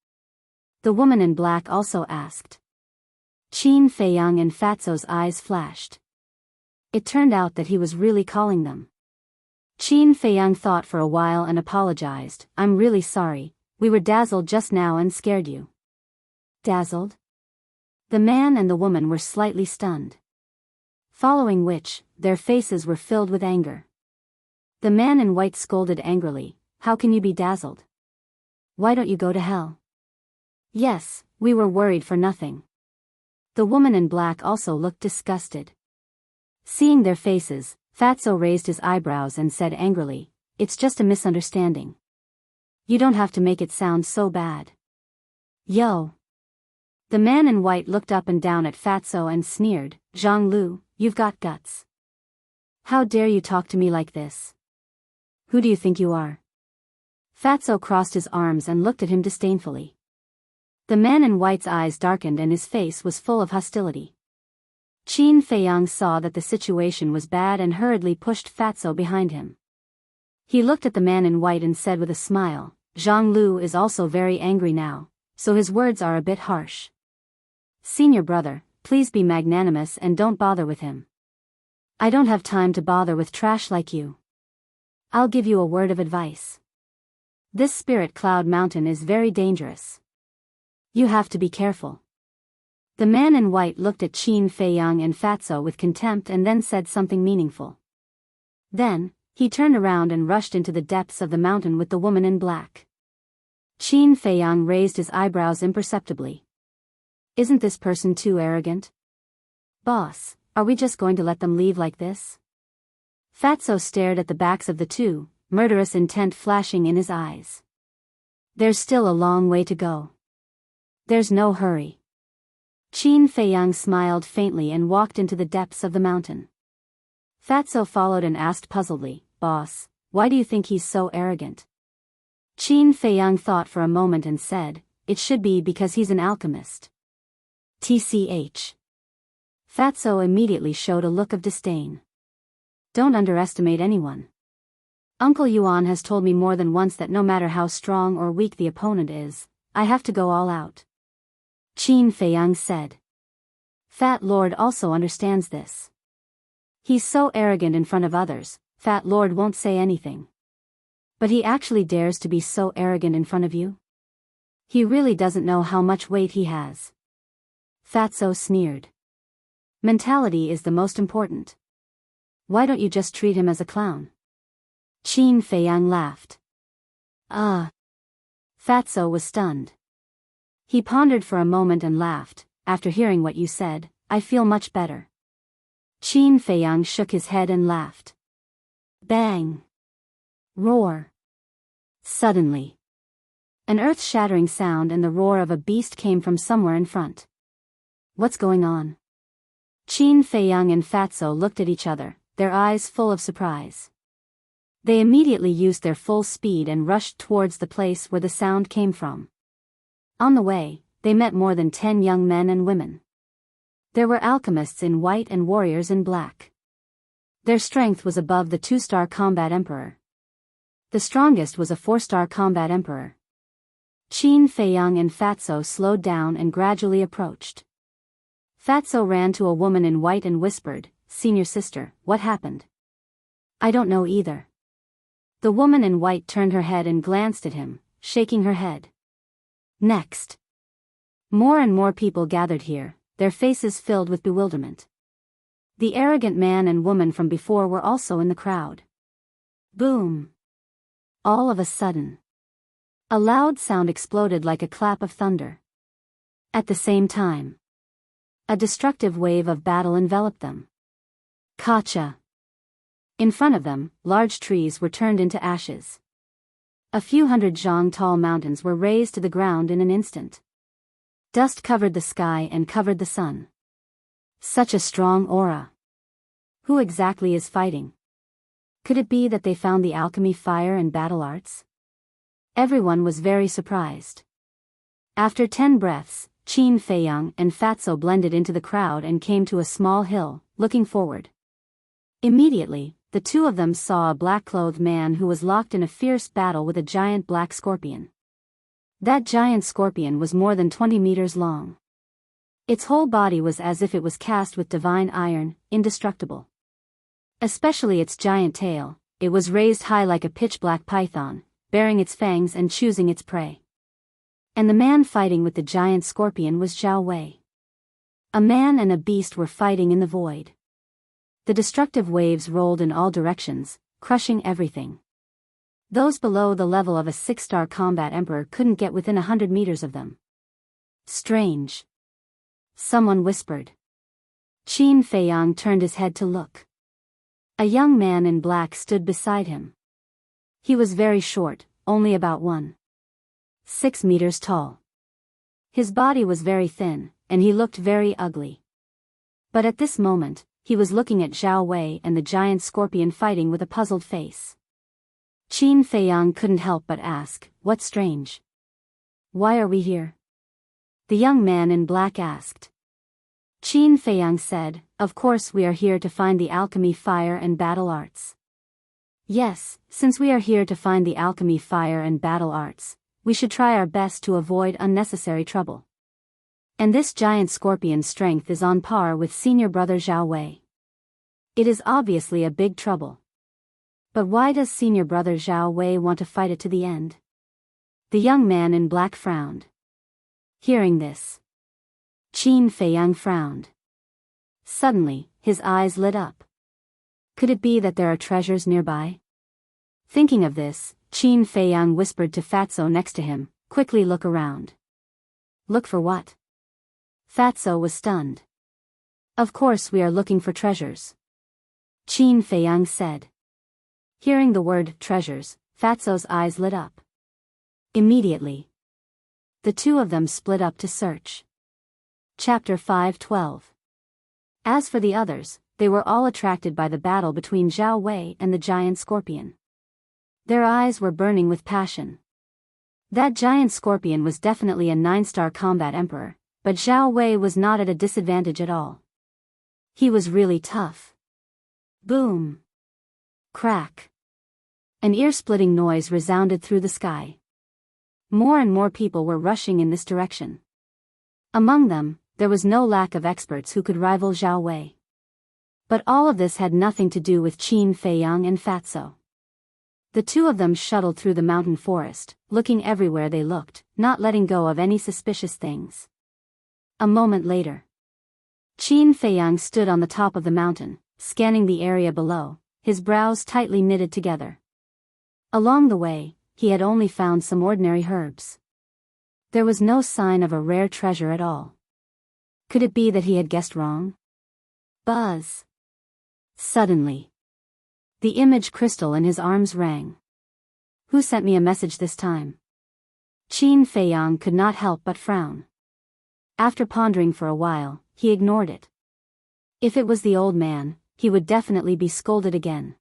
The woman in black also asked. Qin Feiyang and Fatso's eyes flashed. It turned out that he was really calling them. Qin Feiyang thought for a while and apologized. "I'm really sorry, we were dazzled just now and scared you." Dazzled? The man and the woman were slightly stunned. Following which, their faces were filled with anger. The man in white scolded angrily, "How can you be dazzled? Why don't you go to hell?" "Yes, we were worried for nothing." The woman in black also looked disgusted. Seeing their faces, Fatso raised his eyebrows and said angrily, "It's just a misunderstanding. You don't have to make it sound so bad." "Yo." The man in white looked up and down at Fatso and sneered, "Zhang Lu, you've got guts. How dare you talk to me like this? Who do you think you are?" Fatso crossed his arms and looked at him disdainfully. The man in white's eyes darkened and his face was full of hostility. Qin Feiyang saw that the situation was bad and hurriedly pushed Fatso behind him. He looked at the man in white and said with a smile, "Zhang Lu is also very angry now, so his words are a bit harsh. Senior brother, please be magnanimous and don't bother with him. I don't have time to bother with trash like you. I'll give you a word of advice. This Spirit Cloud Mountain is very dangerous. You have to be careful." The man in white looked at Qin Feiyang and Fatso with contempt and then said something meaningful. Then, he turned around and rushed into the depths of the mountain with the woman in black. Qin Feiyang raised his eyebrows imperceptibly. "Isn't this person too arrogant? Boss, are we just going to let them leave like this?" Fatso stared at the backs of the two, murderous intent flashing in his eyes. "There's still a long way to go. There's no hurry." Qin Feiyang smiled faintly and walked into the depths of the mountain. Fatso followed and asked puzzledly, "Boss, why do you think he's so arrogant?" Qin Feiyang thought for a moment and said, "It should be because he's an alchemist." TCH. Fatso immediately showed a look of disdain. "Don't underestimate anyone. Uncle Yuan has told me more than once that no matter how strong or weak the opponent is, I have to go all out." Qin Feiyang said. "Fat Lord also understands this. He's so arrogant in front of others, Fat Lord won't say anything. But he actually dares to be so arrogant in front of you? He really doesn't know how much weight he has." Fatso sneered. "Mentality is the most important. Why don't you just treat him as a clown?" Qin Feiyang laughed. Fatso was stunned. He pondered for a moment and laughed. "After hearing what you said, I feel much better." Qin Feiyang shook his head and laughed. Bang! Roar! Suddenly, an earth-shattering sound and the roar of a beast came from somewhere in front. "What's going on?" Qin Feiyang and Fatso looked at each other, their eyes full of surprise. They immediately used their full speed and rushed towards the place where the sound came from. On the way, they met more than 10 young men and women. There were alchemists in white and warriors in black. Their strength was above the 2-star combat emperor. The strongest was a 4-star combat emperor. Qin Feiyang and Fatso slowed down and gradually approached. Fatso ran to a woman in white and whispered, "Senior sister, what happened?" "I don't know either." The woman in white turned her head and glanced at him, shaking her head. Next, more and more people gathered here, their faces filled with bewilderment. The arrogant man and woman from before were also in the crowd. Boom! All of a sudden, A loud sound exploded like a clap of thunder. At the same time, a destructive wave of battle enveloped them. Gotcha! In front of them, large trees were turned into ashes. A few hundred zhang tall mountains were razed to the ground in an instant. Dust covered the sky and covered the sun. Such a strong aura. Who exactly is fighting? Could it be that they found the alchemy, fire and battle arts? Everyone was very surprised. After 10 breaths, Qin Feiyang and Fatso blended into the crowd and came to a small hill, looking forward. Immediately, the two of them saw a black-clothed man who was locked in a fierce battle with a giant black scorpion. That giant scorpion was more than 20 meters long. Its whole body was as if it was cast with divine iron, indestructible. Especially its giant tail, it was raised high like a pitch-black python, baring its fangs and choosing its prey. And the man fighting with the giant scorpion was Zhao Wei. A man and a beast were fighting in the void. The destructive waves rolled in all directions, crushing everything. Those below the level of a 6-star combat emperor couldn't get within 100 meters of them. Strange. Someone whispered. Qin Feiyang turned his head to look. A young man in black stood beside him. He was very short, only about 1.6 meters tall. His body was very thin, and he looked very ugly. But at this moment, he was looking at Zhao Wei and the giant scorpion fighting with a puzzled face. Qin Feiyang couldn't help but ask, "What's strange? Why are we here?" The young man in black asked. Qin Feiyang said, "Of course we are here to find the alchemy, fire and battle arts." "Yes, since we are here to find the alchemy, fire and battle arts, we should try our best to avoid unnecessary trouble. And this giant scorpion's strength is on par with senior brother Zhao Wei. It is obviously a big trouble. But why does senior brother Zhao Wei want to fight it to the end?" The young man in black frowned. Hearing this, Qin Feiyang frowned. Suddenly, his eyes lit up. Could it be that there are treasures nearby? Thinking of this, Qin Feiyang whispered to Fatso next to him, "Quickly look around." "Look for what?" Fatso was stunned. "Of course we are looking for treasures," Qin Feiyang said. Hearing the word treasures, Fatso's eyes lit up. Immediately, the two of them split up to search. Chapter 5:12. As for the others, they were all attracted by the battle between Zhao Wei and the giant scorpion. Their eyes were burning with passion. That giant scorpion was definitely a 9-star combat emperor, but Zhao Wei was not at a disadvantage at all. He was really tough. Boom! Crack! An ear-splitting noise resounded through the sky. More and more people were rushing in this direction. Among them, there was no lack of experts who could rival Zhao Wei. But all of this had nothing to do with Qin Feiyang and Fatso. The two of them shuttled through the mountain forest, looking everywhere they looked, not letting go of any suspicious things. A moment later, Qin Feiyang stood on the top of the mountain, scanning the area below, his brows tightly knitted together. Along the way, he had only found some ordinary herbs. There was no sign of a rare treasure at all. Could it be that he had guessed wrong? Buzz! Suddenly, the image crystal in his arms rang. Who sent me a message this time? Qin Feiyang could not help but frown. After pondering for a while, he ignored it. If it was the old man, he would definitely be scolded again.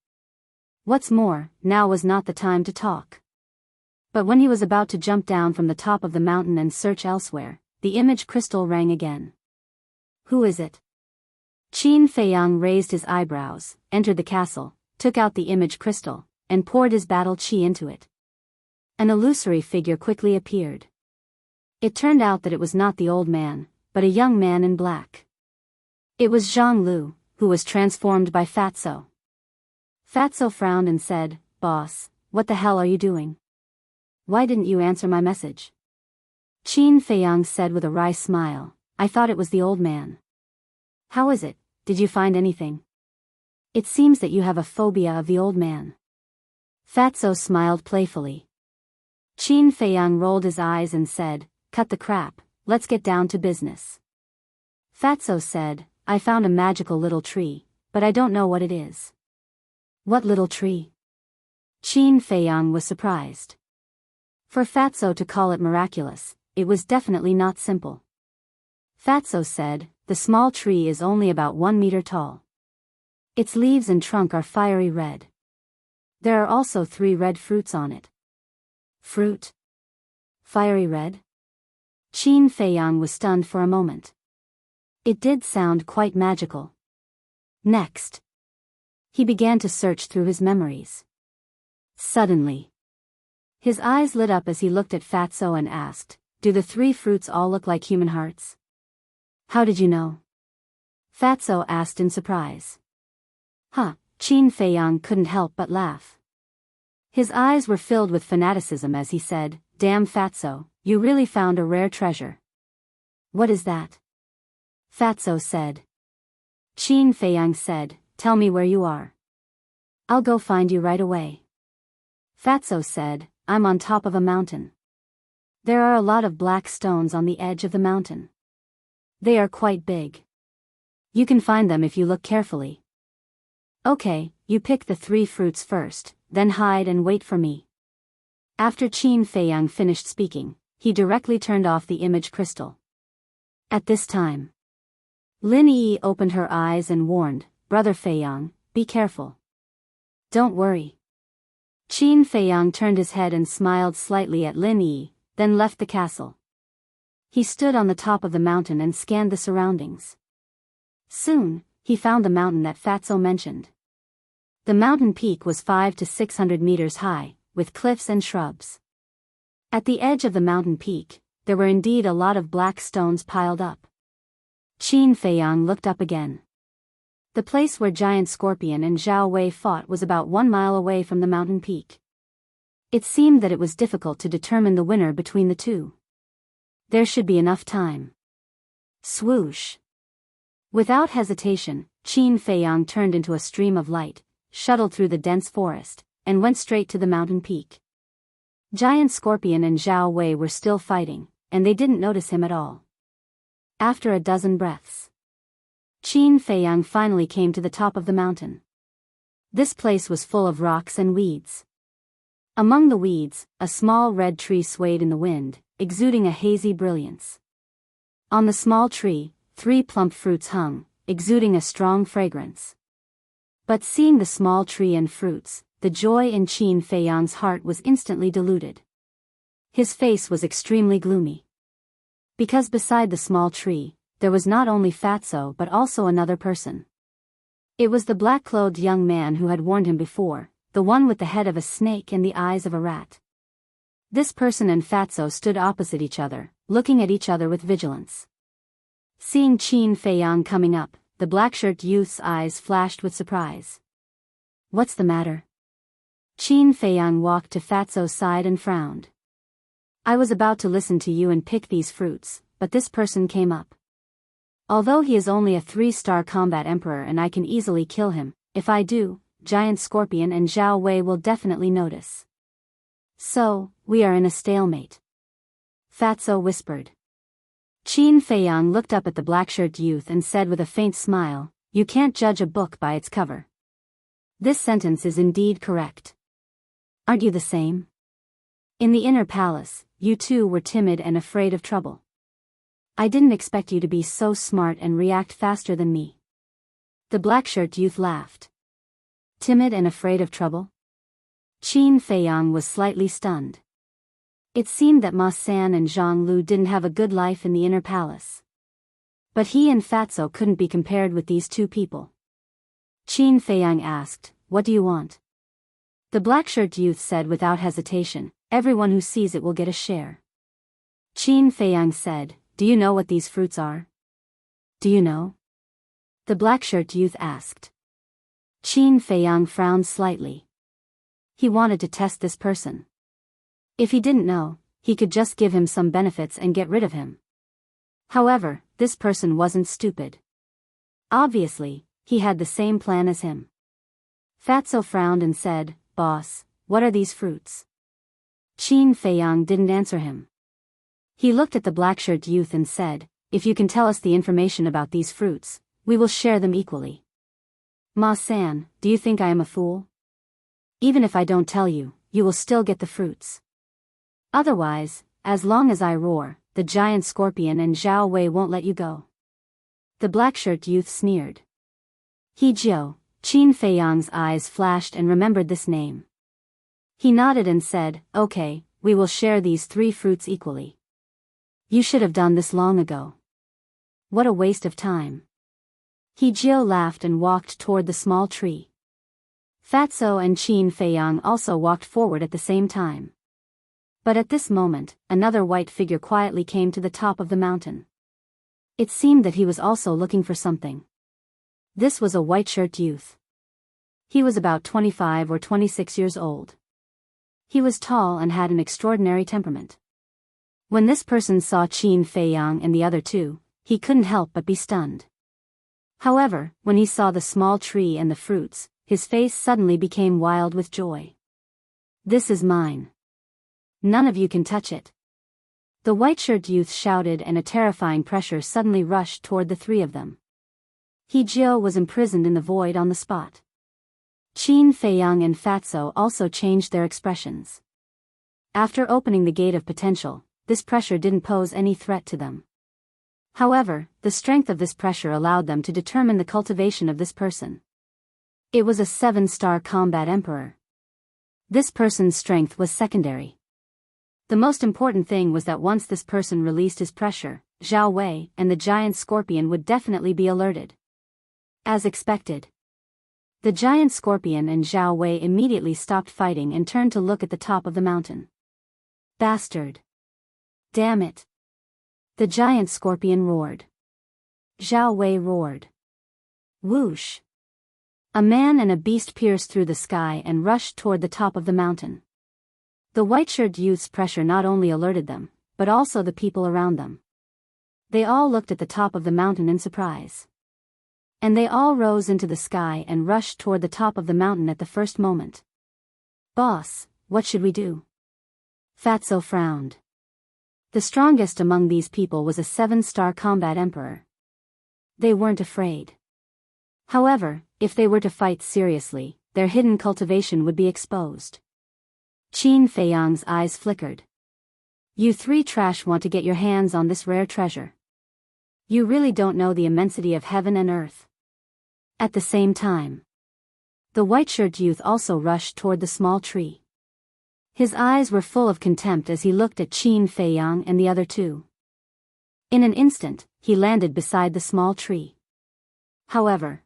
What's more, now was not the time to talk. But when he was about to jump down from the top of the mountain and search elsewhere, the image crystal rang again. Who is it? Qin Feiyang raised his eyebrows, entered the castle, took out the image crystal, and poured his battle chi into it. An illusory figure quickly appeared. It turned out that it was not the old man, but a young man in black. It was Zhang Lu, who was transformed by Fatso. Fatso frowned and said, "Boss, what the hell are you doing? Why didn't you answer my message?" Qin Feiyang said with a wry smile, "I thought it was the old man." "How is it? Did you find anything? It seems that you have a phobia of the old man." Fatso smiled playfully. Qin Feiyang rolled his eyes and said, "Cut the crap, let's get down to business." Fatso said, "I found a magical little tree, but I don't know what it is." "What little tree?" Qin Feiyang was surprised. For Fatso to call it miraculous, it was definitely not simple. Fatso said, "The small tree is only about 1 meter tall. Its leaves and trunk are fiery red. There are also 3 red fruits on it." "Fruit? Fiery red?" Qin Feiyang was stunned for a moment. It did sound quite magical. Next, he began to search through his memories. Suddenly, his eyes lit up as he looked at Fatso and asked, "Do the 3 fruits all look like human hearts?" "How did you know?" Fatso asked in surprise. "Huh," Qin Feiyang couldn't help but laugh. His eyes were filled with fanaticism as he said, "Damn Fatso, you really found a rare treasure." "What is that?" Fatso said. Qin Feiyang said, "Tell me where you are. I'll go find you right away." Fatso said, "I'm on top of a mountain. There are a lot of black stones on the edge of the mountain. They are quite big. You can find them if you look carefully." "Okay, you pick the 3 fruits first, then hide and wait for me." After Qin Feiyang finished speaking, he directly turned off the image crystal. At this time, Lin Yi opened her eyes and warned, "Brother Feiyang, be careful." "Don't worry." Qin Feiyang turned his head and smiled slightly at Lin Yi, then left the castle. He stood on the top of the mountain and scanned the surroundings. Soon, he found the mountain that Fatso mentioned. The mountain peak was 500 to 600 meters high, with cliffs and shrubs. At the edge of the mountain peak, there were indeed a lot of black stones piled up. Qin Feiyang looked up again. The place where Giant Scorpion and Zhao Wei fought was about 1 mile away from the mountain peak. It seemed that it was difficult to determine the winner between the two. There should be enough time. Swoosh! Without hesitation, Qin Feiyang turned into a stream of light, shuttled through the dense forest, and went straight to the mountain peak. Giant Scorpion and Zhao Wei were still fighting, and they didn't notice him at all. After a dozen breaths, Qin Feiyang finally came to the top of the mountain. This place was full of rocks and weeds. Among the weeds, a small red tree swayed in the wind, exuding a hazy brilliance. On the small tree, 3 plump fruits hung, exuding a strong fragrance. But seeing the small tree and fruits, the joy in Qin Feiyang's heart was instantly diluted. His face was extremely gloomy. Because beside the small tree, there was not only Fatso but also another person. It was the black-clothed young man who had warned him before, the one with the head of a snake and the eyes of a rat. This person and Fatso stood opposite each other, looking at each other with vigilance. Seeing Qin Feiyang coming up, the black-shirt youth's eyes flashed with surprise. "What's the matter?" Qin Feiyang walked to Fatso's side and frowned. "I was about to listen to you and pick these fruits, but this person came up. Although he is only a 3-star combat emperor and I can easily kill him, if I do, Giant Scorpion and Zhao Wei will definitely notice. So, we are in a stalemate," Fatso whispered. Qin Feiyang looked up at the black-shirt youth and said with a faint smile, "You can't judge a book by its cover." This sentence is indeed correct. Aren't you the same? In the inner palace, you too were timid and afraid of trouble. I didn't expect you to be so smart and react faster than me. The black-shirt youth laughed. Timid and afraid of trouble? Qin Feiyang was slightly stunned. It seemed that Ma San and Zhang Lu didn't have a good life in the inner palace. But he and Fatso couldn't be compared with these 2 people. Qin Feiyang asked, "What do you want?" The black-shirt youth said without hesitation, "Everyone who sees it will get a share." Qin Feiyang said, "Do you know what these fruits are?" "Do you know?" the black-shirt youth asked. Qin Feiyang frowned slightly. He wanted to test this person. If he didn't know, he could just give him some benefits and get rid of him. However, this person wasn't stupid. Obviously, he had the same plan as him. Fatso frowned and said, "Boss, what are these fruits?" Qin Feiyang didn't answer him. He looked at the black-shirt youth and said, "If you can tell us the information about these fruits, we will share them equally." "Ma-san, do you think I am a fool? Even if I don't tell you, you will still get the fruits. Otherwise, as long as I roar, the giant scorpion and Zhao Wei won't let you go." The black-shirt youth sneered. He Jiao, Qin Feiyang's eyes flashed and remembered this name. He nodded and said, "Okay, we will share these 3 fruits equally. You should have done this long ago. What a waste of time." He Jiao laughed and walked toward the small tree. Fatso and Qin Feiyang also walked forward at the same time. But at this moment, another white figure quietly came to the top of the mountain. It seemed that he was also looking for something. This was a white-shirt youth. He was about 25 or 26 years old. He was tall and had an extraordinary temperament. When this person saw Qin Feiyang and the other 2, he couldn't help but be stunned. However, when he saw the small tree and the fruits, his face suddenly became wild with joy. "This is mine. None of you can touch it." The white-shirt youth shouted, and a terrifying pressure suddenly rushed toward the 3 of them. He Jiao was imprisoned in the void on the spot. Qin Feiyang and Fatso also changed their expressions. After opening the gate of potential, this pressure didn't pose any threat to them. However, the strength of this pressure allowed them to determine the cultivation of this person. It was a 7-star combat emperor. This person's strength was secondary. The most important thing was that once this person released his pressure, Zhao Wei and the giant scorpion would definitely be alerted. As expected, the giant scorpion and Zhao Wei immediately stopped fighting and turned to look at the top of the mountain. "Bastard! Damn it!" The giant scorpion roared. Zhao Wei roared. Whoosh! A man and a beast pierced through the sky and rushed toward the top of the mountain. The white-shirt youth's pressure not only alerted them, but also the people around them. They all looked at the top of the mountain in surprise. And they all rose into the sky and rushed toward the top of the mountain at the first moment. "Boss, what should we do?" Fatso frowned. The strongest among these people was a 7-star combat emperor. They weren't afraid. However, if they were to fight seriously, their hidden cultivation would be exposed. Qin Feiyang's eyes flickered. "You 3 trash want to get your hands on this rare treasure. You really don't know the immensity of heaven and earth." At the same time, the white-shirt youth also rushed toward the small tree. His eyes were full of contempt as he looked at Qin Feiyang and the other 2. In an instant, he landed beside the small tree. However,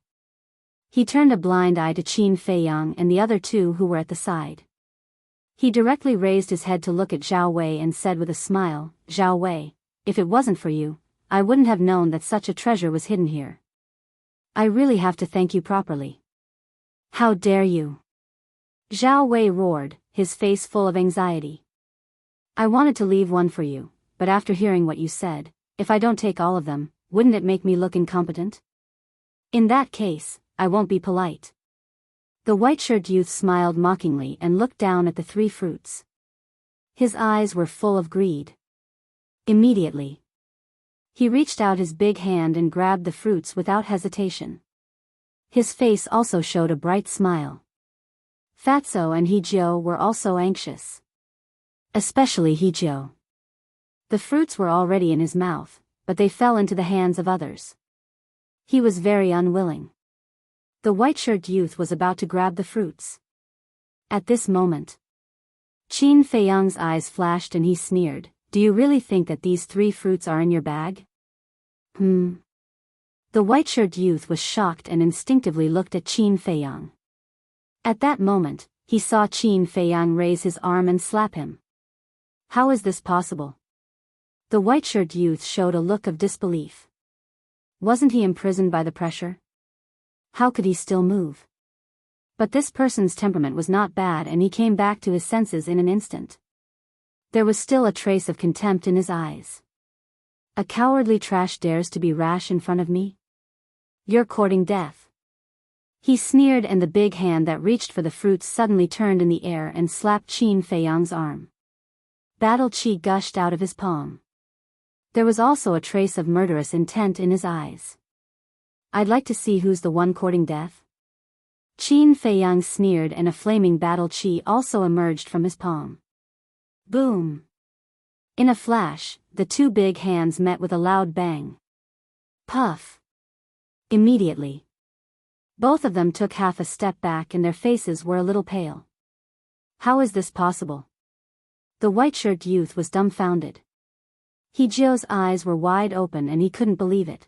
he turned a blind eye to Qin Feiyang and the other 2 who were at the side. He directly raised his head to look at Zhao Wei and said with a smile, "Zhao Wei, if it wasn't for you, I wouldn't have known that such a treasure was hidden here. I really have to thank you properly." "How dare you!" Zhao Wei roared, his face full of anxiety. "I wanted to leave one for you, but after hearing what you said, if I don't take all of them, wouldn't it make me look incompetent? In that case, I won't be polite." The white-shirt youth smiled mockingly and looked down at the 3 fruits. His eyes were full of greed. Immediately, he reached out his big hand and grabbed the fruits without hesitation. His face also showed a bright smile. Fatso and He Jiao were also anxious. Especially He Jiao. The fruits were already in his mouth, but they fell into the hands of others. He was very unwilling. The white-shirt youth was about to grab the fruits. At this moment, Qin Feiyang's eyes flashed and he sneered, "Do you really think that these 3 fruits are in your bag?" The white-shirt youth was shocked and instinctively looked at Qin Feiyang. At that moment, he saw Qin Feiyang raise his arm and slap him. How is this possible? The white-shirt youth showed a look of disbelief. Wasn't he imprisoned by the pressure? How could he still move? But this person's temperament was not bad and he came back to his senses in an instant. There was still a trace of contempt in his eyes. "A cowardly trash dares to be rash in front of me? You're courting death." He sneered, and the big hand that reached for the fruits suddenly turned in the air and slapped Qin Feiyang's arm. Battle chi gushed out of his palm. There was also a trace of murderous intent in his eyes. I'd like to see who's the one courting death. Qin Feiyang sneered, and a flaming battle chi also emerged from his palm. Boom! In a flash, the two big hands met with a loud bang. Puff! Immediately, both of them took half a step back and their faces were a little pale. How is this possible? The white-shirted youth was dumbfounded. He Jio's eyes were wide open and he couldn't believe it.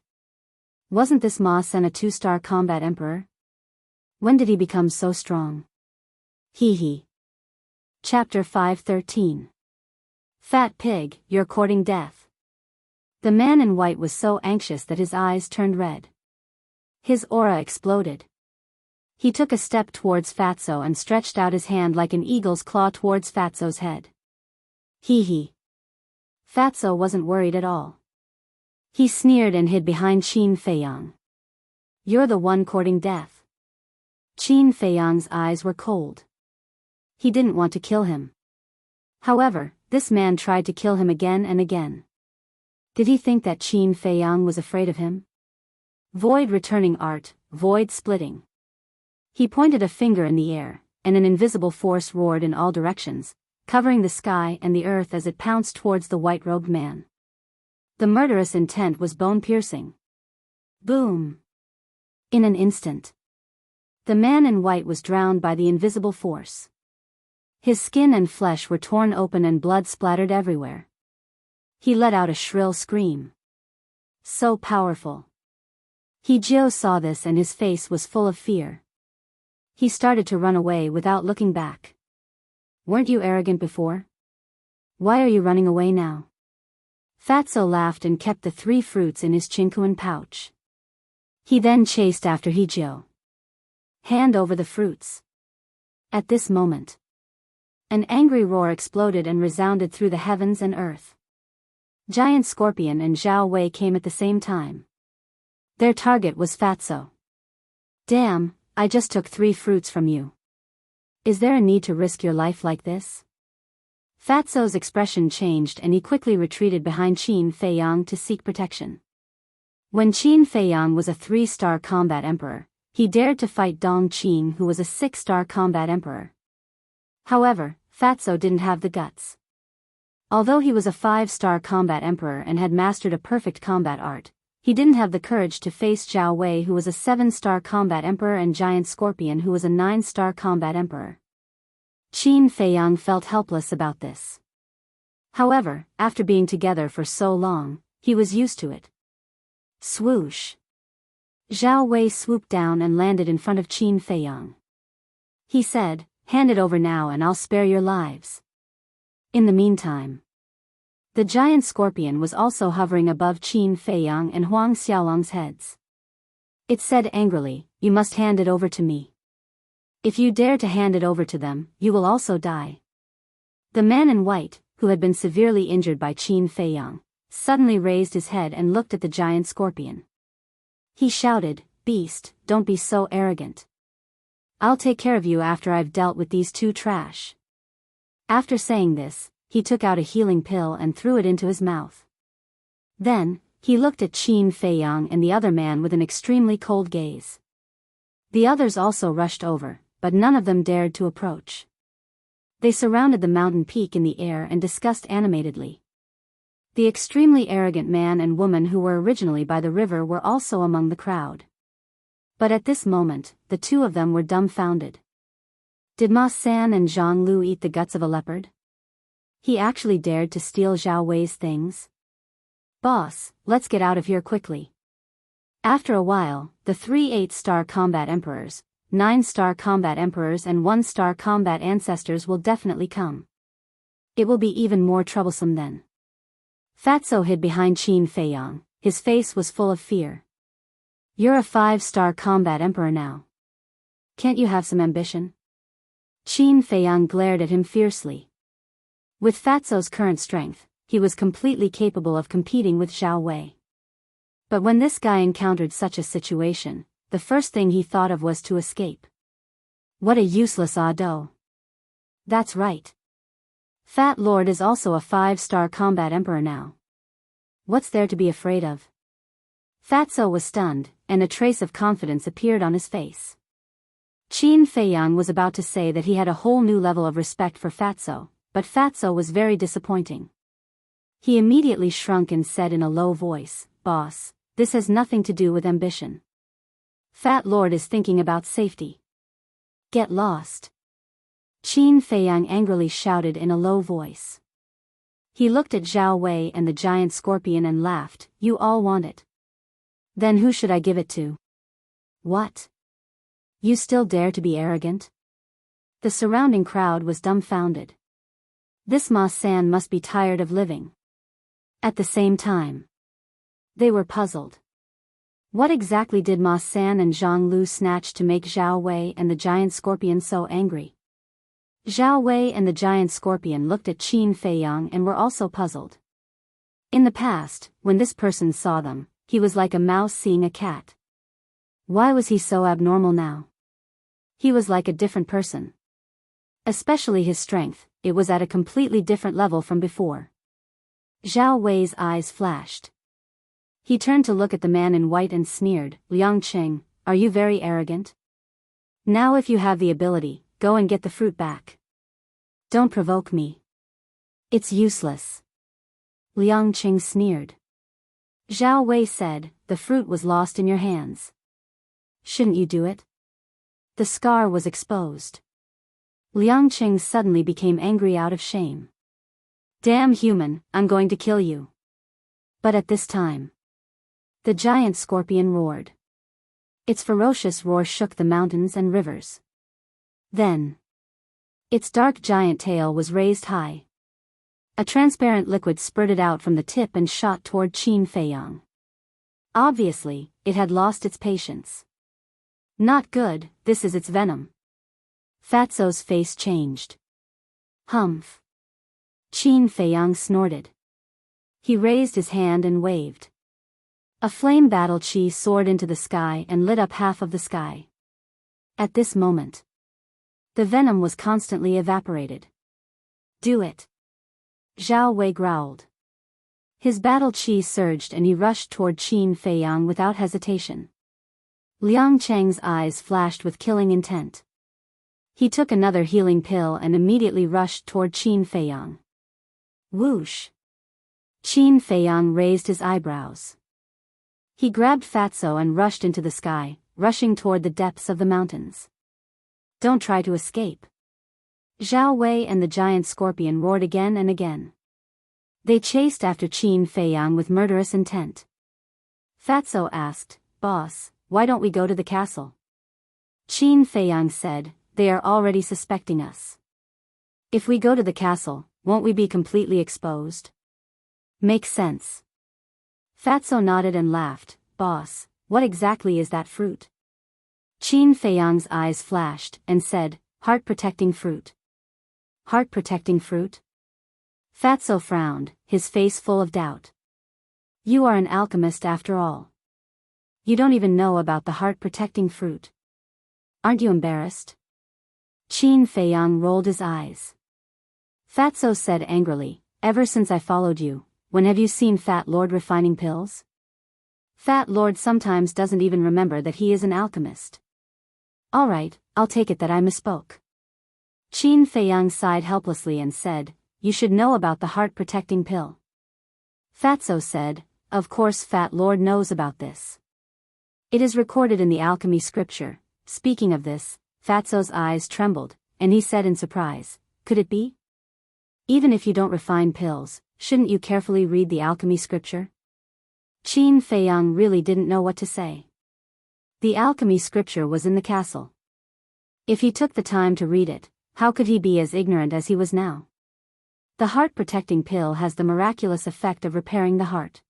Wasn't this Ma Sen a 2-star combat emperor? When did he become so strong? Hee hee. Chapter 5:13. Fat pig, you're courting death. The man in white was so anxious that his eyes turned red. His aura exploded. He took a step towards Fatso and stretched out his hand like an eagle's claw towards Fatso's head. Hee hee. Fatso wasn't worried at all. He sneered and hid behind Qin Feiyang. You're the one courting death. Qin Feiyang's eyes were cold. He didn't want to kill him. However, this man tried to kill him again and again. Did he think that Qin Feiyang was afraid of him? Void returning art, void splitting. He pointed a finger in the air, and an invisible force roared in all directions, covering the sky and the earth as it pounced towards the white-robed man. The murderous intent was bone-piercing. Boom! In an instant, the man in white was drowned by the invisible force. His skin and flesh were torn open and blood splattered everywhere. He let out a shrill scream. So powerful. He Jio saw this and his face was full of fear. He started to run away without looking back. Weren't you arrogant before? Why are you running away now? Fatso laughed and kept the 3 fruits in his chinkuan pouch. He then chased after Hijio. Hand over the fruits. At this moment, an angry roar exploded and resounded through the heavens and earth. Giant Scorpion and Zhao Wei came at the same time. Their target was Fatso. Damn, I just took 3 fruits from you. Is there a need to risk your life like this? Fatso's expression changed and he quickly retreated behind Qin Feiyang to seek protection. When Qin Feiyang was a 3-star combat emperor, he dared to fight Dong Qin, who was a 6-star combat emperor. However, Fatso didn't have the guts. Although he was a 5-star combat emperor and had mastered a perfect combat art, he didn't have the courage to face Zhao Wei, who was a 7-star combat emperor, and Giant Scorpion, who was a 9-star combat emperor. Qin Feiyang felt helpless about this. However, after being together for so long, he was used to it. Swoosh! Zhao Wei swooped down and landed in front of Qin Feiyang. He said, "Hand it over now and I'll spare your lives." In the meantime, the giant scorpion was also hovering above Qin Feiyang and Huang Xiaolong's heads. It said angrily, "You must hand it over to me. If you dare to hand it over to them, you will also die." The man in white, who had been severely injured by Qin Feiyang, suddenly raised his head and looked at the giant scorpion. He shouted, "Beast, don't be so arrogant. I'll take care of you after I've dealt with these 2 trash." After saying this, he took out a healing pill and threw it into his mouth. Then, he looked at Qin Feiyang and the other man with an extremely cold gaze. The others also rushed over, but none of them dared to approach. They surrounded the mountain peak in the air and discussed animatedly. The extremely arrogant man and woman who were originally by the river were also among the crowd. But at this moment, the 2 of them were dumbfounded. Did Ma San and Zhang Lu eat the guts of a leopard? He actually dared to steal Zhao Wei's things? Boss, let's get out of here quickly. After a while, the 3 8-star combat emperors, 9-star combat emperors and 1-star combat ancestors will definitely come. It will be even more troublesome then. Fatso hid behind Qin Feiyang, his face was full of fear. You're a 5-star combat emperor now. Can't you have some ambition? Qin Feiyang glared at him fiercely. With Fatso's current strength, he was completely capable of competing with Zhao Wei. But when this guy encountered such a situation, the first thing he thought of was to escape. What a useless ado. That's right. Fat Lord is also a 5-star combat emperor now. What's there to be afraid of? Fatso was stunned, and a trace of confidence appeared on his face. Qin Feiyang was about to say that he had a whole new level of respect for Fatso, but Fatso was very disappointing. He immediately shrunk and said in a low voice, "Boss, this has nothing to do with ambition. Fat Lord is thinking about safety. Get lost." Qin Feiyang angrily shouted in a low voice. He looked at Zhao Wei and the giant scorpion and laughed, "You all want it. Then who should I give it to?" "What? You still dare to be arrogant?" The surrounding crowd was dumbfounded. This Ma San must be tired of living. At the same time, they were puzzled. What exactly did Ma San and Zhang Lu snatch to make Zhao Wei and the giant scorpion so angry? Zhao Wei and the giant scorpion looked at Qin Feiyang and were also puzzled. In the past, when this person saw them, he was like a mouse seeing a cat. Why was he so abnormal now? He was like a different person. Especially his strength, it was at a completely different level from before. Zhao Wei's eyes flashed. He turned to look at the man in white and sneered, "Liang Qing, are you very arrogant? Now if you have the ability, go and get the fruit back. Don't provoke me. It's useless." Liang Qing sneered. Zhao Wei said, "The fruit was lost in your hands. Shouldn't you do it?" The scar was exposed. Liang Qing suddenly became angry out of shame. "Damn human, I'm going to kill you." But at this time, the giant scorpion roared. Its ferocious roar shook the mountains and rivers. Then, its dark giant tail was raised high. A transparent liquid spurted out from the tip and shot toward Qin Feiyang. Obviously, it had lost its patience. "Not good, this is its venom." Fatso's face changed. "Humph." Qin Feiyang snorted. He raised his hand and waved. A flame battle chi soared into the sky and lit up half of the sky. At this moment, the venom was constantly evaporated. "Do it." Zhao Wei growled. His battle chi surged and he rushed toward Qin Feiyang without hesitation. Liang Cheng's eyes flashed with killing intent. He took another healing pill and immediately rushed toward Qin Feiyang. Whoosh! Qin Feiyang raised his eyebrows. He grabbed Fatso and rushed into the sky, rushing toward the depths of the mountains. "Don't try to escape." Zhao Wei and the giant scorpion roared again and again. They chased after Qin Feiyang with murderous intent. Fatso asked, "Boss, why don't we go to the castle?" Qin Feiyang said, "They are already suspecting us. If we go to the castle, won't we be completely exposed?" "Makes sense." Fatso nodded and laughed, "Boss, what exactly is that fruit?" Qin Feiyang's eyes flashed and said, "Heart-protecting fruit." "Heart-protecting fruit?" Fatso frowned, his face full of doubt. "You are an alchemist after all. You don't even know about the heart-protecting fruit. Aren't you embarrassed?" Qin Feiyang rolled his eyes. Fatso said angrily, "Ever since I followed you, when have you seen Fat Lord refining pills? Fat Lord sometimes doesn't even remember that he is an alchemist." "All right, I'll take it that I misspoke." Qin Feiyang sighed helplessly and said, "You should know about the heart-protecting pill." Fatso said, "Of course Fat Lord knows about this. It is recorded in the alchemy scripture." Speaking of this, Fatso's eyes trembled, and he said in surprise, "Could it be? Even if you don't refine pills, shouldn't you carefully read the alchemy scripture?" Qin Feiyang really didn't know what to say. The alchemy scripture was in the castle. If he took the time to read it, how could he be as ignorant as he was now? The heart-protecting pill has the miraculous effect of repairing the heart.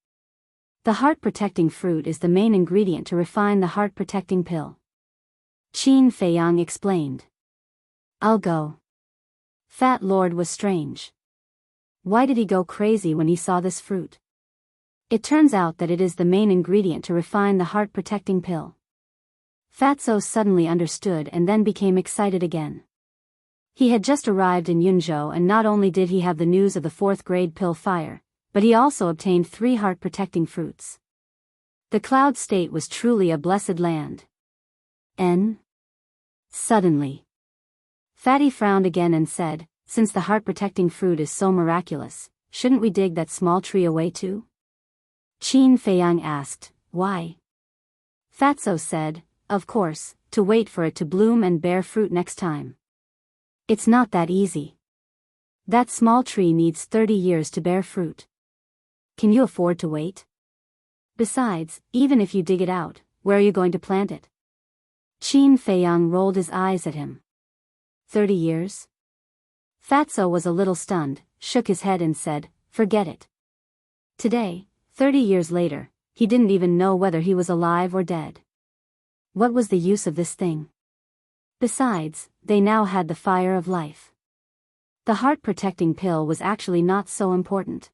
The heart-protecting fruit is the main ingredient to refine the heart-protecting pill. Qin Feiyang explained. "I'll go." Fat Lord was strange. Why did he go crazy when he saw this fruit? It turns out that it is the main ingredient to refine the heart-protecting pill. Fatso suddenly understood and then became excited again. He had just arrived in Yunzhou, and not only did he have the news of the 4th grade pill fire, but he also obtained 3 heart-protecting fruits. The Cloud State was truly a blessed land. Suddenly, Fatty frowned again and said, "Since the heart-protecting fruit is so miraculous, shouldn't we dig that small tree away too?" Qin Feiyang asked, "Why?" Fatso said, "Of course, to wait for it to bloom and bear fruit next time. It's not that easy. That small tree needs 30 years to bear fruit. Can you afford to wait? Besides, even if you dig it out, where are you going to plant it?" Qin Feiyang rolled his eyes at him. 30 years? Fatso was a little stunned, shook his head and said, "Forget it." Today, 30 years later, he didn't even know whether he was alive or dead. What was the use of this thing? Besides, they now had the fire of life. The heart-protecting pill was actually not so important.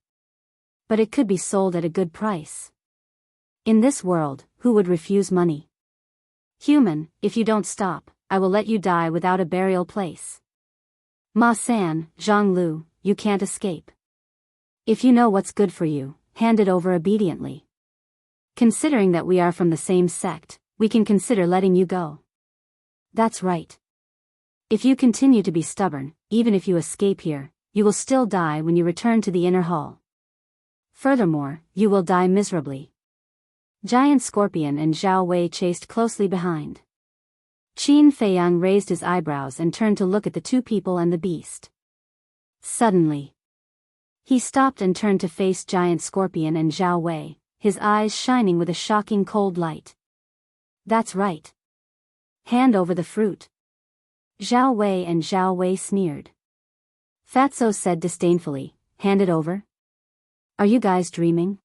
But it could be sold at a good price. In this world, who would refuse money? "Human, if you don't stop, I will let you die without a burial place. Ma San, Zhang Lu, you can't escape. If you know what's good for you, hand it over obediently. Considering that we are from the same sect, we can consider letting you go." "That's right. If you continue to be stubborn, even if you escape here, you will still die when you return to the inner hall. Furthermore, you will die miserably." Giant Scorpion and Zhao Wei chased closely behind. Qin Feiyang raised his eyebrows and turned to look at the 2 people and the beast. Suddenly, he stopped and turned to face Giant Scorpion and Zhao Wei, his eyes shining with a shocking cold light. "That's right. Hand over the fruit." Zhao Wei and Zhao Wei sneered. Fatso said disdainfully, "Hand it over? Are you guys dreaming?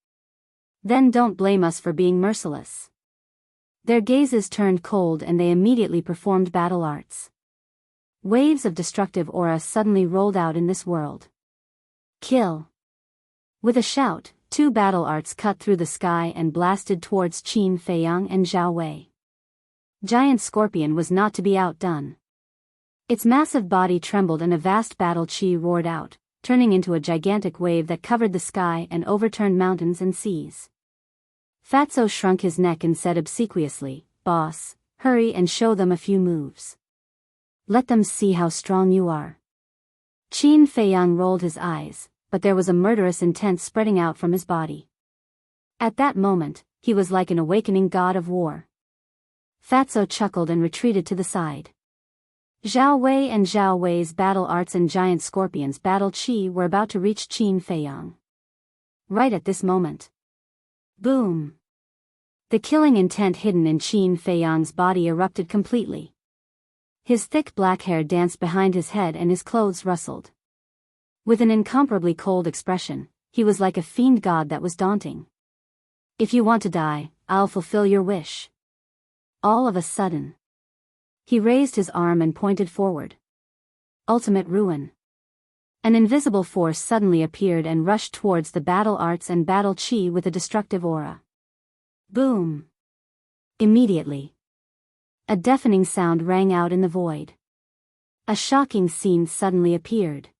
Then don't blame us for being merciless." Their gazes turned cold and they immediately performed battle arts. Waves of destructive aura suddenly rolled out in this world. "Kill!" With a shout, 2 battle arts cut through the sky and blasted towards Qin Feiyang and Zhao Wei. Giant Scorpion was not to be outdone. Its massive body trembled and a vast battle chi roared out, turning into a gigantic wave that covered the sky and overturned mountains and seas. Fatso shrunk his neck and said obsequiously, "Boss, hurry and show them a few moves. Let them see how strong you are." Qin Feiyang rolled his eyes, but there was a murderous intent spreading out from his body. At that moment, he was like an awakening god of war. Fatso chuckled and retreated to the side. Zhao Wei and Zhao Wei's battle arts and Giant Scorpion's battle chi were about to reach Qin Feiyang. Right at this moment. Boom! The killing intent hidden in Qin Feiyang's body erupted completely. His thick black hair danced behind his head and his clothes rustled. With an incomparably cold expression, he was like a fiend god that was daunting. "If you want to die, I'll fulfill your wish." All of a sudden, he raised his arm and pointed forward. Ultimate ruin. An invisible force suddenly appeared and rushed towards the battle arts and battle chi with a destructive aura. Boom! Immediately, a deafening sound rang out in the void. A shocking scene suddenly appeared.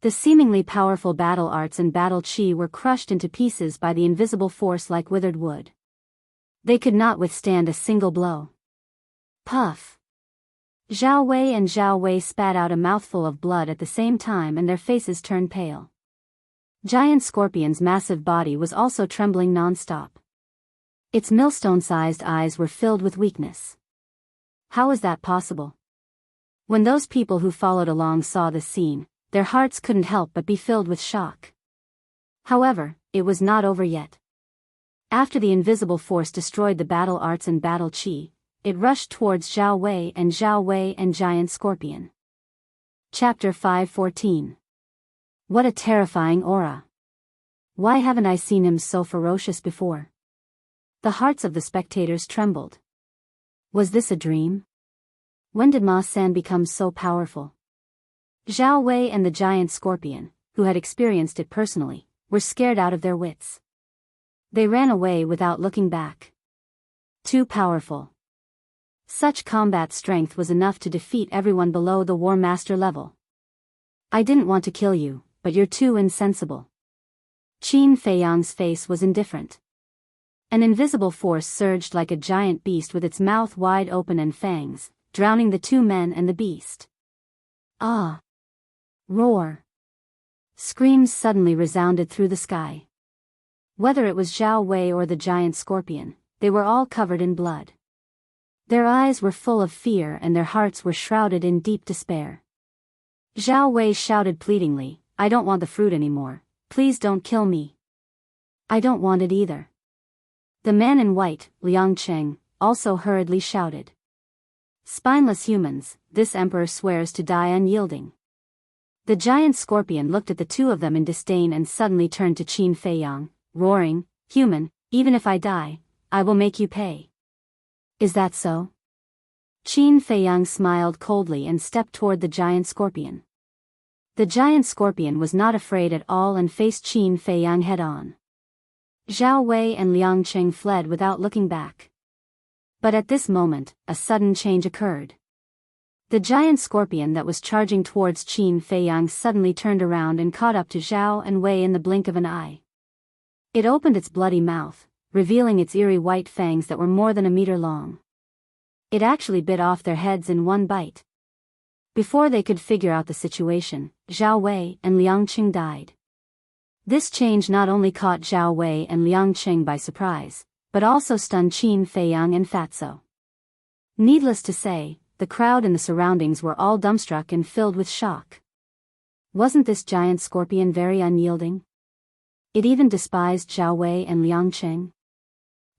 The seemingly powerful battle arts and battle chi were crushed into pieces by the invisible force like withered wood. They could not withstand a single blow. Puff! Zhao Wei and Zhao Wei spat out a mouthful of blood at the same time and their faces turned pale. Giant Scorpion's massive body was also trembling non-stop. Its millstone-sized eyes were filled with weakness. How was that possible? When those people who followed along saw this scene, their hearts couldn't help but be filled with shock. However, it was not over yet. After the invisible force destroyed the battle arts and battle chi, it rushed towards Zhao Wei and Giant Scorpion. Chapter 5:14. What a terrifying aura. Why haven't I seen him so ferocious before? The hearts of the spectators trembled. Was this a dream? When did Ma San become so powerful? Zhao Wei and the Giant Scorpion, who had experienced it personally, were scared out of their wits. They ran away without looking back. Too powerful. Such combat strength was enough to defeat everyone below the War Master level. I didn't want to kill you, but you're too insensible. Qin Feiyang's face was indifferent. An invisible force surged like a giant beast with its mouth wide open and fangs, drowning the two men and the beast. Ah! Roar! Screams suddenly resounded through the sky. Whether it was Zhao Wei or the giant scorpion, they were all covered in blood. Their eyes were full of fear and their hearts were shrouded in deep despair. Zhao Wei shouted pleadingly, I don't want the fruit anymore, please don't kill me. I don't want it either. The man in white, Liang Cheng, also hurriedly shouted. Spineless humans, this emperor swears to die unyielding. The giant scorpion looked at the two of them in disdain and suddenly turned to Qin Feiyang, roaring, Human, even if I die, I will make you pay. Is that so? Qin Feiyang smiled coldly and stepped toward the giant scorpion. The giant scorpion was not afraid at all and faced Qin Feiyang head-on. Zhao Wei and Liang Cheng fled without looking back. But at this moment, a sudden change occurred. The giant scorpion that was charging towards Qin Feiyang suddenly turned around and caught up to Zhao and Wei in the blink of an eye. It opened its bloody mouth, revealing its eerie white fangs that were more than a meter long. It actually bit off their heads in one bite. Before they could figure out the situation, Zhao Wei and Liang Cheng died. This change not only caught Zhao Wei and Liang Cheng by surprise, but also stunned Qin Feiyang and Fatso. Needless to say, the crowd and the surroundings were all dumbstruck and filled with shock. Wasn't this giant scorpion very unyielding? It even despised Zhao Wei and Liang Cheng.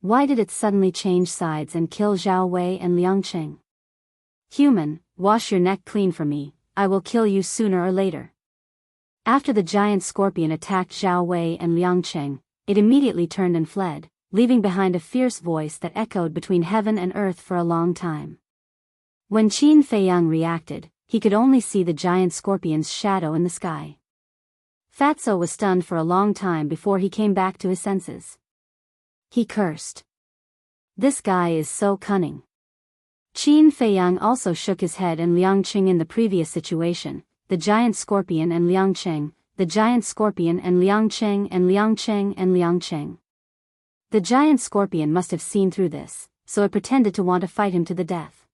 Why did it suddenly change sides and kill Zhao Wei and Liang Cheng? Human, wash your neck clean for me, I will kill you sooner or later. After the giant scorpion attacked Zhao Wei and Liang Cheng, it immediately turned and fled, leaving behind a fierce voice that echoed between heaven and earth for a long time. When Qin Feiyang reacted, he could only see the giant scorpion's shadow in the sky. Fatso was stunned for a long time before he came back to his senses. He cursed. This guy is so cunning. Qin Feiyang also shook his head and Liang Cheng in the previous situation, the giant scorpion and Liang Cheng, the giant scorpion and Liang Cheng and Liang Cheng and Liang Cheng. The giant scorpion must have seen through this, so it pretended to want to fight him to the death.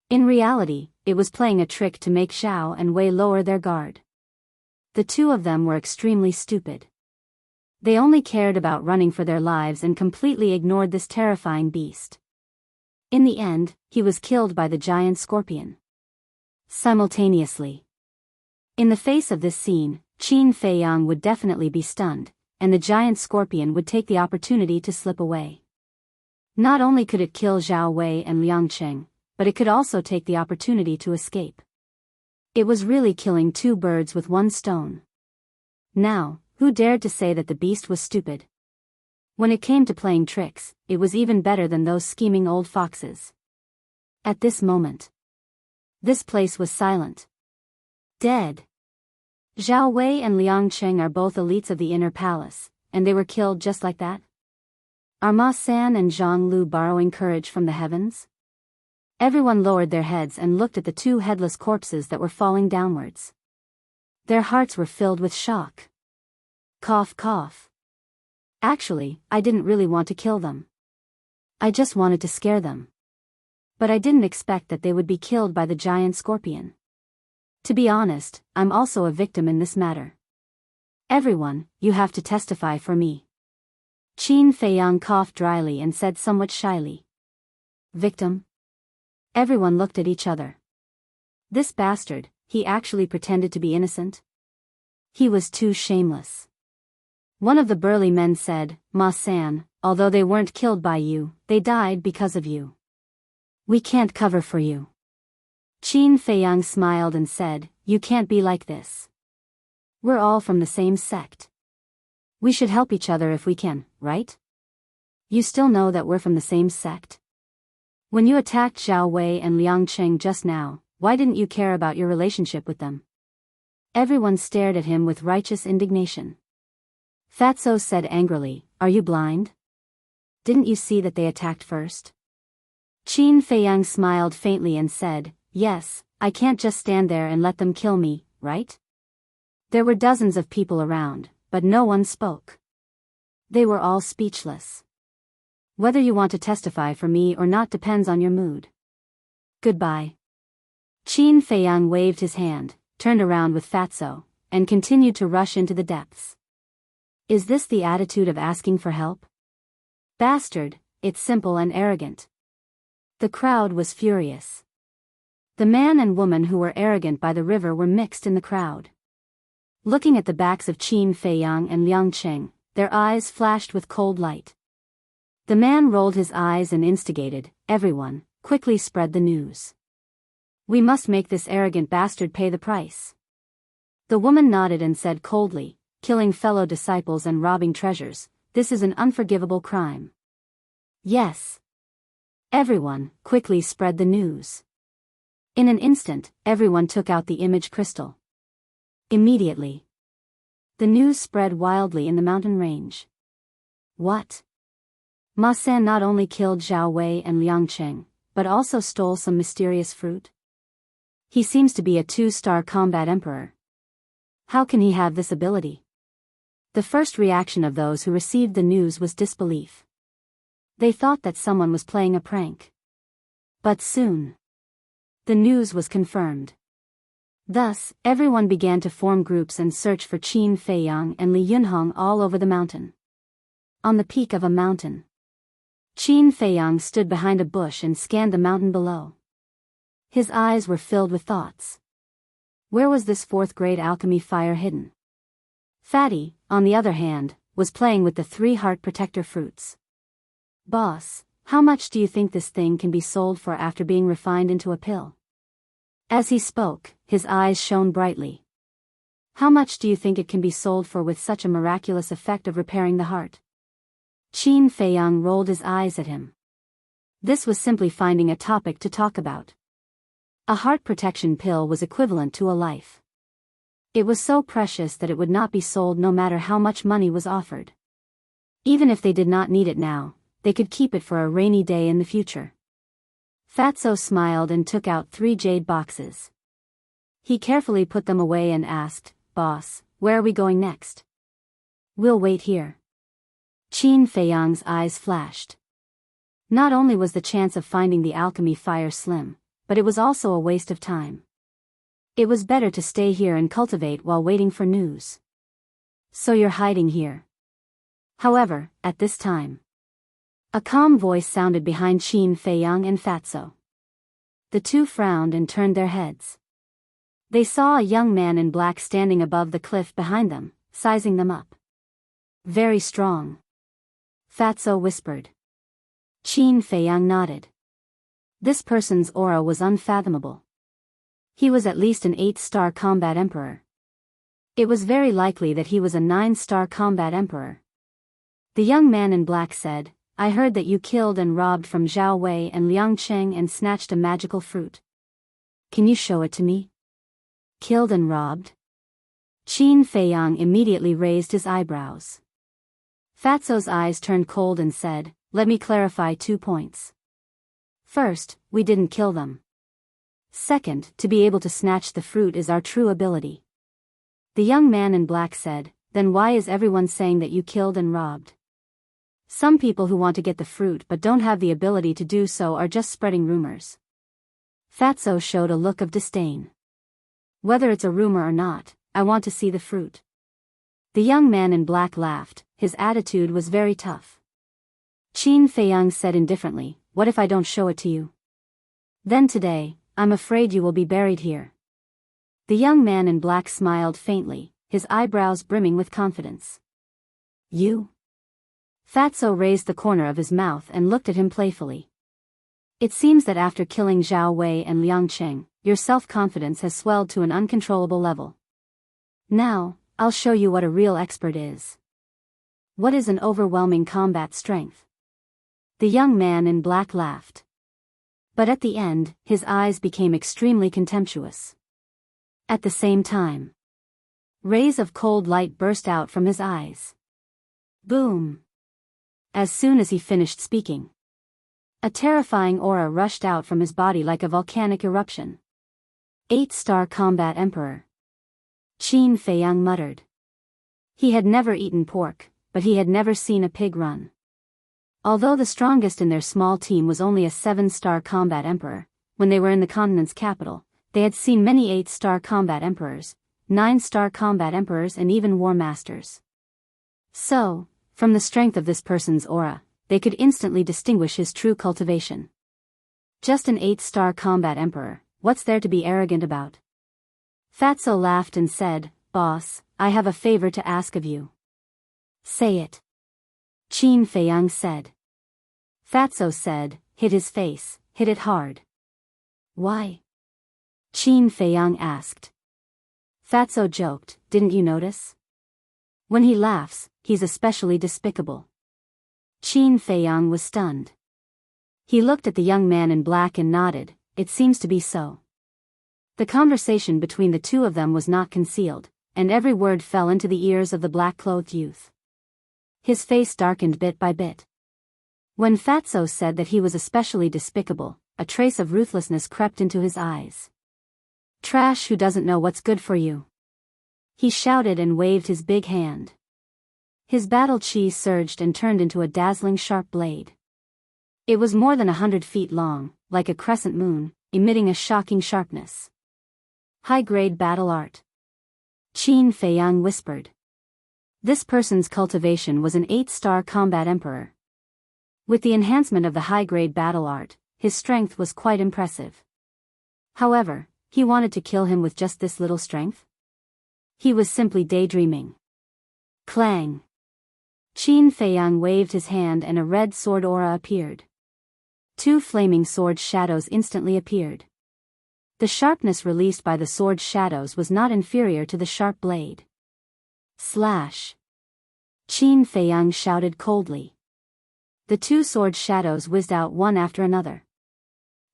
In reality, it was playing a trick to make Zhao and Wei lower their guard. The two of them were extremely stupid. They only cared about running for their lives and completely ignored this terrifying beast. In the end, he was killed by the giant scorpion. Simultaneously. In the face of this scene, Qin Feiyang would definitely be stunned, and the giant scorpion would take the opportunity to slip away. Not only could it kill Zhao Wei and Liang Cheng, but it could also take the opportunity to escape. It was really killing two birds with one stone. Now, who dared to say that the beast was stupid? When it came to playing tricks, it was even better than those scheming old foxes. At this moment, this place was silent. Dead. Zhao Wei and Liang Cheng are both elites of the inner palace, and they were killed just like that? Are Ma San and Zhang Lu borrowing courage from the heavens? Everyone lowered their heads and looked at the two headless corpses that were falling downwards. Their hearts were filled with shock. Cough cough. Actually, I didn't really want to kill them. I just wanted to scare them. But I didn't expect that they would be killed by the giant scorpion. To be honest, I'm also a victim in this matter. Everyone, you have to testify for me. Qin Feiyang coughed dryly and said somewhat shyly. Victim? Everyone looked at each other. This bastard, he actually pretended to be innocent? He was too shameless. One of the burly men said, Ma San, although they weren't killed by you, they died because of you. We can't cover for you. Qin Feiyang smiled and said, you can't be like this. We're all from the same sect. We should help each other if we can, right? You still know that we're from the same sect? When you attacked Zhao Wei and Liang Cheng just now, why didn't you care about your relationship with them? Everyone stared at him with righteous indignation. Fatso said angrily, are you blind? Didn't you see that they attacked first? Qin Feiyang smiled faintly and said, "Yes, I can't just stand there and let them kill me, right?" There were dozens of people around, but no one spoke. They were all speechless. "Whether you want to testify for me or not depends on your mood. Goodbye." Qin Feiyang waved his hand, turned around with Fatso, and continued to rush into the depths. Is this the attitude of asking for help? Bastard, it's simple and arrogant. The crowd was furious. The man and woman who were arrogant by the river were mixed in the crowd. Looking at the backs of Qin Feiyang and Liang Cheng, their eyes flashed with cold light. The man rolled his eyes and instigated, "Everyone, quickly spread the news. We must make this arrogant bastard pay the price." The woman nodded and said coldly, "Killing fellow disciples and robbing treasures, this is an unforgivable crime." "Yes. Everyone, quickly spread the news." In an instant, everyone took out the image crystal. Immediately, the news spread wildly in the mountain range. What? Ma San not only killed Zhao Wei and Liang Cheng, but also stole some mysterious fruit? He seems to be a 2-star combat emperor. How can he have this ability? The first reaction of those who received the news was disbelief. They thought that someone was playing a prank. But soon, the news was confirmed. Thus, everyone began to form groups and search for Qin Feiyang and Li Yunhong all over the mountain. On the peak of a mountain, Qin Feiyang stood behind a bush and scanned the mountain below. His eyes were filled with thoughts. Where was this 4th-grade alchemy fire hidden? Fatty, on the other hand, was playing with the 3 heart protector fruits. "Boss, how much do you think this thing can be sold for after being refined into a pill?" As he spoke, his eyes shone brightly. "How much do you think it can be sold for with such a miraculous effect of repairing the heart?" Qin Feiyang rolled his eyes at him. This was simply finding a topic to talk about. A heart protection pill was equivalent to a life. It was so precious that it would not be sold no matter how much money was offered. Even if they did not need it now, they could keep it for a rainy day in the future. Fatso smiled and took out 3 jade boxes. He carefully put them away and asked, "Boss, where are we going next?" "We'll wait here." Qin Feiyang's eyes flashed. Not only was the chance of finding the alchemy fire slim, but it was also a waste of time. It was better to stay here and cultivate while waiting for news. "So you're hiding here." However, at this time, a calm voice sounded behind Qin Feiyang and Fatso. The two frowned and turned their heads. They saw a young man in black standing above the cliff behind them, sizing them up. "Very strong," Fatso whispered. Qin Feiyang nodded. This person's aura was unfathomable. He was at least an 8-star combat emperor. It was very likely that he was a 9-star combat emperor. The young man in black said, "I heard that you killed and robbed from Zhao Wei and Liang Cheng and snatched a magical fruit. Can you show it to me?" "Killed and robbed?" Qin Feiyang immediately raised his eyebrows. Fatso's eyes turned cold and said, "Let me clarify 2 points. First, we didn't kill them. Second, to be able to snatch the fruit is our true ability." The young man in black said, "Then why is everyone saying that you killed and robbed? Some people who want to get the fruit but don't have the ability to do so are just spreading rumors." Fatso showed a look of disdain. "Whether it's a rumor or not, I want to see the fruit." The young man in black laughed. His attitude was very tough. Qin Feiyang said indifferently, "What if I don't show it to you? Then today, I'm afraid you will be buried here." The young man in black smiled faintly, his eyebrows brimming with confidence. "You?" Fatso raised the corner of his mouth and looked at him playfully. "It seems that after killing Zhao Wei and Liang Cheng, your self-confidence has swelled to an uncontrollable level. Now, I'll show you what a real expert is. What is an overwhelming combat strength?" The young man in black laughed. But at the end, his eyes became extremely contemptuous. At the same time, rays of cold light burst out from his eyes. Boom! As soon as he finished speaking, A terrifying aura rushed out from his body like a volcanic eruption. 8-star combat emperor. Qin Feiyang muttered. He had never eaten pork, but he had never seen a pig run. Although the strongest in their small team was only a 7-star combat emperor, when they were in the continent's capital, they had seen many 8-star combat emperors, 9-star combat emperors and even war masters. So, from the strength of this person's aura, they could instantly distinguish his true cultivation. Just an 8-star combat emperor, what's there to be arrogant about? Fatso laughed and said, "Boss, I have a favor to ask of you." "Say it." Qin Feiyang said. Fatso said, "Hit his face, hit it hard." "Why?" Qin Feiyang asked. Fatso joked, "Didn't you notice? When he laughs, he's especially despicable." Qin Feiyang was stunned. He looked at the young man in black and nodded, "It seems to be so." The conversation between the two of them was not concealed, and every word fell into the ears of the black-clothed youth. His face darkened bit by bit. When Fatso said that he was especially despicable, a trace of ruthlessness crept into his eyes. "Trash who doesn't know what's good for you." He shouted and waved his big hand. His battle chi surged and turned into a dazzling sharp blade. It was more than 100 feet long, like a crescent moon, emitting a shocking sharpness. "High-grade battle art," Qin Feiyang whispered. This person's cultivation was an 8-star combat emperor. With the enhancement of the high-grade battle art, his strength was quite impressive. However, he wanted to kill him with just this little strength? He was simply daydreaming. Clang! Qin Feiyang waved his hand and a red sword aura appeared. 2 flaming sword shadows instantly appeared. The sharpness released by the sword shadows was not inferior to the sharp blade. Slash! Qin Feiyang shouted coldly. The 2 sword shadows whizzed out one after another.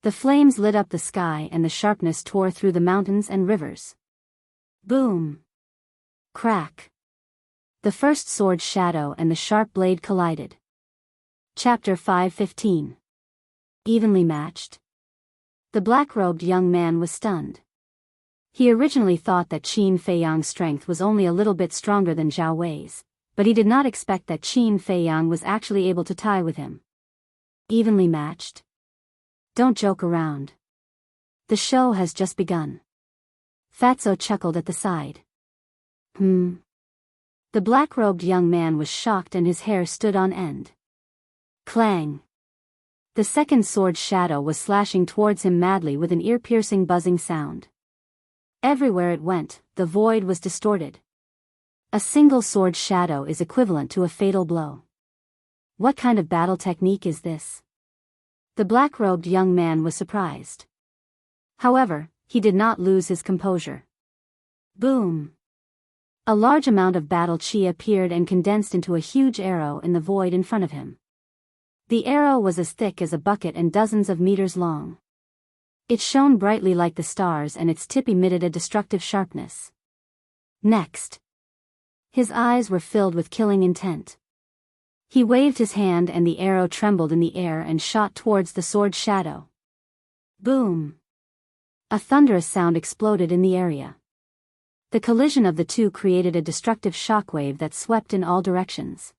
The flames lit up the sky and the sharpness tore through the mountains and rivers. Boom! Crack! The first sword shadow and the sharp blade collided. Chapter 5:15. Evenly matched. The black-robed young man was stunned. He originally thought that Qin Feiyang's strength was only a little bit stronger than Zhao Wei's, but he did not expect that Qin Feiyang was actually able to tie with him. Evenly matched? Don't joke around. The show has just begun. Fatso chuckled at the side. The black-robed young man was shocked and his hair stood on end. Clang! The second sword shadow was slashing towards him madly with an ear-piercing buzzing sound. Everywhere it went, the void was distorted. A single sword shadow is equivalent to a fatal blow. What kind of battle technique is this? The black-robed young man was surprised. However, he did not lose his composure. Boom! A large amount of battle chi appeared and condensed into a huge arrow in the void in front of him. The arrow was as thick as a bucket and dozens of meters long. It shone brightly like the stars and its tip emitted a destructive sharpness. Next! His eyes were filled with killing intent. He waved his hand and the arrow trembled in the air and shot towards the sword shadow. Boom! A thunderous sound exploded in the area. The collision of the two created a destructive shockwave that swept in all directions.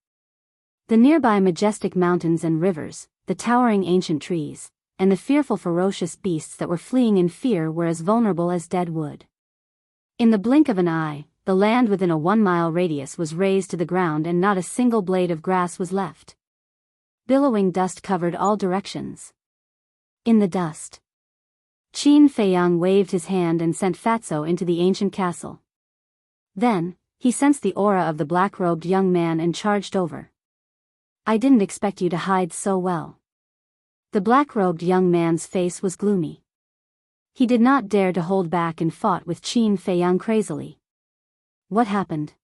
The nearby majestic mountains and rivers, the towering ancient trees, and the fearful ferocious beasts that were fleeing in fear were as vulnerable as dead wood. In the blink of an eye, the land within a 1-mile radius was razed to the ground and not a single blade of grass was left. Billowing dust covered all directions. In the dust, Qin Feiyang waved his hand and sent Fatso into the ancient castle. Then, he sensed the aura of the black-robed young man and charged over. "I didn't expect you to hide so well." The black-robed young man's face was gloomy. He did not dare to hold back and fought with Qin Feiyang crazily. What happened?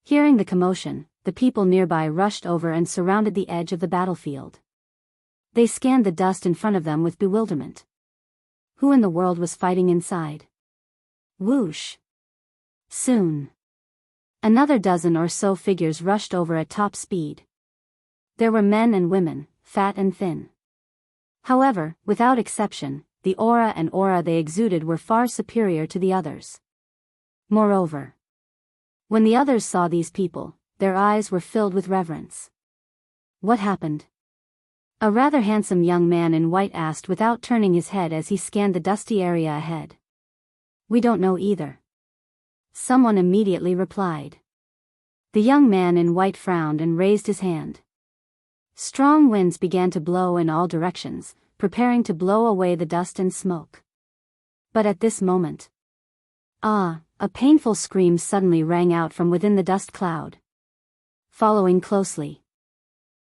Hearing the commotion, the people nearby rushed over and surrounded the edge of the battlefield. They scanned the dust in front of them with bewilderment. Who in the world was fighting inside? Whoosh! Soon, another dozen or so figures rushed over at top speed. There were men and women, fat and thin. However, without exception, the aura they exuded were far superior to the others. Moreover, when the others saw these people, their eyes were filled with reverence. What happened? A rather handsome young man in white asked without turning his head as he scanned the dusty area ahead. We don't know either. Someone immediately replied. The young man in white frowned and raised his hand. Strong winds began to blow in all directions, preparing to blow away the dust and smoke. But at this moment, a painful scream suddenly rang out from within the dust cloud. Following closely,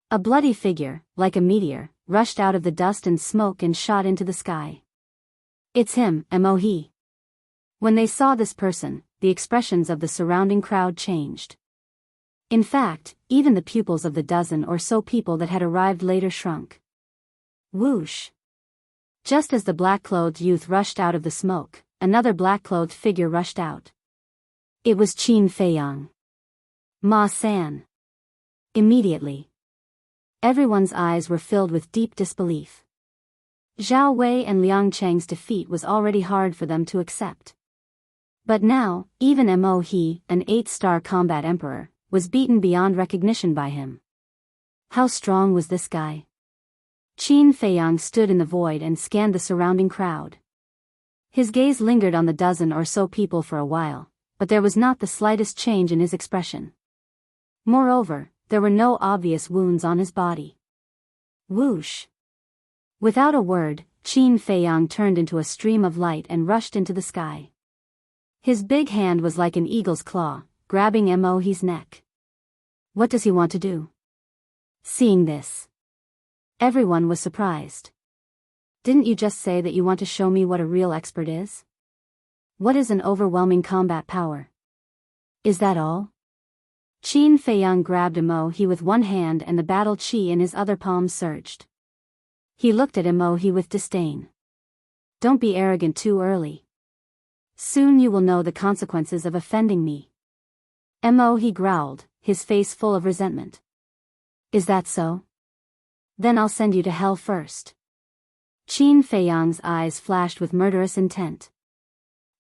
a bloody figure, like a meteor, rushed out of the dust and smoke and shot into the sky. It's him, Mohe. When they saw this person, the expressions of the surrounding crowd changed. In fact, even the pupils of the dozen or so people that had arrived later shrunk. Whoosh! Just as the black-clothed youth rushed out of the smoke, another black-clothed figure rushed out. It was Qin Feiyang. Ma-san. Immediately, everyone's eyes were filled with deep disbelief. Zhao Wei and Liang Cheng's defeat was already hard for them to accept. But now, even Mohe, an 8-star combat emperor, was beaten beyond recognition by him. How strong was this guy? Qin Feiyang stood in the void and scanned the surrounding crowd. His gaze lingered on the dozen or so people for a while, but there was not the slightest change in his expression. Moreover, there were no obvious wounds on his body. Whoosh! Without a word, Qin Feiyang turned into a stream of light and rushed into the sky. His big hand was like an eagle's claw, grabbing Mohe's neck. What does he want to do? Seeing this, everyone was surprised. Didn't you just say that you want to show me what a real expert is? What is an overwhelming combat power? Is that all? Qin Feiyang grabbed Mohe with one hand and the battle chi in his other palm surged. He looked at Mohe with disdain. Don't be arrogant too early. Soon you will know the consequences of offending me. Mohe growled, his face full of resentment. Is that so? Then I'll send you to hell first. Qin Feiyang's eyes flashed with murderous intent.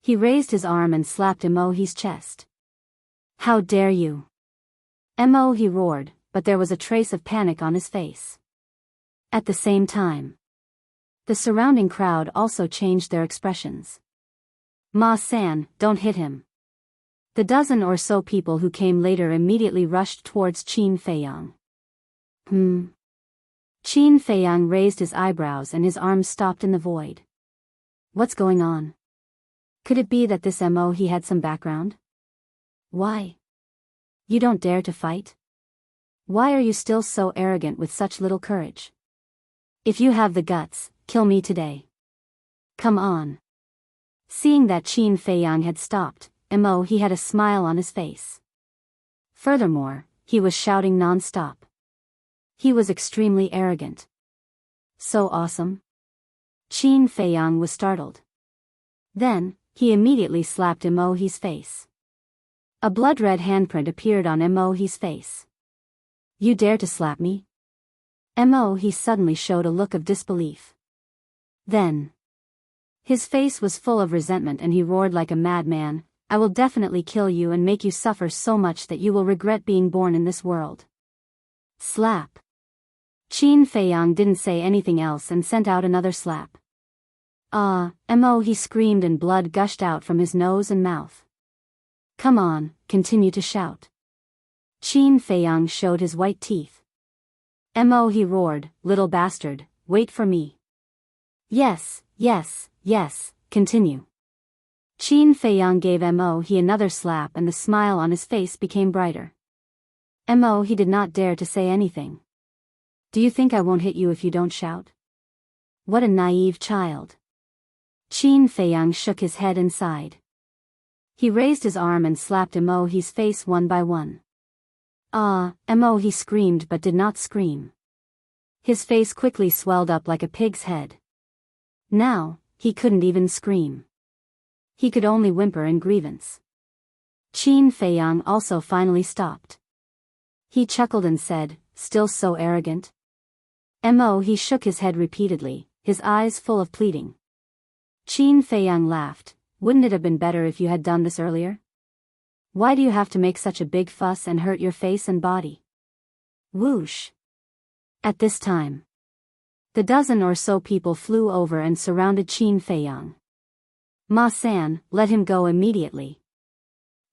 He raised his arm and slapped Mohe's chest. How dare you? Mohe roared, but there was a trace of panic on his face. At the same time, the surrounding crowd also changed their expressions. Ma-san, don't hit him. The dozen or so people who came later immediately rushed towards Qin Feiyang. Qin Feiyang raised his eyebrows and his arms stopped in the void. What's going on? Could it be that this Mohe had some background? Why? You don't dare to fight? Why are you still so arrogant with such little courage? If you have the guts, kill me today. Come on. Seeing that Qin Feiyang had stopped, Mohe had a smile on his face. Furthermore, he was shouting non-stop. He was extremely arrogant. So awesome. Qin Feiyang was startled. Then, he immediately slapped Mohe's face. A blood-red handprint appeared on Mohe's face. You dare to slap me? Mohe suddenly showed a look of disbelief. Then, his face was full of resentment and he roared like a madman, I will definitely kill you and make you suffer so much that you will regret being born in this world. Slap. Qin Feiyang didn't say anything else and sent out another slap. Mohe screamed and blood gushed out from his nose and mouth. Come on, continue to shout. Qin Feiyang showed his white teeth. Mohe roared, little bastard, wait for me. Yes, continue. Qin Feiyang gave Mohe another slap and the smile on his face became brighter. Mohe did not dare to say anything. Do you think I won't hit you if you don't shout? What a naive child. Qin Feiyang shook his head and sighed. He raised his arm and slapped Mohe's face one by one. Mohe screamed but did not scream. His face quickly swelled up like a pig's head. Now, he couldn't even scream. He could only whimper in grievance. Qin Feiyang also finally stopped. He chuckled and said, still so arrogant? Mohe shook his head repeatedly, his eyes full of pleading. Qin Feiyang laughed. Wouldn't it have been better if you had done this earlier? Why do you have to make such a big fuss and hurt your face and body? Whoosh! At this time, the dozen or so people flew over and surrounded Qin Feiyang. Ma-san, let him go immediately.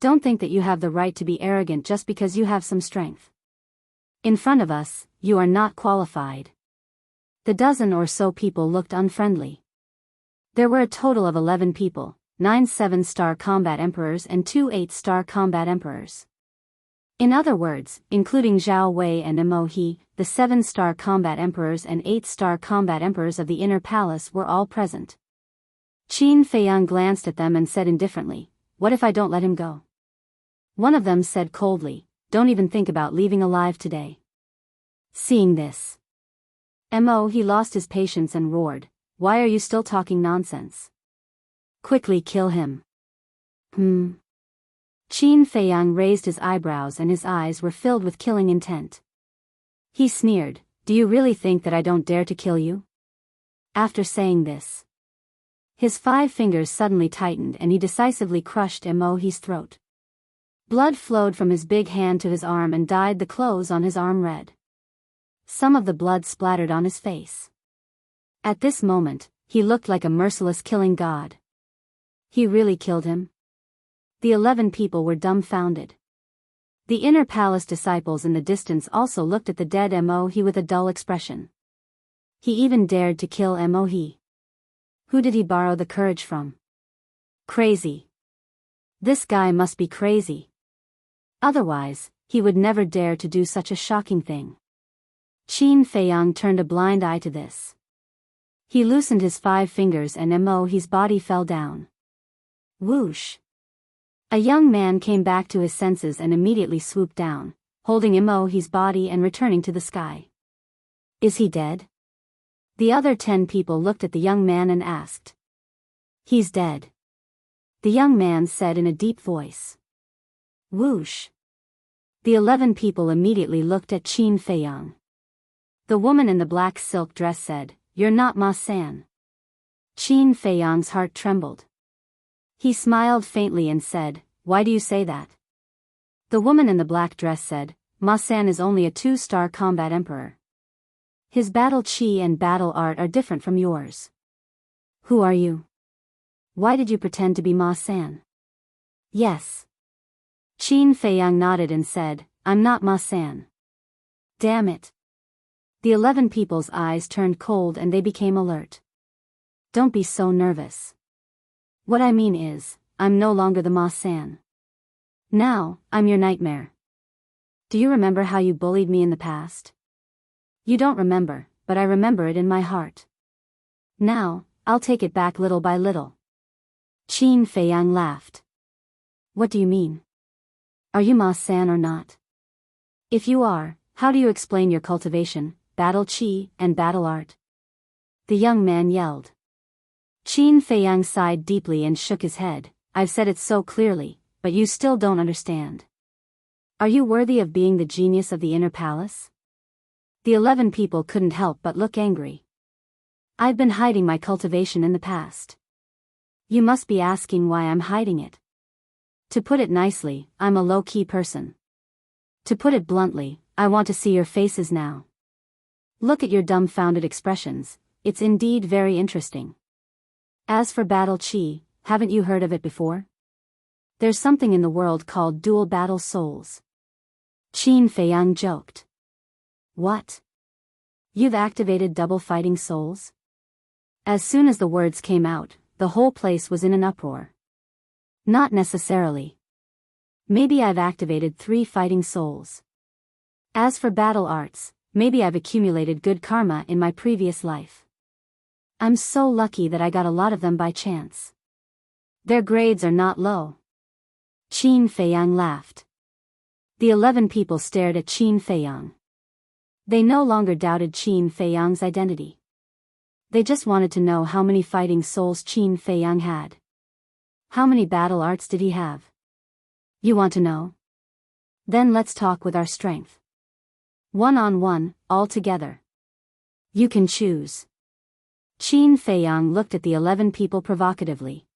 Don't think that you have the right to be arrogant just because you have some strength. In front of us, you are not qualified. The dozen or so people looked unfriendly. There were a total of 11 people, 9 7-star combat emperors and 2 8-star combat emperors. In other words, including Zhao Wei and Mo He, the 7-star combat emperors and 8-star combat emperors of the inner palace were all present. Qin Feiyang glanced at them and said indifferently, "What if I don't let him go?" One of them said coldly, "Don't even think about leaving alive today." Seeing this, Mo He lost his patience and roared, "Why are you still talking nonsense? Quickly kill him." Qin Feiyang raised his eyebrows and his eyes were filled with killing intent. He sneered, "Do you really think that I don't dare to kill you?" After saying this, his 5 fingers suddenly tightened and he decisively crushed Mo He's throat. Blood flowed from his big hand to his arm and dyed the clothes on his arm red. Some of the blood splattered on his face. At this moment, he looked like a merciless killing god. He really killed him? The 11 people were dumbfounded. The inner palace disciples in the distance also looked at the dead Mo He with a dull expression. He even dared to kill Mo He. Who did he borrow the courage from? Crazy. This guy must be crazy. Otherwise, he would never dare to do such a shocking thing. Qin Feiyang turned a blind eye to this. He loosened his 5 fingers and Mo He's body fell down. Whoosh! A young man came back to his senses and immediately swooped down, holding Mo He's body and returning to the sky. Is he dead? The other 10 people looked at the young man and asked. He's dead. The young man said in a deep voice. Whoosh! The 11 people immediately looked at Qin Feiyang. The woman in the black silk dress said, "You're not Ma-san." Qin Feiyang's heart trembled. He smiled faintly and said, "Why do you say that?" The woman in the black dress said, "Ma-san is only a 2-star combat emperor. His battle chi and battle art are different from yours." Who are you? Why did you pretend to be Ma-san? Yes. Qin Feiyang nodded and said, "I'm not Ma-san." Damn it. The 11 people's eyes turned cold and they became alert. Don't be so nervous. What I mean is, I'm no longer the Ma-san. Now, I'm your nightmare. Do you remember how you bullied me in the past? You don't remember, but I remember it in my heart. Now, I'll take it back little by little. Qin Feiyang laughed. What do you mean? Are you Ma-san or not? If you are, how do you explain your cultivation, battle chi, and battle art? The young man yelled. Qin Feiyang sighed deeply and shook his head. I've said it so clearly, but you still don't understand. Are you worthy of being the genius of the inner palace? The 11 people couldn't help but look angry. I've been hiding my cultivation in the past. You must be asking why I'm hiding it. To put it nicely, I'm a low-key person. To put it bluntly, I want to see your faces now. Look at your dumbfounded expressions, it's indeed very interesting. As for battle chi, haven't you heard of it before? There's something in the world called dual battle souls. Qin Feiyang joked. What? You've activated double fighting souls? As soon as the words came out, the whole place was in an uproar. Not necessarily. Maybe I've activated 3 fighting souls. As for battle arts, maybe I've accumulated good karma in my previous life. I'm so lucky that I got a lot of them by chance. Their grades are not low. Qin Feiyang laughed. The 11 people stared at Qin Feiyang. They no longer doubted Qin Feiyang's identity. They just wanted to know how many fighting souls Qin Feiyang had. How many battle arts did he have? You want to know? Then let's talk with our strength. 1-on-1, all together. You can choose. Qin Feiyang looked at the 11 people provocatively.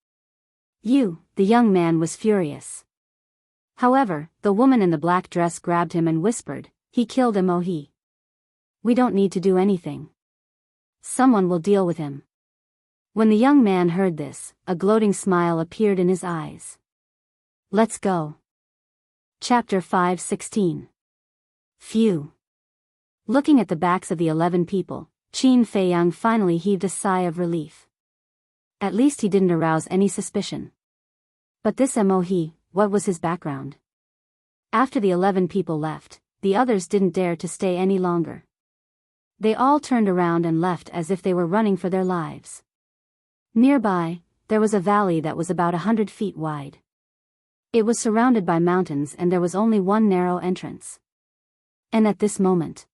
You, the young man was furious. However, the woman in the black dress grabbed him and whispered, he killed Immerse. We don't need to do anything. Someone will deal with him. When the young man heard this, a gloating smile appeared in his eyes. Let's go. Chapter 5:16. Phew. Looking at the backs of the 11 people, Qin Feiyang finally heaved a sigh of relief. At least he didn't arouse any suspicion. But this Immerse, what was his background? After the 11 people left, the others didn't dare to stay any longer. They all turned around and left as if they were running for their lives. Nearby, there was a valley that was about 100 feet wide. It was surrounded by mountains and there was only one narrow entrance. And at this moment,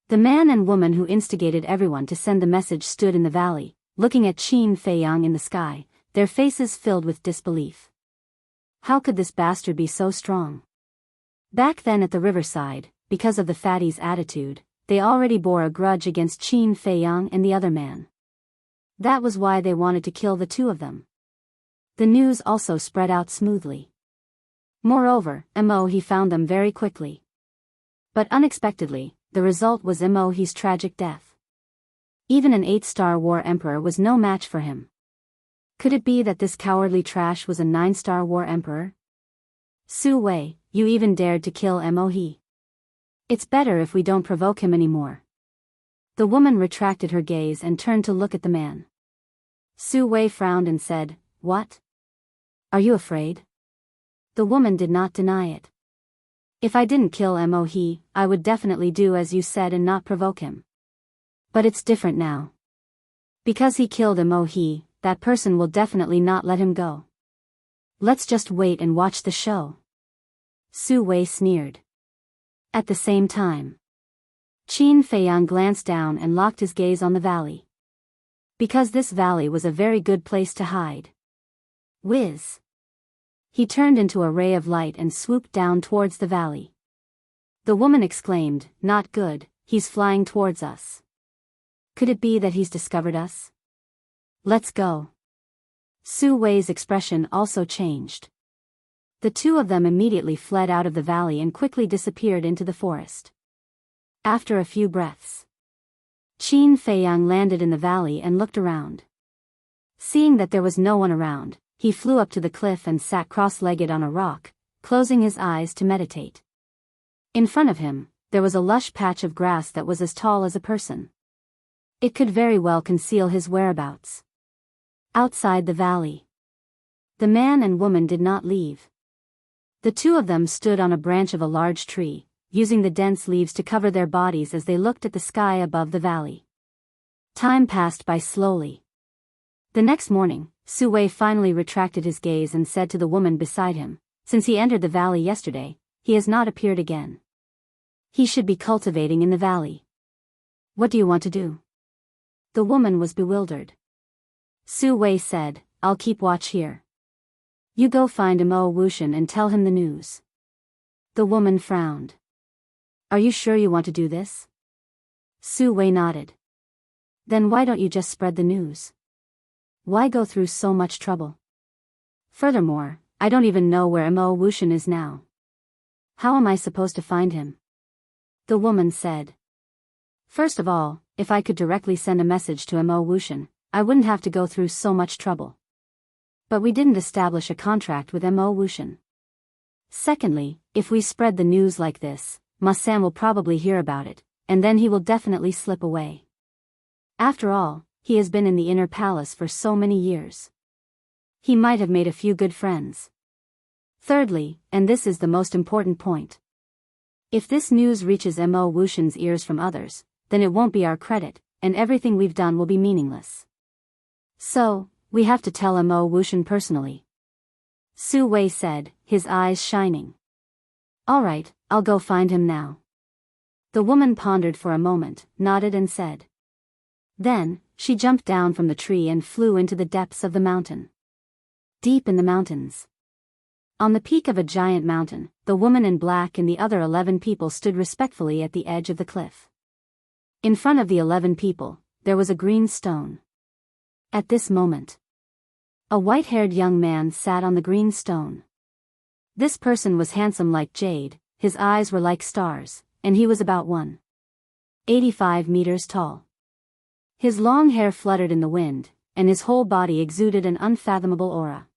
the man and woman who instigated everyone to send the message stood in the valley, looking at Qin Feiyang in the sky, their faces filled with disbelief. How could this bastard be so strong? Back then at the riverside, because of the fatty's attitude, they already bore a grudge against Qin Feiyang and the other man. That was why they wanted to kill the two of them. The news also spread out smoothly. Moreover, Immerse found them very quickly. But unexpectedly, the result was Immerse's tragic death. Even an 8-star war emperor was no match for him. Could it be that this cowardly trash was a 9-star war emperor? Su Wei, you even dared to kill Immerse. It's better if we don't provoke him anymore. The woman retracted her gaze and turned to look at the man. Su Wei frowned and said, What? Are you afraid? The woman did not deny it. If I didn't kill Immerse, I would definitely do as you said and not provoke him. But it's different now. Because he killed Immerse, that person will definitely not let him go. Let's just wait and watch the show. Su Wei sneered. At the same time, Qin Feiyang glanced down and locked his gaze on the valley. Because this valley was a very good place to hide. Whiz! He turned into a ray of light and swooped down towards the valley. The woman exclaimed, Not good, he's flying towards us. Could it be that he's discovered us? Let's go. Su Wei's expression also changed. The two of them immediately fled out of the valley and quickly disappeared into the forest. After a few breaths, Qin Feiyang landed in the valley and looked around. Seeing that there was no one around, he flew up to the cliff and sat cross-legged on a rock, closing his eyes to meditate. In front of him, there was a lush patch of grass that was as tall as a person. It could very well conceal his whereabouts. Outside the valley, the man and woman did not leave. The two of them stood on a branch of a large tree, using the dense leaves to cover their bodies as they looked at the sky above the valley. Time passed by slowly. The next morning, Su Wei finally retracted his gaze and said to the woman beside him, Since he entered the valley yesterday, he has not appeared again. He should be cultivating in the valley. What do you want to do? The woman was bewildered. Su Wei said, I'll keep watch here. You go find Mo Wuxian and tell him the news. The woman frowned. Are you sure you want to do this? Su Wei nodded. Then why don't you just spread the news? Why go through so much trouble? Furthermore, I don't even know where Mo Wuxian is now. How am I supposed to find him? The woman said. First of all, if I could directly send a message to Mo Wuxian, I wouldn't have to go through so much trouble. But we didn't establish a contract with Mo Wuxian. Secondly, if we spread the news like this, Ma San will probably hear about it, and then he will definitely slip away. After all, he has been in the inner palace for so many years. He might have made a few good friends. Thirdly, and this is the most important point. If this news reaches Mo Wuxian's ears from others, then it won't be our credit, and everything we've done will be meaningless. So, we have to tell Mo Wuxian personally. Su Wei said, his eyes shining. Alright, I'll go find him now. The woman pondered for a moment, nodded and said. Then, she jumped down from the tree and flew into the depths of the mountain. Deep in the mountains. On the peak of a giant mountain, the woman in black and the other 11 people stood respectfully at the edge of the cliff. In front of the 11 people, there was a green stone. At this moment, a white-haired young man sat on the green stone. This person was handsome like jade, his eyes were like stars, and he was about 185 meters tall. His long hair fluttered in the wind, and his whole body exuded an unfathomable aura.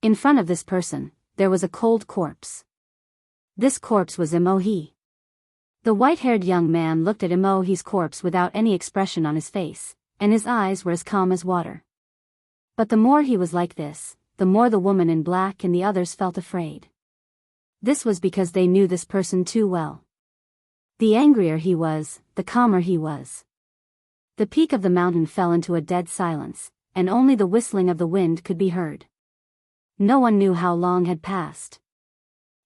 In front of this person, there was a cold corpse. This corpse was Emohi. The white-haired young man looked at Emohi's corpse without any expression on his face, and his eyes were as calm as water. But the more he was like this, the more the woman in black and the others felt afraid. This was because they knew this person too well. The angrier he was, the calmer he was. The peak of the mountain fell into a dead silence, and only the whistling of the wind could be heard. No one knew how long had passed.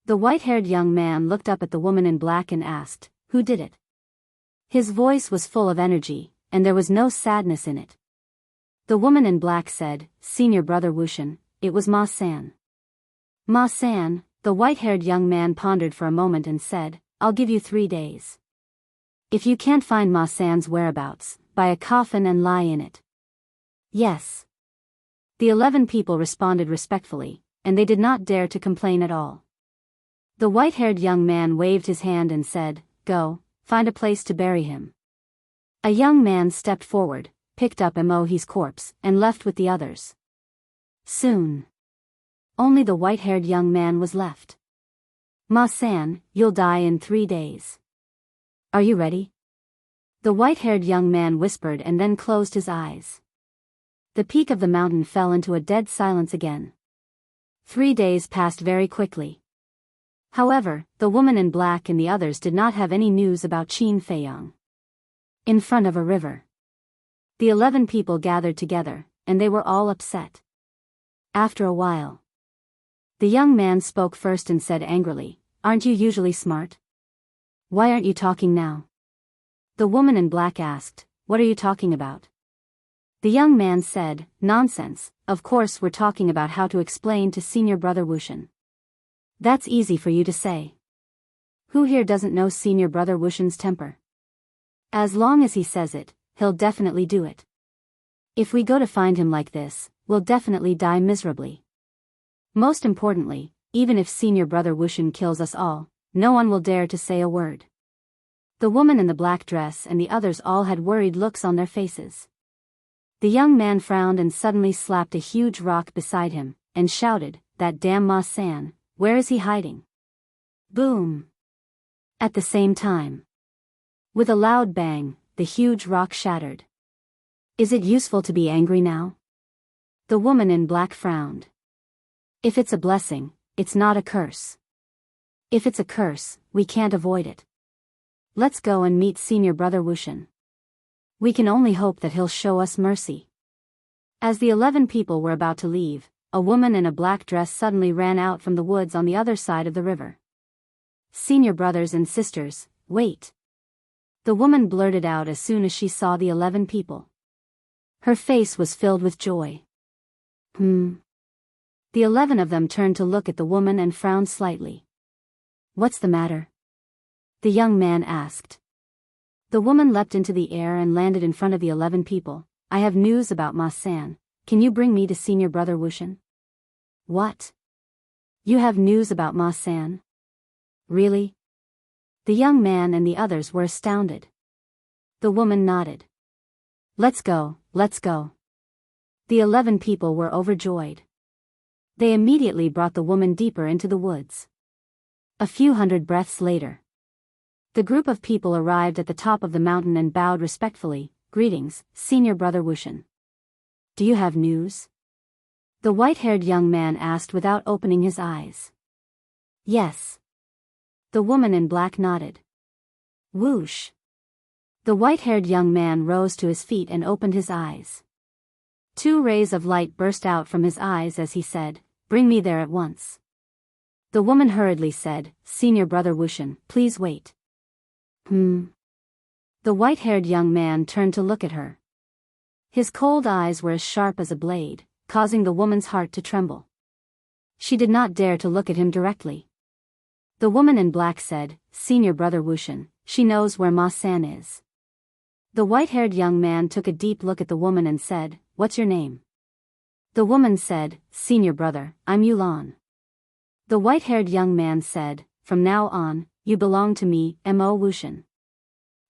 The white-haired young man looked up at the woman in black and asked, "Who did it?" His voice was full of energy, and there was no sadness in it. The woman in black said, "Senior Brother Wushan, it was Ma San." Ma San, the white-haired young man pondered for a moment and said, "I'll give you 3 days. If you can't find Ma San's whereabouts, buy a coffin and lie in it." Yes. The 11 people responded respectfully, and they did not dare to complain at all. The white-haired young man waved his hand and said, "Go, find a place to bury him." A young man stepped forward, picked up Emohi's corpse, and left with the others. Soon, only the white-haired young man was left. "Ma San, you'll die in 3 days. Are you ready?" The white-haired young man whispered and then closed his eyes. The peak of the mountain fell into a dead silence again. 3 days passed very quickly. However, the woman in black and the others did not have any news about Qin Feiyang. In front of a river, the 11 people gathered together, and they were all upset. After a while, the young man spoke first and said angrily, "Aren't you usually smart? Why aren't you talking now?" The woman in black asked, "What are you talking about?" The young man said, "Nonsense, of course we're talking about how to explain to Senior Brother Wushan." "That's easy for you to say. Who here doesn't know Senior Brother Wushan's temper? As long as he says it, he'll definitely do it. If we go to find him like this, we'll definitely die miserably. Most importantly, even if Senior Brother Wushan kills us all, no one will dare to say a word." The woman in the black dress and the others all had worried looks on their faces. The young man frowned and suddenly slapped a huge rock beside him, and shouted, "That damn Ma San, where is he hiding?" Boom! At the same time, with a loud bang, the huge rock shattered. "Is it useful to be angry now?" The woman in black frowned. "If it's a blessing, it's not a curse. If it's a curse, we can't avoid it. Let's go and meet Senior Brother Wushan. We can only hope that he'll show us mercy." As the 11 people were about to leave, a woman in a black dress suddenly ran out from the woods on the other side of the river. "Senior brothers and sisters, wait." The woman blurted out as soon as she saw the 11 people. Her face was filled with joy. The 11 of them turned to look at the woman and frowned slightly. "What's the matter?" the young man asked. The woman leapt into the air and landed in front of the 11 people. "I have news about Ma San. Can you bring me to Senior Brother Wushan?" "What? You have news about Ma San? Really?" The young man and the others were astounded. The woman nodded. Let's go." The 11 people were overjoyed. They immediately brought the woman deeper into the woods. A few hundred breaths later, the group of people arrived at the top of the mountain and bowed respectfully. "Greetings, Senior Brother Wushan. Do you have news?" the white-haired young man asked without opening his eyes. "Yes." The woman in black nodded. Whoosh! The white-haired young man rose to his feet and opened his eyes. 2 rays of light burst out from his eyes as he said, "Bring me there at once." The woman hurriedly said, "Senior Brother Wushan, please wait." The white-haired young man turned to look at her. His cold eyes were as sharp as a blade, causing the woman's heart to tremble. She did not dare to look at him directly. The woman in black said, "Senior Brother Wushan, she knows where Ma San is." The white-haired young man took a deep look at the woman and said, "What's your name?" The woman said, "Senior brother, I'm Yulan." The white-haired young man said, "From now on, you belong to me, Mo Wushan.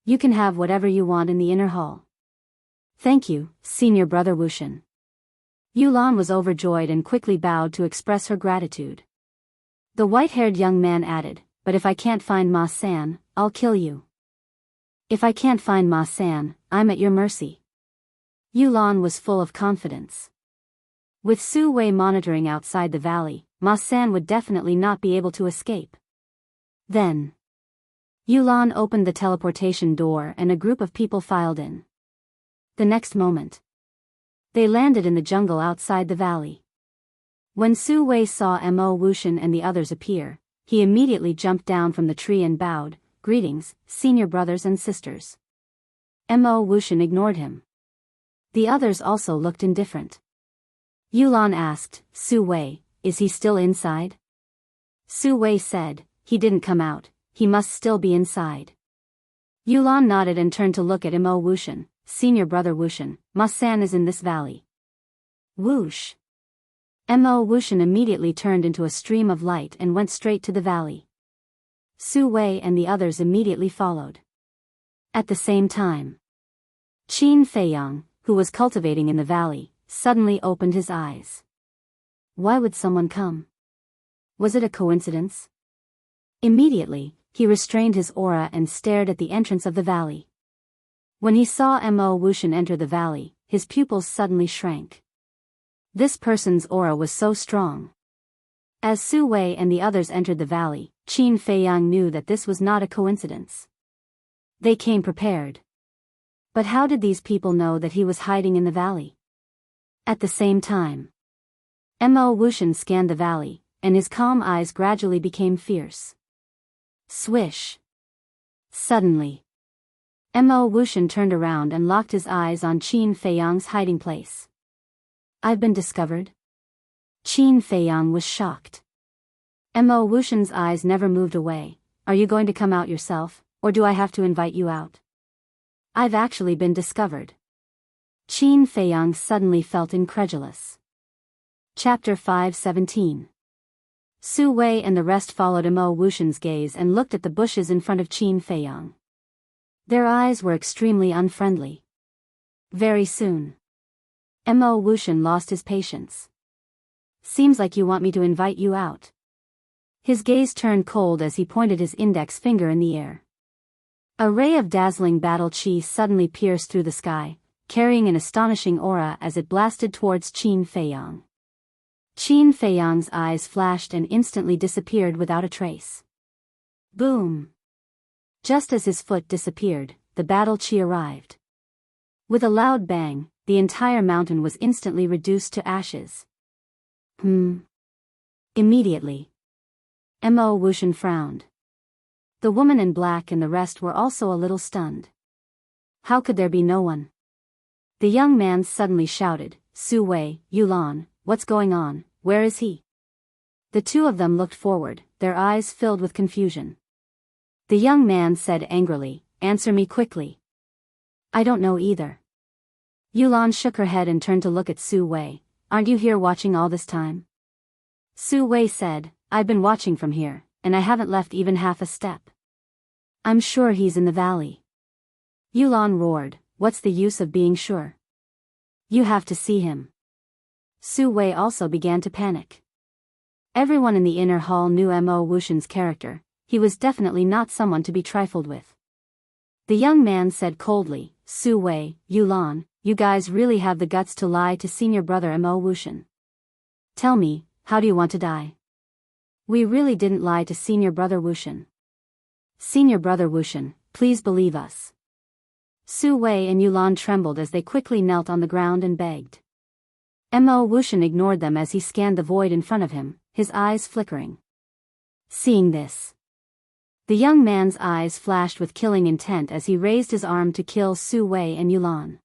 You can have whatever you want in the inner hall." "Thank you, Senior brother Wushan." Yulan was overjoyed and quickly bowed to express her gratitude. The white-haired young man added, "But if I can't find Ma San, I'll kill you." "If I can't find Ma San, I'm at your mercy." Yulan was full of confidence. With Su Wei monitoring outside the valley, Ma San would definitely not be able to escape. Then, Yulan opened the teleportation door and a group of people filed in. The next moment, they landed in the jungle outside the valley. When Su Wei saw Mo Wushan and the others appear, he immediately jumped down from the tree and bowed, "Greetings, senior brothers and sisters." Mo Wushan ignored him. The others also looked indifferent. Yulan asked, "Su Wei, is he still inside?" Su Wei said, "He didn't come out, he must still be inside." Yulan nodded and turned to look at Mo Wushan. "Senior brother Wushan, Ma San is in this valley." Whoosh! Mo Wushan immediately turned into a stream of light and went straight to the valley. Su Wei and the others immediately followed. At the same time, Qin Feiyang, who was cultivating in the valley, suddenly opened his eyes. Why would someone come? Was it a coincidence? Immediately, he restrained his aura and stared at the entrance of the valley. When he saw Mo Wushan enter the valley, his pupils suddenly shrank. This person's aura was so strong. As Su Wei and the others entered the valley, Qin Feiyang knew that this was not a coincidence. They came prepared. But how did these people know that he was hiding in the valley? At the same time, Mo Wushan scanned the valley, and his calm eyes gradually became fierce. Swish! Suddenly, Mo Wushan turned around and locked his eyes on Qin Feiyang's hiding place. "I've been discovered?" Qin Feiyang was shocked. Mo Wushan's eyes never moved away. "Are you going to come out yourself, or do I have to invite you out?" "I've actually been discovered." Qin Feiyang suddenly felt incredulous. Chapter 5:17. Su Wei and the rest followed Mo Wushan's gaze and looked at the bushes in front of Qin Feiyang. Their eyes were extremely unfriendly. Very soon, Mo Wushan lost his patience. "Seems like you want me to invite you out." His gaze turned cold as he pointed his index finger in the air. A ray of dazzling battle chi suddenly pierced through the sky, carrying an astonishing aura as it blasted towards Qin Feiyang. Qin Feiyang's eyes flashed and instantly disappeared without a trace. Boom! Just as his foot disappeared, the battle chi arrived. With a loud bang, the entire mountain was instantly reduced to ashes. Immediately, Mo Wushan frowned. The woman in black and the rest were also a little stunned. How could there be no one? The young man suddenly shouted, "Su Wei, Yulan, what's going on, where is he?" The two of them looked forward, their eyes filled with confusion. The young man said angrily, "Answer me quickly." "I don't know either." Yulan shook her head and turned to look at Su Wei. "Aren't you here watching all this time?" Su Wei said, "I've been watching from here, and I haven't left even half a step. I'm sure he's in the valley." Yulan roared, "What's the use of being sure? You have to see him." Su Wei also began to panic. Everyone in the inner hall knew Mo Wushan's character. He was definitely not someone to be trifled with. The young man said coldly, "Su Wei, Yulan, you guys really have the guts to lie to senior brother Mo Wushan. Tell me, how do you want to die?" "We really didn't lie to senior brother Wushan. Senior brother Wushan, please believe us." Su Wei and Yulan trembled as they quickly knelt on the ground and begged. Mo Wushan ignored them as he scanned the void in front of him, his eyes flickering. Seeing this, the young man's eyes flashed with killing intent as he raised his arm to kill Su Wei and Yulan.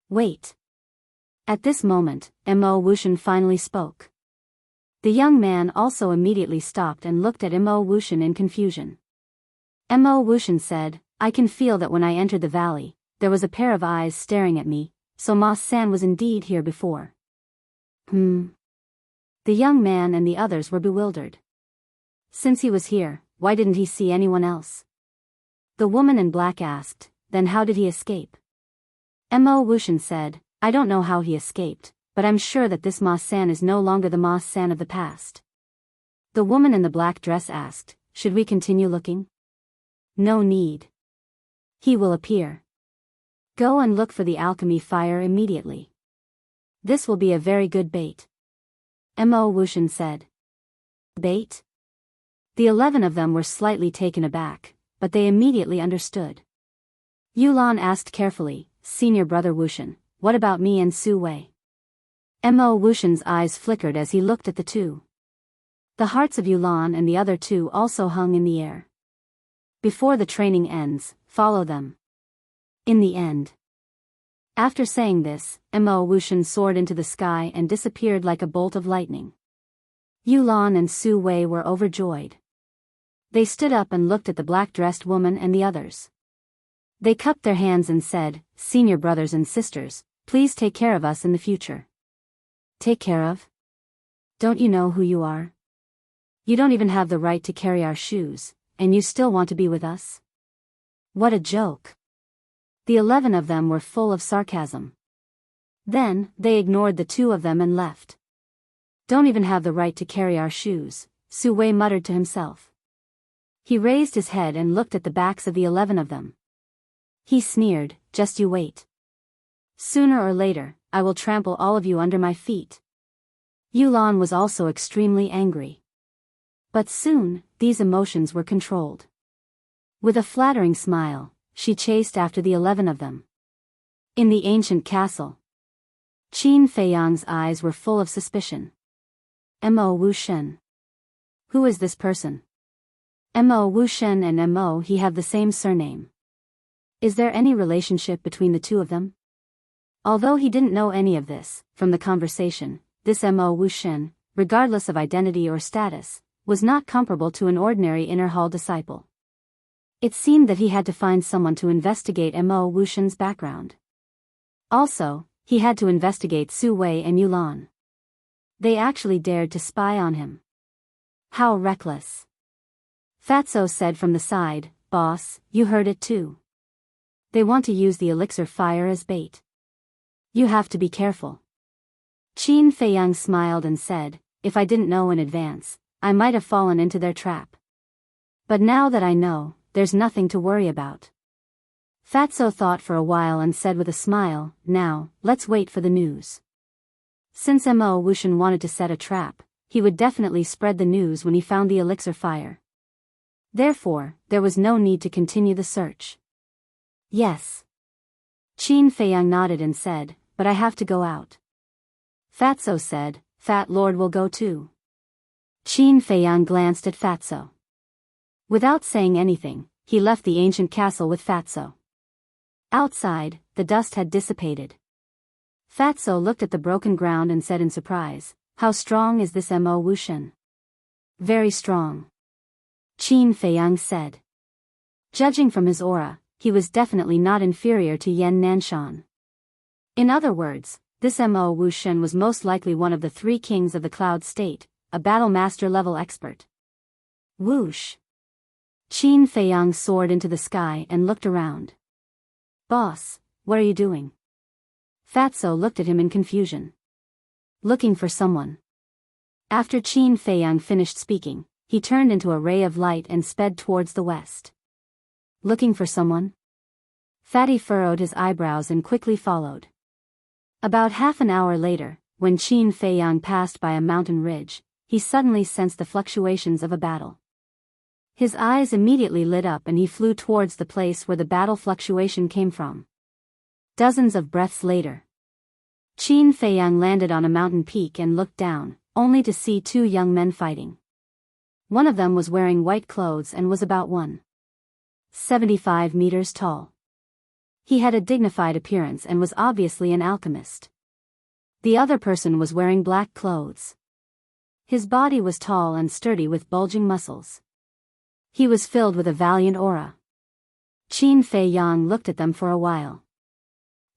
"Wait." At this moment, Mo Wushan finally spoke. The young man also immediately stopped and looked at Mo Wushan in confusion. Mo Wushan said, "I can feel that when I entered the valley, there was a pair of eyes staring at me, so Ma-san was indeed here before. The young man and the others were bewildered. Since he was here, why didn't he see anyone else? The woman in black asked, then how did he escape? Mo Wushan said, I don't know how he escaped, but I'm sure that this Ma-san is no longer the Ma-san of the past. The woman in the black dress asked, should we continue looking? No need. He will appear. Go and look for the alchemy fire immediately. This will be a very good bait. Mo Wushan said. Bait? The 11 of them were slightly taken aback, but they immediately understood. Yulan asked carefully, Senior Brother Wushan, what about me and Su Wei? Mo Wushan's eyes flickered as he looked at the two. The hearts of Yulan and the other two also hung in the air. Before the training ends, follow them. In the end. After saying this, Mo Wushan soared into the sky and disappeared like a bolt of lightning. Yulan and Su Wei were overjoyed. They stood up and looked at the black-dressed woman and the others. They cupped their hands and said, Senior brothers and sisters, please take care of us in the future. Take care of? Don't you know who you are? You don't even have the right to carry our shoes, and you still want to be with us? What a joke. The 11 of them were full of sarcasm. Then, they ignored the 2 of them and left. Don't even have the right to carry our shoes, Su Wei muttered to himself. He raised his head and looked at the backs of the 11 of them. He sneered, just you wait. Sooner or later, I will trample all of you under my feet. Yulan was also extremely angry. But soon, these emotions were controlled. With a flattering smile, she chased after the 11 of them. In the ancient castle, Qin Feiyang's eyes were full of suspicion. Mo Wushan. Who is this person? Mo Wushan and Mo he have the same surname. Is there any relationship between the 2 of them? Although he didn't know any of this, from the conversation, this Mo Wushan, regardless of identity or status, was not comparable to an ordinary inner hall disciple. It seemed that he had to find someone to investigate Mo Wushan's background. Also, he had to investigate Su Wei and Yulan. They actually dared to spy on him. How reckless. Fatso said from the side, Boss, you heard it too. They want to use the elixir fire as bait. You have to be careful. Qin Feiyang smiled and said, if I didn't know in advance, I might have fallen into their trap. But now that I know, there's nothing to worry about. Fatso thought for a while and said with a smile, now, let's wait for the news. Since Mo Wushan wanted to set a trap, he would definitely spread the news when he found the elixir fire. Therefore, there was no need to continue the search. Yes. Qin Feiyang nodded and said, but I have to go out. Fatso said, Fat Lord will go too. Qin Feiyang glanced at Fatso. Without saying anything, he left the ancient castle with Fatso. Outside, the dust had dissipated. Fatso looked at the broken ground and said in surprise, how strong is this Mo Wushan? Very strong. Qin Feiyang said. Judging from his aura, he was definitely not inferior to Yan Nanshan. In other words, this Mo Wushan was most likely one of the 3 kings of the Cloud State, a battle master level expert. Whoosh! Qin Feiyang soared into the sky and looked around. Boss, what are you doing? Fatso looked at him in confusion. Looking for someone. After Qin Feiyang finished speaking, he turned into a ray of light and sped towards the west. Looking for someone? Fatty furrowed his eyebrows and quickly followed. About half an hour later, when Qin Feiyang passed by a mountain ridge, he suddenly sensed the fluctuations of a battle. His eyes immediately lit up and he flew towards the place where the battle fluctuation came from. Dozens of breaths later, Qin Feiyang landed on a mountain peak and looked down, only to see 2 young men fighting. One of them was wearing white clothes and was about 1.75 meters tall. He had a dignified appearance and was obviously an alchemist. The other person was wearing black clothes. His body was tall and sturdy with bulging muscles. He was filled with a valiant aura. Qin Feiyang looked at them for a while.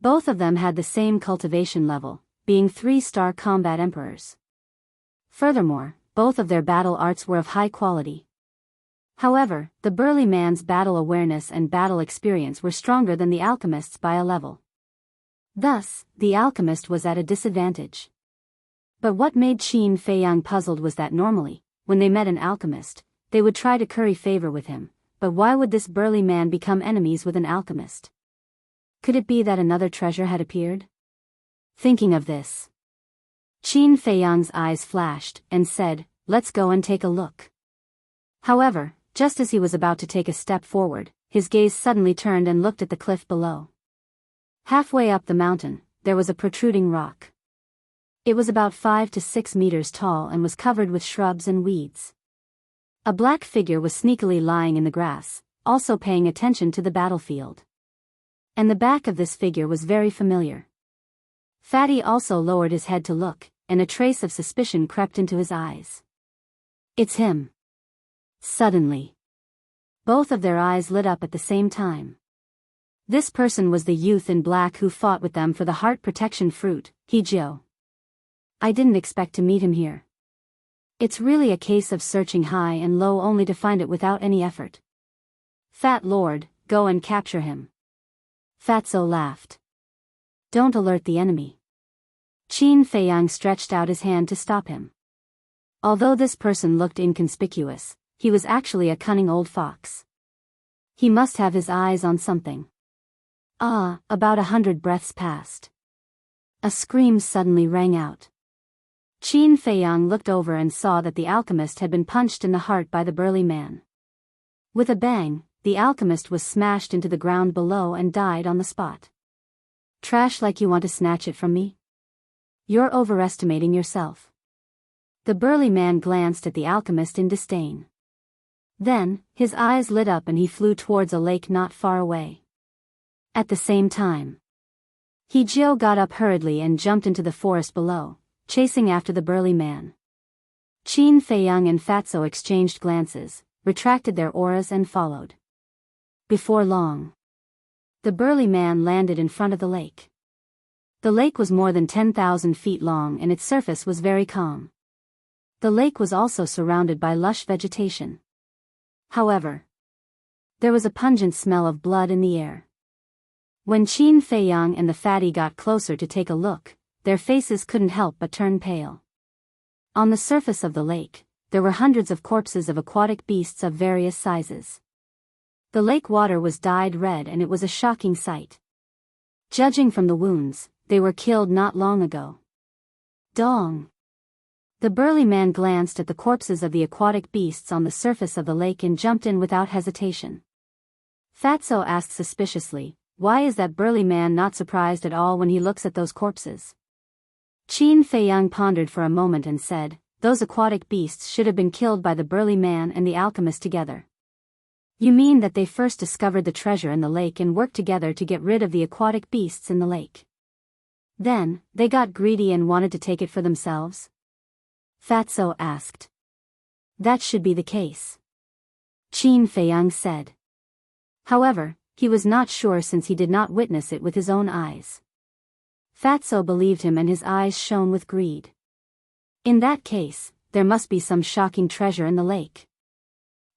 Both of them had the same cultivation level, being 3-star combat emperors. Furthermore, both of their battle arts were of high quality. However, the burly man's battle awareness and battle experience were stronger than the alchemist's by a level. Thus, the alchemist was at a disadvantage. But what made Qin Feiyang puzzled was that normally, when they met an alchemist, they would try to curry favor with him, but why would this burly man become enemies with an alchemist? Could it be that another treasure had appeared? Thinking of this, Qin Feiyang's eyes flashed and said, "Let's go and take a look." However, just as he was about to take a step forward, his gaze suddenly turned and looked at the cliff below. Halfway up the mountain, there was a protruding rock. It was about 5 to 6 meters tall and was covered with shrubs and weeds. A black figure was sneakily lying in the grass, also paying attention to the battlefield. And the back of this figure was very familiar. Fatty also lowered his head to look, and a trace of suspicion crept into his eyes. "It's him." Suddenly, both of their eyes lit up at the same time. This person was the youth in black who fought with them for the heart protection fruit, Hijio. "I didn't expect to meet him here. It's really a case of searching high and low only to find it without any effort. Fat Lord, go and capture him." Fatso laughed. "Don't alert the enemy." Qin Feiyang stretched out his hand to stop him. Although this person looked inconspicuous, he was actually a cunning old fox. He must have his eyes on something. About 100 breaths passed. A scream suddenly rang out. Qin Feiyang looked over and saw that the alchemist had been punched in the heart by the burly man. With a bang, the alchemist was smashed into the ground below and died on the spot. "Trash like you want to snatch it from me? You're overestimating yourself." The burly man glanced at the alchemist in disdain. Then, his eyes lit up and he flew towards a lake not far away. At the same time, Hijio got up hurriedly and jumped into the forest below, chasing after the burly man. Qin Feiyang and Fatso exchanged glances, retracted their auras and followed. Before long, the burly man landed in front of the lake. The lake was more than 10,000 feet long and its surface was very calm. The lake was also surrounded by lush vegetation. However, there was a pungent smell of blood in the air. When Qin Feiyang and the fatty got closer to take a look, their faces couldn't help but turn pale. On the surface of the lake, there were hundreds of corpses of aquatic beasts of various sizes. The lake water was dyed red and it was a shocking sight. Judging from the wounds, they were killed not long ago. Dong! The burly man glanced at the corpses of the aquatic beasts on the surface of the lake and jumped in without hesitation. Fatso asked suspiciously, "Why is that burly man not surprised at all when he looks at those corpses?" Qin Feiyang pondered for a moment and said, "Those aquatic beasts should have been killed by the burly man and the alchemist together." "You mean that they first discovered the treasure in the lake and worked together to get rid of the aquatic beasts in the lake? Then, they got greedy and wanted to take it for themselves?" Fatso asked. "That should be the case," Qin Feiyang said. However, he was not sure since he did not witness it with his own eyes. Fatso believed him and his eyes shone with greed. In that case, there must be some shocking treasure in the lake.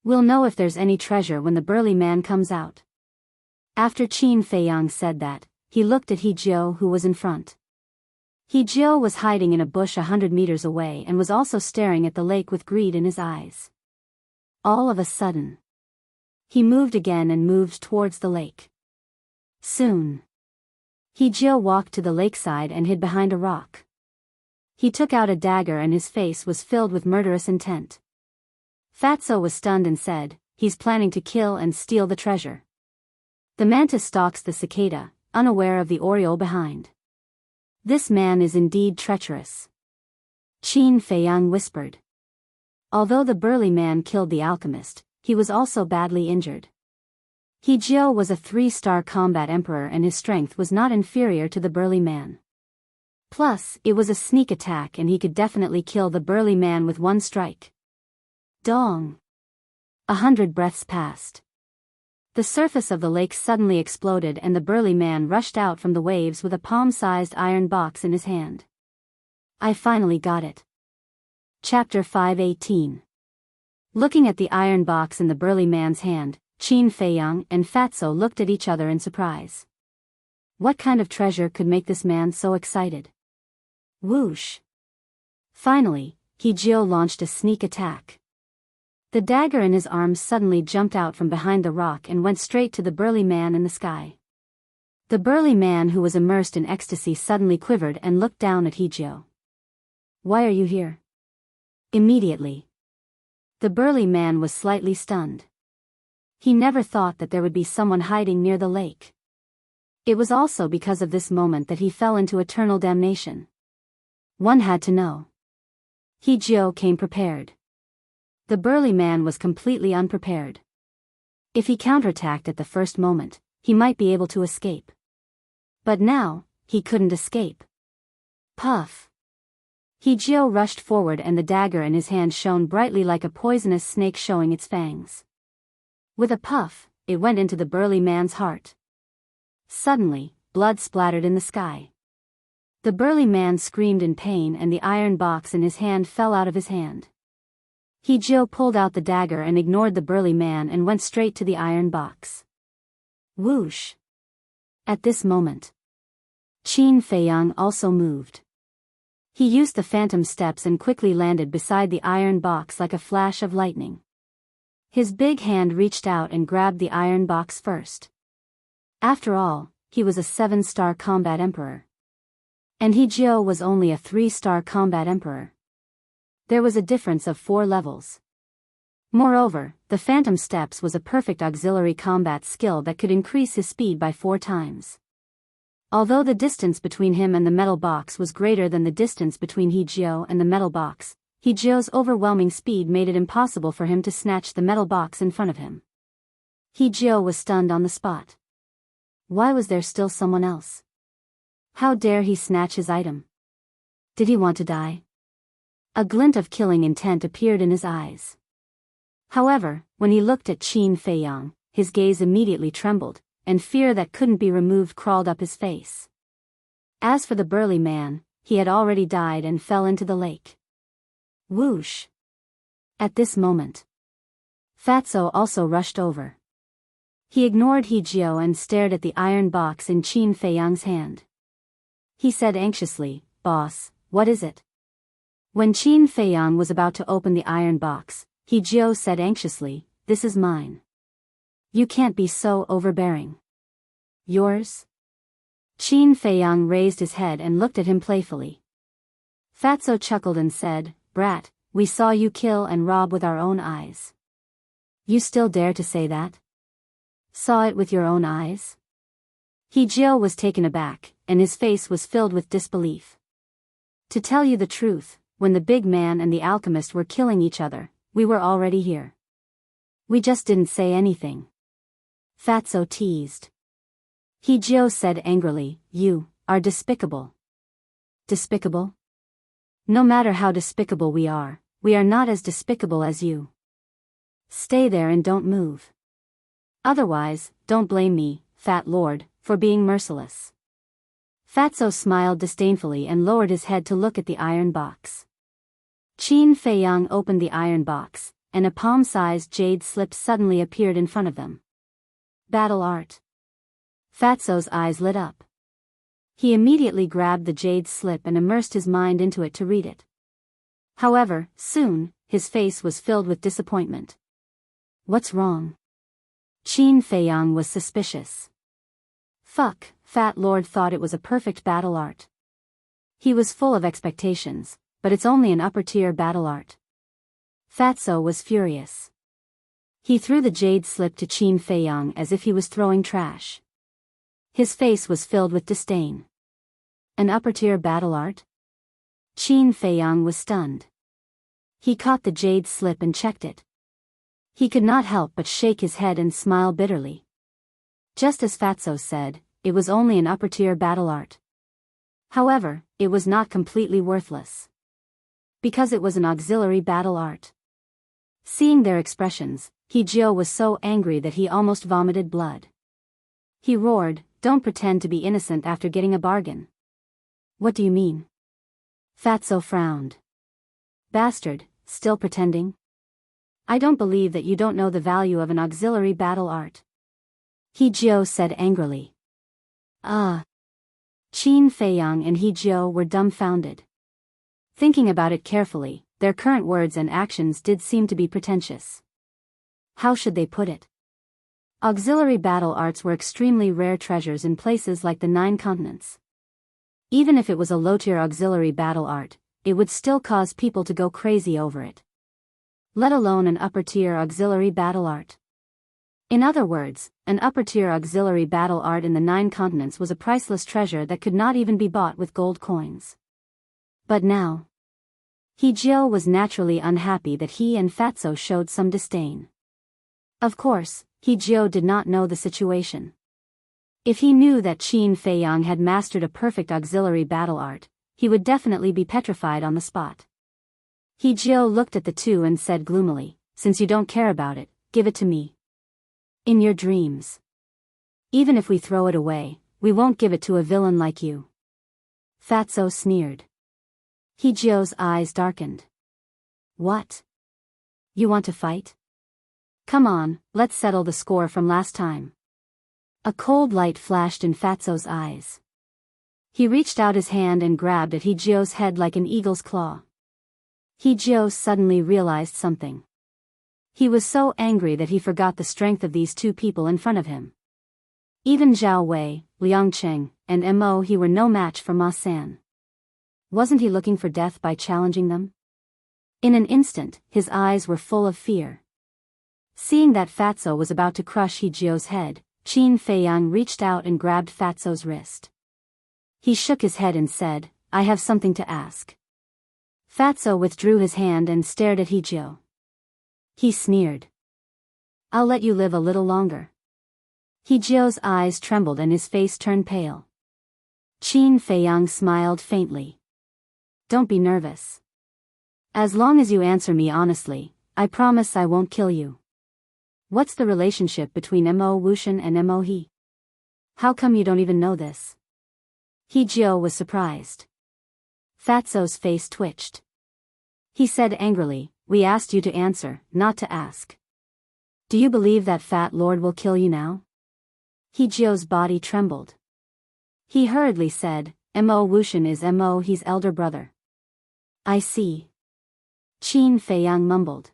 We'll know if there's any treasure when the burly man comes out. After Qin Feiyang said that, he looked at Hijio who was in front. Hijio was hiding in a bush 100 meters away and was also staring at the lake with greed in his eyes. All of a sudden, he moved again and moved towards the lake. Soon, Hijio walked to the lakeside and hid behind a rock. He took out a dagger and his face was filled with murderous intent. Fatso was stunned and said, "He's planning to kill and steal the treasure." The mantis stalks the cicada, unaware of the oriole behind. "This man is indeed treacherous," Qin Feiyang whispered. Although the burly man killed the alchemist, he was also badly injured. Hijio was a 3-star combat emperor and his strength was not inferior to the burly man. Plus, it was a sneak attack and he could definitely kill the burly man with one strike. Dong! 100 breaths passed. The surface of the lake suddenly exploded and the burly man rushed out from the waves with a palm-sized iron box in his hand. I finally got it. Chapter 5:18. Looking at the iron box in the burly man's hand, Qin Feiyang and Fatso looked at each other in surprise. What kind of treasure could make this man so excited? Whoosh! Finally, He Jiao launched a sneak attack. The dagger in his arms suddenly jumped out from behind the rock and went straight to the burly man in the sky. The burly man, who was immersed in ecstasy, suddenly quivered and looked down at He Jiao. Why are you here? Immediately. The burly man was slightly stunned. He never thought that there would be someone hiding near the lake. It was also because of this moment that he fell into eternal damnation. One had to know. He Jiao came prepared. The burly man was completely unprepared. If he counterattacked at the first moment, he might be able to escape. But now, he couldn't escape. Puff! He Jiao rushed forward and the dagger in his hand shone brightly like a poisonous snake showing its fangs. With a puff, it went into the burly man's heart. Suddenly, blood splattered in the sky. The burly man screamed in pain and the iron box in his hand fell out of his hand. He Jiao pulled out the dagger and ignored the burly man and went straight to the iron box. Whoosh! At this moment, Qin Feiyang also moved. He used the phantom steps and quickly landed beside the iron box like a flash of lightning. His big hand reached out and grabbed the iron box first. After all, he was a 7-star combat emperor. And He Jiao was only a 3-star combat emperor. There was a difference of 4 levels. Moreover, the phantom steps was a perfect auxiliary combat skill that could increase his speed by 4 times. Although the distance between him and the metal box was greater than the distance between He Jiao and the metal box, He Jiao's overwhelming speed made it impossible for him to snatch the metal box in front of him. He Jiao was stunned on the spot. Why was there still someone else? How dare he snatch his item? Did he want to die? A glint of killing intent appeared in his eyes. However, when he looked at Qin Feiyang, his gaze immediately trembled, and fear that couldn't be removed crawled up his face. As for the burly man, he had already died and fell into the lake. Whoosh! At this moment, Fatso also rushed over. He ignored He Jiao and stared at the iron box in Qin Feiyang's hand. He said anxiously, "Boss, what is it?" When Qin Feiyang was about to open the iron box, He Jiao said anxiously, "This is mine. You can't be so overbearing." Yours? Qin Feiyang raised his head and looked at him playfully. Fatso chuckled and said, "Brat, we saw you kill and rob with our own eyes. You still dare to say that? Saw it with your own eyes?" He Jiao was taken aback, and his face was filled with disbelief. To tell you the truth, when the big man and the alchemist were killing each other, we were already here. We just didn't say anything. Fatso teased. He Jiao said angrily, "You are despicable." Despicable? No matter how despicable we are not as despicable as you. Stay there and don't move. Otherwise, don't blame me, Fat Lord, for being merciless. Fatso smiled disdainfully and lowered his head to look at the iron box. Qin Feiyang opened the iron box, and a palm-sized jade slip suddenly appeared in front of them. Battle art. Fatso's eyes lit up. He immediately grabbed the jade slip and immersed his mind into it to read it. However, soon, his face was filled with disappointment. What's wrong? Qin Feiyang was suspicious. Fuck, Fat Lord thought it was a perfect battle art. He was full of expectations, but it's only an upper-tier battle art. Fatso was furious. He threw the jade slip to Qin Feiyang as if he was throwing trash. His face was filled with disdain. An upper-tier battle art? Qin Feiyang was stunned. He caught the jade slip and checked it. He could not help but shake his head and smile bitterly. Just as Fatso said, it was only an upper-tier battle art. However, it was not completely worthless. Because it was an auxiliary battle art. Seeing their expressions, He Jiao was so angry that he almost vomited blood. He roared, "Don't pretend to be innocent after getting a bargain." "What do you mean?" Fatso frowned. "Bastard, still pretending? I don't believe that you don't know the value of an auxiliary battle art." He Jiao said angrily. Ah. Qin Feiyang and He Jiao were dumbfounded. Thinking about it carefully, their current words and actions did seem to be pretentious. How should they put it? Auxiliary battle arts were extremely rare treasures in places like the 9 continents. Even if it was a low-tier auxiliary battle art, it would still cause people to go crazy over it. Let alone an upper-tier auxiliary battle art. In other words, an upper-tier auxiliary battle art in the 9 continents was a priceless treasure that could not even be bought with gold coins. But now, He Jiao was naturally unhappy that he and Fatso showed some disdain. Of course, He Jiao did not know the situation. If he knew that Qin Feiyang had mastered a perfect auxiliary battle art, he would definitely be petrified on the spot. He Jiao looked at the two and said gloomily, "Since you don't care about it, give it to me. In your dreams. Even if we throw it away, we won't give it to a villain like you." Fatso sneered. He Jiao's eyes darkened. "What? You want to fight? Come on, let's settle the score from last time." A cold light flashed in Fatso's eyes. He reached out his hand and grabbed at He Jiao's head like an eagle's claw. He Jiao suddenly realized something. He was so angry that he forgot the strength of these two people in front of him. Even Zhao Wei, Liang Cheng, and Mo He were no match for Ma San. Wasn't he looking for death by challenging them? In an instant, his eyes were full of fear. Seeing that Fatso was about to crush He Jiao's head, Qin Feiyang reached out and grabbed Fatso's wrist. He shook his head and said, "I have something to ask." Fatso withdrew his hand and stared at He Jiao. He sneered. "I'll let you live a little longer." He Jiao's eyes trembled and his face turned pale. Qin Feiyang smiled faintly. "Don't be nervous. As long as you answer me honestly, I promise I won't kill you. What's the relationship between Mo Wuxian and Mo He? How come you don't even know this?" He Jiao was surprised. Fatso's face twitched. He said angrily, "We asked you to answer, not to ask. Do you believe that fat lord will kill you now?" He Jiao's body trembled. He hurriedly said, "Mo Wuxian is Mo He's elder brother." "I see." Qin Feiyang mumbled.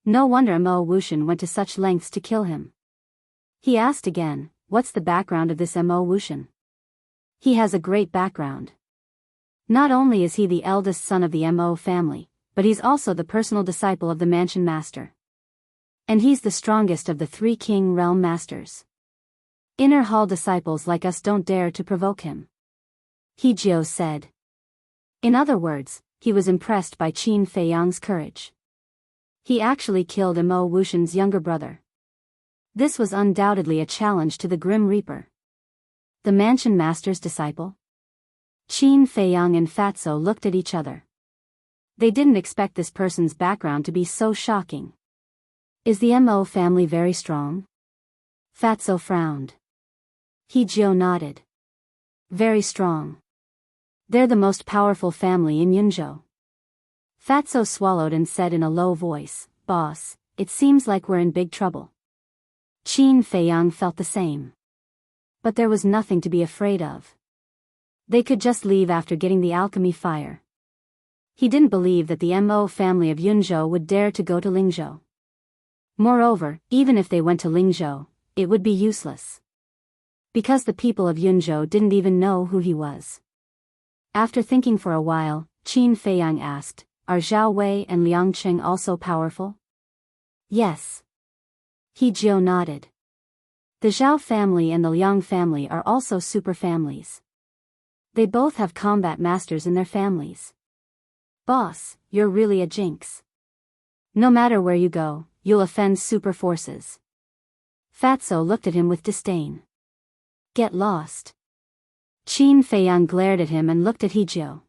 No wonder Mo Wuxian went to such lengths to kill him. He asked again, "What's the background of this Mo Wuxian?" "He has a great background. Not only is he the eldest son of the Mo family, but he's also the personal disciple of the Mansion Master. And he's the strongest of the 3 King Realm Masters. Inner Hall disciples like us don't dare to provoke him." He Jiao said. In other words, he was impressed by Qin Feiyang's courage. He actually killed Mo Wuxian's younger brother. This was undoubtedly a challenge to the Grim Reaper. The Mansion Master's disciple? Qin Feiyang and Fatso looked at each other. They didn't expect this person's background to be so shocking. Is the Mo family very strong? Fatso frowned. He Jiao nodded. Very strong. They're the most powerful family in Yunzhou. Fatso swallowed and said in a low voice, "Boss, it seems like we're in big trouble." Qin Feiyang felt the same. But there was nothing to be afraid of. They could just leave after getting the alchemy fire. He didn't believe that the Mo family of Yunzhou would dare to go to Lingzhou. Moreover, even if they went to Lingzhou, it would be useless. Because the people of Yunzhou didn't even know who he was. After thinking for a while, Qin Feiyang asked, "Are Zhao Wei and Liang Cheng also powerful?" "Yes." He Jiao nodded. The Zhao family and the Liang family are also super families. They both have combat masters in their families. Boss, you're really a jinx. No matter where you go, you'll offend super forces. Fatso looked at him with disdain. Get lost. Qin Feiyang glared at him and looked at He Jiao.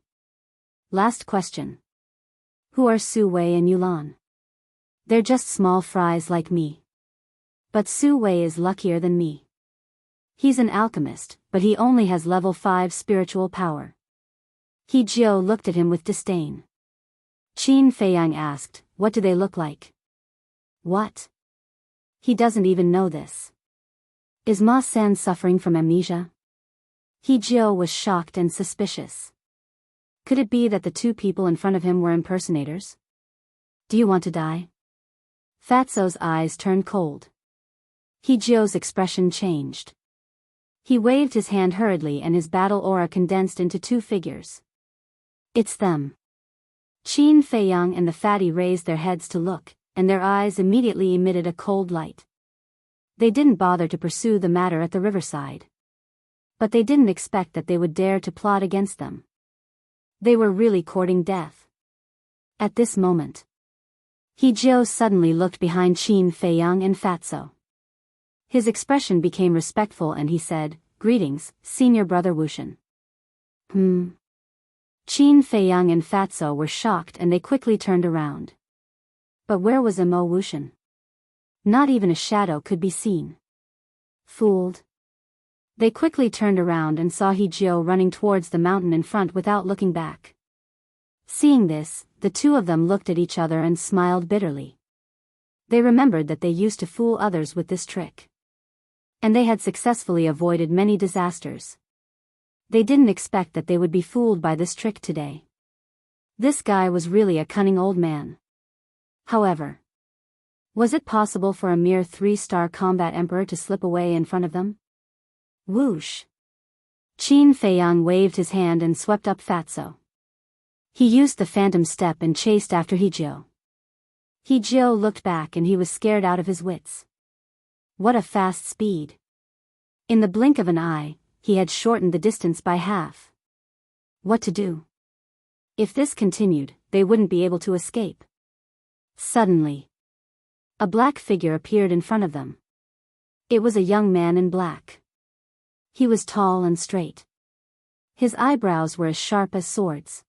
Last question. Who are Su Wei and Yulan? They're just small fries like me. But Su Wei is luckier than me. He's an alchemist, but he only has level 5 spiritual power. He Jiao looked at him with disdain. Qin Feiyang asked, what do they look like? What? He doesn't even know this. Is Ma San suffering from amnesia? He Jiao was shocked and suspicious. Could it be that the two people in front of him were impersonators? Do you want to die? Fatso's eyes turned cold. He Jiao's expression changed. He waved his hand hurriedly and his battle aura condensed into 2 figures. It's them. Qin Feiyang and the fatty raised their heads to look, and their eyes immediately emitted a cold light. They didn't bother to pursue the matter at the riverside. But they didn't expect that they would dare to plot against them. They were really courting death. At this moment, He Jiao suddenly looked behind Qin Feiyang and Fatso. His expression became respectful and he said, greetings, senior brother Wushan. Qin Feiyang and Fatso were shocked and they quickly turned around. But where was Mo Wushan? Not even a shadow could be seen. Fooled. They quickly turned around and saw He Jiao running towards the mountain in front without looking back. Seeing this, the two of them looked at each other and smiled bitterly. They remembered that they used to fool others with this trick. And they had successfully avoided many disasters. They didn't expect that they would be fooled by this trick today. This guy was really a cunning old man. However, was it possible for a mere 3-star combat emperor to slip away in front of them? Whoosh! Qin Feiyang waved his hand and swept up Fatso. He used the phantom step and chased after He Jiao. He Jiao looked back and he was scared out of his wits. What a fast speed! In the blink of an eye, he had shortened the distance by half. What to do? If this continued, they wouldn't be able to escape. Suddenly, a black figure appeared in front of them. It was a young man in black. He was tall and straight. His eyebrows were as sharp as swords.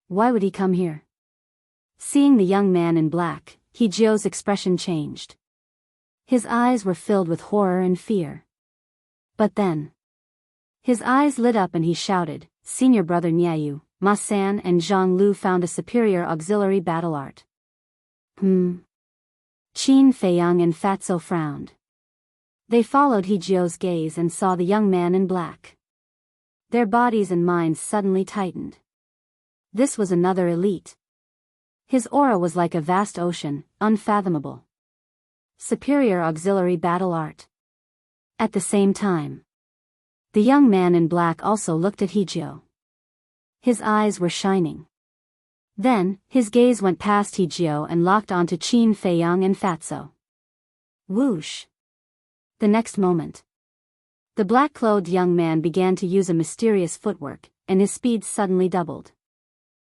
Why would he come here? Seeing the young man in black, He Jiao's expression changed. His eyes were filled with horror and fear. But then, his eyes lit up and he shouted, Senior brother Niayu, Ma San and Zhang Lu found a superior auxiliary battle art. Qin Feiyang and Fatso frowned. They followed He Jiao's gaze and saw the young man in black. Their bodies and minds suddenly tightened. This was another elite. His aura was like a vast ocean, unfathomable. Superior auxiliary battle art. At the same time, the young man in black also looked at He Jiao. His eyes were shining. Then, his gaze went past He Jiao and locked onto Qin Feiyang and Fatso. Whoosh! The next moment, the black-clothed young man began to use a mysterious footwork, and his speed suddenly doubled.